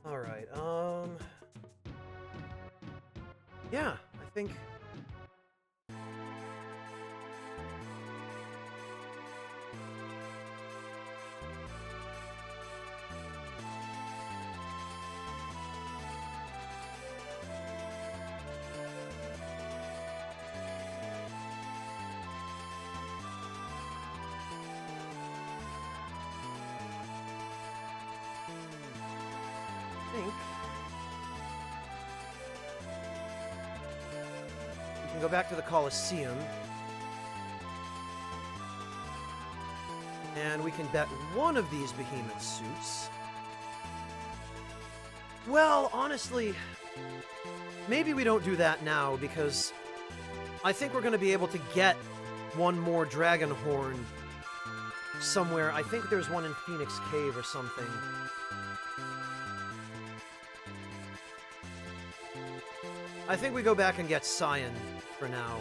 Alright, yeah, I think... we can go back to the Colosseum. And we can bet one of these behemoth suits. Well, honestly, maybe we don't do that now, because I think we're going to be able to get one more dragon horn somewhere. I think there's one in Phoenix Cave or something. I think we go back and get Cyan for now.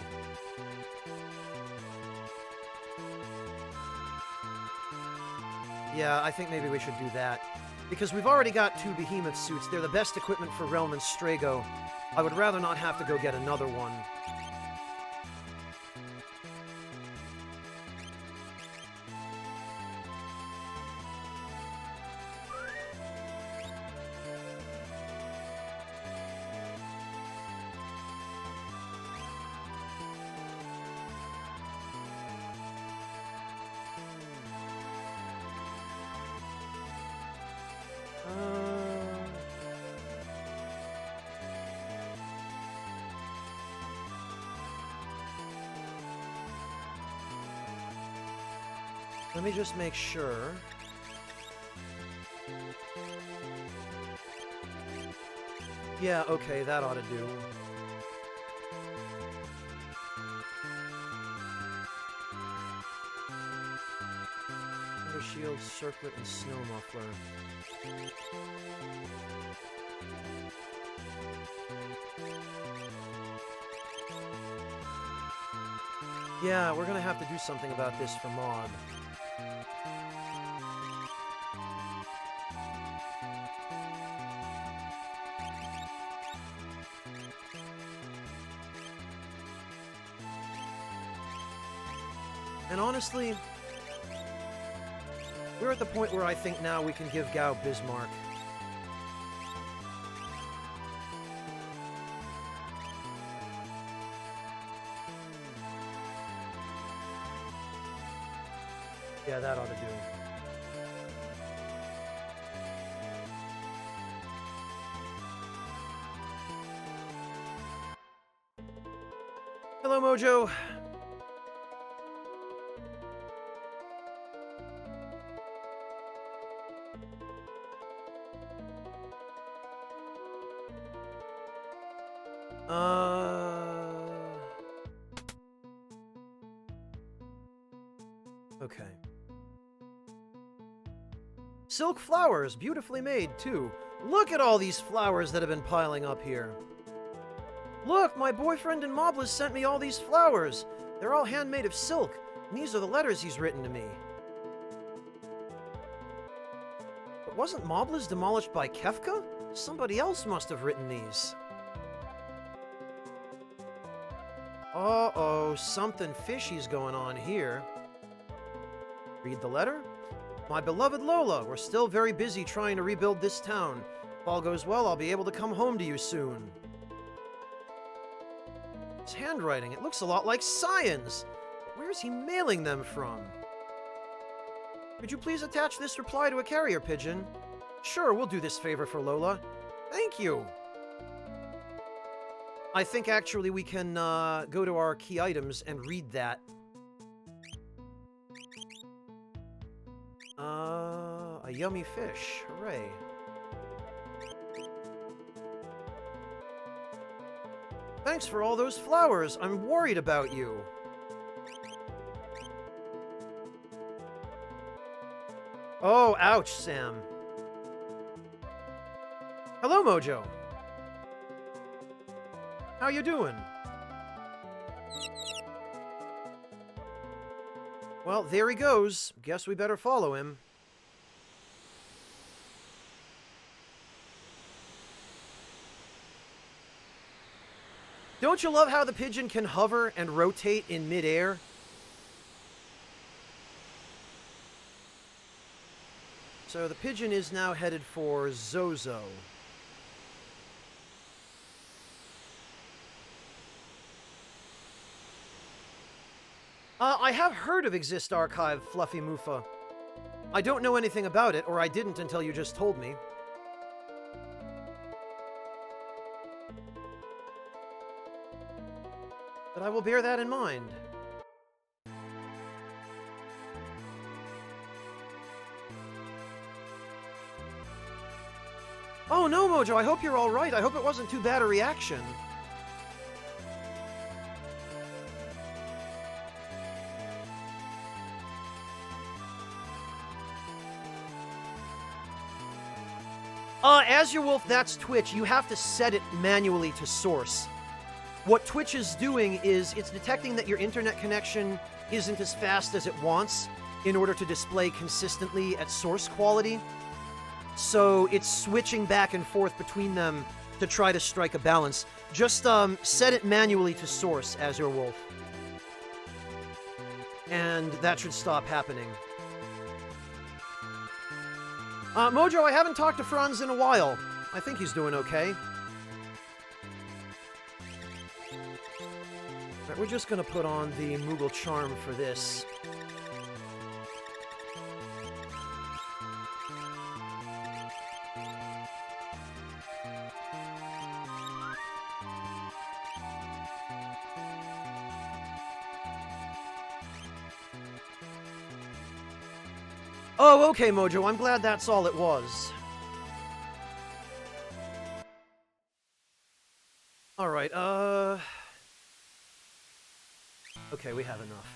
Yeah, I think maybe we should do that. Because we've already got 2 behemoth suits. They're the best equipment for Realm and Strago. I would rather not have to go get another one. Let me just make sure. Yeah, okay, that ought to do. Thunder Shield, Circlet, and Snow Muffler. Yeah, we're gonna have to do something about this for Maud. And honestly, we're at the point where I think now we can give Gao Bismarck. Yeah, that ought to do. Hello, Mojo. Okay. Silk flowers, beautifully made, too. Look at all these flowers that have been piling up here. Look, my boyfriend in Moblis sent me all these flowers. They're all handmade of silk, and these are the letters he's written to me. But wasn't Moblis demolished by Kefka? Somebody else must have written these. Uh-oh, something fishy's going on here. Read the letter? My beloved Lola, we're still very busy trying to rebuild this town. If all goes well, I'll be able to come home to you soon. His handwriting, it looks a lot like Cyan's. Where's he mailing them from? Could you please attach this reply to a carrier pigeon? Sure, we'll do this favor for Lola. Thank you. I think actually we can go to our key items and read that. A yummy fish. Hooray. Thanks for all those flowers. I'm worried about you. Oh, ouch, Sam. Hello, Mojo. How you doing? Well, there he goes. Guess we better follow him. Don't you love how the pigeon can hover and rotate in midair? So the pigeon is now headed for Zozo. I have heard of Exist Archive, Fluffy Mufa. I don't know anything about it, or I didn't until you just told me. But I will bear that in mind. Oh no, Mojo, I hope you're alright. I hope it wasn't too bad a reaction. As your wolf, that's Twitch. You have to set it manually to source. What Twitch is doing is it's detecting that your internet connection isn't as fast as it wants in order to display consistently at source quality. So it's switching back and forth between them to try to strike a balance. Just set it manually to source as your wolf. And that should stop happening. Mojo, I haven't talked to Franz in a while. I think he's doing okay. Right, we're just gonna put on the Moogle Charm for this. Oh, okay, Mojo. I'm glad that's all it was. Alright, okay, we have enough.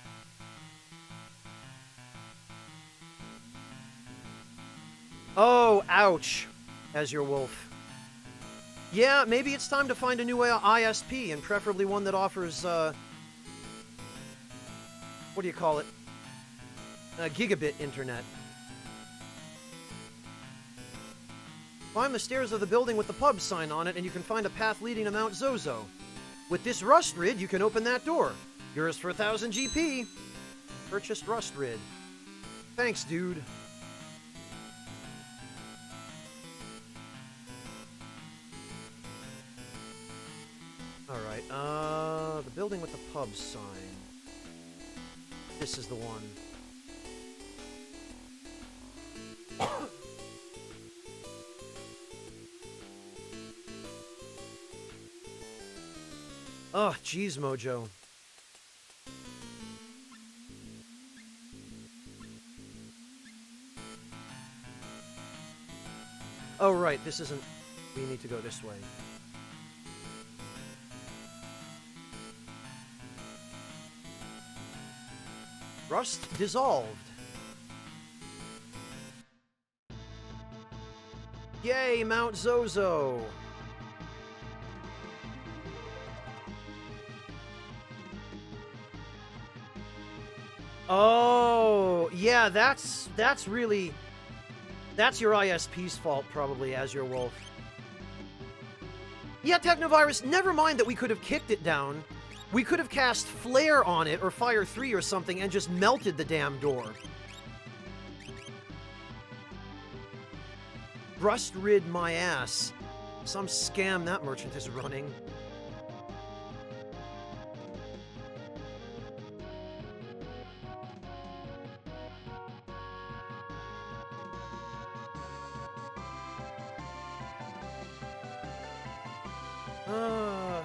Oh, ouch. As your wolf. Yeah, maybe it's time to find a new ISP, and preferably one that offers, what do you call it? Gigabit internet. Climb the stairs of the building with the pub sign on it, and you can find a path leading to Mount Zozo. With this rust rid, you can open that door. Yours for 1,000 GP. Purchased rust rid. Thanks, dude. Alright, the building with the pub sign. This is the one. Oh, jeez, Mojo. Oh, right, this isn't... We need to go this way. Rust dissolved. Yay, Mount Zozo! Oh, yeah, that's really... That's your ISP's fault, probably, as your wolf. Yeah, Technovirus, never mind that we could have kicked it down. We could have cast Flare on it, or Fire 3 or something, and just melted the damn door. Rust rid my ass. Some scam that merchant is running. Uh...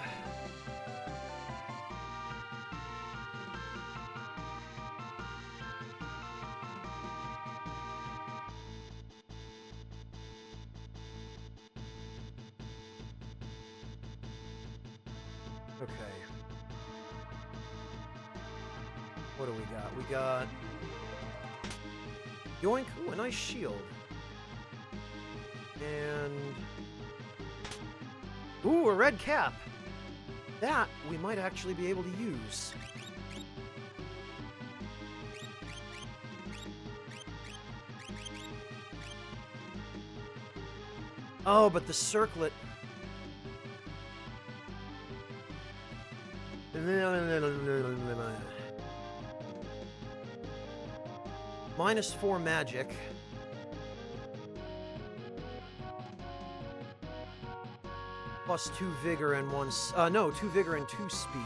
Okay. What do we got? We got... Yoink! Ooh, a nice shield. And... Ooh, a red cap! That we might actually be able to use. Oh, but the circlet... -4 magic. +2 vigor and 1... no, 2 vigor and 2 speed.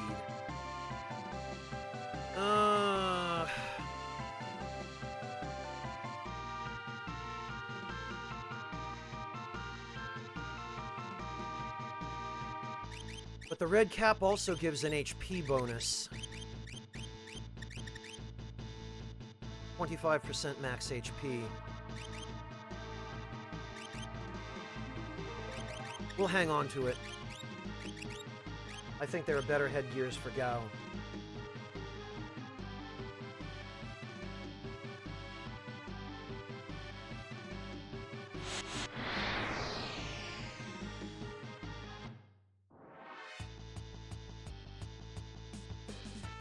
But the red cap also gives an HP bonus. 25% max HP. We'll hang on to it. I think there are better headgears for Gao.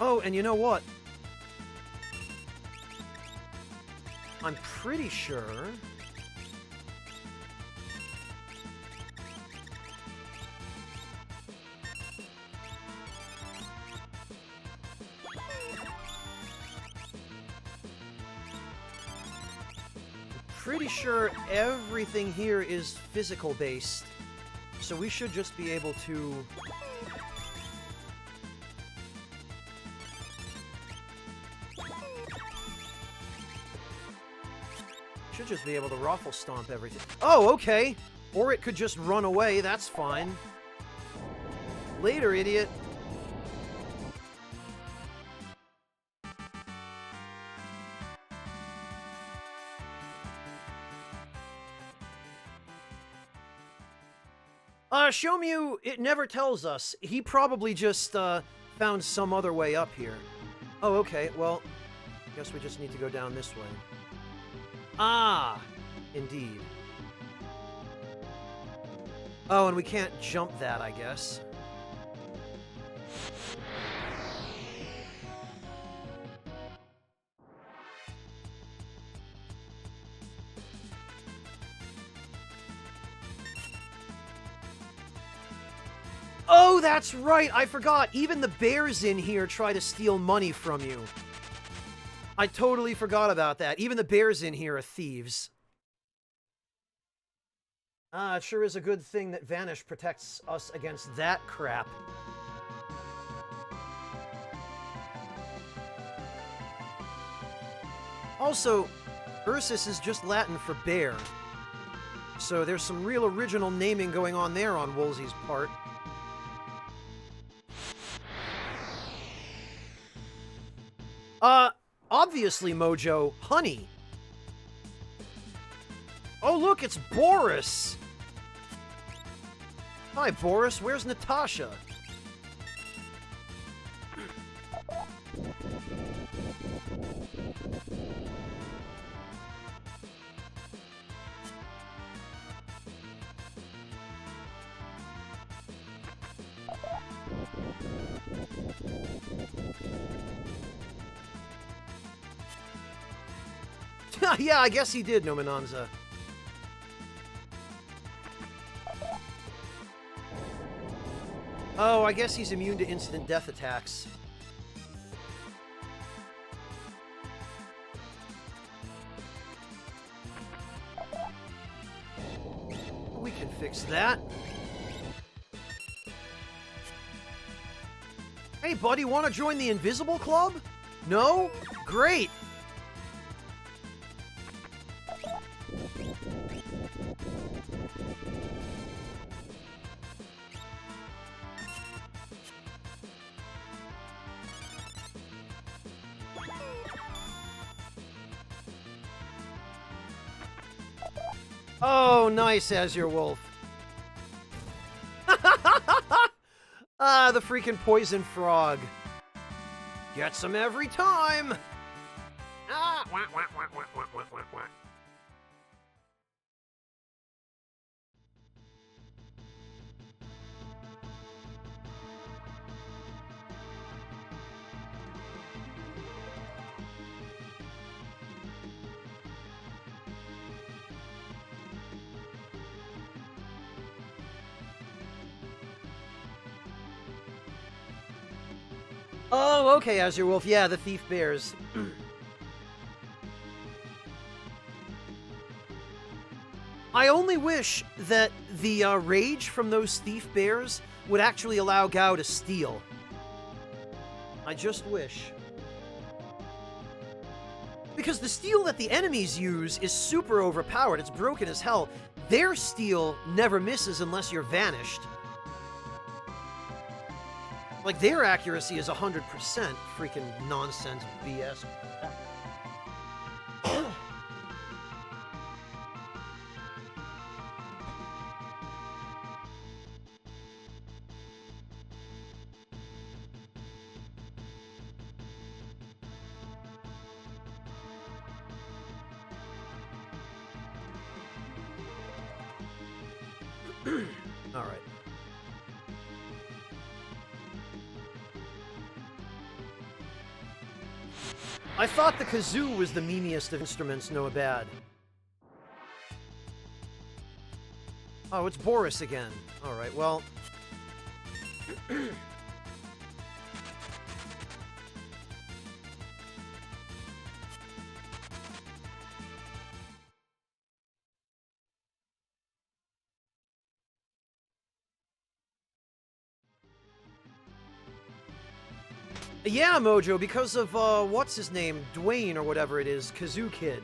Oh, and you know what? I'm pretty sure... Pretty sure everything here is physical based. So we should just be able to... Should just be able to ruffle stomp everything. Oh, okay! Or it could just run away, that's fine. Later, idiot. Showmew, it never tells us. He probably just, found some other way up here. Oh, okay, well, guess we just need to go down this way. Ah! Indeed. Oh, and we can't jump that, I guess. Oh, that's right! I forgot! Even the bears in here try to steal money from you. I totally forgot about that. Even the bears in here are thieves. Ah, it sure is a good thing that Vanish protects us against that crap. Also, Ursus is just Latin for bear. So there's some real original naming going on there on Woolsey's part. Obviously, Mojo, honey. Oh, look, it's Boris! Hi, Boris, where's Natasha? Yeah, I guess he did, Nominanza. Oh, I guess he's immune to instant death attacks. We can fix that. Hey, buddy, want to join the Invisible Club? No? Great! Oh, nice, Azure Wolf. Ah, the freaking poison frog. Gets him every time. Ah, wah, wah, wah, wah, wah, wah, wah, wah. Oh, okay, Azure Wolf. Yeah, the thief bears. I only wish that the rage from those thief bears would actually allow Gao to steal. I just wish. Because the steel that the enemies use is super overpowered. It's broken as hell. Their steel never misses unless you're vanished. Like, their accuracy is 100%. Freaking nonsense BS. All right. I thought the kazoo was the memeiest of instruments, no bad. Oh, it's Boris again. All right, well... Yeah, Mojo, because of, what's his name? Dwayne, or whatever it is. Kazoo Kid.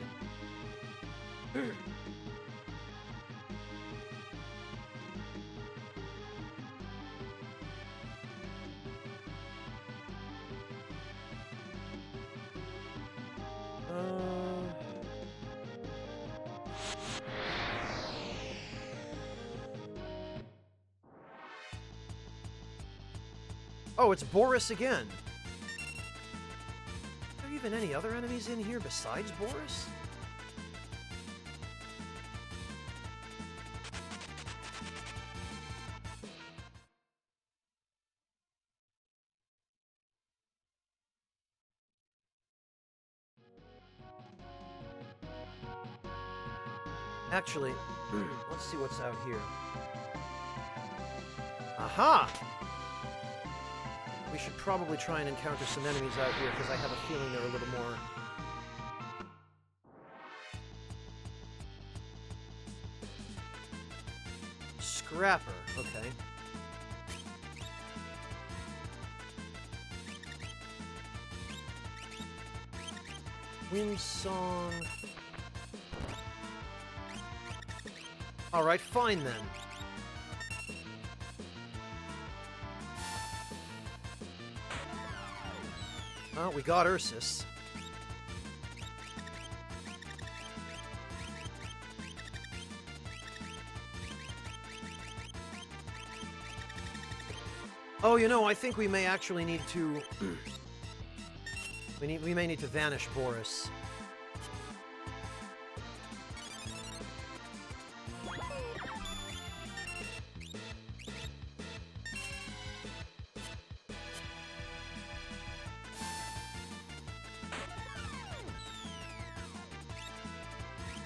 Oh, it's Boris again. Are there even any other enemies in here besides Boris? Actually, let's see what's out here. Aha! We should probably try and encounter some enemies out here, because I have a feeling they're a little more... Scrapper, okay. Wind Song... Alright, fine then. Well, we got Ursus. Oh, you know, I think we may actually need to... we may need to vanish Boris.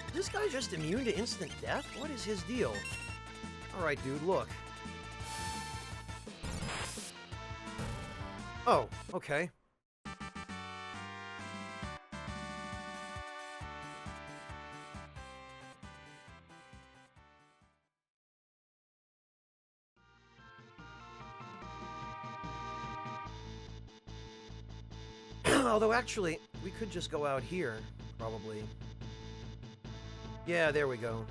Is this guy just immune to instant death? What is his deal? Alright, dude, look. Oh, okay. Although, actually, we could just go out here, probably. Yeah, there we go.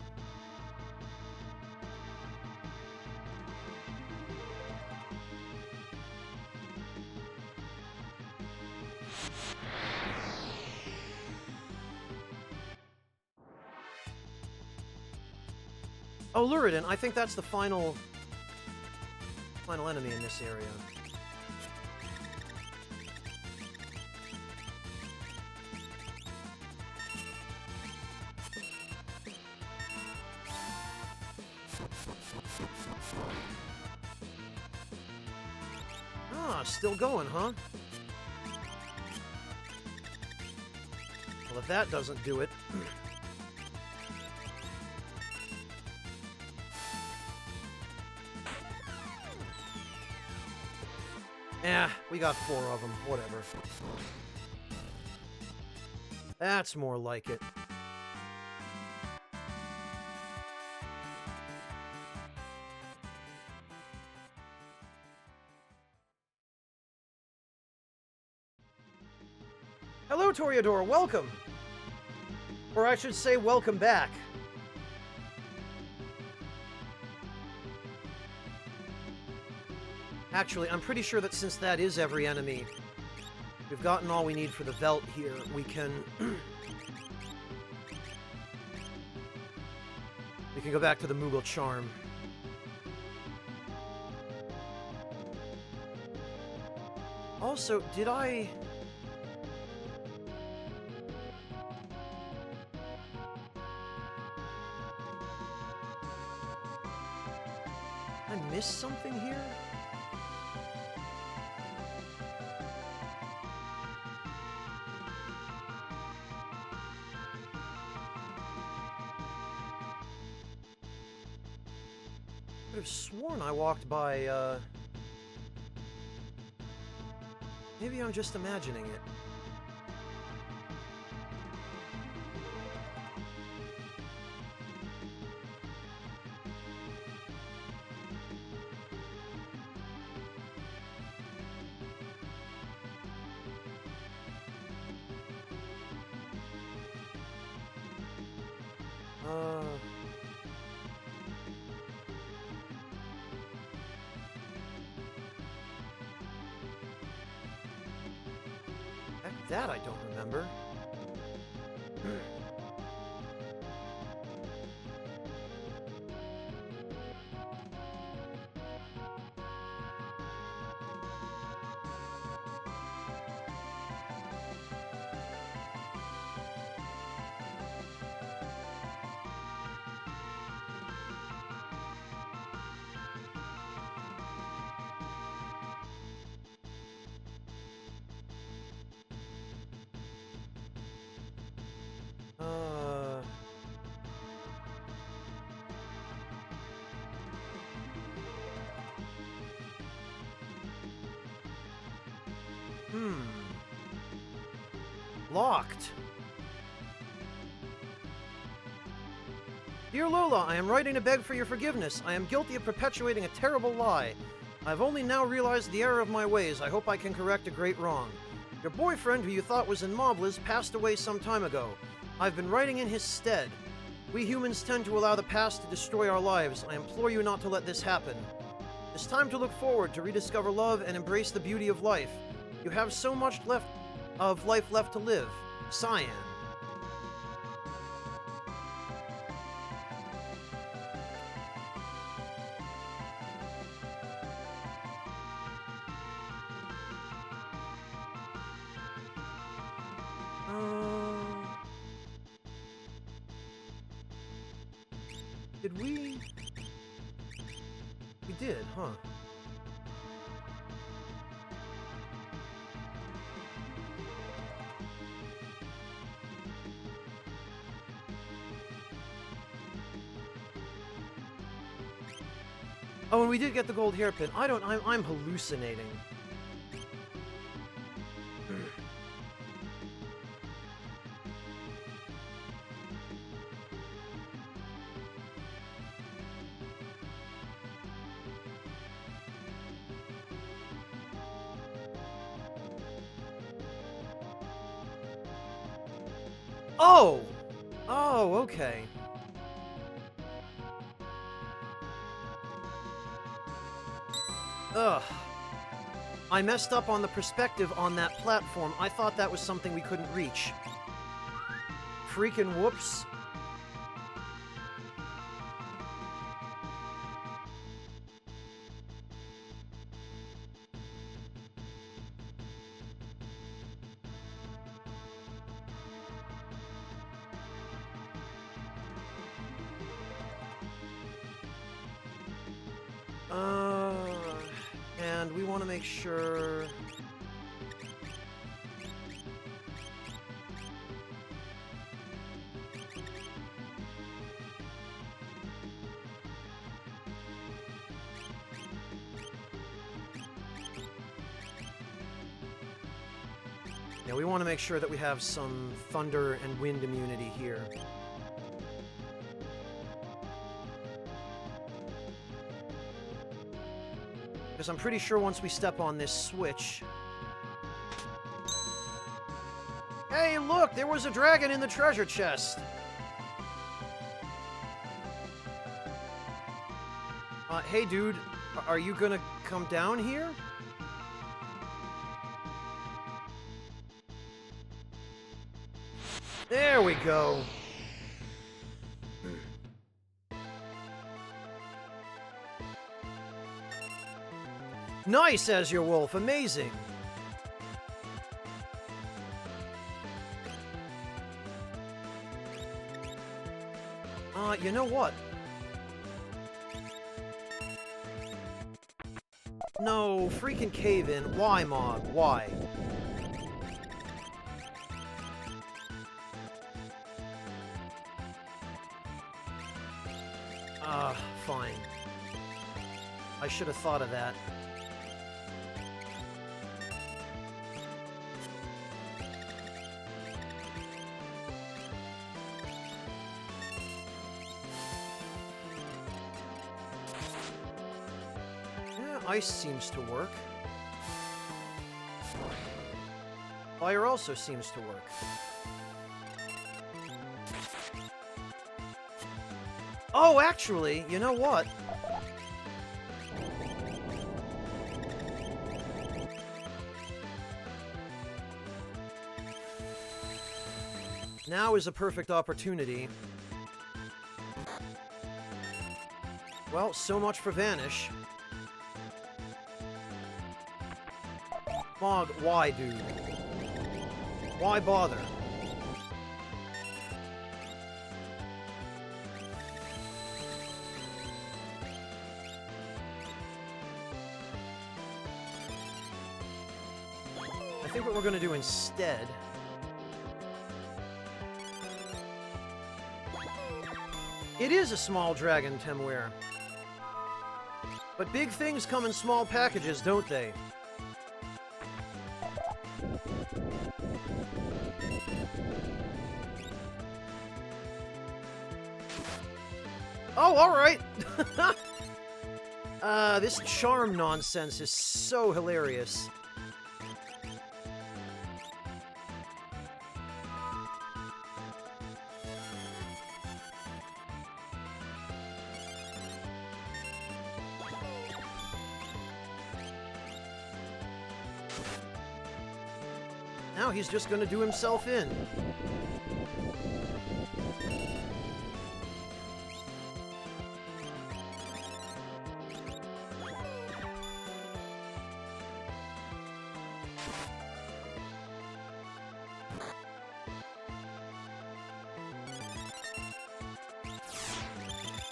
Oh, Luridin, I think that's the final enemy in this area. Ah, still going, huh? Well, if that doesn't do it... Yeah, we got 4 of them. Whatever. That's more like it. Hello, Toreador. Welcome! Or I should say, welcome back. Actually, I'm pretty sure that since that is every enemy, we've gotten all we need for the Velt here. We can... we can go back to the Moogle Charm. Also, did I... miss something here? I could have sworn I walked by, maybe I'm just imagining it. Heck, that I don't remember. Locked. Dear Lola, I am writing to beg for your forgiveness. I am guilty of perpetuating a terrible lie. I have only now realized the error of my ways. I hope I can correct a great wrong. Your boyfriend, who you thought was in Mobliz, passed away some time ago. I've been writing in his stead. We humans tend to allow the past to destroy our lives. I implore you not to let this happen. It's time to look forward, to rediscover love and embrace the beauty of life. You have so much life left to live. Cyan. Did we... We did, huh? Oh, and we did get the gold hairpin. I'm hallucinating. Oh! Oh, okay. Ugh. I messed up on the perspective on that platform. I thought that was something we couldn't reach. Freaking whoops. And we want to make sure... Yeah, we want to make sure that we have some thunder and wind immunity here. Because I'm pretty sure once we step on this switch... Hey, look! There was a dragon in the treasure chest! Hey, dude. Are you gonna come down here? There we go. Nice, as your wolf. Amazing. You know what? No, freaking cave in. Why, Mog? Why? Fine. I should have thought of that. Yeah, ice seems to work. Fire also seems to work. Oh, actually, you know what? Now is a perfect opportunity. Well, so much for Vanish. Mog, why, dude? Why bother? I think what we're going to do instead... It is a small dragon, Temware. But big things come in small packages, don't they? Oh, alright! This charm nonsense is so hilarious. Now he's just gonna do himself in.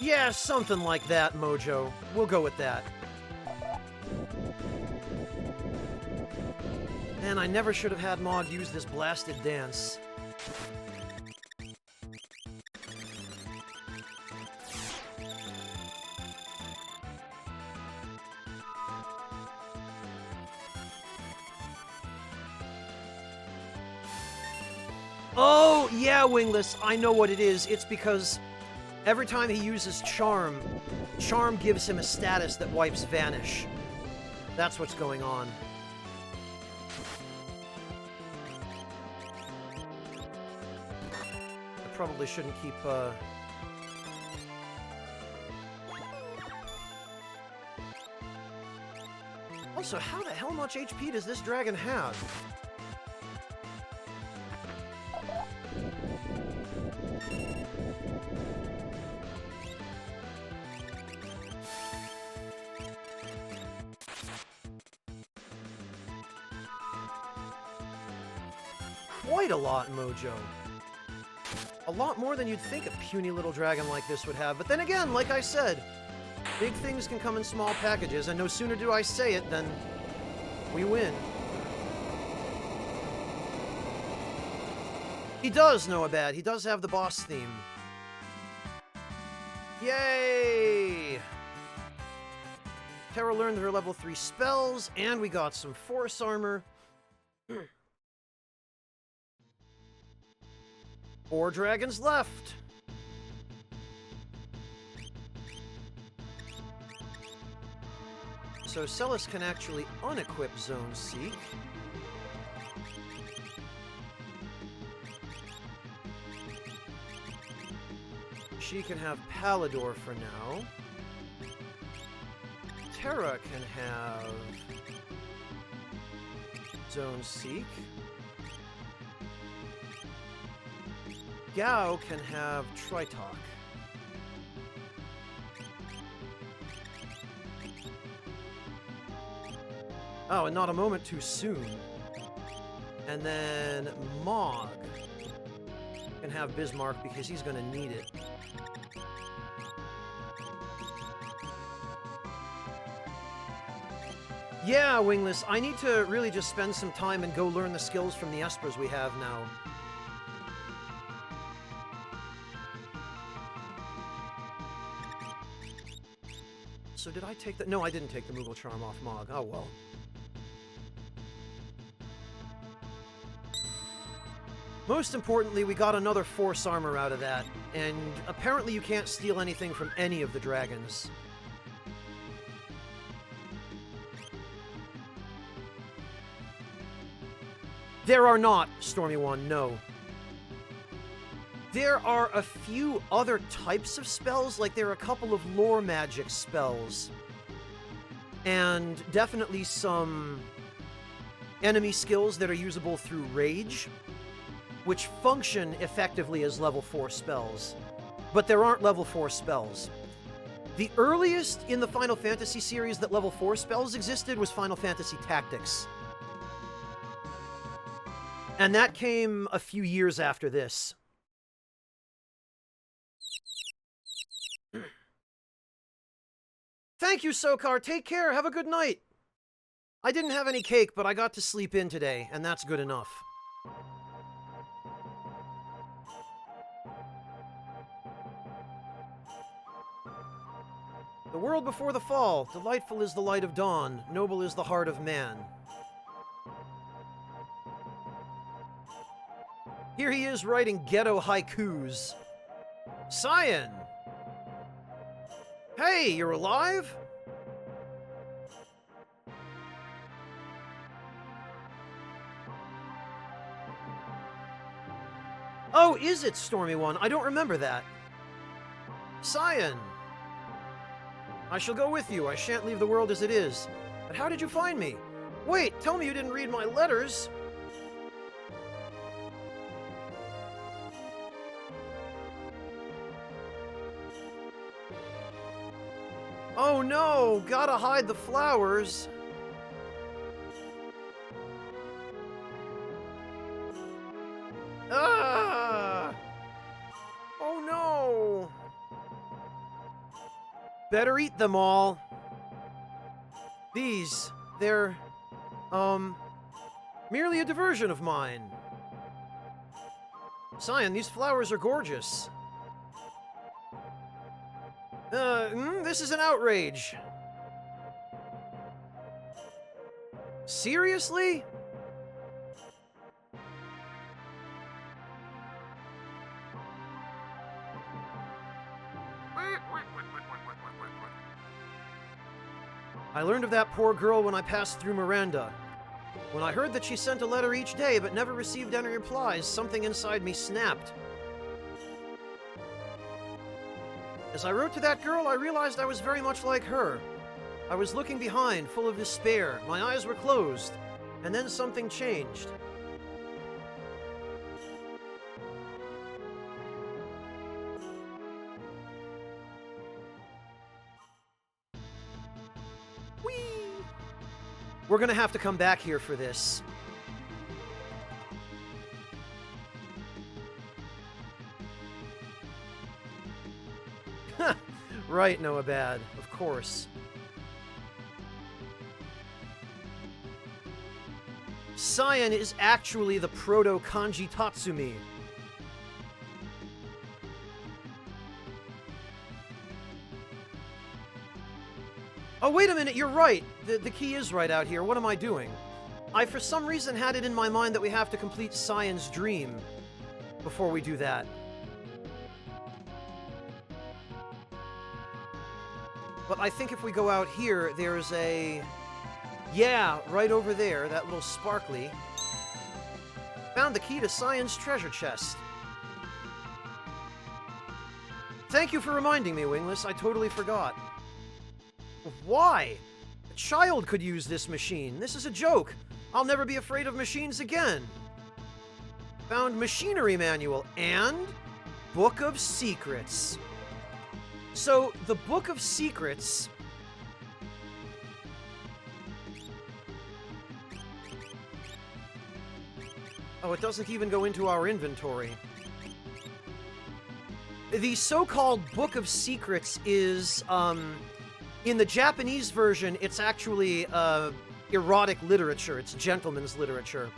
Yeah, something like that, Mojo. We'll go with that. Man, I never should have had Mog use this blasted dance. Oh, yeah, Wingless, I know what it is. It's because every time he uses Charm, Charm gives him a status that wipes Vanish. That's what's going on. I probably shouldn't keep, Also, how the hell much HP does this dragon have? Quite a lot, Mojo. A lot more than you'd think a puny little dragon like this would have. But then again, like I said, Big things can come in small packages, and no sooner do I say it than we win. He does know a bad. He does have the boss theme. Yay! Terra learned her level 3 spells, and we got some force armor. 4 dragons left. So Celis can actually unequip Zone Seek. She can have Palador for now. Terra can have Zone Seek. Gao can have Tritalk. Oh, and not a moment too soon. And then Mog can have Bismarck because he's going to need it. Yeah, Wingless, I need to really just spend some time and go learn the skills from the Espers we have now. So did I take the... No, I didn't take the Moogle Charm off Mog. Oh, well. Most importantly, we got another force armor out of that, and apparently you can't steal anything from any of the dragons. There are not, Stormy One, no. There are a few other types of spells, like there are a couple of lore magic spells. And definitely some enemy skills that are usable through Rage, which function effectively as level 4 spells. But there aren't level 4 spells. The earliest in the Final Fantasy series that level 4 spells existed was Final Fantasy Tactics. And that came a few years after this. Thank you, Sokar. Take care. Have a good night. I didn't have any cake, but I got to sleep in today, and that's good enough. The world before the fall. Delightful is the light of dawn. Noble is the heart of man. Here he is writing ghetto haikus. Cyan! Hey, you're alive? Oh, is it Stormy One? I don't remember that. Cyan! I shall go with you. I shan't leave the world as it is. But how did you find me? Wait, tell me you didn't read my letters. Oh no! Gotta hide the flowers! Ah! Oh no! Better eat them all. These, they're, merely a diversion of mine. Cyan, these flowers are gorgeous. This is an outrage. Seriously? I learned of that poor girl when I passed through Miranda. When I heard that she sent a letter each day but never received any replies, something inside me snapped. As I wrote to that girl, I realized I was very much like her. I was looking behind, full of despair. My eyes were closed, and then something changed. Whee! We're gonna have to come back here for this. Right, Noah Bad. Of course. Cyan is actually the proto-Kanji Tatsumi. Oh, wait a minute, you're right. The key is right out here. What am I doing? I, for some reason, had it in my mind that we have to complete Cyan's dream before we do that. But I think if we go out here, there's a... Yeah, right over there, that little sparkly. Found the key to Cyan's treasure chest. Thank you for reminding me, Wingless. I totally forgot. Why? A child could use this machine. This is a joke. I'll never be afraid of machines again. Found machinery manual and Book of Secrets. So, the Book of Secrets... Oh, it doesn't even go into our inventory. The so-called Book of Secrets is, in the Japanese version, it's actually, erotic literature. It's gentleman's literature.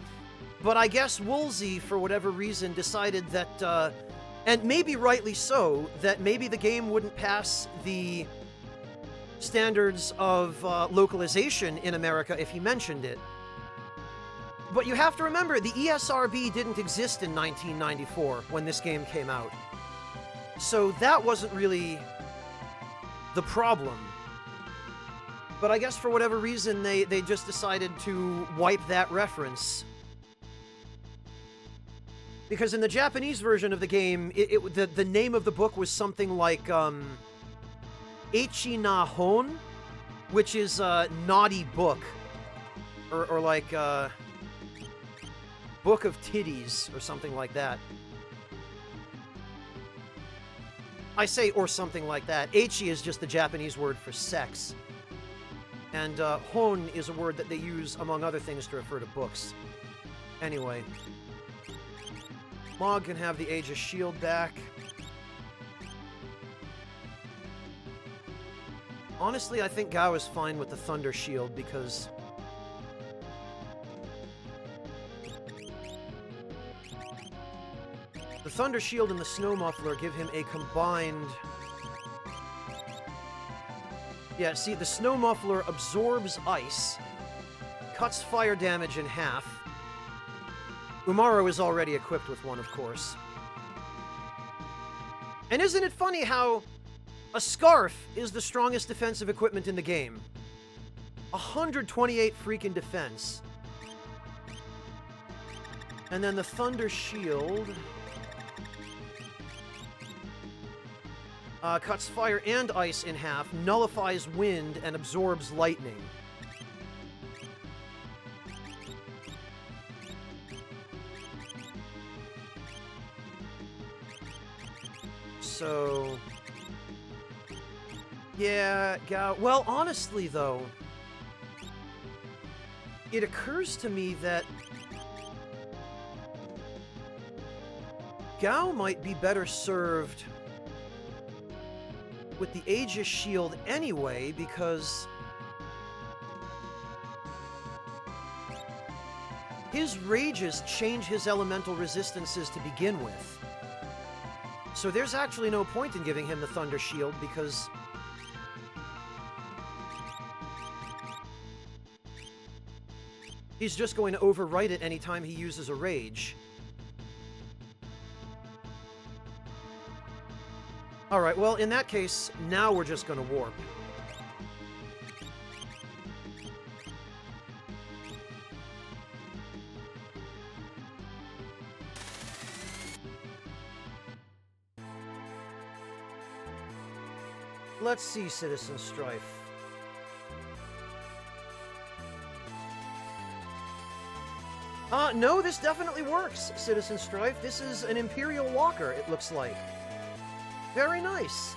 But I guess Woolsey, for whatever reason, decided that, and maybe rightly so, that maybe the game wouldn't pass the standards of localization in America if he mentioned it. But you have to remember, the ESRB didn't exist in 1994 when this game came out. So that wasn't really the problem. But I guess for whatever reason, they just decided to wipe that reference. Because in the Japanese version of the game, the name of the book was something like Echi na Hon, which is naughty book. Or like Book of Titties, or something like that. I say or something like that. Echi is just the Japanese word for sex. And hon is a word that they use, among other things, to refer to books. Anyway. Mog can have the Aegis shield back. Honestly, I think Gao is fine with the Thunder Shield, because... the Thunder Shield and the Snow Muffler give him a combined... Yeah, see, the Snow Muffler absorbs ice, cuts fire damage in half. Umaro is already equipped with one, of course. And isn't it funny how a Scarf is the strongest defensive equipment in the game? 128 freaking defense. And then the Thunder Shield... cuts fire and ice in half, nullifies wind, and absorbs lightning. So... yeah, well, honestly, though, it occurs to me that Gao might be better served with the Aegis shield anyway, because his rages change his elemental resistances to begin with. So there's actually no point in giving him the Thunder Shield, because he's just going to overwrite it anytime he uses a rage. Alright, well, in that case, now we're just gonna warp. Let's see, Citizen Strife. No, this definitely works, Citizen Strife. This is an Imperial Walker, it looks like. Very nice.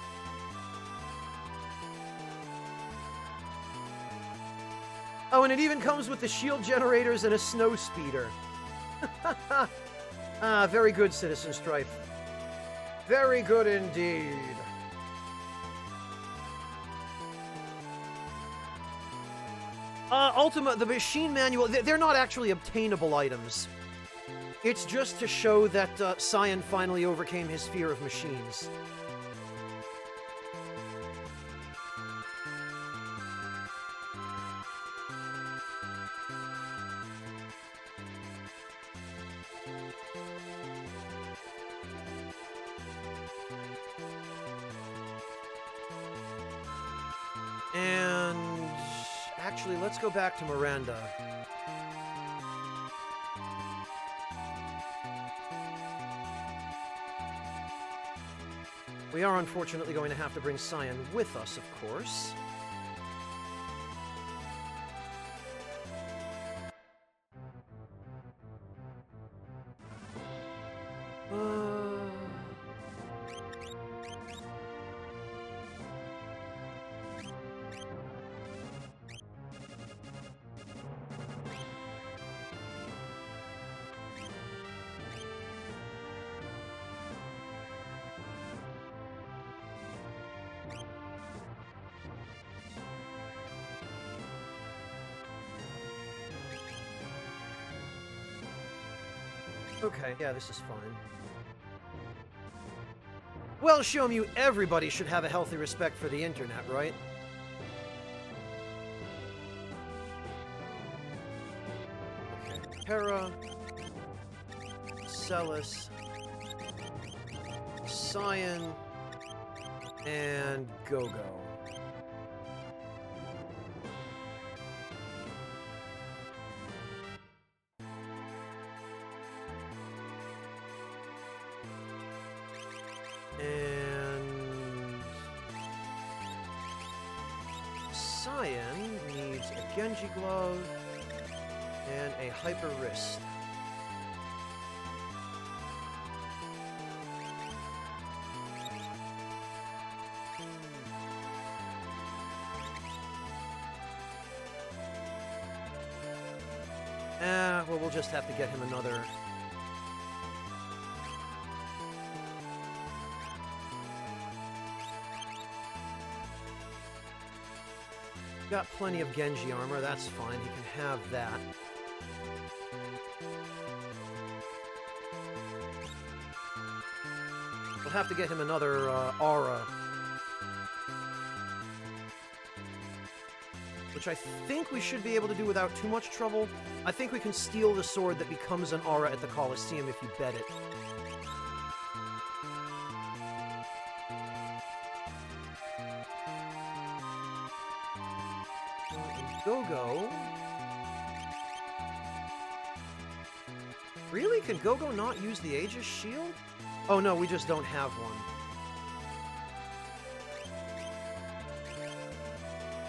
Oh, and it even comes with the shield generators and a snow speeder. Very good, Citizen Strife. Very good indeed. Ultima, the machine manual, they're not actually obtainable items. It's just to show that Cyan finally overcame his fear of machines. And actually, let's go back to Miranda. We are unfortunately going to have to bring Cyan with us, of course. Okay, yeah, this is fine. Well, Shomu, everybody should have a healthy respect for the internet, right? Okay, Hera, Celis, Cyan, and Gogo. And Cyan needs a Genji glove and a hyper wrist. Well, we'll just have to get him another. Got plenty of Genji armor, that's fine, he can have that. We'll have to get him another aura. Which I think we should be able to do without too much trouble. I think we can steal the sword that becomes an aura at the Colosseum if you bet it. Gogo. Really? Can Gogo not use the Aegis shield? Oh no, we just don't have one.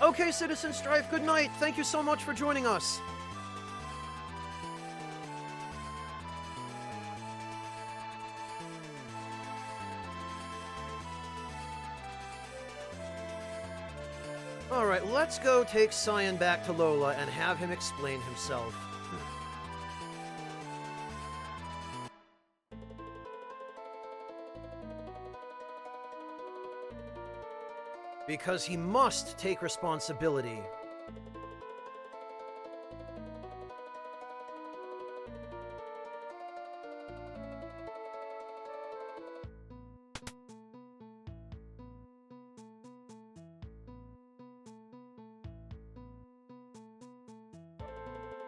Okay, Citizen Strife, good night. Thank you so much for joining us. Alright, let's go take Cyan back to Lola and have him explain himself. Because he must take responsibility.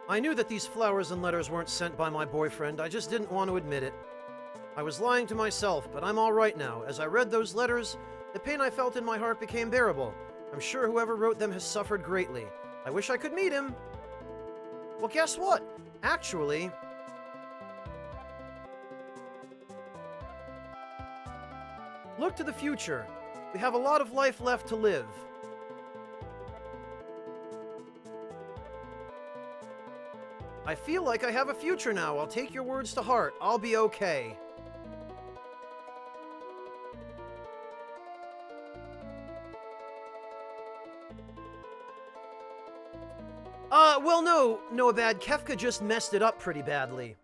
I knew that these flowers and letters weren't sent by my boyfriend, I just didn't want to admit it. I was lying to myself, but I'm all right now. As I read those letters, the pain I felt in my heart became bearable. I'm sure whoever wrote them has suffered greatly. I wish I could meet him. Well, guess what? Actually... look to the future. We have a lot of life left to live. I feel like I have a future now. I'll take your words to heart. I'll be okay. Well, no, Noabad. Kefka just messed it up pretty badly.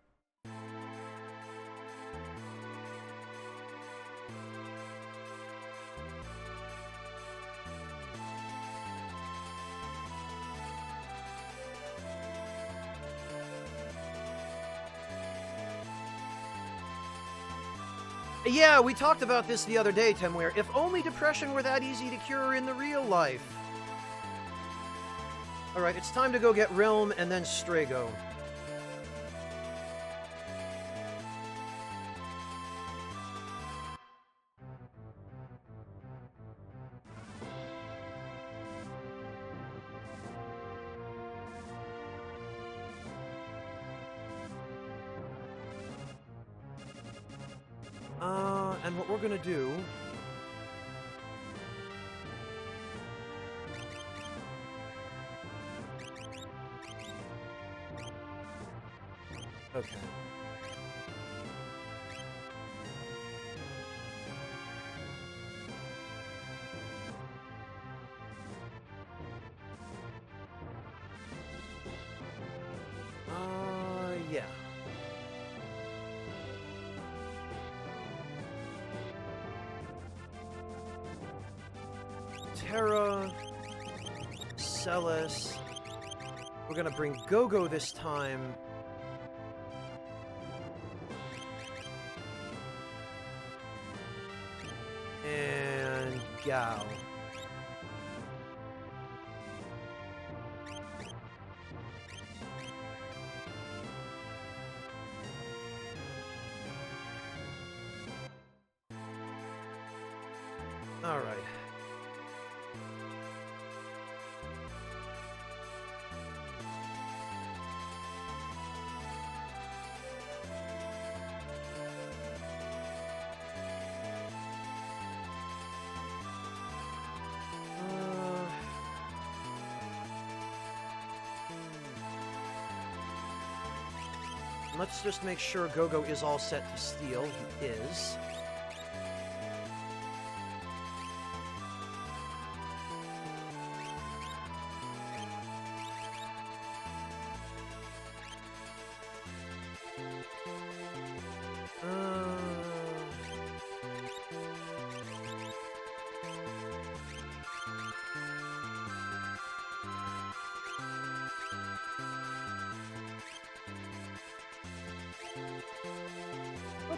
Yeah, we talked about this the other day, Temware. If only depression were that easy to cure in the real life. Alright, it's time to go get Realm and then Strago. And what we're gonna do... Okay. Yeah. Terra, Celis. We're gonna bring Gogo this time. And Gao. All right. Let's just make sure Gogo is all set to steal. He is.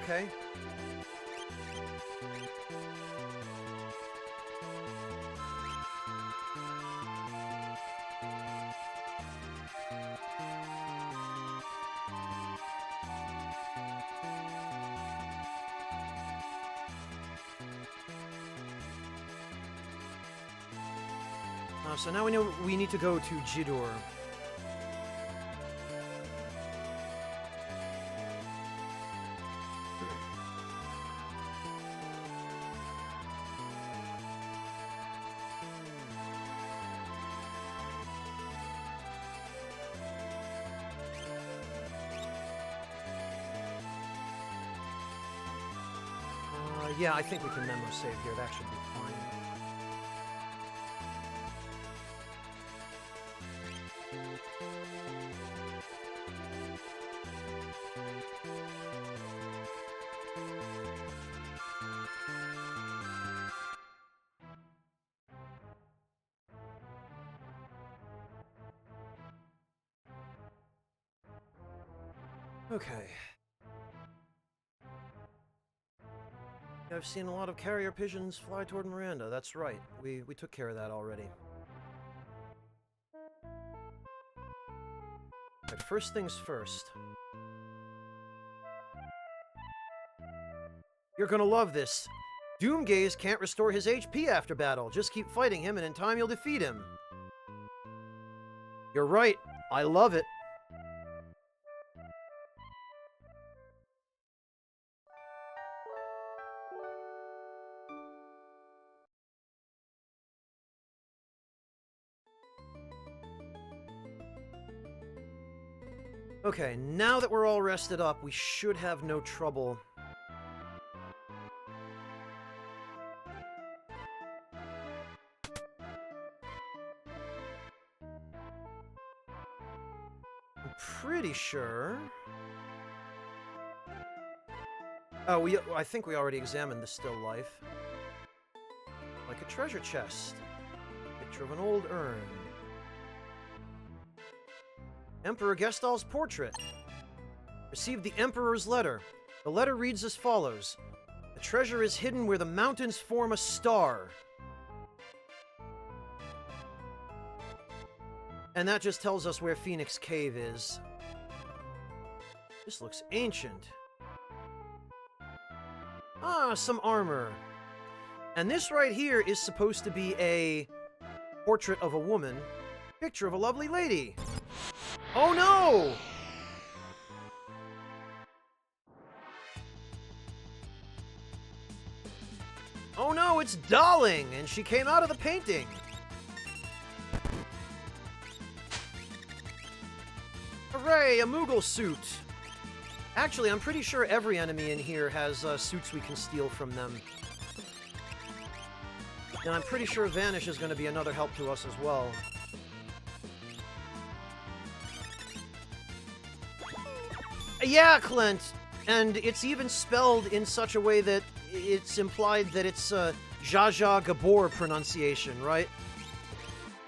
Okay. So now we know we need to go to Jidoor. Yeah, I think we can memo save here. That should be fine. Okay. I've seen a lot of carrier pigeons fly toward Miranda. That's right. We took care of that already. But first things first. You're gonna love this. Doomgaze can't restore his HP after battle. Just keep fighting him and in time you'll defeat him. You're right. I love it. Okay, now that we're all rested up, we should have no trouble. I'm pretty sure... Oh, I think we already examined the still life. Like a treasure chest. Picture of an old urn. Emperor Gestal's portrait. Received the Emperor's letter. The letter reads as follows. The treasure is hidden where the mountains form a star. And that just tells us where Phoenix Cave is. This looks ancient. Ah, some armor. And this right here is supposed to be a portrait of a woman. Picture of a lovely lady. Oh no! Oh no, it's Darling, and she came out of the painting. Hooray, a Moogle suit. Actually, I'm pretty sure every enemy in here has suits we can steal from them. And I'm pretty sure Vanish is going to be another help to us as well. Yeah, Clint! And it's even spelled in such a way that it's implied that it's Zsa Zsa Gabor pronunciation, right?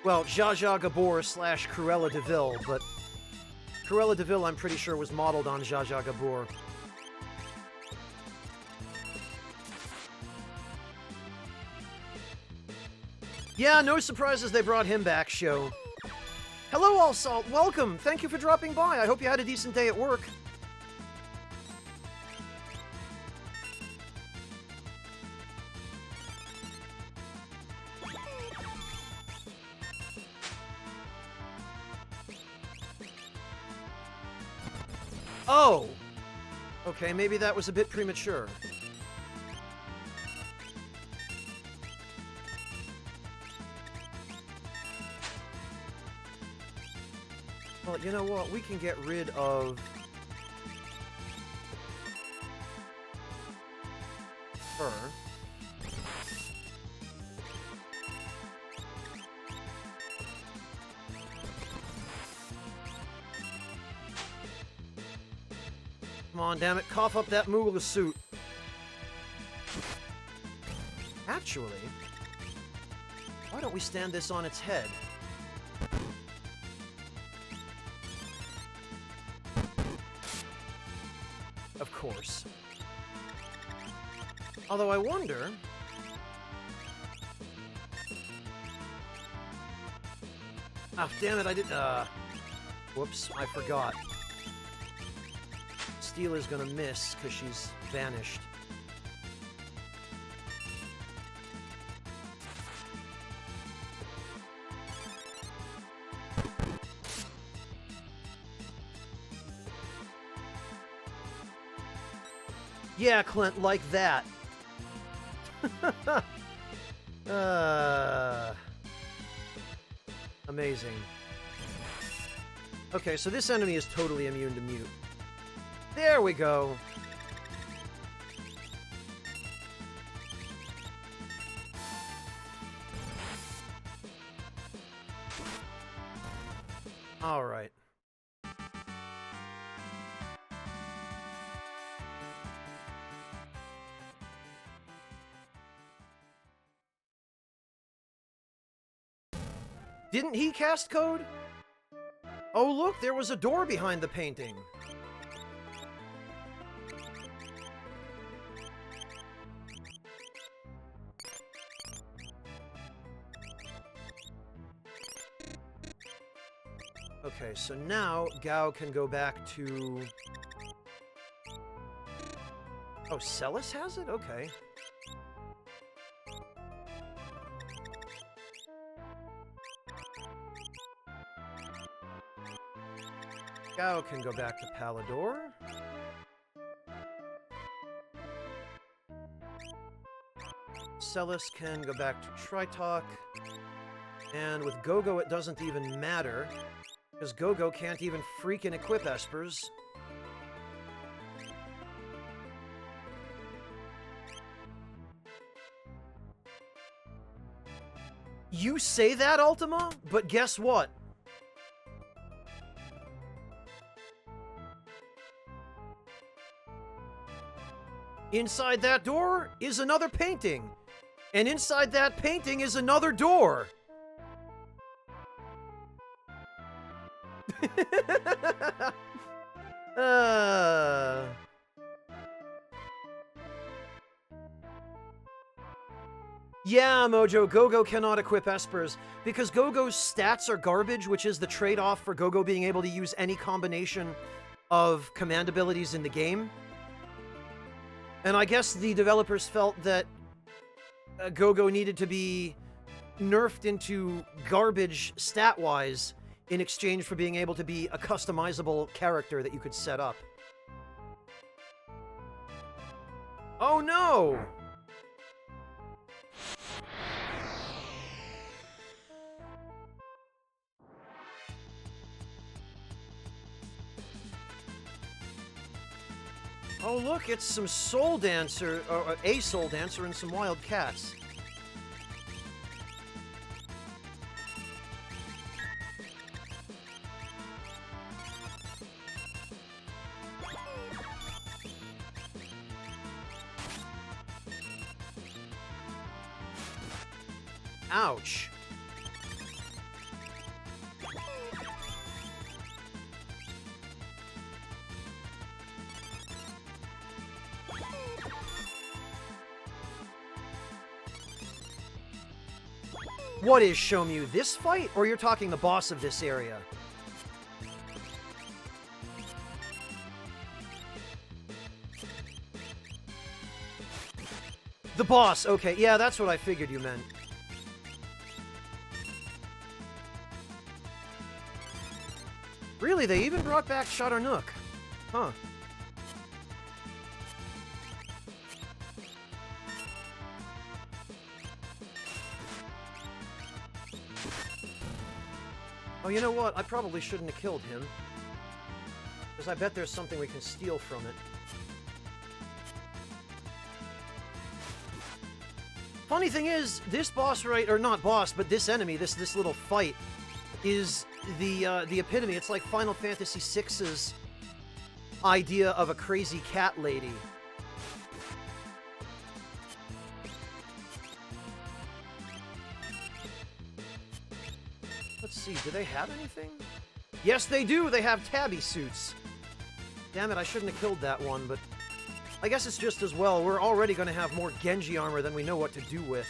Well, Zsa Zsa Gabor / Cruella de Vil, but Cruella de Vil, I'm pretty sure, was modeled on Zsa Zsa Gabor. Yeah, no surprises they brought him back, show. Hello, All Salt. Welcome. Thank you for dropping by. I hope you had a decent day at work. Oh! Okay, maybe that was a bit premature. Well, you know what? We can get rid of her. Come on, damn it. Cough up that Moogle suit. Actually, why don't we stand this on its head? Of course. Although I wonder... Ah, damn it, I did... Whoops, I forgot. Steeler's gonna miss, because she's vanished. Yeah, Clint, like that. Amazing. Okay, so this enemy is totally immune to mute. There we go. All right. Didn't he cast code? Oh, look, there was a door behind the painting. Okay, so now Gao can go back to... Oh, Celis has it? Okay. Gao can go back to Palador. Celis can go back to Tritok. And with Gogo, it doesn't even matter, because Gogo can't even freaking equip Espers. You say that, Ultima? But guess what? Inside that door is another painting. And inside that painting is another door. Yeah, Mojo, Gogo cannot equip Espers, because Gogo's stats are garbage, which is the trade-off for Gogo being able to use any combination of command abilities in the game. And I guess the developers felt that Gogo needed to be nerfed into garbage stat-wise in exchange for being able to be a customizable character that you could set up. Oh no! Oh look, it's some Soul Dancer, or a Soul Dancer and some wild cats. Ouch. What is Shomu, this fight? Or you're talking the boss of this area? The boss, okay. Yeah, that's what I figured you meant. Really, they even brought back Shadarnook. Huh. Oh, you know what? I probably shouldn't have killed him. Because I bet there's something we can steal from it. Funny thing is, this boss or not boss, but this enemy, this little fight, is the epitome. It's like Final Fantasy VI's idea of a crazy cat lady. Let's see, do they have anything? Yes, they do! They have tabby suits! Damn it, I shouldn't have killed that one, but I guess it's just as well. We're already going to have more Genji armor than we know what to do with.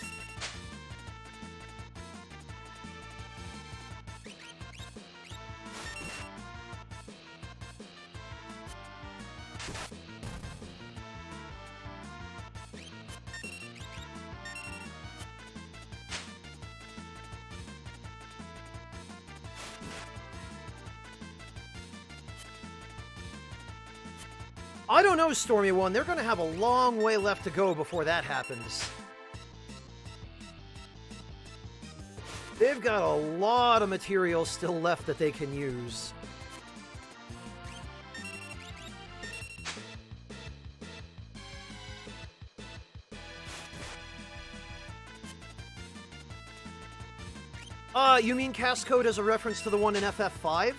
I don't know, Stormy One. They're going to have a long way left to go before that happens. They've got a lot of material still left that they can use. You mean Cast Code as a reference to the one in FF5?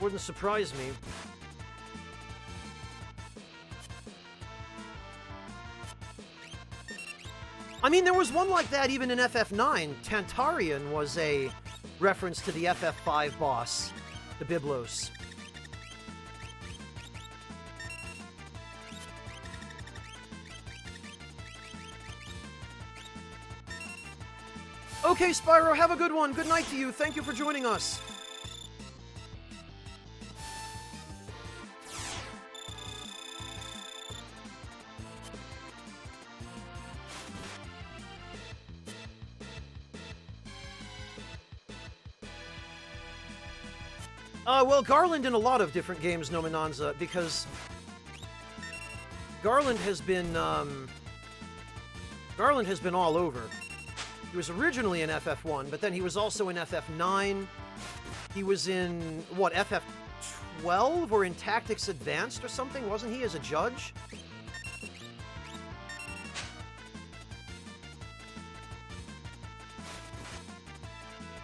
Wouldn't surprise me. I mean, there was one like that even in FF9. Tantarian was a reference to the FF5 boss, the Biblos. Okay, Spyro, have a good one. Good night to you. Thank you for joining us. Well, Garland in a lot of different games, Nominanza, because Garland has been all over. He was originally in FF1, but then he was also in FF9. He was in, what, FF12 or in Tactics Advanced or something, wasn't he, as a judge?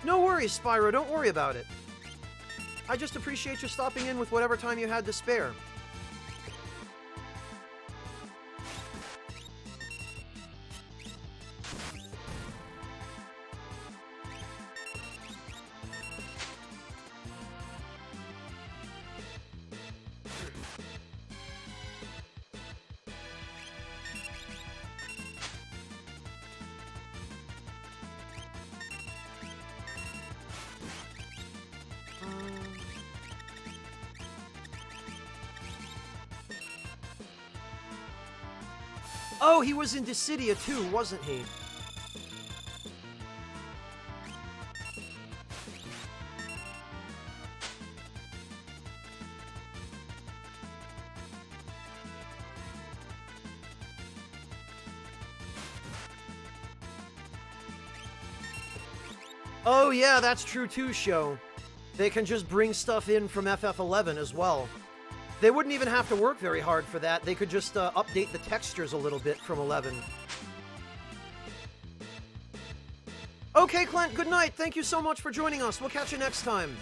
No worries, Spyro, don't worry about it. I just appreciate you stopping in with whatever time you had to spare. Oh, he was in Dissidia too, wasn't he? Oh yeah, that's true too, Show. They can just bring stuff in from FF11 as well. They wouldn't even have to work very hard for that. They could just update the textures a little bit from 11. Okay, Clint, good night. Thank you so much for joining us. We'll catch you next time.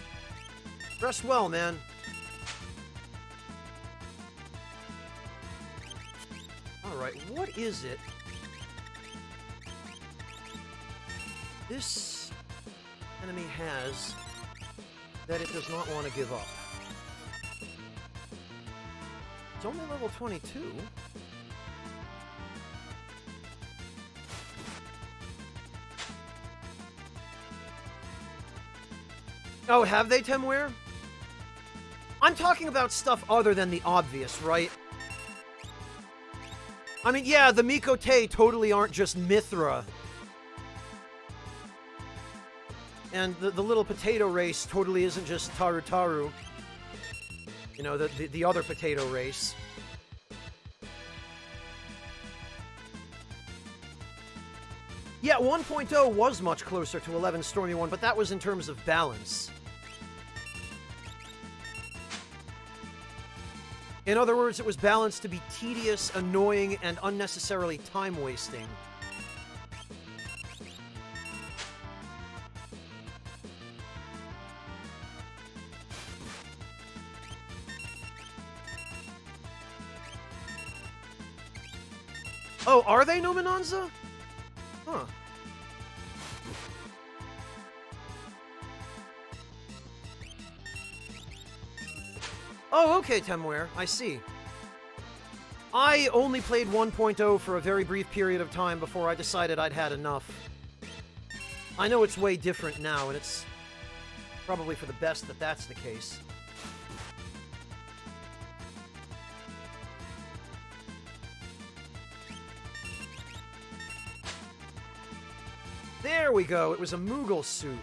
Rest well, man. Alright, what is it? This enemy has that it does not want to give up. It's only level 22. Oh, have they, Temware? I'm talking about stuff other than the obvious, right? I mean, yeah, the Mikote totally aren't just Mithra. And the little potato race totally isn't just Tarutaru. You know, the other potato race. Yeah, 1.0 was much closer to 11 Stormy 1, but that was in terms of balance. In other words, it was balanced to be tedious, annoying, and unnecessarily time-wasting. Oh, are they Nominanza? Huh. Oh, okay, Temware. I see. I only played 1.0 for a very brief period of time before I decided I'd had enough. I know it's way different now, and it's probably for the best that that's the case. There we go. It was a Moogle suit.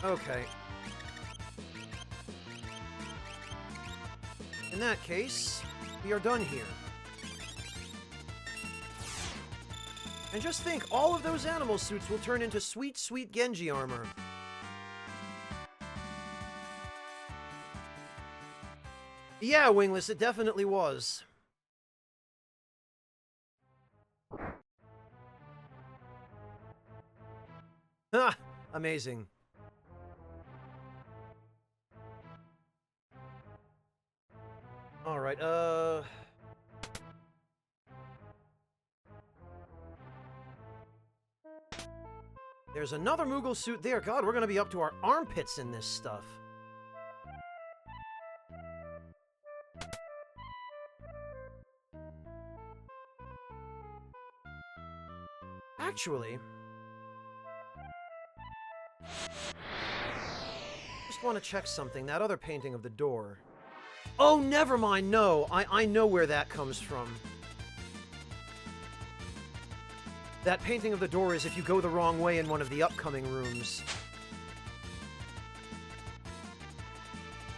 Okay. In that case, we are done here. And just think, all of those animal suits will turn into sweet, sweet Genji armor. Yeah, Wingless, it definitely was. Ha! Amazing. Alright, there's another Moogle suit there. God, we're gonna be up to our armpits in this stuff. Actually, just want to check something. That other painting of the door. Oh, never mind. No, I know where that comes from. That painting of the door is if you go the wrong way in one of the upcoming rooms.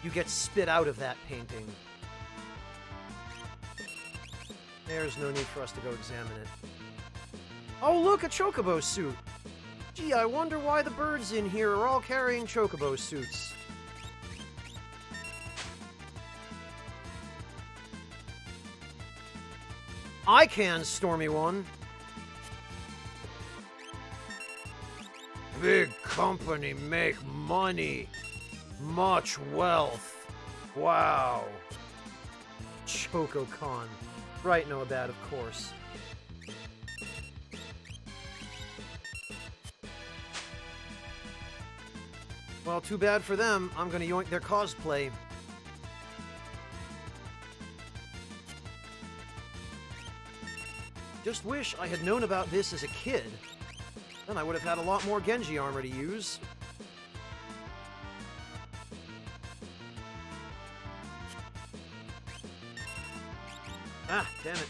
You get spit out of that painting. There's no need for us to go examine it. Oh, look, a Chocobo suit! Gee, I wonder why the birds in here are all carrying Chocobo suits. I can, Stormy One. Big company make money. Much wealth. Wow. Choco-Con. Right, Noah Bad, of course. Well, too bad for them. I'm gonna yoink their cosplay. Just wish I had known about this as a kid. Then I would have had a lot more Genji armor to use. Ah, damn it.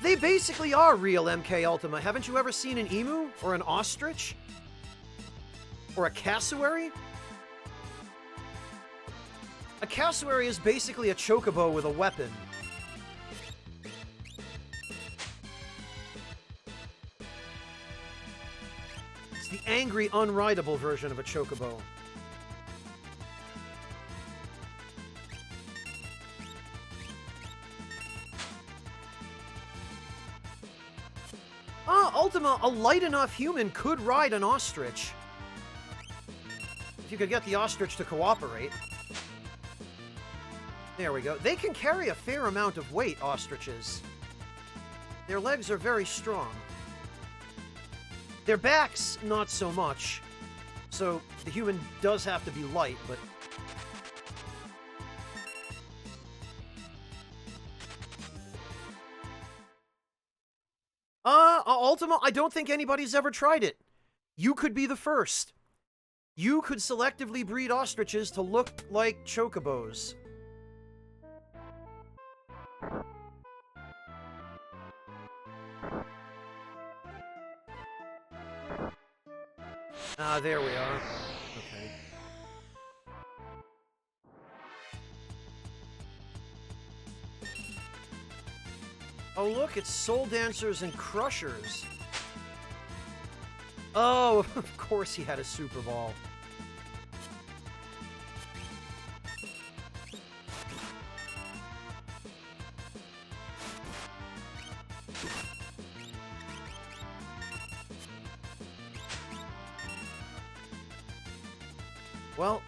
They basically are real MK Ultima. Haven't you ever seen an emu? Or an ostrich? Or a cassowary? A cassowary is basically a chocobo with a weapon. It's the angry, unrideable version of a chocobo. Ultima, a light enough human could ride an ostrich. If you could get the ostrich to cooperate. There we go. They can carry a fair amount of weight, ostriches. Their legs are very strong. Their backs, not so much. So, the human does have to be light, but... Ultima, I don't think anybody's ever tried it. You could be the first. You could selectively breed ostriches to look like chocobos. Ah, there we are. Okay. Oh, look, it's Soul Dancers and Crushers. Oh, of course he had a Super Ball. Well...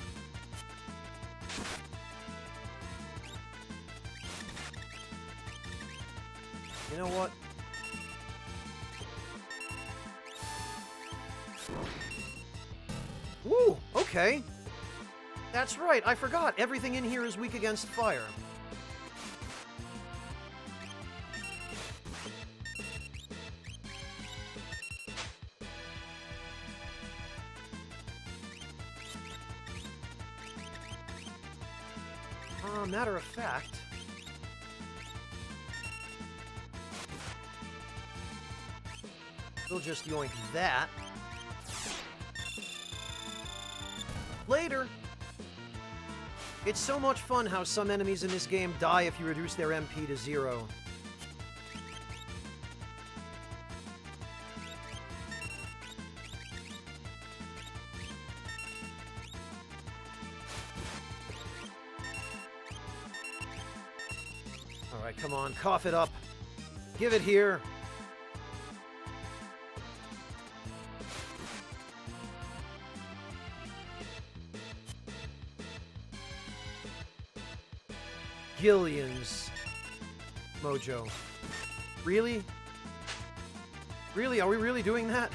You know what? Woo! Okay. That's right, I forgot. Everything in here is weak against fire. Matter of fact... We'll just yoink that. Later! It's so much fun how some enemies in this game die if you reduce their MP to 0. Alright, come on, cough it up. Give it here. Gillian's mojo. Really? Really? Are we really doing that?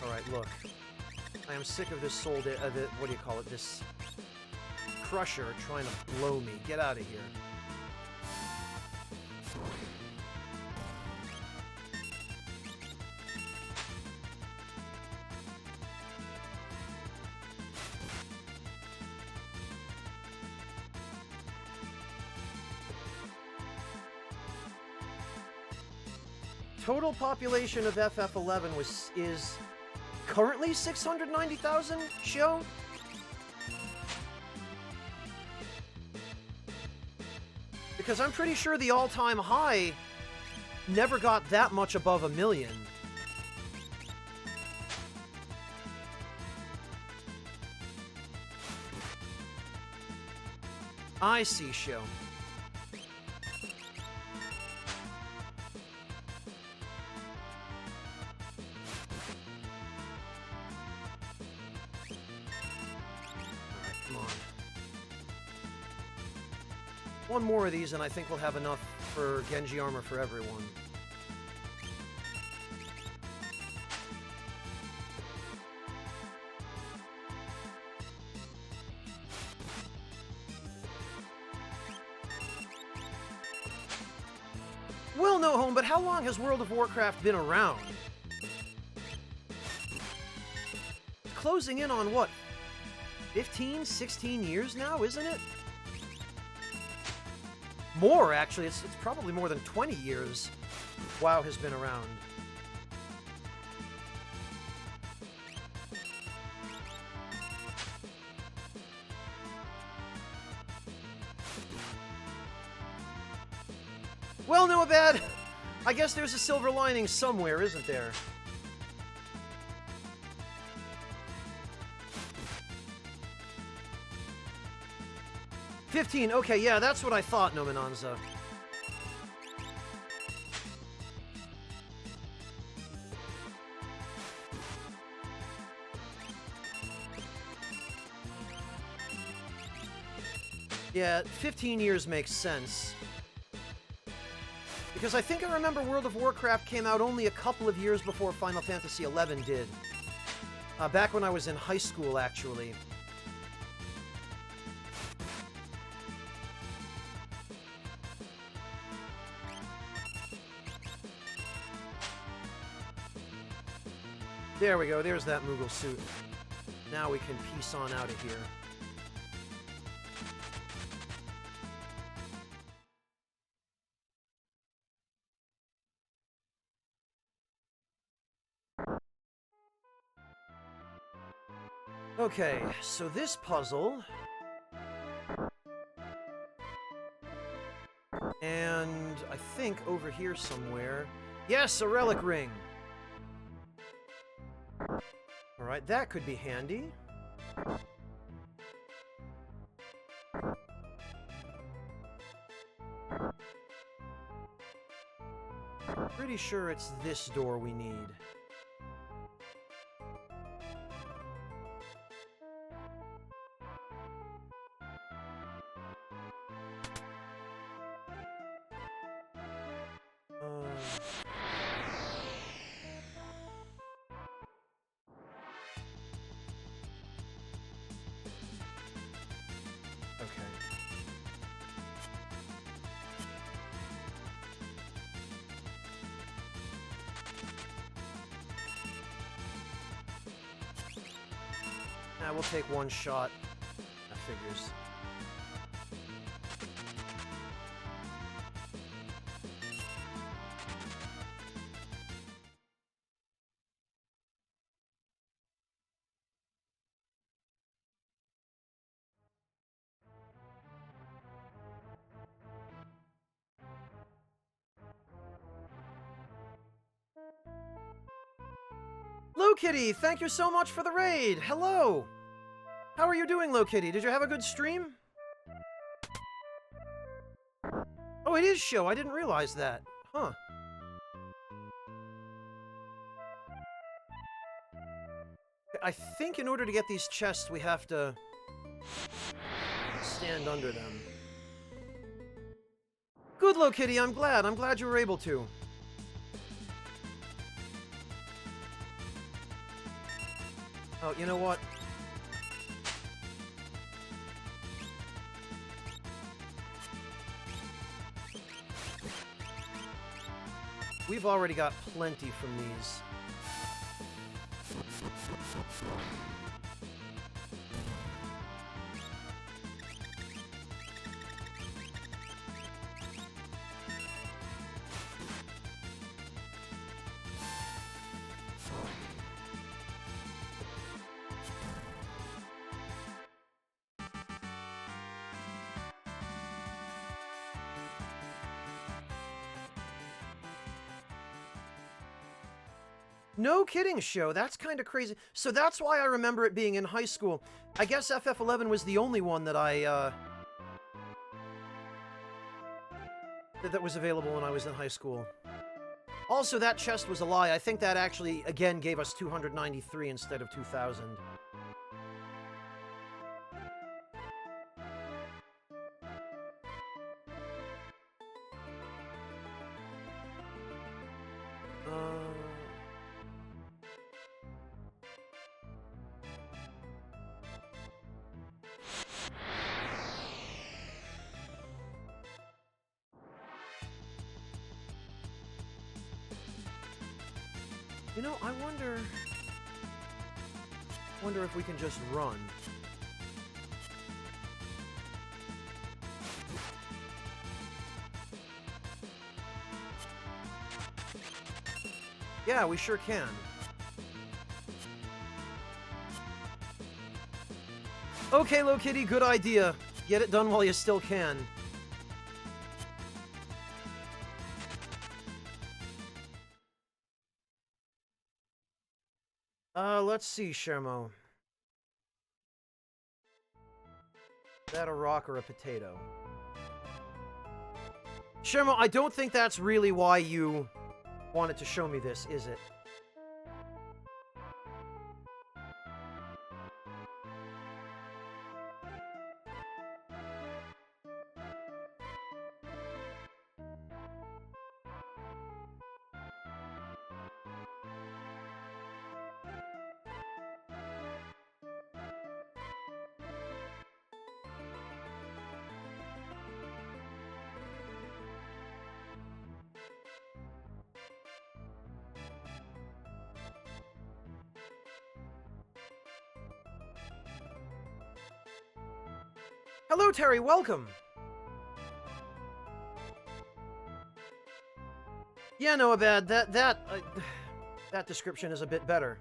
Alright, look. I am sick of this what do you call it? This crusher trying to blow me. Get out of here. Total population of FF11 is currently 690,000, show? Because I'm pretty sure the all-time high never got that much above 1 million. I see, show. One more of these and I think we'll have enough for Genji armor for everyone. Well, no, Home, but how long has World of Warcraft been around? Closing in on what? 15, 16 years now, isn't it? More, actually. It's probably more than 20 years WoW has been around. Well, no, bad. I guess there's a silver lining somewhere, isn't there? $15. Okay, yeah, that's what I thought, Nominanza. Yeah, 15 years makes sense. Because I think I remember World of Warcraft came out only a couple of years before Final Fantasy XI did. Back when I was in high school, actually. There we go, there's that Moogle suit. Now we can peace on out of here. Okay, so this puzzle... And I think over here somewhere... Yes, a relic ring! Alright, that could be handy. Pretty sure it's this door we need. We'll take one shot. That figures. Lo Kitty, thank you so much for the raid. Hello. How are you doing, Lo Kitty? Did you have a good stream? Oh, it is show. I didn't realize that. Huh. I think in order to get these chests, we have to stand under them. Good, Lo Kitty. I'm glad. I'm glad you were able to. Oh, you know what? We've already got plenty from these. No kidding, show. That's kind of crazy. So that's why I remember it being in high school. I guess FF11 was the only one that that was available when I was in high school. Also, that chest was a lie. I think that actually, again, gave us 293 instead of 2,000. You know, I wonder if we can just run. Yeah, we sure can. Okay, Low Kitty, good idea. Get it done while you still can. Let's see, Shermo. Is that a rock or a potato? Shermo, I don't think that's really why you wanted to show me this, is it? Hello, Terry, welcome! Yeah, no, Abad, that description is a bit better.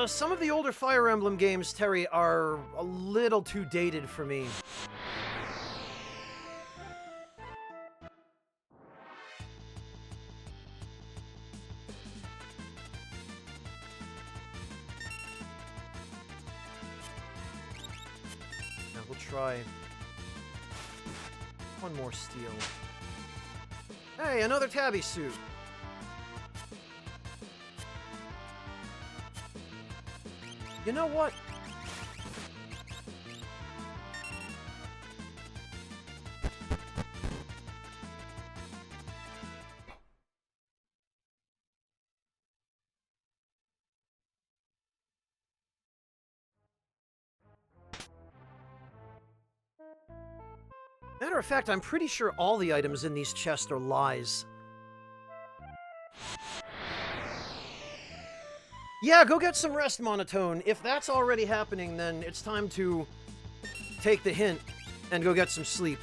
Some of the older Fire Emblem games, Terry, are a little too dated for me. Now, we'll try one more steal. Hey, another tabby suit. You know what? Matter of fact, I'm pretty sure all the items in these chests are lies. Yeah, go get some rest, Monotone. If that's already happening, then it's time to take the hint and go get some sleep.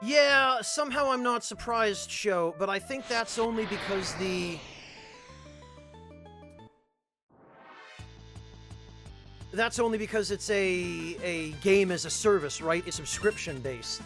Yeah, somehow I'm not surprised, Sho, but I think that's only because That's only because it's a game as a service, right? It's subscription-based.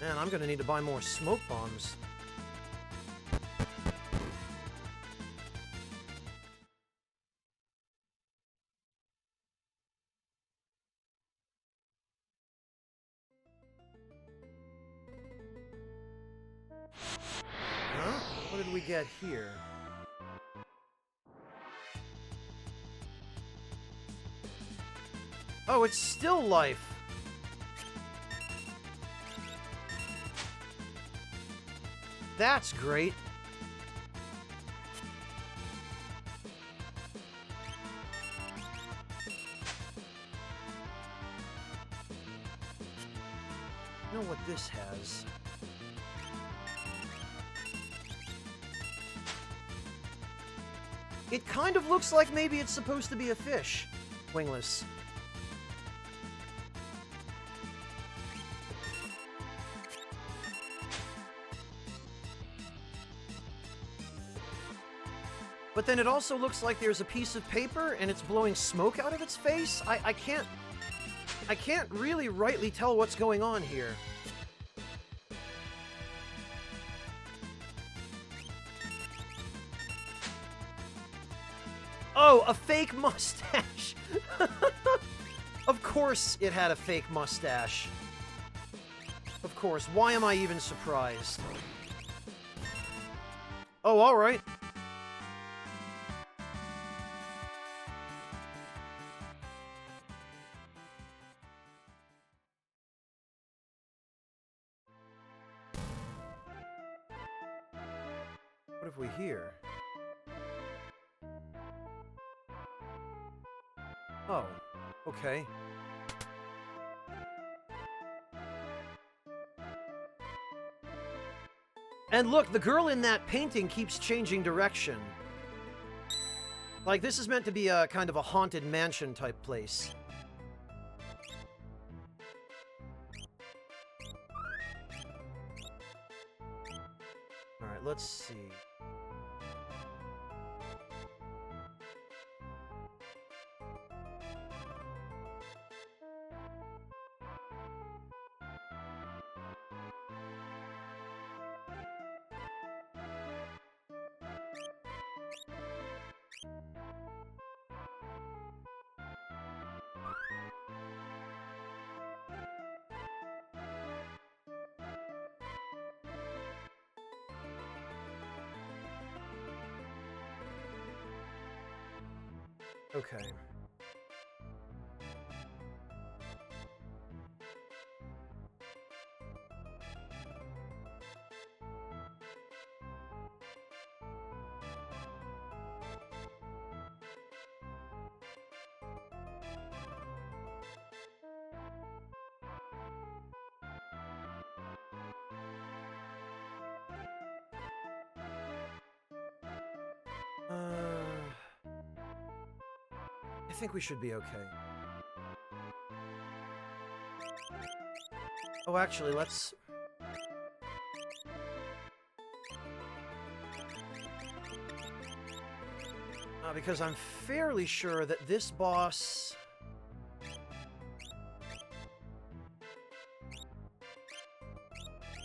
Man, I'm gonna need to buy more smoke bombs. Huh? What did we get here? Oh, it's still life. That's great. You know what this has? It kind of looks like maybe it's supposed to be a fish. Wingless. But then it also looks like there's a piece of paper and it's blowing smoke out of its face. I can't really rightly tell what's going on here. Oh, a fake mustache! Of course it had a fake mustache. Of course. Why am I even surprised? Oh, alright. What have we here? Oh, okay. And look, the girl in that painting keeps changing direction. Like, this is meant to be a kind of a haunted mansion type place. Alright, let's see. Okay. I think we should be okay. Oh, actually, let's... because I'm fairly sure that this boss...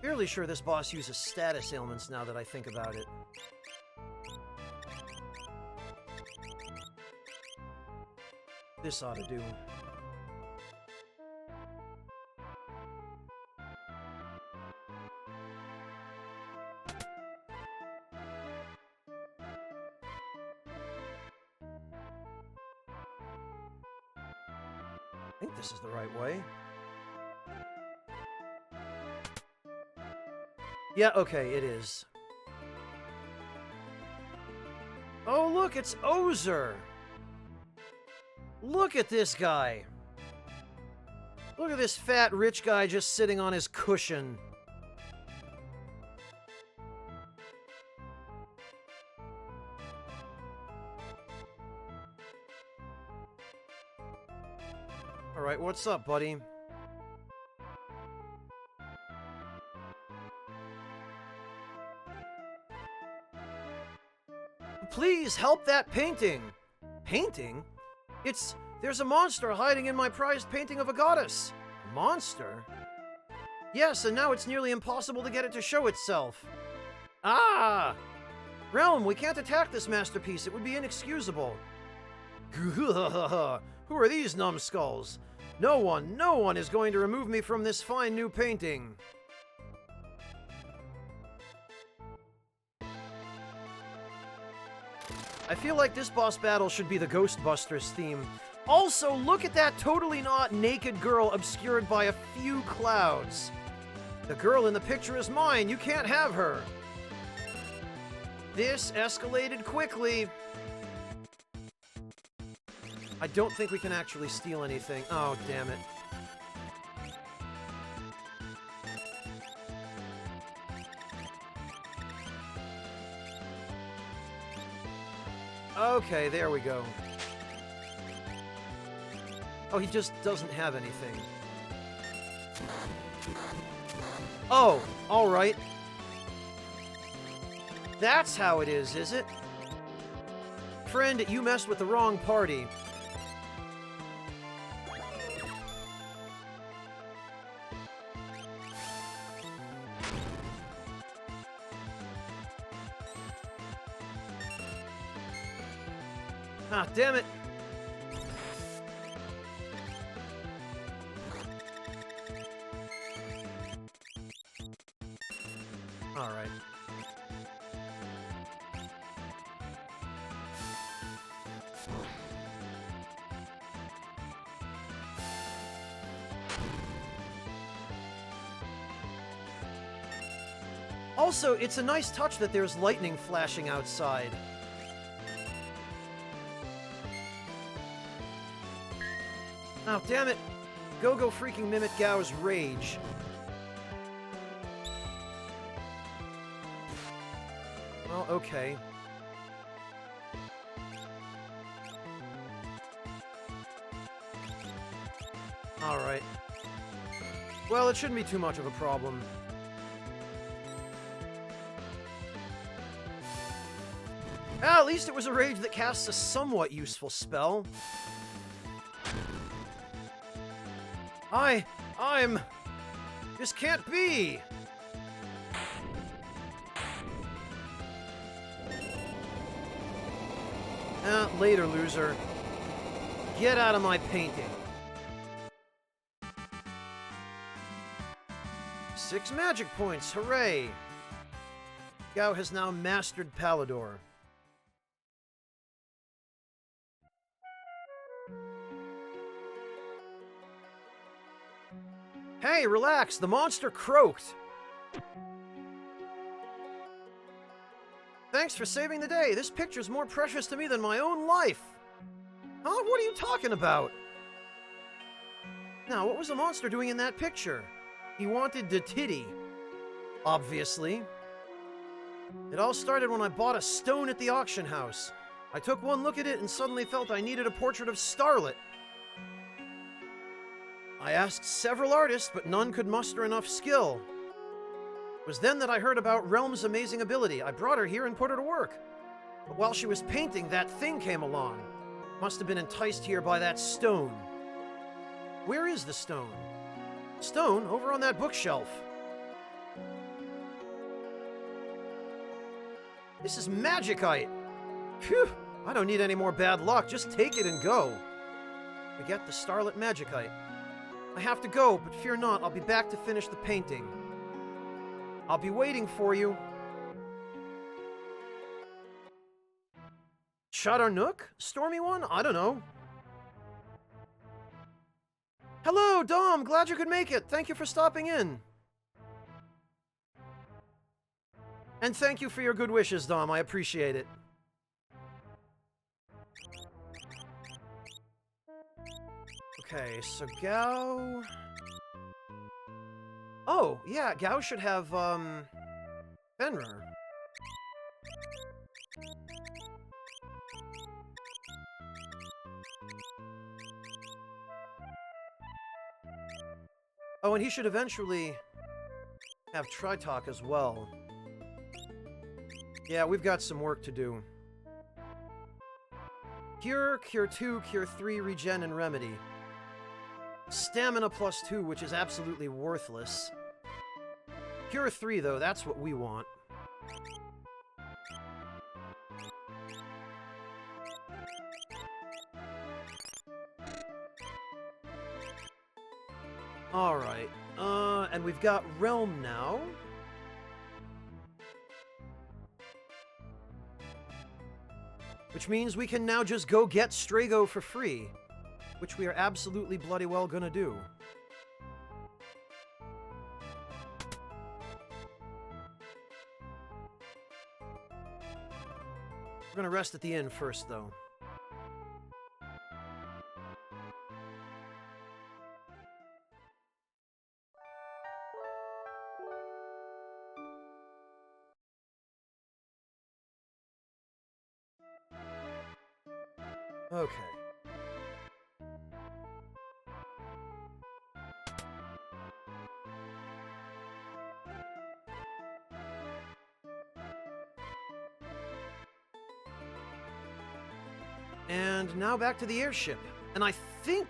Fairly sure this boss uses status ailments now that I think about it. This ought to do. I think this is the right way. Yeah, okay, it is. Oh, look, it's Ozer! Look at this guy! Look at this fat, rich guy just sitting on his cushion. Alright, what's up, buddy? Please help that painting! Painting? There's a monster hiding in my prized painting of a goddess. A monster? Yes, and now it's nearly impossible to get it to show itself. Ah! Realm, we can't attack this masterpiece. It would be inexcusable. Who are these numbskulls? No one is going to remove me from this fine new painting. I feel like this boss battle should be the Ghostbusters theme. Also, look at that totally not naked girl obscured by a few clouds. The girl in the picture is mine. You can't have her. This escalated quickly. I don't think we can actually steal anything. Oh, damn it. Okay, there we go. Oh, he just doesn't have anything. Oh, alright. That's how it is it? Friend, you messed with the wrong party. Ah, damn it! Alright. Also, it's a nice touch that there's lightning flashing outside. Oh, damn it! Go-Go freaking Mimic Gao's rage. Well, okay. Alright. Well, it shouldn't be too much of a problem. Ah, at least it was a rage that casts a somewhat useful spell. I'm... This can't be! Ah, later, loser. Get out of my painting. 6 magic points, hooray! Gao has now mastered Palador. Hey, relax, the monster croaked! Thanks for saving the day. This picture's more precious to me than my own life. Huh? What are you talking about? Now, what was the monster doing in that picture? He wanted the titty. Obviously. It all started when I bought a stone at the auction house. I took one look at it and suddenly felt I needed a portrait of Starlet. I asked several artists, but none could muster enough skill. It was then that I heard about Realm's amazing ability. I brought her here and put her to work. But while she was painting, that thing came along. Must have been enticed here by that stone. Where is the stone? Stone? Over on that bookshelf. This is magicite. Phew! I don't need any more bad luck. Just take it and go. We get the Starlit Magicite. I have to go, but fear not, I'll be back to finish the painting. I'll be waiting for you. Shadarnook? Stormy one? I don't know. Hello, Dom! Glad you could make it! Thank you for stopping in. And thank you for your good wishes, Dom. I appreciate it. Okay, so Gao... Oh, yeah, Gao should have, Fenrir. Oh, and he should eventually have Tritalk as well. Yeah, we've got some work to do. Cure, Cure 2, Cure 3, Regen, and Remedy. Stamina +2, which is absolutely worthless. Cure 3, though, that's what we want. Alright, and we've got Realm now. Which means we can now just go get Strago for free. Which we are absolutely bloody well gonna do. We're gonna rest at the inn first, though. Okay. And now back to the airship. And I think,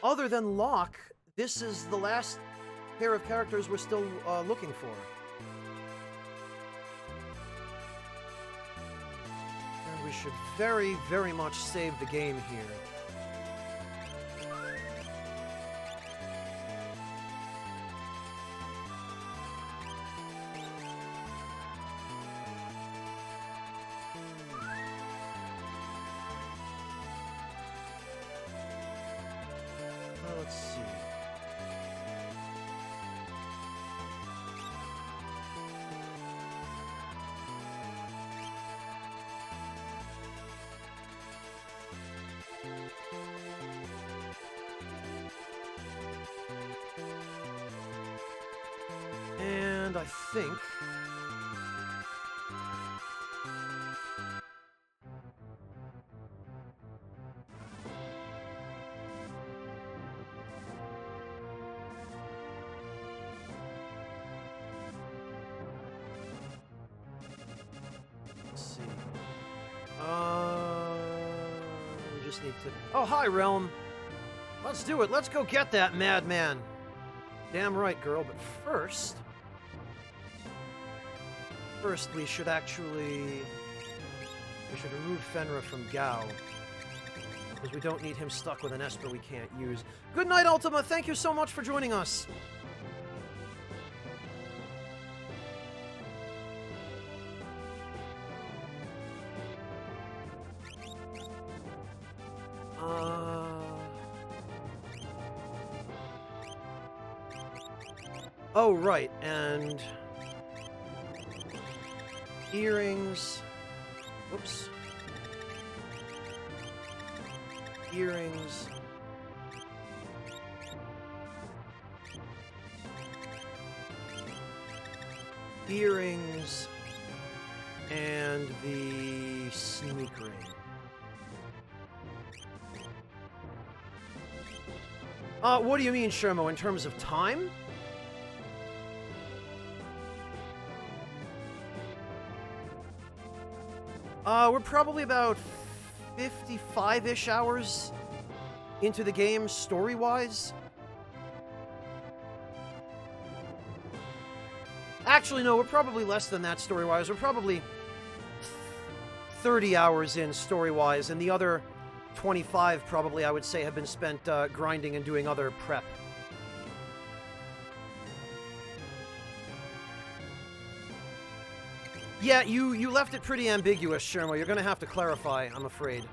other than Locke, this is the last pair of characters we're still looking for. And we should very, very much save the game here. Let's see. And I think... Let's see. We just need to... Oh, hi, Realm! Let's do it! Let's go get that madman! Damn right, girl, but first... First, we should actually... We should remove Fenra from Gao. Because we don't need him stuck with an Esper we can't use. Good night, Ultima! Thank you so much for joining us! Oh, right, and... Earrings... Whoops. Earrings... Earrings... And the sneak ring. What do you mean, Shermo, in terms of time? We're probably about 55-ish hours into the game, story-wise. Actually, no, we're probably less than that story-wise. We're probably 30 hours in story-wise, and the other 25 probably, I would say, have been spent grinding and doing other prep. Yeah, you left it pretty ambiguous, Shermo. You're gonna have to clarify, I'm afraid.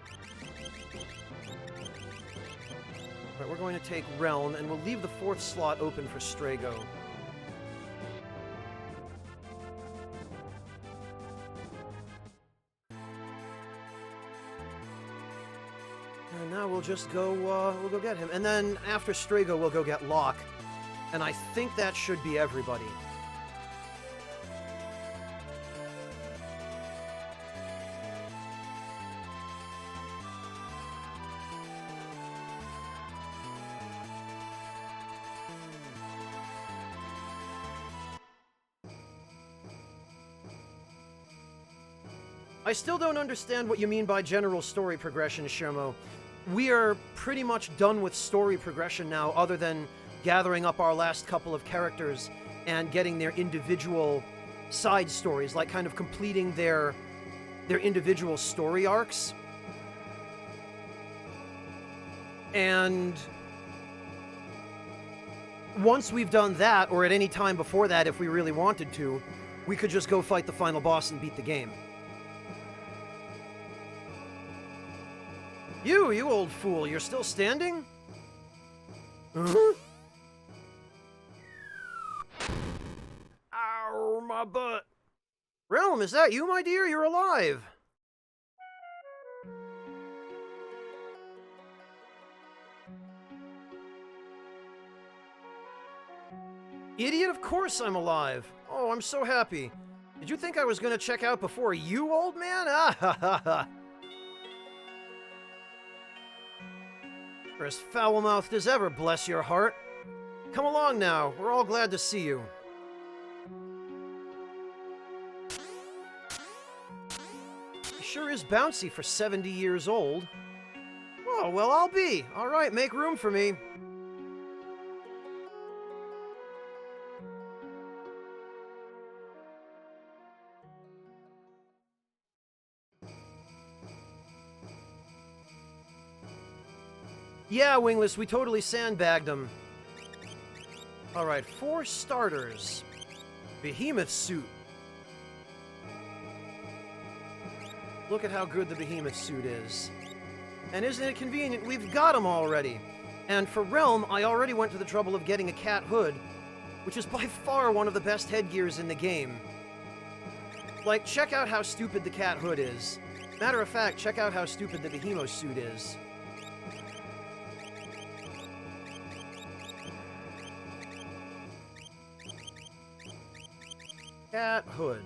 Right, we're going to take Realm, and we'll leave the 4th slot open for Strago. And now we'll just go, we'll go get him. And then after Strago, we'll go get Locke. And I think that should be everybody. I still don't understand what you mean by general story progression, Shermo. We are pretty much done with story progression now, other than gathering up our last couple of characters and getting their individual side stories, like kind of completing their individual story arcs. And once we've done that, or at any time before that if we really wanted to, we could just go fight the final boss and beat the game. You old fool, you're still standing? Huh? Ow, my butt. Realm, is that you, my dear? You're alive. Idiot, of course I'm alive. Oh, I'm so happy. Did you think I was gonna check out before you, old man? Ah, ha, ha, ha. You're as foul-mouthed as ever, bless your heart. Come along now, we're all glad to see you. He sure is bouncy for 70 years old. Oh, well, I'll be. All right, make room for me. Yeah, Wingless, we totally sandbagged him. Alright, for starters, Behemoth suit. Look at how good the Behemoth suit is. And isn't it convenient? We've got him already. And for Realm, I already went to the trouble of getting a cat hood, which is by far one of the best headgears in the game. Like, check out how stupid the cat hood is. Matter of fact, check out how stupid the Behemoth suit is. Cat hood.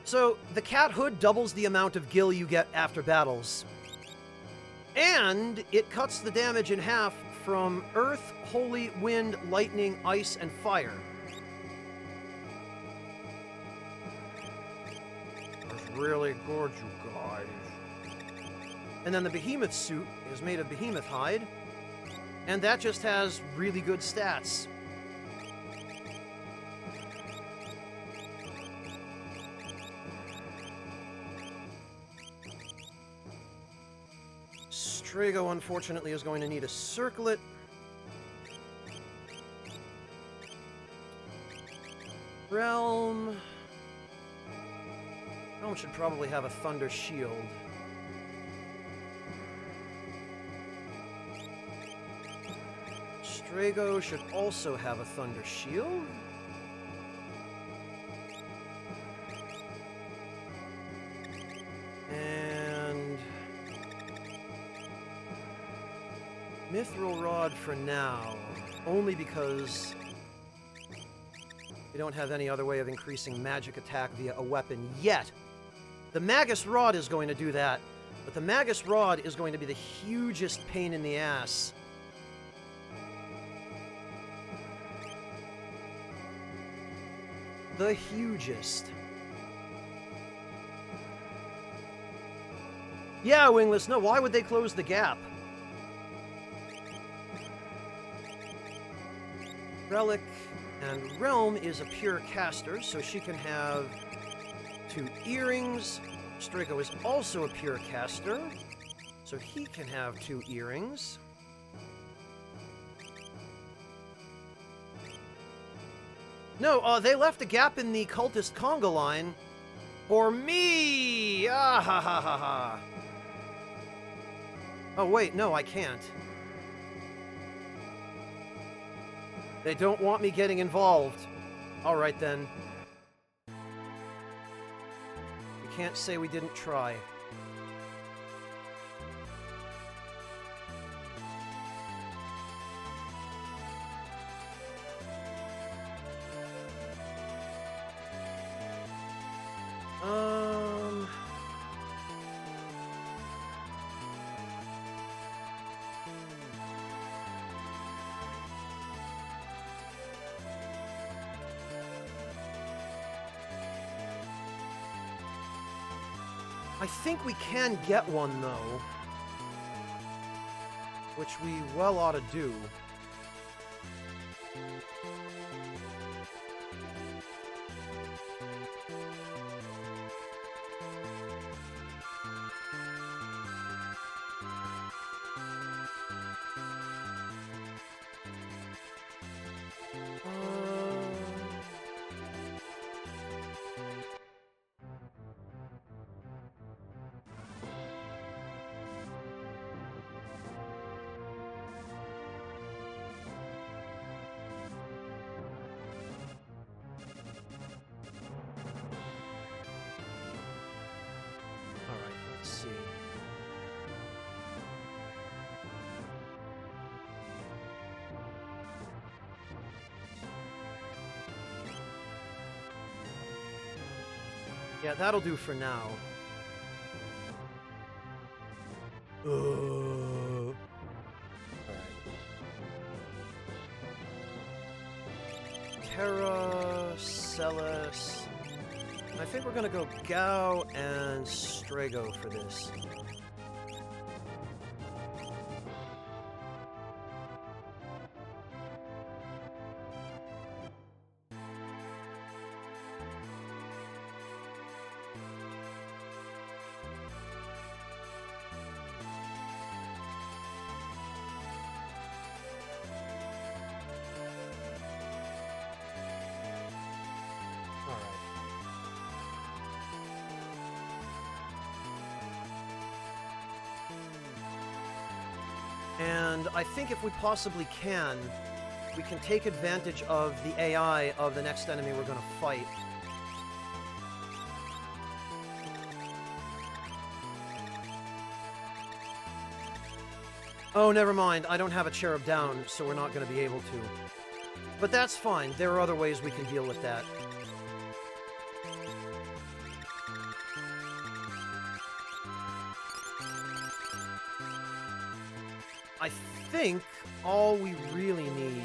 So, the cat hood doubles the amount of gil you get after battles. And it cuts the damage in half from earth, holy, wind, lightning, ice, and fire. That's really good, you guys. And then the Behemoth suit is made of behemoth hide, and that just has really good stats. Strago, unfortunately, is going to need a circlet. Realm should probably have a Thunder Shield. Strago should also have a Thunder Shield. And Mithril Rod for now, only because we don't have any other way of increasing magic attack via a weapon yet. The Magus Rod is going to do that, but the Magus Rod is going to be the hugest pain in the ass. The hugest. Yeah, Wingless, no, why would they close the gap? Relic and Realm is a pure caster, so she can have 2 earrings. Strago is also a pure caster, so he can have 2 earrings. No, they left a gap in the cultist conga line for me! Ah ha ha ha ha! Oh wait, no, I can't. They don't want me getting involved. Alright then. We can't say we didn't try. I think we can get one, though. Which we well ought to do. Yeah, that'll do for now. Alright. Terra, Celis. I think we're gonna go Gao and Strago for this. And I think if we possibly can, we can take advantage of the AI of the next enemy we're going to fight. Oh, never mind. I don't have a cherub down, so we're not going to be able to. But that's fine. There are other ways we can deal with that. I think all we really need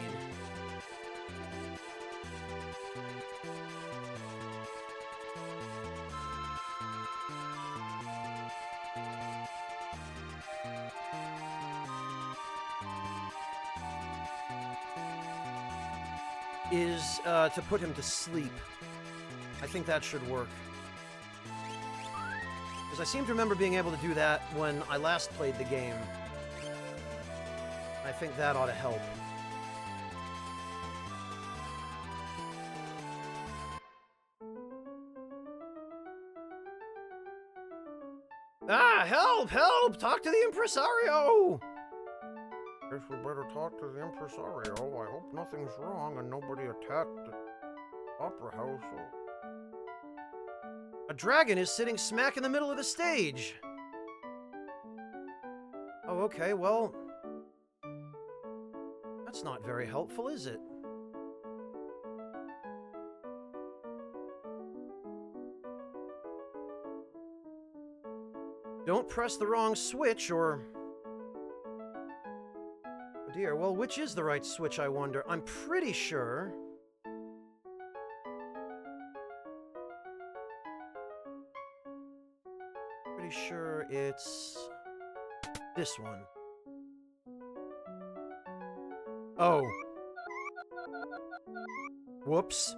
is to put him to sleep. I think that should work. Because I seem to remember being able to do that when I last played the game. I think that ought to help. Ah, help! Help! Talk to the impresario! Guess we better talk to the impresario. I hope nothing's wrong and nobody attacked the opera house. A dragon is sitting smack in the middle of the stage. Oh, okay, well... that's not very helpful, is it? Don't press the wrong switch, or... oh dear, well, which is the right switch, I wonder? I'm pretty sure... pretty sure it's... this one. Oh. Whoops.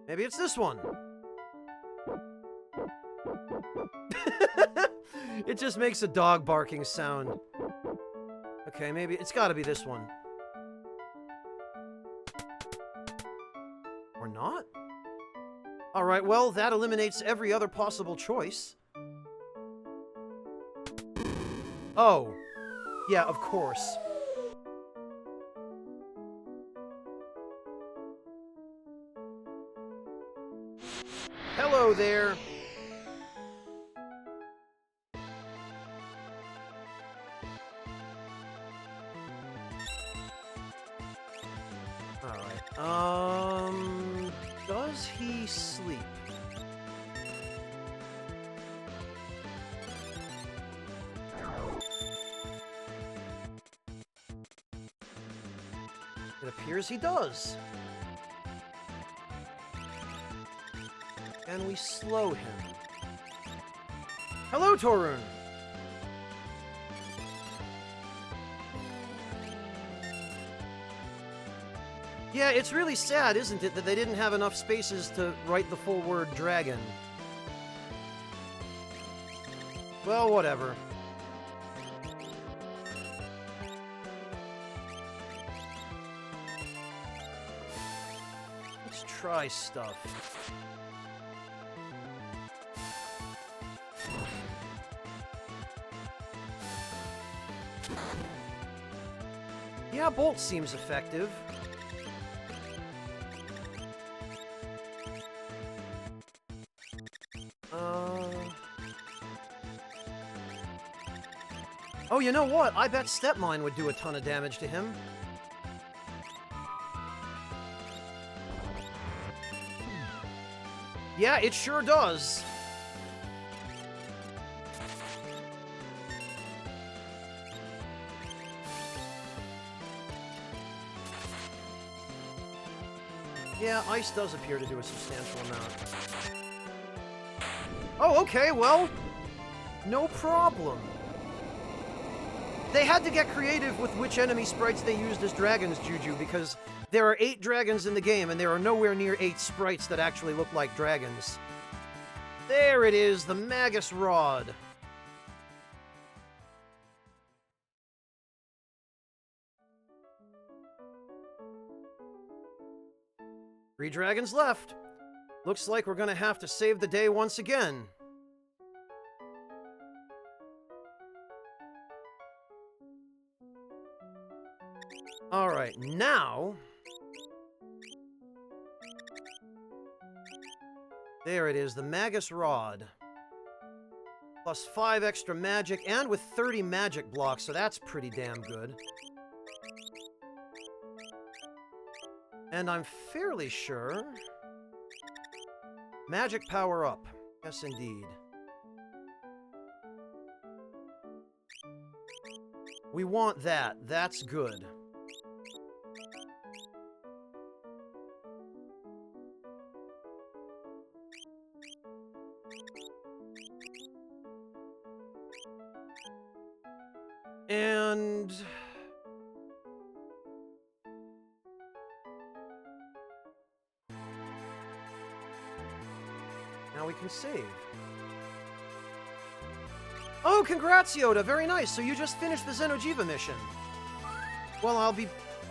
Maybe it's this one. It just makes a dog barking sound. Okay, maybe it's gotta be this one. Or not? Alright, well, that eliminates every other possible choice. Oh. Yeah, of course. Hello there. Alright, does he sleep? It appears he does. Can we slow him? Hello, Torun! Yeah, it's really sad, isn't it, that they didn't have enough spaces to write the full word dragon. Well, whatever. Let's try stuff. Yeah, Bolt seems effective. Oh, you know what? I bet Step Mine would do a ton of damage to him. Yeah, it sure does. Yeah, ice does appear to do a substantial amount. Oh, okay, well, no problem. They had to get creative with which enemy sprites they used as dragons, Juju, because there are 8 dragons in the game, and there are nowhere near 8 sprites that actually look like dragons. There it is, the Magus Rod. Three dragons left. Looks like we're gonna have to save the day once again. Alright, now... There it is, the Magus Rod. Plus 5 extra magic, and with 30 magic blocks, so that's pretty damn good. And I'm fairly sure... Magic power up. Yes, indeed. We want that. That's good. And... now we can save. Oh, congrats, Yoda! Very nice! So you just finished the Xeno'jiiva mission. Well, I'll be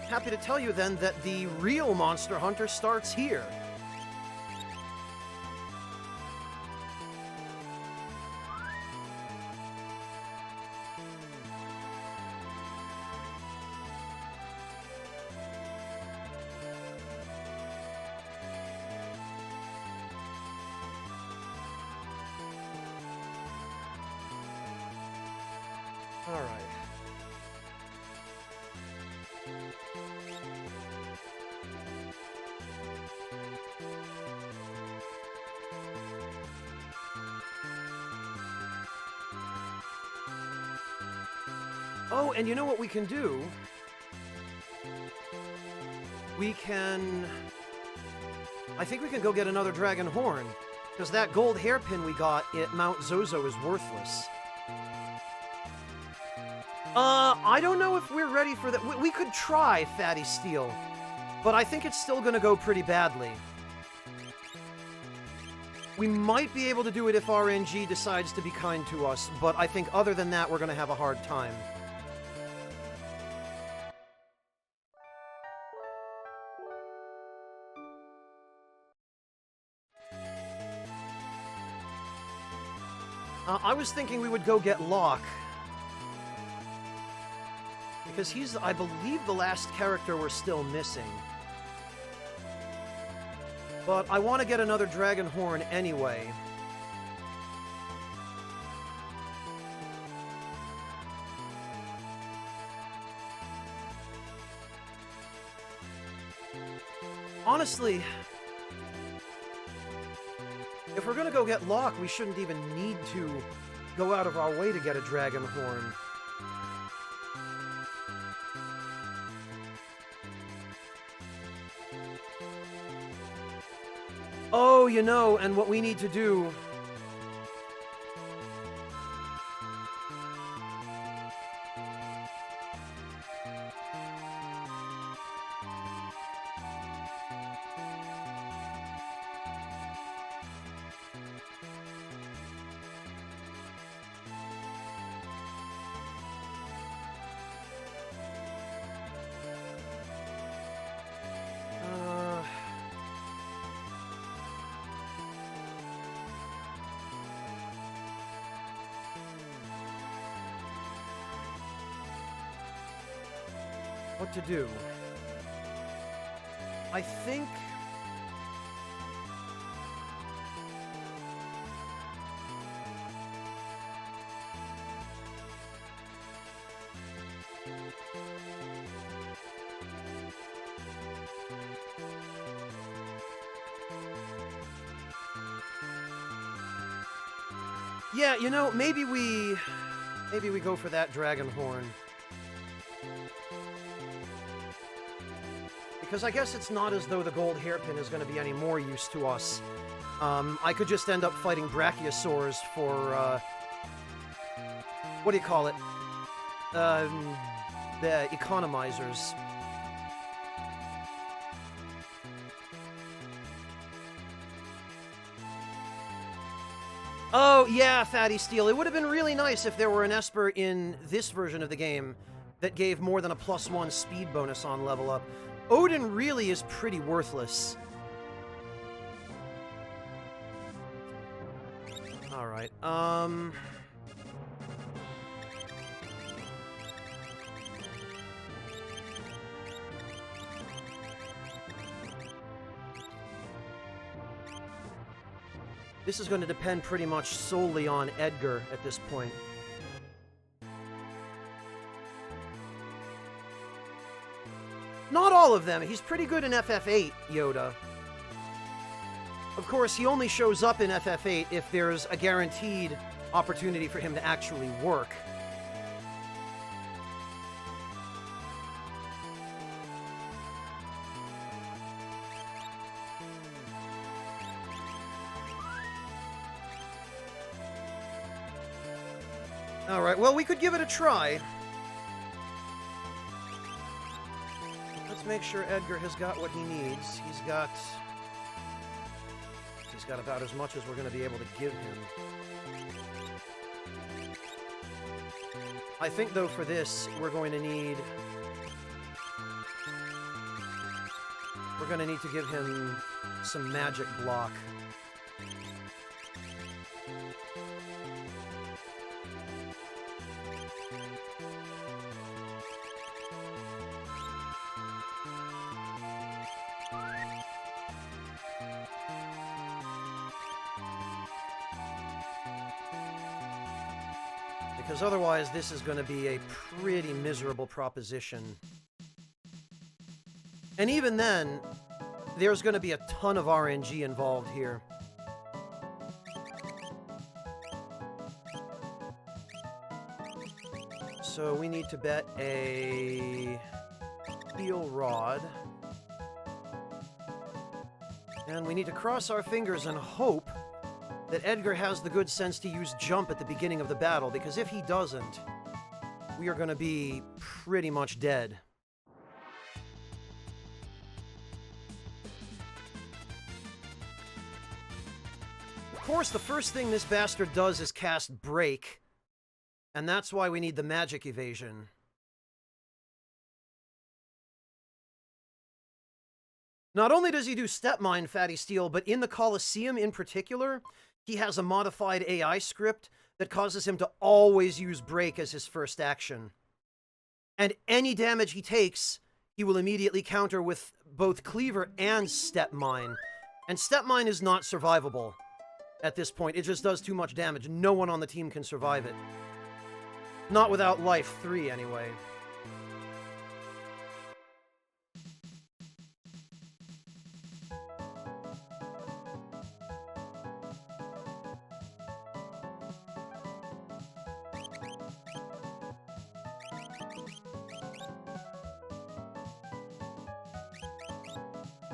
happy to tell you then that the real Monster Hunter starts here. Alright. Oh, and you know what we can do? We can... I think we can go get another dragon horn, because that gold hairpin we got at Mount Zozo is worthless. I don't know if we're ready for that. We could try Fatty Steel, but I think it's still gonna go pretty badly. We might be able to do it if RNG decides to be kind to us, but I think other than that, we're gonna have a hard time. I was thinking we would go get Locke. Because he's, I believe, the last character we're still missing. But I want to get another dragon horn anyway. Honestly, if we're gonna go get Locke, we shouldn't even need to go out of our way to get a dragon horn. Oh, you know, and what we need to do... what to do? I think... yeah, you know, maybe we go for that dragon horn. Because I guess it's not as though the gold hairpin is going to be any more use to us. I could just end up fighting brachiosaurs for, what do you call it? The economizers. Oh, yeah, Fatty Steel. It would have been really nice if there were an Esper in this version of the game that gave more than a +1 speed bonus on level up. Odin really is pretty worthless. Alright, This is going to depend pretty much solely on Edgar at this point. Not all of them. He's pretty good in FF8, Yoda. Of course, he only shows up in FF8 if there's a guaranteed opportunity for him to actually work. Alright, well, we could give it a try. Let's make sure Edgar has got what he needs. He's got about as much as we're going to be able to give him. I think, though, for this, we're going to need to give him some magic block. Because otherwise, this is going to be a pretty miserable proposition. And even then, there's going to be a ton of RNG involved here. So we need to bet a steel rod. And we need to cross our fingers and hope that Edgar has the good sense to use jump at the beginning of the battle, because if he doesn't, we are going to be pretty much dead. Of course, the first thing this bastard does is cast Break, and that's why we need the magic evasion. Not only does he do Step Mine, Fatty Steel, but in the Colosseum in particular, he has a modified AI script that causes him to always use Break as his first action. And any damage he takes, he will immediately counter with both Cleaver and Step Mine. And Step Mine is not survivable at this point. It just does too much damage. No one on the team can survive it. Not without Life 3, anyway.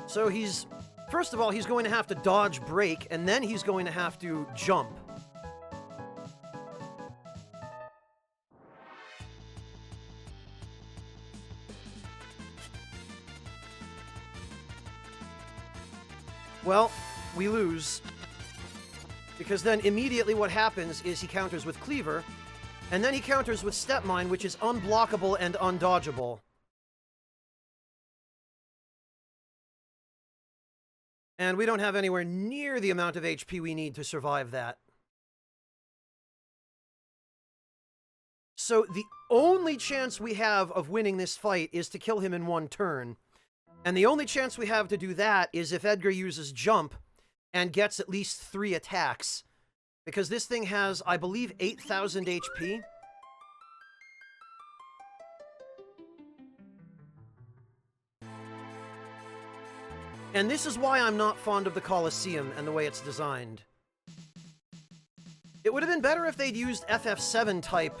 So first of all, he's going to have to dodge Break, and then he's going to have to jump. Well, we lose. Because then immediately what happens is he counters with Cleaver, and then he counters with Step Mine, which is unblockable and undodgeable. And we don't have anywhere near the amount of HP we need to survive that. So the only chance we have of winning this fight is to kill him in one turn. And the only chance we have to do that is if Edgar uses jump and gets at least 3 attacks. Because this thing has, I believe, 8,000 HP. And this is why I'm not fond of the Colosseum and the way it's designed. It would have been better if they'd used FF7 type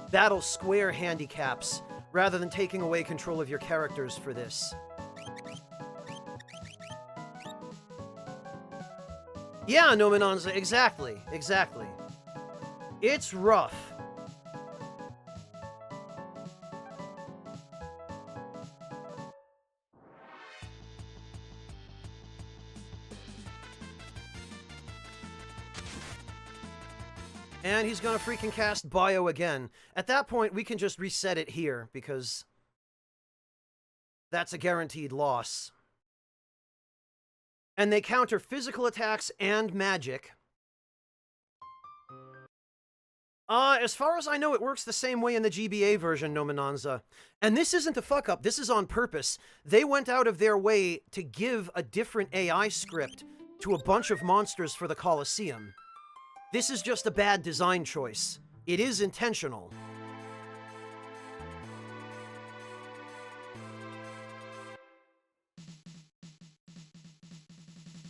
battle square handicaps rather than taking away control of your characters for this. Yeah, Nominanza, exactly. It's rough. And he's gonna freaking cast Bio again. At that point, we can just reset it here, because that's a guaranteed loss. And they counter physical attacks and magic. As far as I know, it works the same way in the GBA version, Nominanza. And this isn't a fuck-up, this is on purpose. They went out of their way to give a different AI script to a bunch of monsters for the Colosseum. This is just a bad design choice. It is intentional.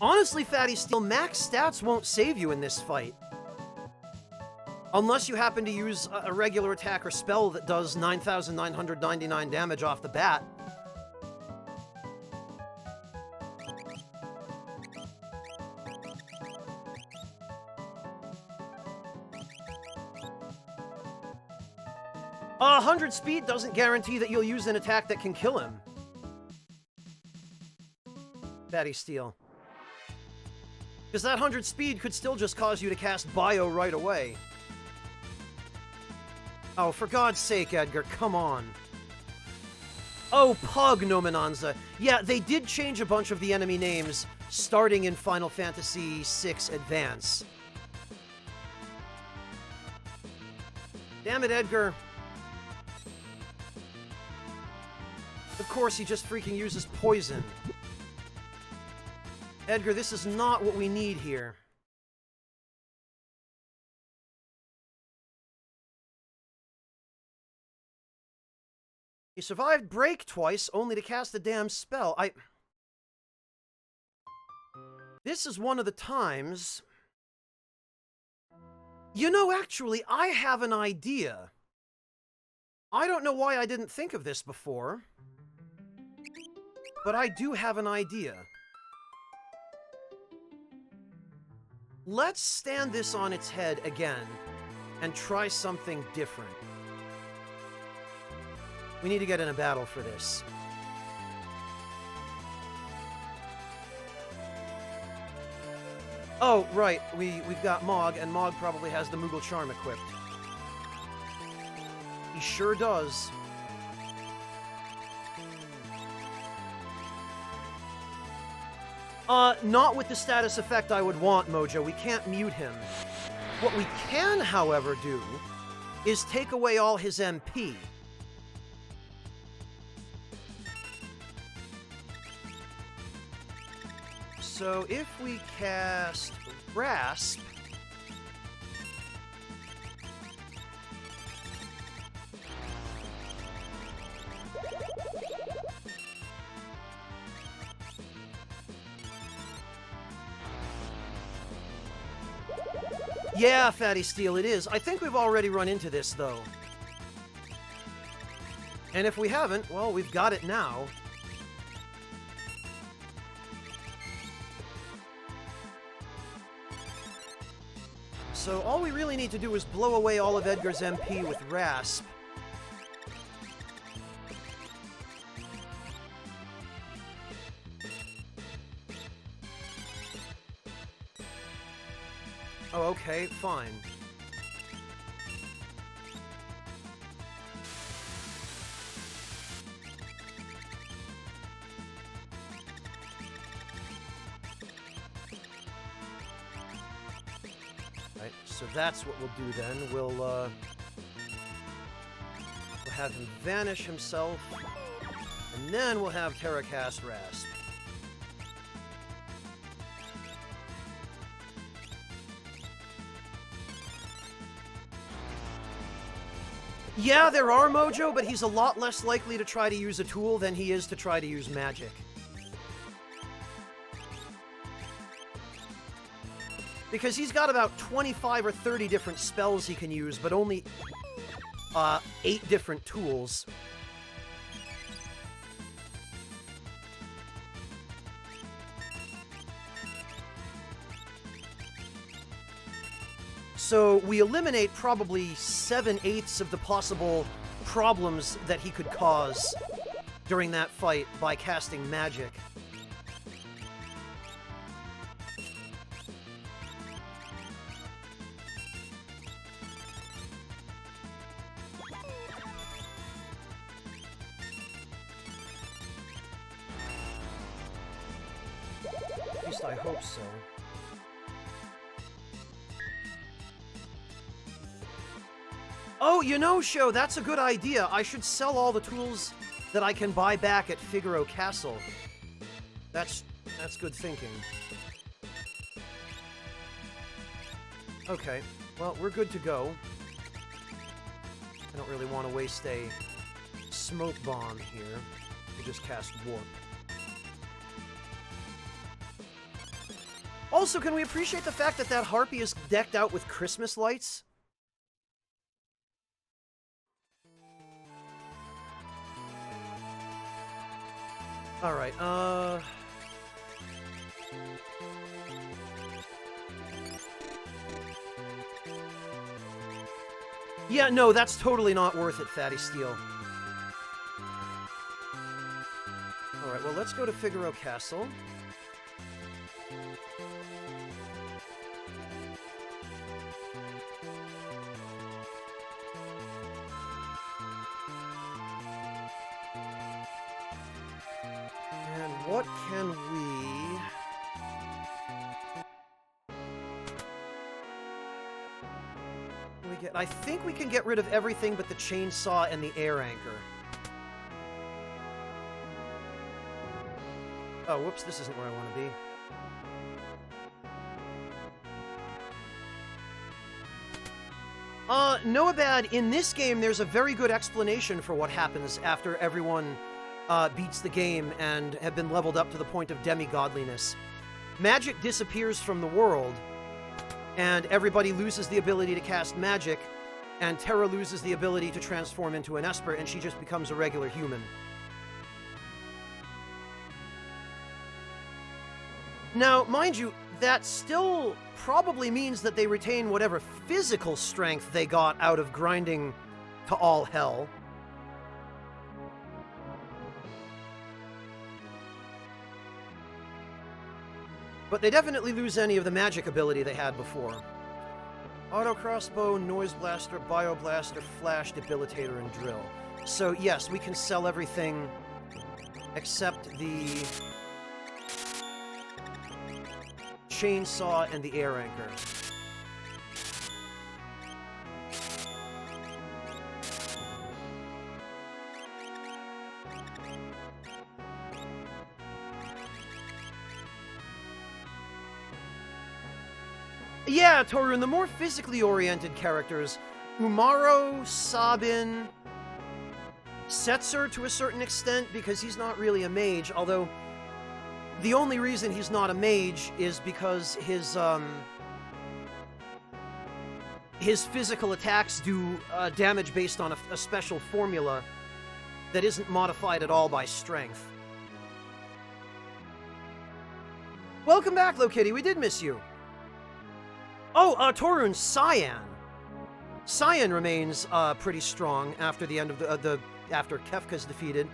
Honestly, Fatty Steel, max stats won't save you in this fight. Unless you happen to use a regular attack or spell that does 9,999 damage off the bat. A 100 speed doesn't guarantee that you'll use an attack that can kill him. Fatty Steel. Because that 100 speed could still just cause you to cast Bio right away. Oh, for God's sake, Edgar, come on. Oh, Pug Nominanza. Yeah, they did change a bunch of the enemy names starting in Final Fantasy VI Advance. Damn it, Edgar. Of course, he just freaking uses poison. Edgar, this is not what we need here. He survived Break twice, only to cast a damn spell. This is one of the times... You know, actually, I have an idea. I don't know why I didn't think of this before, but I do have an idea. Let's stand this on its head again and try something different. We need to get in a battle for this. Oh, right, we've got Mog, and Mog probably has the Moogle Charm equipped. He sure does. Not with the status effect I would want, Mojo. We can't mute him. What we can, however, do is take away all his MP. So if we cast Grasp... Yeah, Fatty Steel, it is. I think we've already run into this, though. And if we haven't, well, we've got it now. So all we really need to do is blow away all of Edgar's MP with Rasp. Oh, okay, fine. Right, so that's what we'll do then. We'll have him vanish himself, and then we'll have Terracast Rasp. Yeah, there are, Mojo, but he's a lot less likely to try to use a tool than he is to try to use magic. Because he's got about 25 or 30 different spells he can use, but only 8 different tools. So we eliminate probably 7/8 of the possible problems that he could cause during that fight by casting magic. At least I hope so. Oh, you know, Sho, that's a good idea. I should sell all the tools that I can buy back at Figaro Castle. That's good thinking. Okay, well, we're good to go. I don't really want to waste a smoke bomb here. We just cast warp. Also, can we appreciate the fact that that harpy is decked out with Christmas lights? Alright, yeah, no, that's totally not worth it, Fatty Steel. Alright, well, let's go to Figaro Castle. And what can we... I think we can get rid of everything but the chainsaw and the air anchor. Oh, whoops, this isn't where I want to be. Noabad, in this game, there's a very good explanation for what happens after everyone beats the game and have been leveled up to the point of demigodliness. Magic disappears from the world, and everybody loses the ability to cast magic, and Terra loses the ability to transform into an Esper, and she just becomes a regular human. Now, mind you, that still probably means that they retain whatever physical strength they got out of grinding to all hell. But they definitely lose any of the magic ability they had before. Auto crossbow, noise blaster, bioblaster, flash, debilitator, and drill. So yes, we can sell everything except the chainsaw and the air anchor. Yeah, Torun, the more physically oriented characters, Umaro, Sabin, Setzer to a certain extent, because he's not really a mage, although the only reason he's not a mage is because his physical attacks do damage based on a special formula that isn't modified at all by strength. Welcome back, Lokitty. We did miss you. Oh, Torun, Cyan. Cyan remains pretty strong after the end of after Kefka's defeated,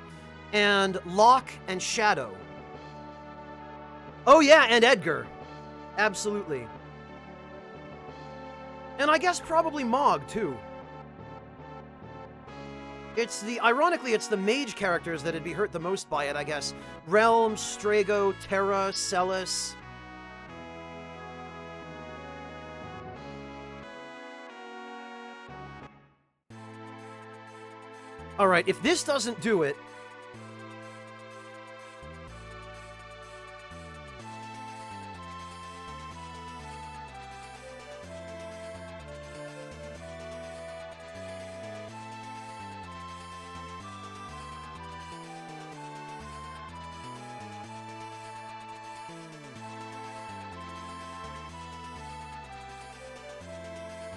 and Locke and Shadow. Oh yeah, and Edgar. Absolutely. And I guess probably Mog, too. Ironically, it's the mage characters that'd be hurt the most by it, I guess. Realm, Strago, Terra, Celis. Alright, if this doesn't do it...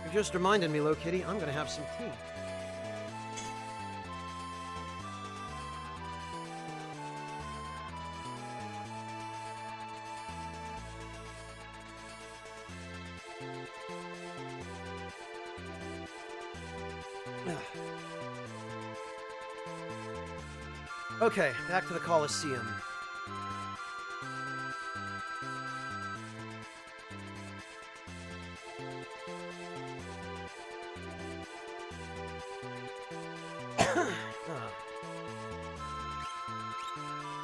You just reminded me, Lokitty, I'm gonna have some tea. Okay, back to the Colosseum.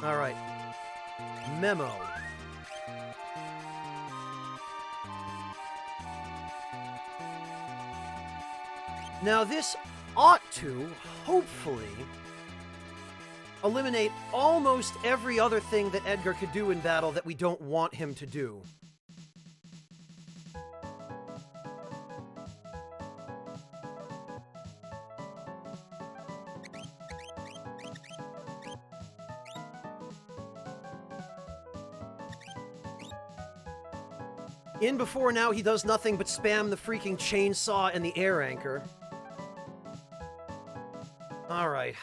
All right. Memo. Now this ought to, hopefully, eliminate almost every other thing that Edgar could do in battle that we don't want him to do. In before now, he does nothing but spam the freaking chainsaw and the air anchor. Alright.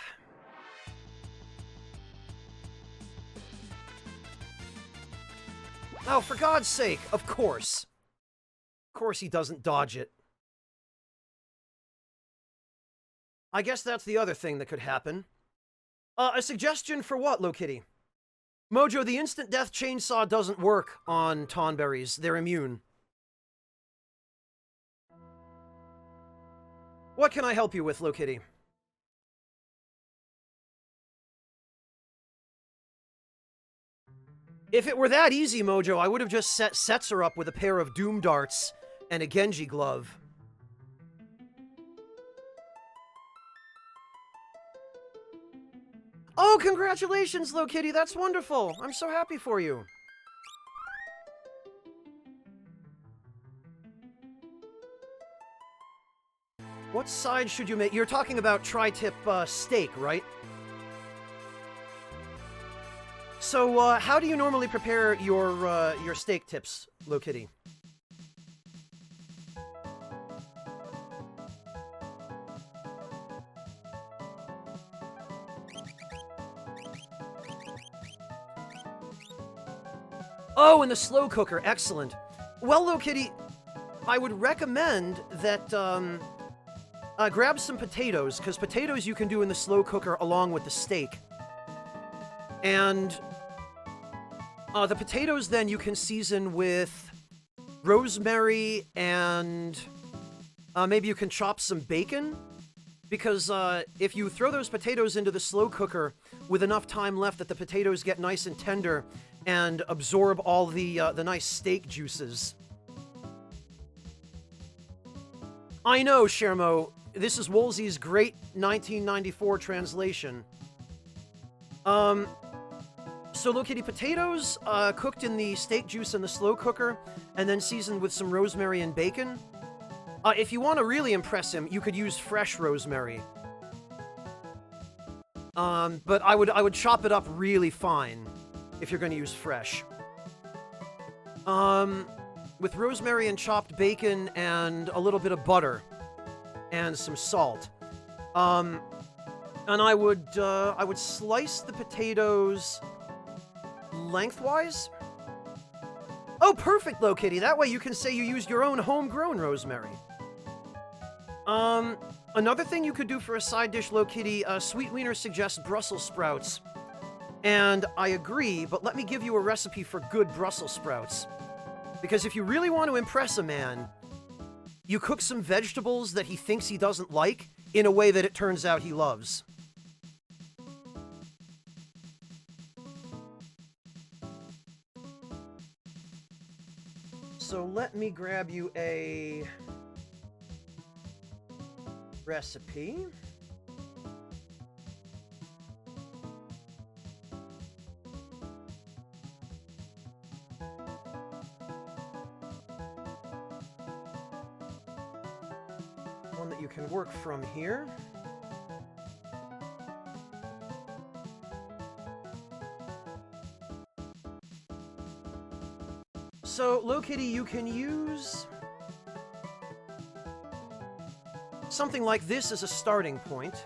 Oh, for God's sake, of course. Of course he doesn't dodge it. I guess that's the other thing that could happen. A suggestion for what, Lokitty? Mojo, the instant death chainsaw doesn't work on Tonberries. They're immune. What can I help you with, Lokitty? If it were that easy, Mojo, I would have just set Setzer up with a pair of Doom Darts and a Genji glove. Oh, congratulations, Lokitty! That's wonderful! I'm so happy for you. What side should you make? You're talking about tri-tip steak, right? So, how do you normally prepare your steak tips, Lokitty? Oh, in the slow cooker. Excellent. Well, Lokitty, I would recommend that, grab some potatoes, because potatoes you can do in the slow cooker along with the steak. And, the potatoes then you can season with rosemary and, maybe you can chop some bacon. Because, if you throw those potatoes into the slow cooker with enough time left that the potatoes get nice and tender and absorb all the nice steak juices. I know, Shermo. This is Woolsey's great 1994 translation. So Lokitty, potatoes cooked in the steak juice in the slow cooker and then seasoned with some rosemary and bacon. If you want to really impress him, you could use fresh rosemary. But I would chop it up really fine if you're going to use fresh. With rosemary and chopped bacon and a little bit of butter and some salt. And I would slice the potatoes lengthwise. Oh, perfect, Lokitty. That way you can say you used your own homegrown rosemary. Another thing you could do for a side dish, Lokitty, Sweet Wiener suggests Brussels sprouts. And I agree, but let me give you a recipe for good Brussels sprouts. Because if you really want to impress a man, you cook some vegetables that he thinks he doesn't like in a way that it turns out he loves. So let me grab you a recipe. One that you can work from here. So, Lokitty, you can use something like this as a starting point.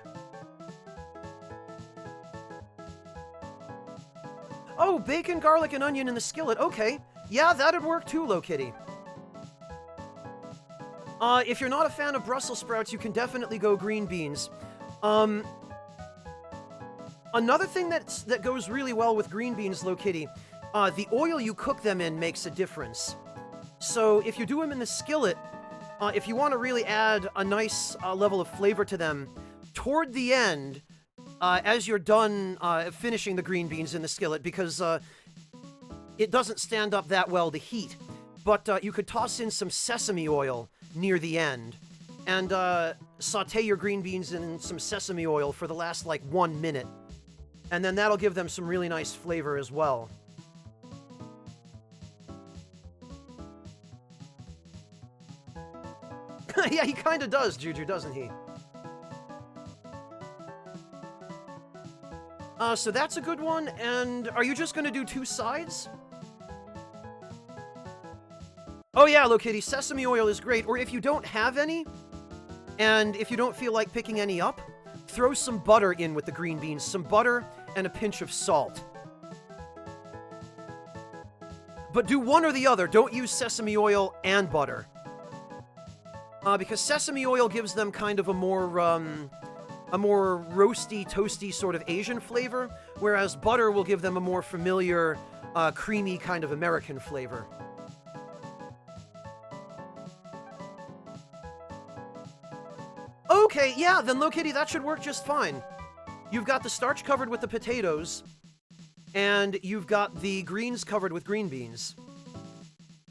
Oh, bacon, garlic, and onion in the skillet. Okay. Yeah, that'd work too, Lokitty. If you're not a fan of Brussels sprouts, you can definitely go green beans. Another thing that goes really well with green beans, Lokitty, the oil you cook them in makes a difference. So if you do them in the skillet, if you want to really add a nice level of flavor to them, toward the end, as you're done finishing the green beans in the skillet, because it doesn't stand up that well to heat, but you could toss in some sesame oil near the end, and saute your green beans in some sesame oil for the last, like, 1 minute. And then that'll give them some really nice flavor as well. Yeah, he kind of does, Juju, doesn't he? So that's a good one, and are you just going to do 2 sides? Oh yeah, Lokitty, sesame oil is great. Or if you don't have any, and if you don't feel like picking any up, throw some butter in with the green beans. Some butter and a pinch of salt. But do one or the other. Don't use sesame oil and butter. Because sesame oil gives them kind of a more roasty, toasty sort of Asian flavor, whereas butter will give them a more familiar, creamy kind of American flavor. Okay, yeah, then Lokitty, that should work just fine. You've got the starch covered with the potatoes, and you've got the greens covered with green beans.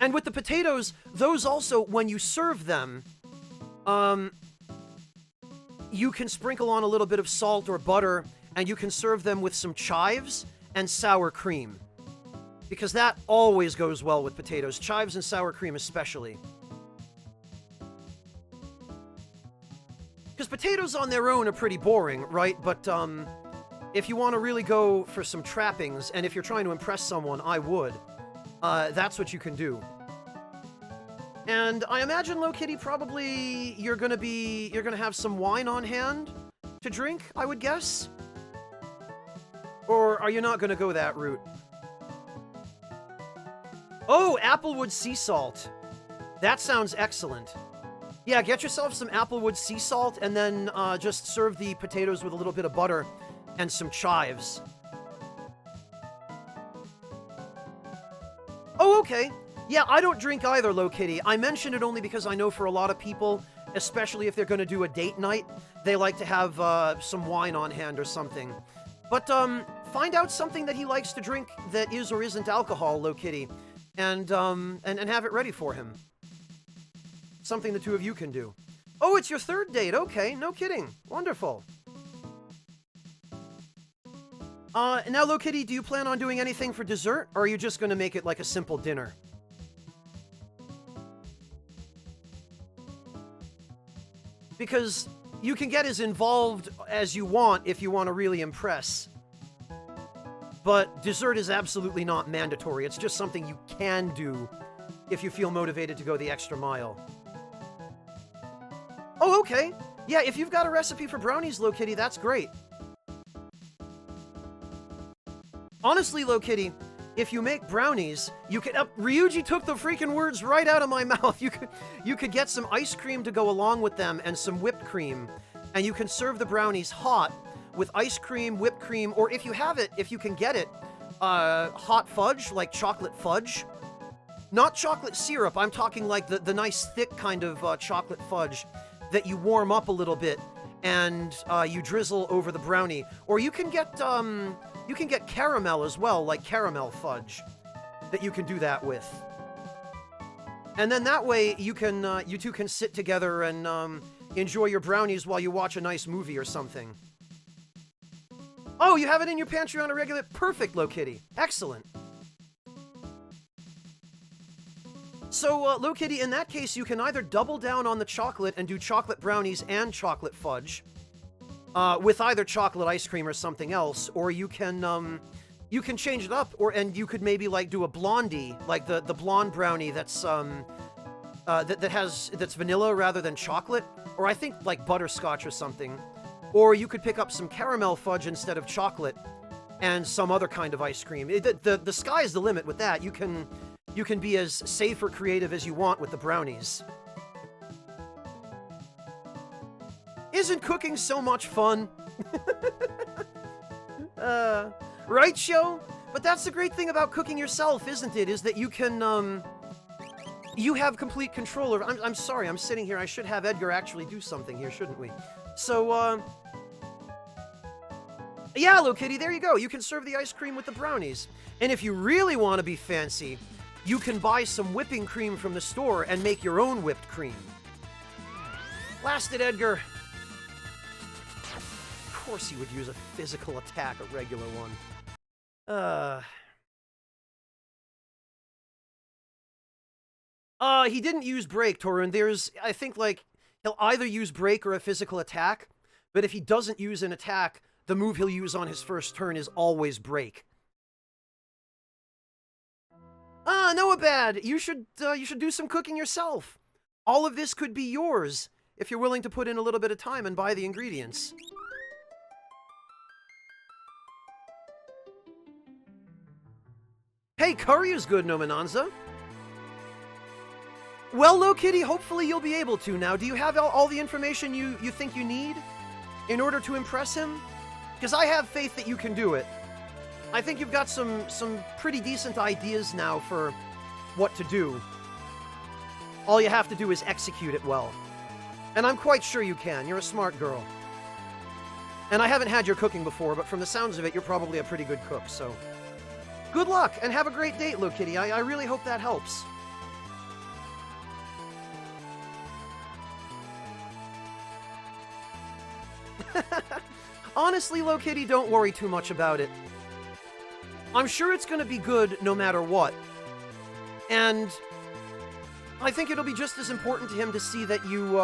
And with the potatoes, those also, when you serve them, you can sprinkle on a little bit of salt or butter, and you can serve them with some chives and sour cream. Because that always goes well with potatoes, chives and sour cream especially. Because potatoes on their own are pretty boring, right? But, if you want to really go for some trappings, and if you're trying to impress someone, I would. That's what you can do. And I imagine, Lokitty, probably you're gonna have some wine on hand to drink, I would guess? Or are you not gonna go that route? Oh, applewood sea salt. That sounds excellent. Yeah, get yourself some applewood sea salt, and then just serve the potatoes with a little bit of butter and some chives. Oh, okay. Yeah, I don't drink either, Lokitty. I mention it only because I know for a lot of people, especially if they're going to do a date night, they like to have some wine on hand or something. But find out something that he likes to drink that is or isn't alcohol, Lokitty, and have it ready for him. Something the two of you can do. Oh, it's your third date. Okay, no kidding. Wonderful. Now, Lokitty, do you plan on doing anything for dessert, or are you just going to make it like a simple dinner? Because you can get as involved as you want if you want to really impress. But dessert is absolutely not mandatory. It's just something you can do if you feel motivated to go the extra mile. Oh, okay. Yeah, if you've got a recipe for brownies, Lokitty, that's great. Honestly, Lokitty, if you make brownies, you could... Ryuji took the freaking words right out of my mouth. You could get some ice cream to go along with them and some whipped cream, and you can serve the brownies hot with ice cream, whipped cream, or if you have it, if you can get it, hot fudge, like chocolate fudge. Not chocolate syrup, I'm talking like the nice thick kind of chocolate fudge that you warm up a little bit and you drizzle over the brownie. Or you can get caramel as well, like caramel fudge, that you can do that with. And then that way you can you two can sit together and enjoy your brownies while you watch a nice movie or something. Oh, you have it in your pantry on a regular... Perfect, Lokitty. Excellent. So, Lokitty, in that case, you can either double down on the chocolate and do chocolate brownies and chocolate fudge, with either chocolate ice cream or something else, or you can change it up, and you could maybe, like, do a blondie, like the blonde brownie that's, that's vanilla rather than chocolate, or I think, like, butterscotch or something. Or you could pick up some caramel fudge instead of chocolate, and some other kind of ice cream. The sky's the limit with that. You can be as safe or creative as you want with the brownies. Isn't cooking so much fun? Right, Sho? But that's the great thing about cooking yourself, isn't it? Is that you can, you have complete control over... I'm sorry, I'm sitting here. I should have Edgar actually do something here, shouldn't we? So, yeah, Lokitty, there you go. You can serve the ice cream with the brownies. And if you really want to be fancy, you can buy some whipping cream from the store and make your own whipped cream. Blast it, Edgar. Of course he would use a physical attack, a regular one. He didn't use break, Torun. There's, I think, like, he'll either use break or a physical attack, but if he doesn't use an attack, the move he'll use on his first turn is always break. Noah Bad, you should do some cooking yourself. All of this could be yours if you're willing to put in a little bit of time and buy the ingredients. Hey, curry is good, Nominanza. Well, Low Kitty, hopefully you'll be able to now. Do you have all the information you think you need in order to impress him? Because I have faith that you can do it. I think you've got some pretty decent ideas now for what to do. All you have to do is execute it well. And I'm quite sure you can. You're a smart girl. And I haven't had your cooking before, but from the sounds of it, you're probably a pretty good cook, so... Good luck, and have a great date, Low Kitty. I really hope that helps. Honestly, Low Kitty, don't worry too much about it. I'm sure it's going to be good no matter what. And I think it'll be just as important to him to see that you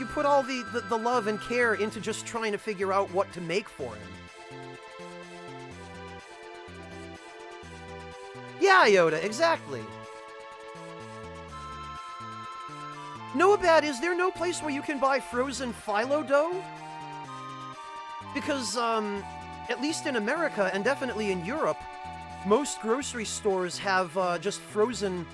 put all the love and care into just trying to figure out what to make for him. Yeah, Yoda, exactly. Noah Bad, is there no place where you can buy frozen phyllo dough? Because, at least in America, and definitely in Europe, most grocery stores have just frozen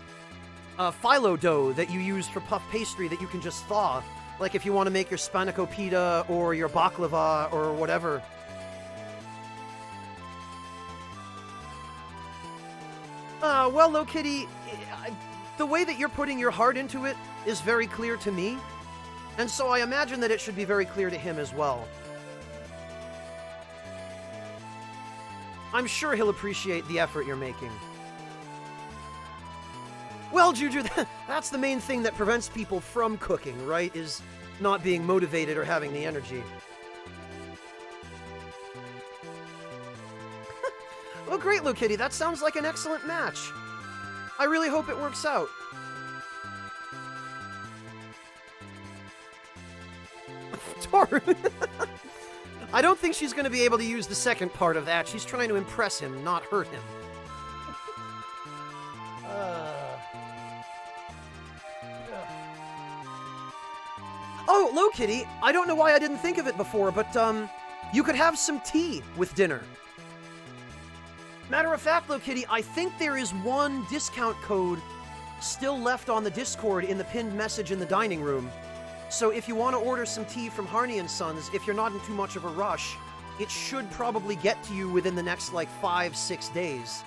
phyllo dough that you use for puff pastry that you can just thaw. Like if you want to make your spanakopita or your baklava or whatever. Well, Low Kitty, the way that you're putting your heart into it is very clear to me, and so I imagine that it should be very clear to him as well. I'm sure he'll appreciate the effort you're making. Well, Juju, that's the main thing that prevents people from cooking, right? Is not being motivated or having the energy. Well, great, Low Kitty. That sounds like an excellent match. I really hope it works out. Toru. I don't think she's going to be able to use the second part of that. She's trying to impress him, not hurt him. Oh, Low Kitty, I don't know why I didn't think of it before, but, you could have some tea with dinner. Matter of fact, Low Kitty, I think there is one discount code still left on the Discord in the pinned message in the dining room. So if you want to order some tea from Harney & Sons, if you're not in too much of a rush, it should probably get to you within the next, 5-6 days.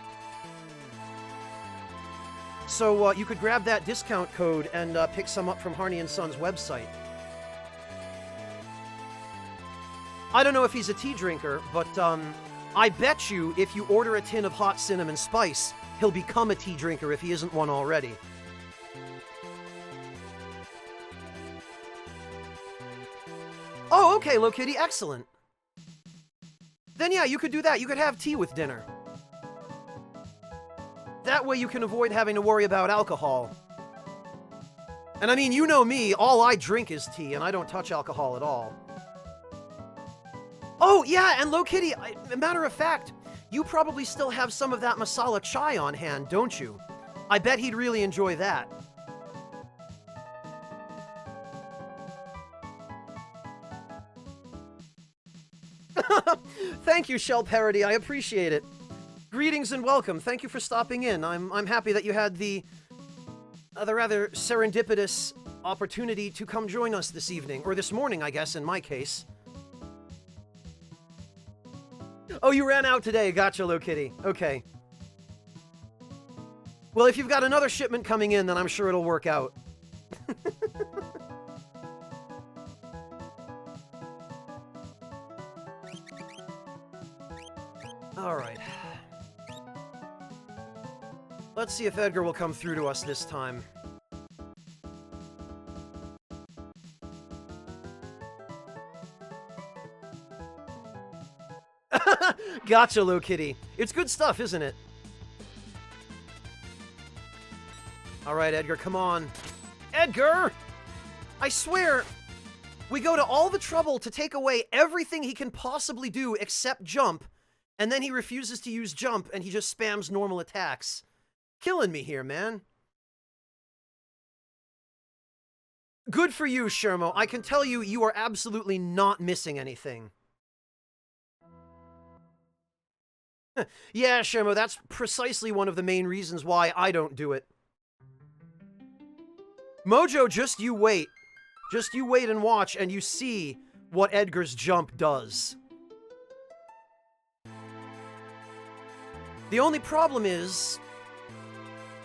So you could grab that discount code and pick some up from Harney & Sons' website. I don't know if he's a tea drinker, but I bet you if you order a tin of hot cinnamon spice, he'll become a tea drinker if he isn't one already. Oh, okay, Low Kitty, excellent. Then yeah, you could do that. You could have tea with dinner. That way you can avoid having to worry about alcohol. And I mean, you know me, all I drink is tea, and I don't touch alcohol at all. Oh, yeah, and Low Kitty, matter of fact, you probably still have some of that masala chai on hand, don't you? I bet he'd really enjoy that. Thank you, Shell Parody, I appreciate it. Greetings and welcome, thank you for stopping in. I'm happy that you had the rather serendipitous opportunity to come join us this evening, or this morning, I guess, in my case. Oh, you ran out today. Gotcha, Low Kitty. Okay. Well, if you've got another shipment coming in, then I'm sure it'll work out. All right. Let's see if Edgar will come through to us this time. Gotcha, Low Kitty. It's good stuff, isn't it? Alright, Edgar, come on. Edgar! I swear, we go to all the trouble to take away everything he can possibly do except jump, and then he refuses to use jump, and he just spams normal attacks. Killing me here, man. Good for you, Shermo. I can tell you, you are absolutely not missing anything. Yeah, Shermo, that's precisely one of the main reasons why I don't do it. Mojo, just you wait. Just you wait and watch, and you see what Edgar's jump does. The only problem is,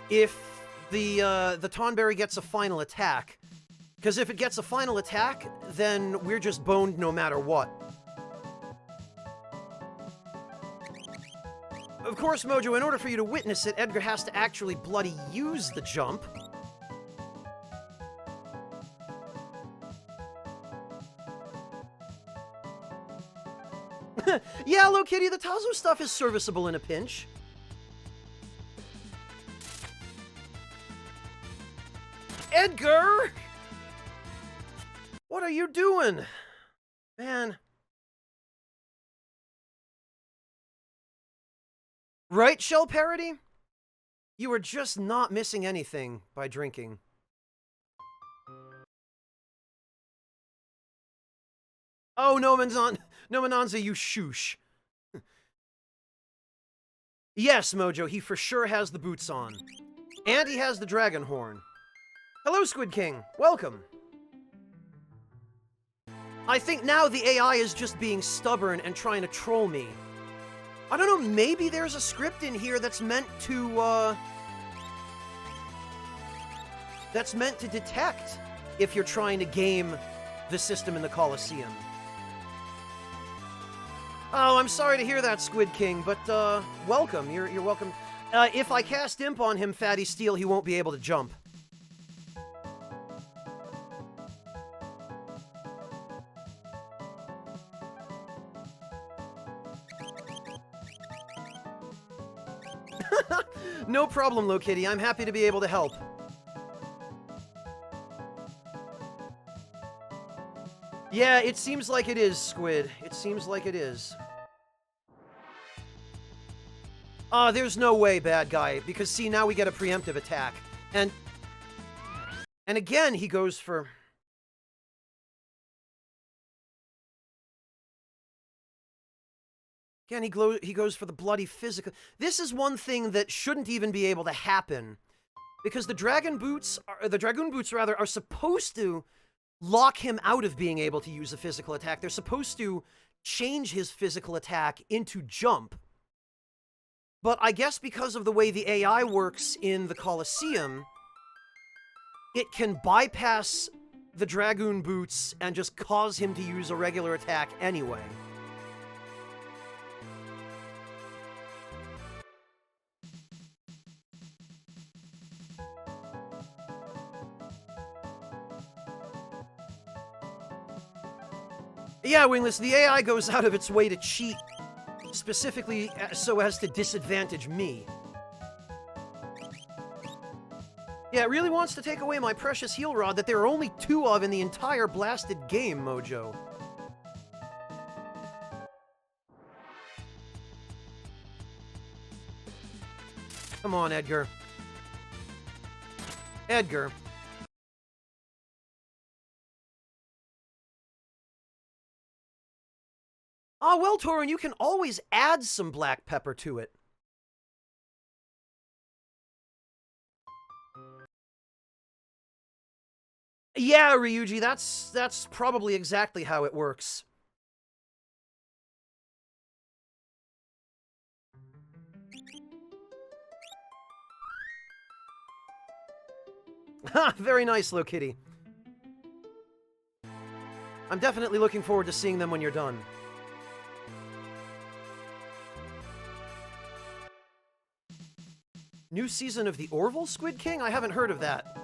if the Tonberry gets a final attack, because if it gets a final attack, then we're just boned no matter what. Of course, Mojo, in order for you to witness it, Edgar has to actually bloody use the jump. Yeah, Hello Kitty, the Tazo stuff is serviceable in a pinch. Edgar! What are you doing? Man. Right, Shell Parody? You are just not missing anything by drinking. Oh, Nomananza, you shoosh. Yes, Mojo, he for sure has the boots on. And he has the dragon horn. Hello, Squid King. Welcome. I think now the AI is just being stubborn and trying to troll me. I don't know, maybe there's a script in here that's meant to detect if you're trying to game the system in the Colosseum. Oh, I'm sorry to hear that, Squid King, but, welcome. You're welcome. If I cast Imp on him, Fatty Steel, he won't be able to jump. No problem, Lokitty. I'm happy to be able to help. Yeah, it seems like it is, Squid. It seems like it is. There's no way, bad guy, because see, now we get a preemptive attack. And again, he goes for... Again, he goes for the bloody physical... This is one thing that shouldn't even be able to happen. Because the Dragoon Boots, are supposed to lock him out of being able to use a physical attack. They're supposed to change his physical attack into jump. But I guess because of the way the AI works in the Colosseum, it can bypass the Dragoon Boots and just cause him to use a regular attack anyway. Yeah, Wingless, the AI goes out of its way to cheat, specifically so as to disadvantage me. Yeah, it really wants to take away my precious heal rod that there are only 2 of in the entire blasted game, Mojo. Come on, Edgar. Edgar. Ah, well, Torin, you can always add some black pepper to it. Yeah, Ryuji, that's probably exactly how it works. Ha! Very nice, Lokitty. I'm definitely looking forward to seeing them when you're done. New season of the Orville Squid King? I haven't heard of that.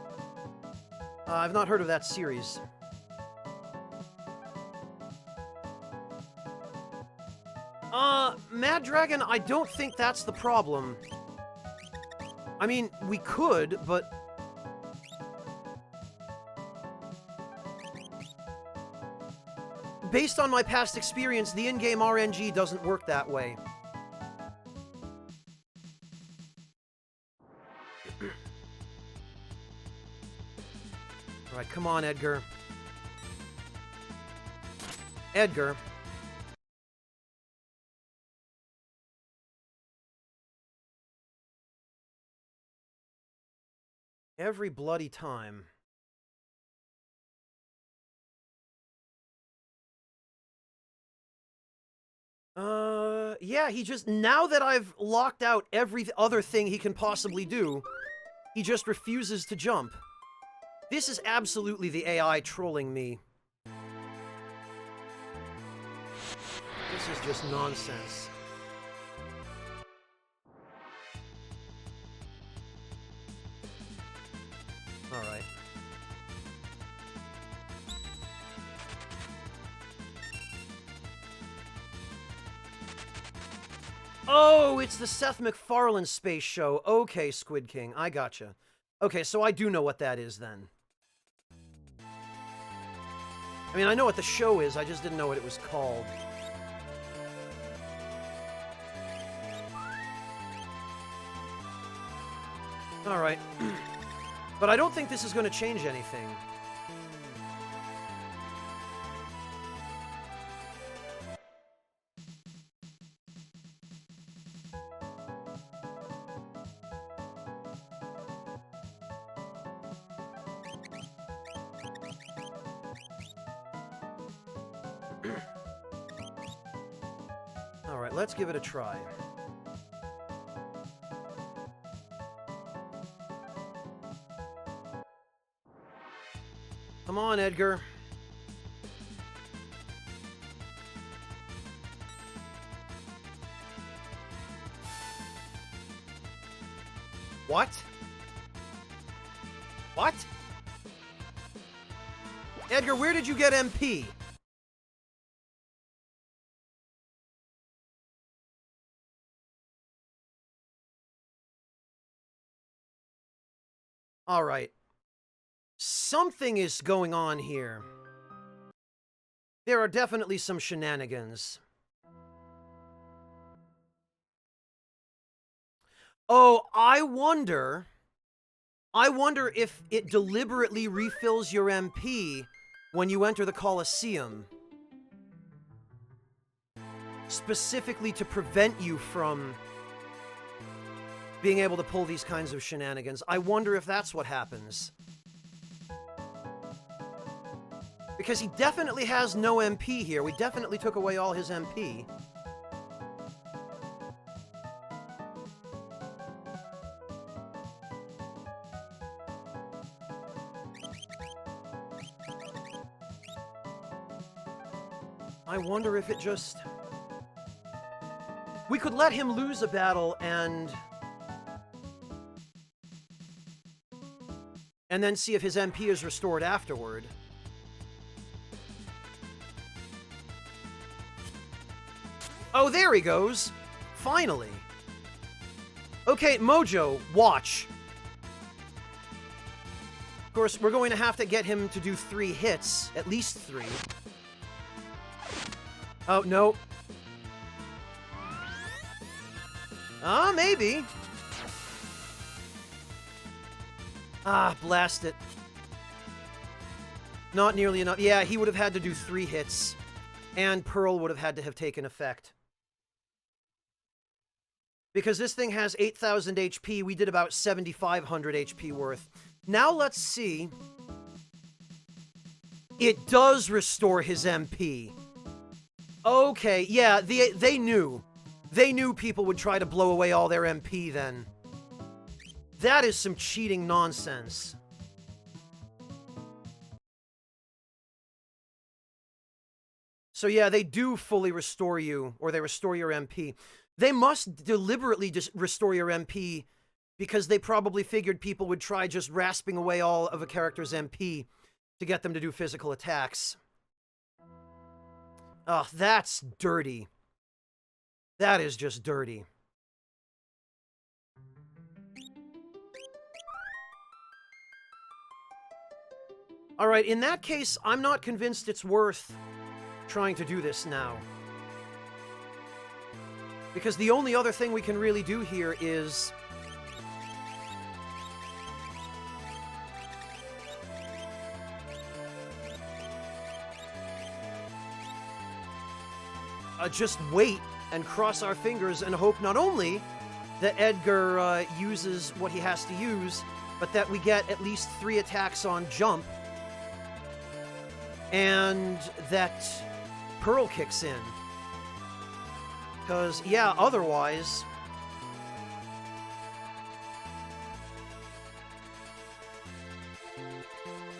I've not heard of that series. Mad Dragon, I don't think that's the problem. I mean, we could, but... Based on my past experience, the in-game RNG doesn't work that way. Alright, come on, Edgar. Edgar. Every bloody time. Yeah, he just, now that I've locked out every other thing he can possibly do, he just refuses to jump. This is absolutely the AI trolling me. This is just nonsense. Alright. Oh, it's the Seth MacFarlane space show. Okay, Squid King, I gotcha. Okay, so I do know what that is then. I mean, I know what the show is, I just didn't know what it was called. Alright. But I don't think this is going to change anything. Alright, let's give it a try. Come on, Edgar. What? What? Edgar, where did you get MP? All right. Something is going on here. There are definitely some shenanigans. Oh, I wonder if it deliberately refills your MP when you enter the Colosseum. Specifically to prevent you from being able to pull these kinds of shenanigans. I wonder if that's what happens. Because he definitely has no MP here. We definitely took away all his MP. I wonder if it just... We could let him lose a battle and then see if his MP is restored afterward. Oh, there he goes! Finally! Okay, Mojo, watch. Of course, we're going to have to get him to do 3 hits. At least 3. Oh, no. Ah, maybe. Ah, blast it. Not nearly enough. Yeah, he would have had to do 3 hits. And Pearl would have had to have taken effect. Because this thing has 8,000 HP, we did about 7,500 HP worth. Now let's see. It does restore his MP. Okay, yeah, they knew. They knew people would try to blow away all their MP then. That is some cheating nonsense. So yeah, they do fully restore you, or they restore your MP. They must deliberately just restore your MP because they probably figured people would try just rasping away all of a character's MP to get them to do physical attacks. Ugh, that's dirty. That is just dirty. Alright, in that case, I'm not convinced it's worth trying to do this now. Because the only other thing we can really do here is just wait and cross our fingers and hope not only that Edgar uses what he has to use, but that we get at least 3 attacks on jump, and that Pearl kicks in. Because, yeah, otherwise...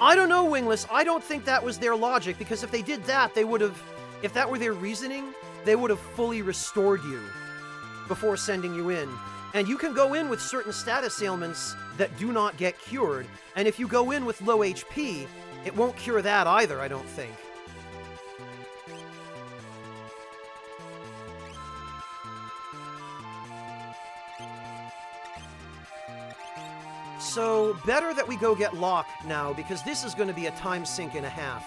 I don't know, Wingless. I don't think that was their logic, because if they did that, they would have... If that were their reasoning, they would have fully restored you before sending you in. And you can go in with certain status ailments that do not get cured, and if you go in with low HP, it won't cure that either, I don't think. So, better that we go get Locke now, because this is going to be a time sink and a half.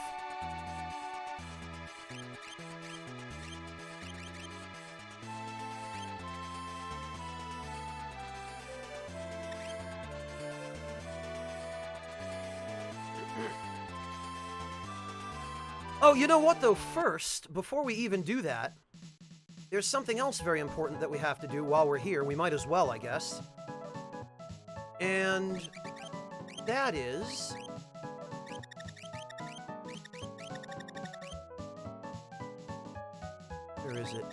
Oh, you know what, though? First, before we even do that, there's something else very important that we have to do while we're here. We might as well, I guess. And that is... Where is it?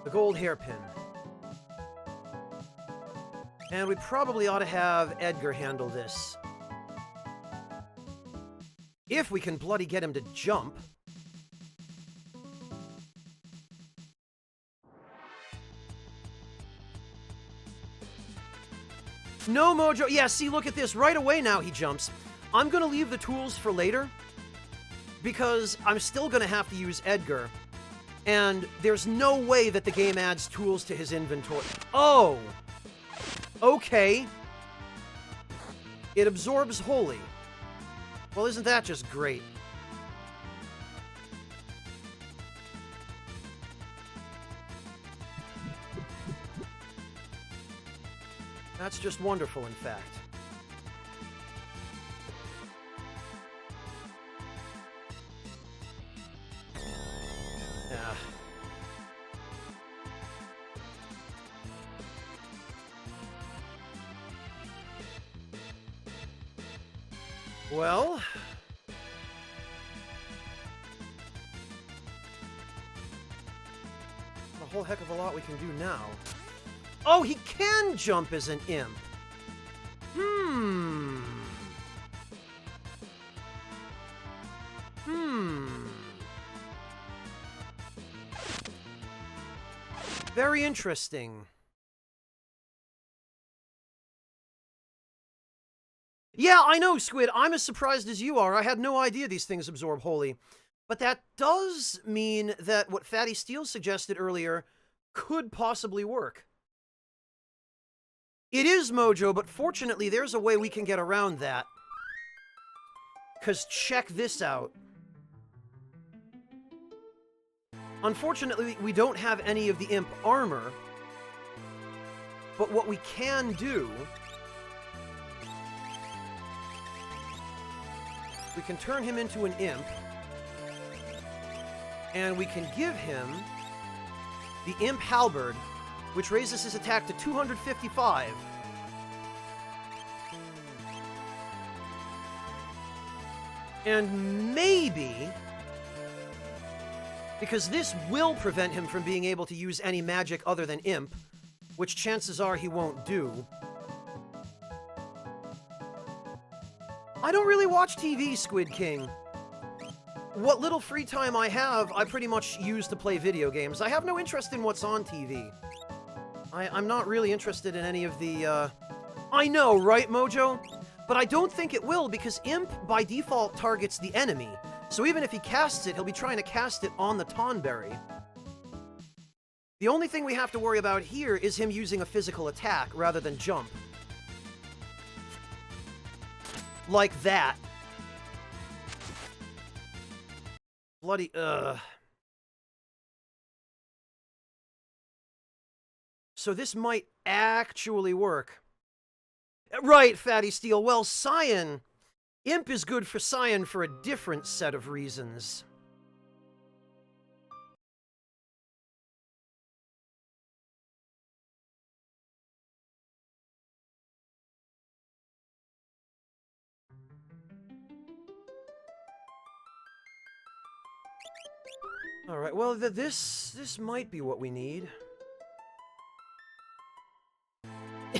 The gold hairpin. And we probably ought to have Edgar handle this. If we can bloody get him to jump. No, Mojo. Yeah, see, look at this. Right away now he jumps. I'm going to leave the tools for later, because I'm still going to have to use Edgar. And there's no way that the game adds tools to his inventory. Oh! Okay. It absorbs Holy. Well, isn't that just great? That's just wonderful, in fact. Yeah. Well... a whole heck of a lot we can do now. Oh, he can jump as an imp. Very interesting. Yeah, I know, Squid. I'm as surprised as you are. I had no idea these things absorb Holy. But that does mean that what Fatty Steel suggested earlier could possibly work. It is, Mojo, but fortunately there's a way we can get around that. 'Cause check this out. Unfortunately, we don't have any of the imp armor. But what we can do... we can turn him into an imp. And we can give him the Imp Halberd, which raises his attack to 255. And maybe, because this will prevent him from being able to use any magic other than Imp, which chances are he won't do. I don't really watch TV, Squid King. What little free time I have, I pretty much use to play video games. I have no interest in what's on TV. I'm not really interested in any of the, I know, right, Mojo? But I don't think it will, because Imp, by default, targets the enemy. So even if he casts it, he'll be trying to cast it on the Tonberry. The only thing we have to worry about here is him using a physical attack rather than jump. Like that. Bloody, So this might actually work. Right, Fatty Steel. Well, Cyan, Imp is good for Cyan for a different set of reasons. Alright, well, this might be what we need.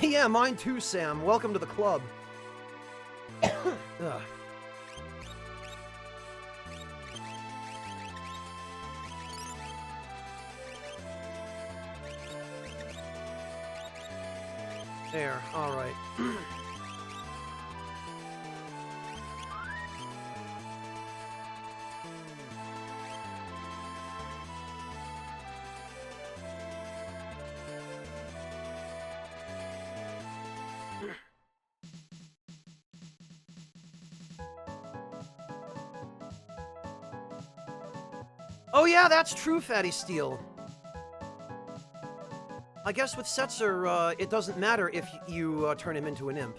Yeah, mine too, Sam. Welcome to the club. Ugh. There, alright. Oh yeah, that's true, Fatty Steel. I guess with Setzer, it doesn't matter if you turn him into an imp.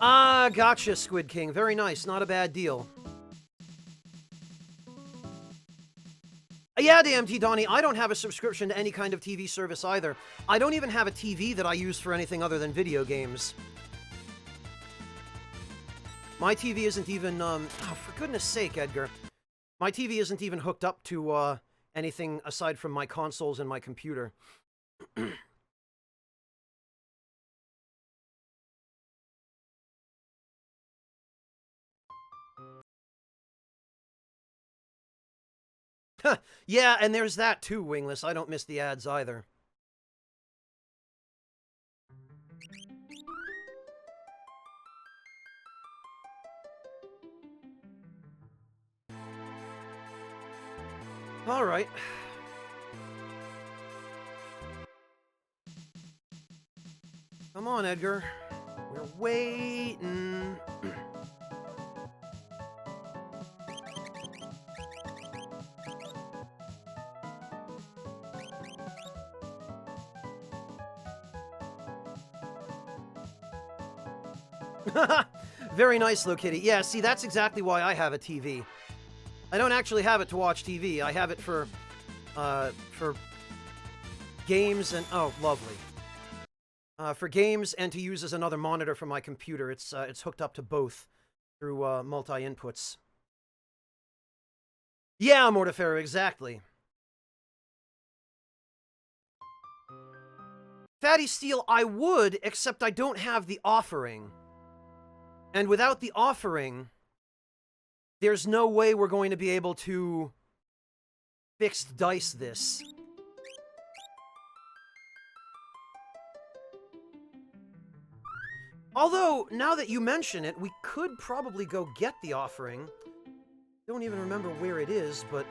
Ah, gotcha, Squid King. Very nice. Not a bad deal. Yeah, DMT Donnie, I don't have a subscription to any kind of TV service either. I don't even have a TV that I use for anything other than video games. My TV isn't even, oh, for goodness sake, Edgar. My TV isn't even hooked up to, anything aside from my consoles and my computer. Yeah, and there's that too, Wingless. I don't miss the ads either. All right. Come on, Edgar. We're waiting. Very nice, Low Kitty. Yeah, see, that's exactly why I have a TV. I don't actually have it to watch TV. I have it for games and... Oh, lovely. For games and to use as another monitor for my computer. It's hooked up to both through multi-inputs. Yeah, Mortiferro, exactly. Fatty Steel, I would, except I don't have the offering. And without the offering, there's no way we're going to be able to fixed dice this. Although, now that you mention it, we could probably go get the offering. Don't even remember where it is, but...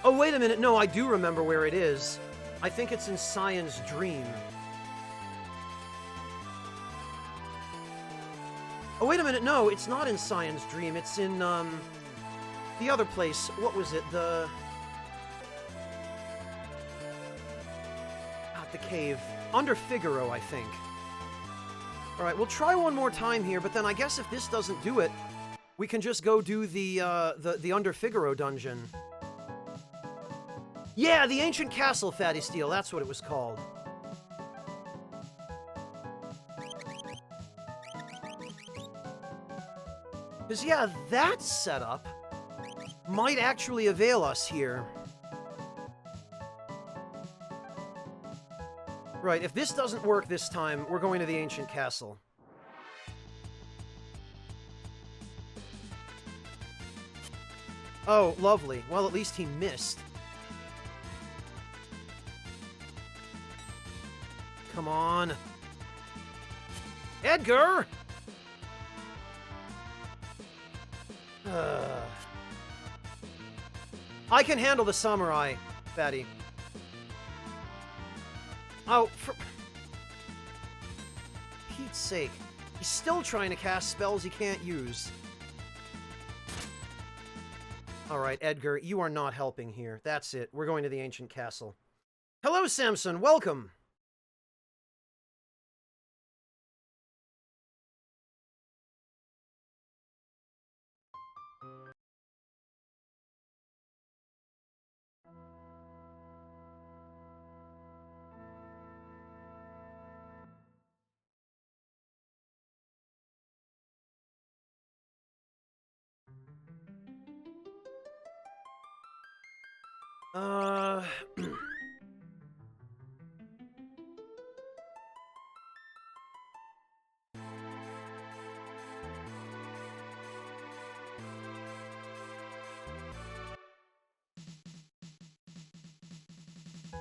Oh, wait a minute. No, I do remember where it is. I think it's in Cyan's dream. Oh, wait a minute. No, it's not in Cyan's dream. It's in, the other place. What was it? The cave. Under Figaro, I think. Alright, we'll try one more time here, but then I guess if this doesn't do it, we can just go do the Under Figaro dungeon. Yeah, the Ancient Castle, Fatty Steel. That's what it was called. Because, yeah, that setup might actually avail us here. Right, if this doesn't work this time, we're going to the Ancient Castle. Oh, lovely. Well, at least he missed. Come on. Edgar! I can handle the samurai, Fatty. Oh, for Pete's sake. He's still trying to cast spells he can't use. Alright, Edgar, you are not helping here. That's it. We're going to the ancient castle. Hello, Samson. Welcome.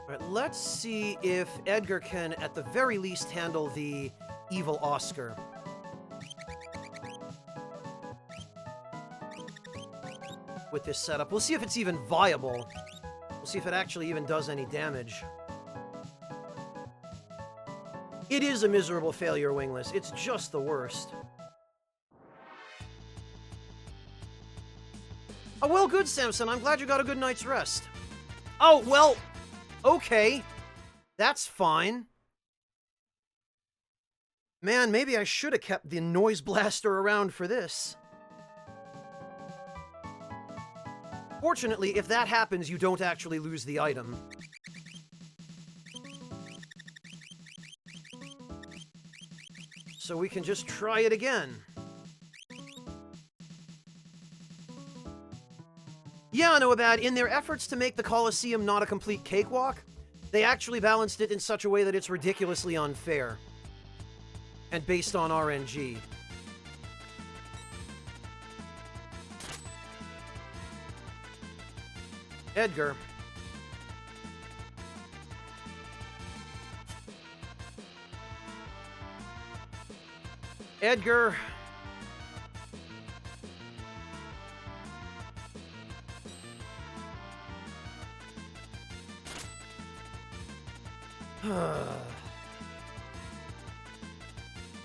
Alright, let's see if Edgar can, at the very least, handle the evil Oscar. With this setup. We'll see if it's even viable. We'll see if it actually even does any damage. It is a miserable failure, Wingless. It's just the worst. Oh, well, good, Samson. I'm glad you got a good night's rest. Oh, well, okay. That's fine. Man, maybe I should have kept the noise blaster around for this. Fortunately, if that happens, you don't actually lose the item. So we can just try it again. Yeah, Noabad, in their efforts to make the Colosseum not a complete cakewalk, they actually balanced it in such a way that it's ridiculously unfair. And based on RNG. Edgar. Edgar.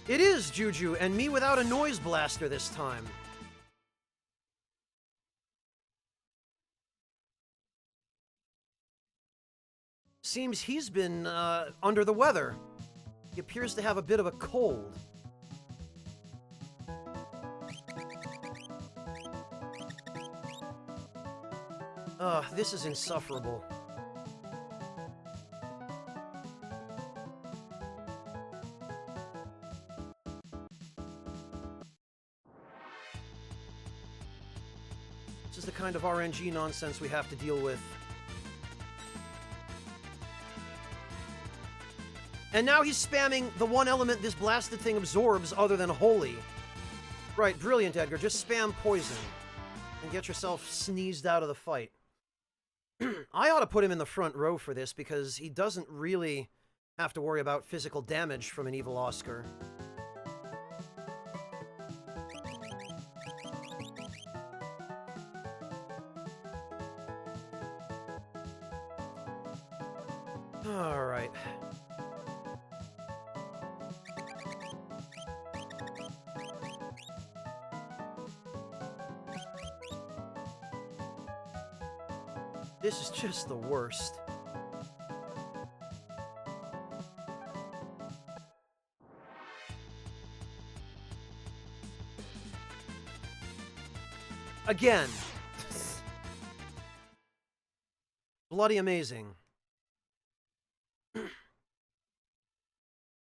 It is Juju, and me without a noise blaster this time. Seems he's been, under the weather. He appears to have a bit of a cold. Ugh, this is insufferable. This is the kind of RNG nonsense we have to deal with. And now he's spamming the one element this blasted thing absorbs other than holy. Right, brilliant, Edgar. Just spam poison. And get yourself sneezed out of the fight. I ought to put him in the front row for this, because he doesn't really have to worry about physical damage from an evil Oscar. Alright. This is just the worst. Again. Bloody amazing.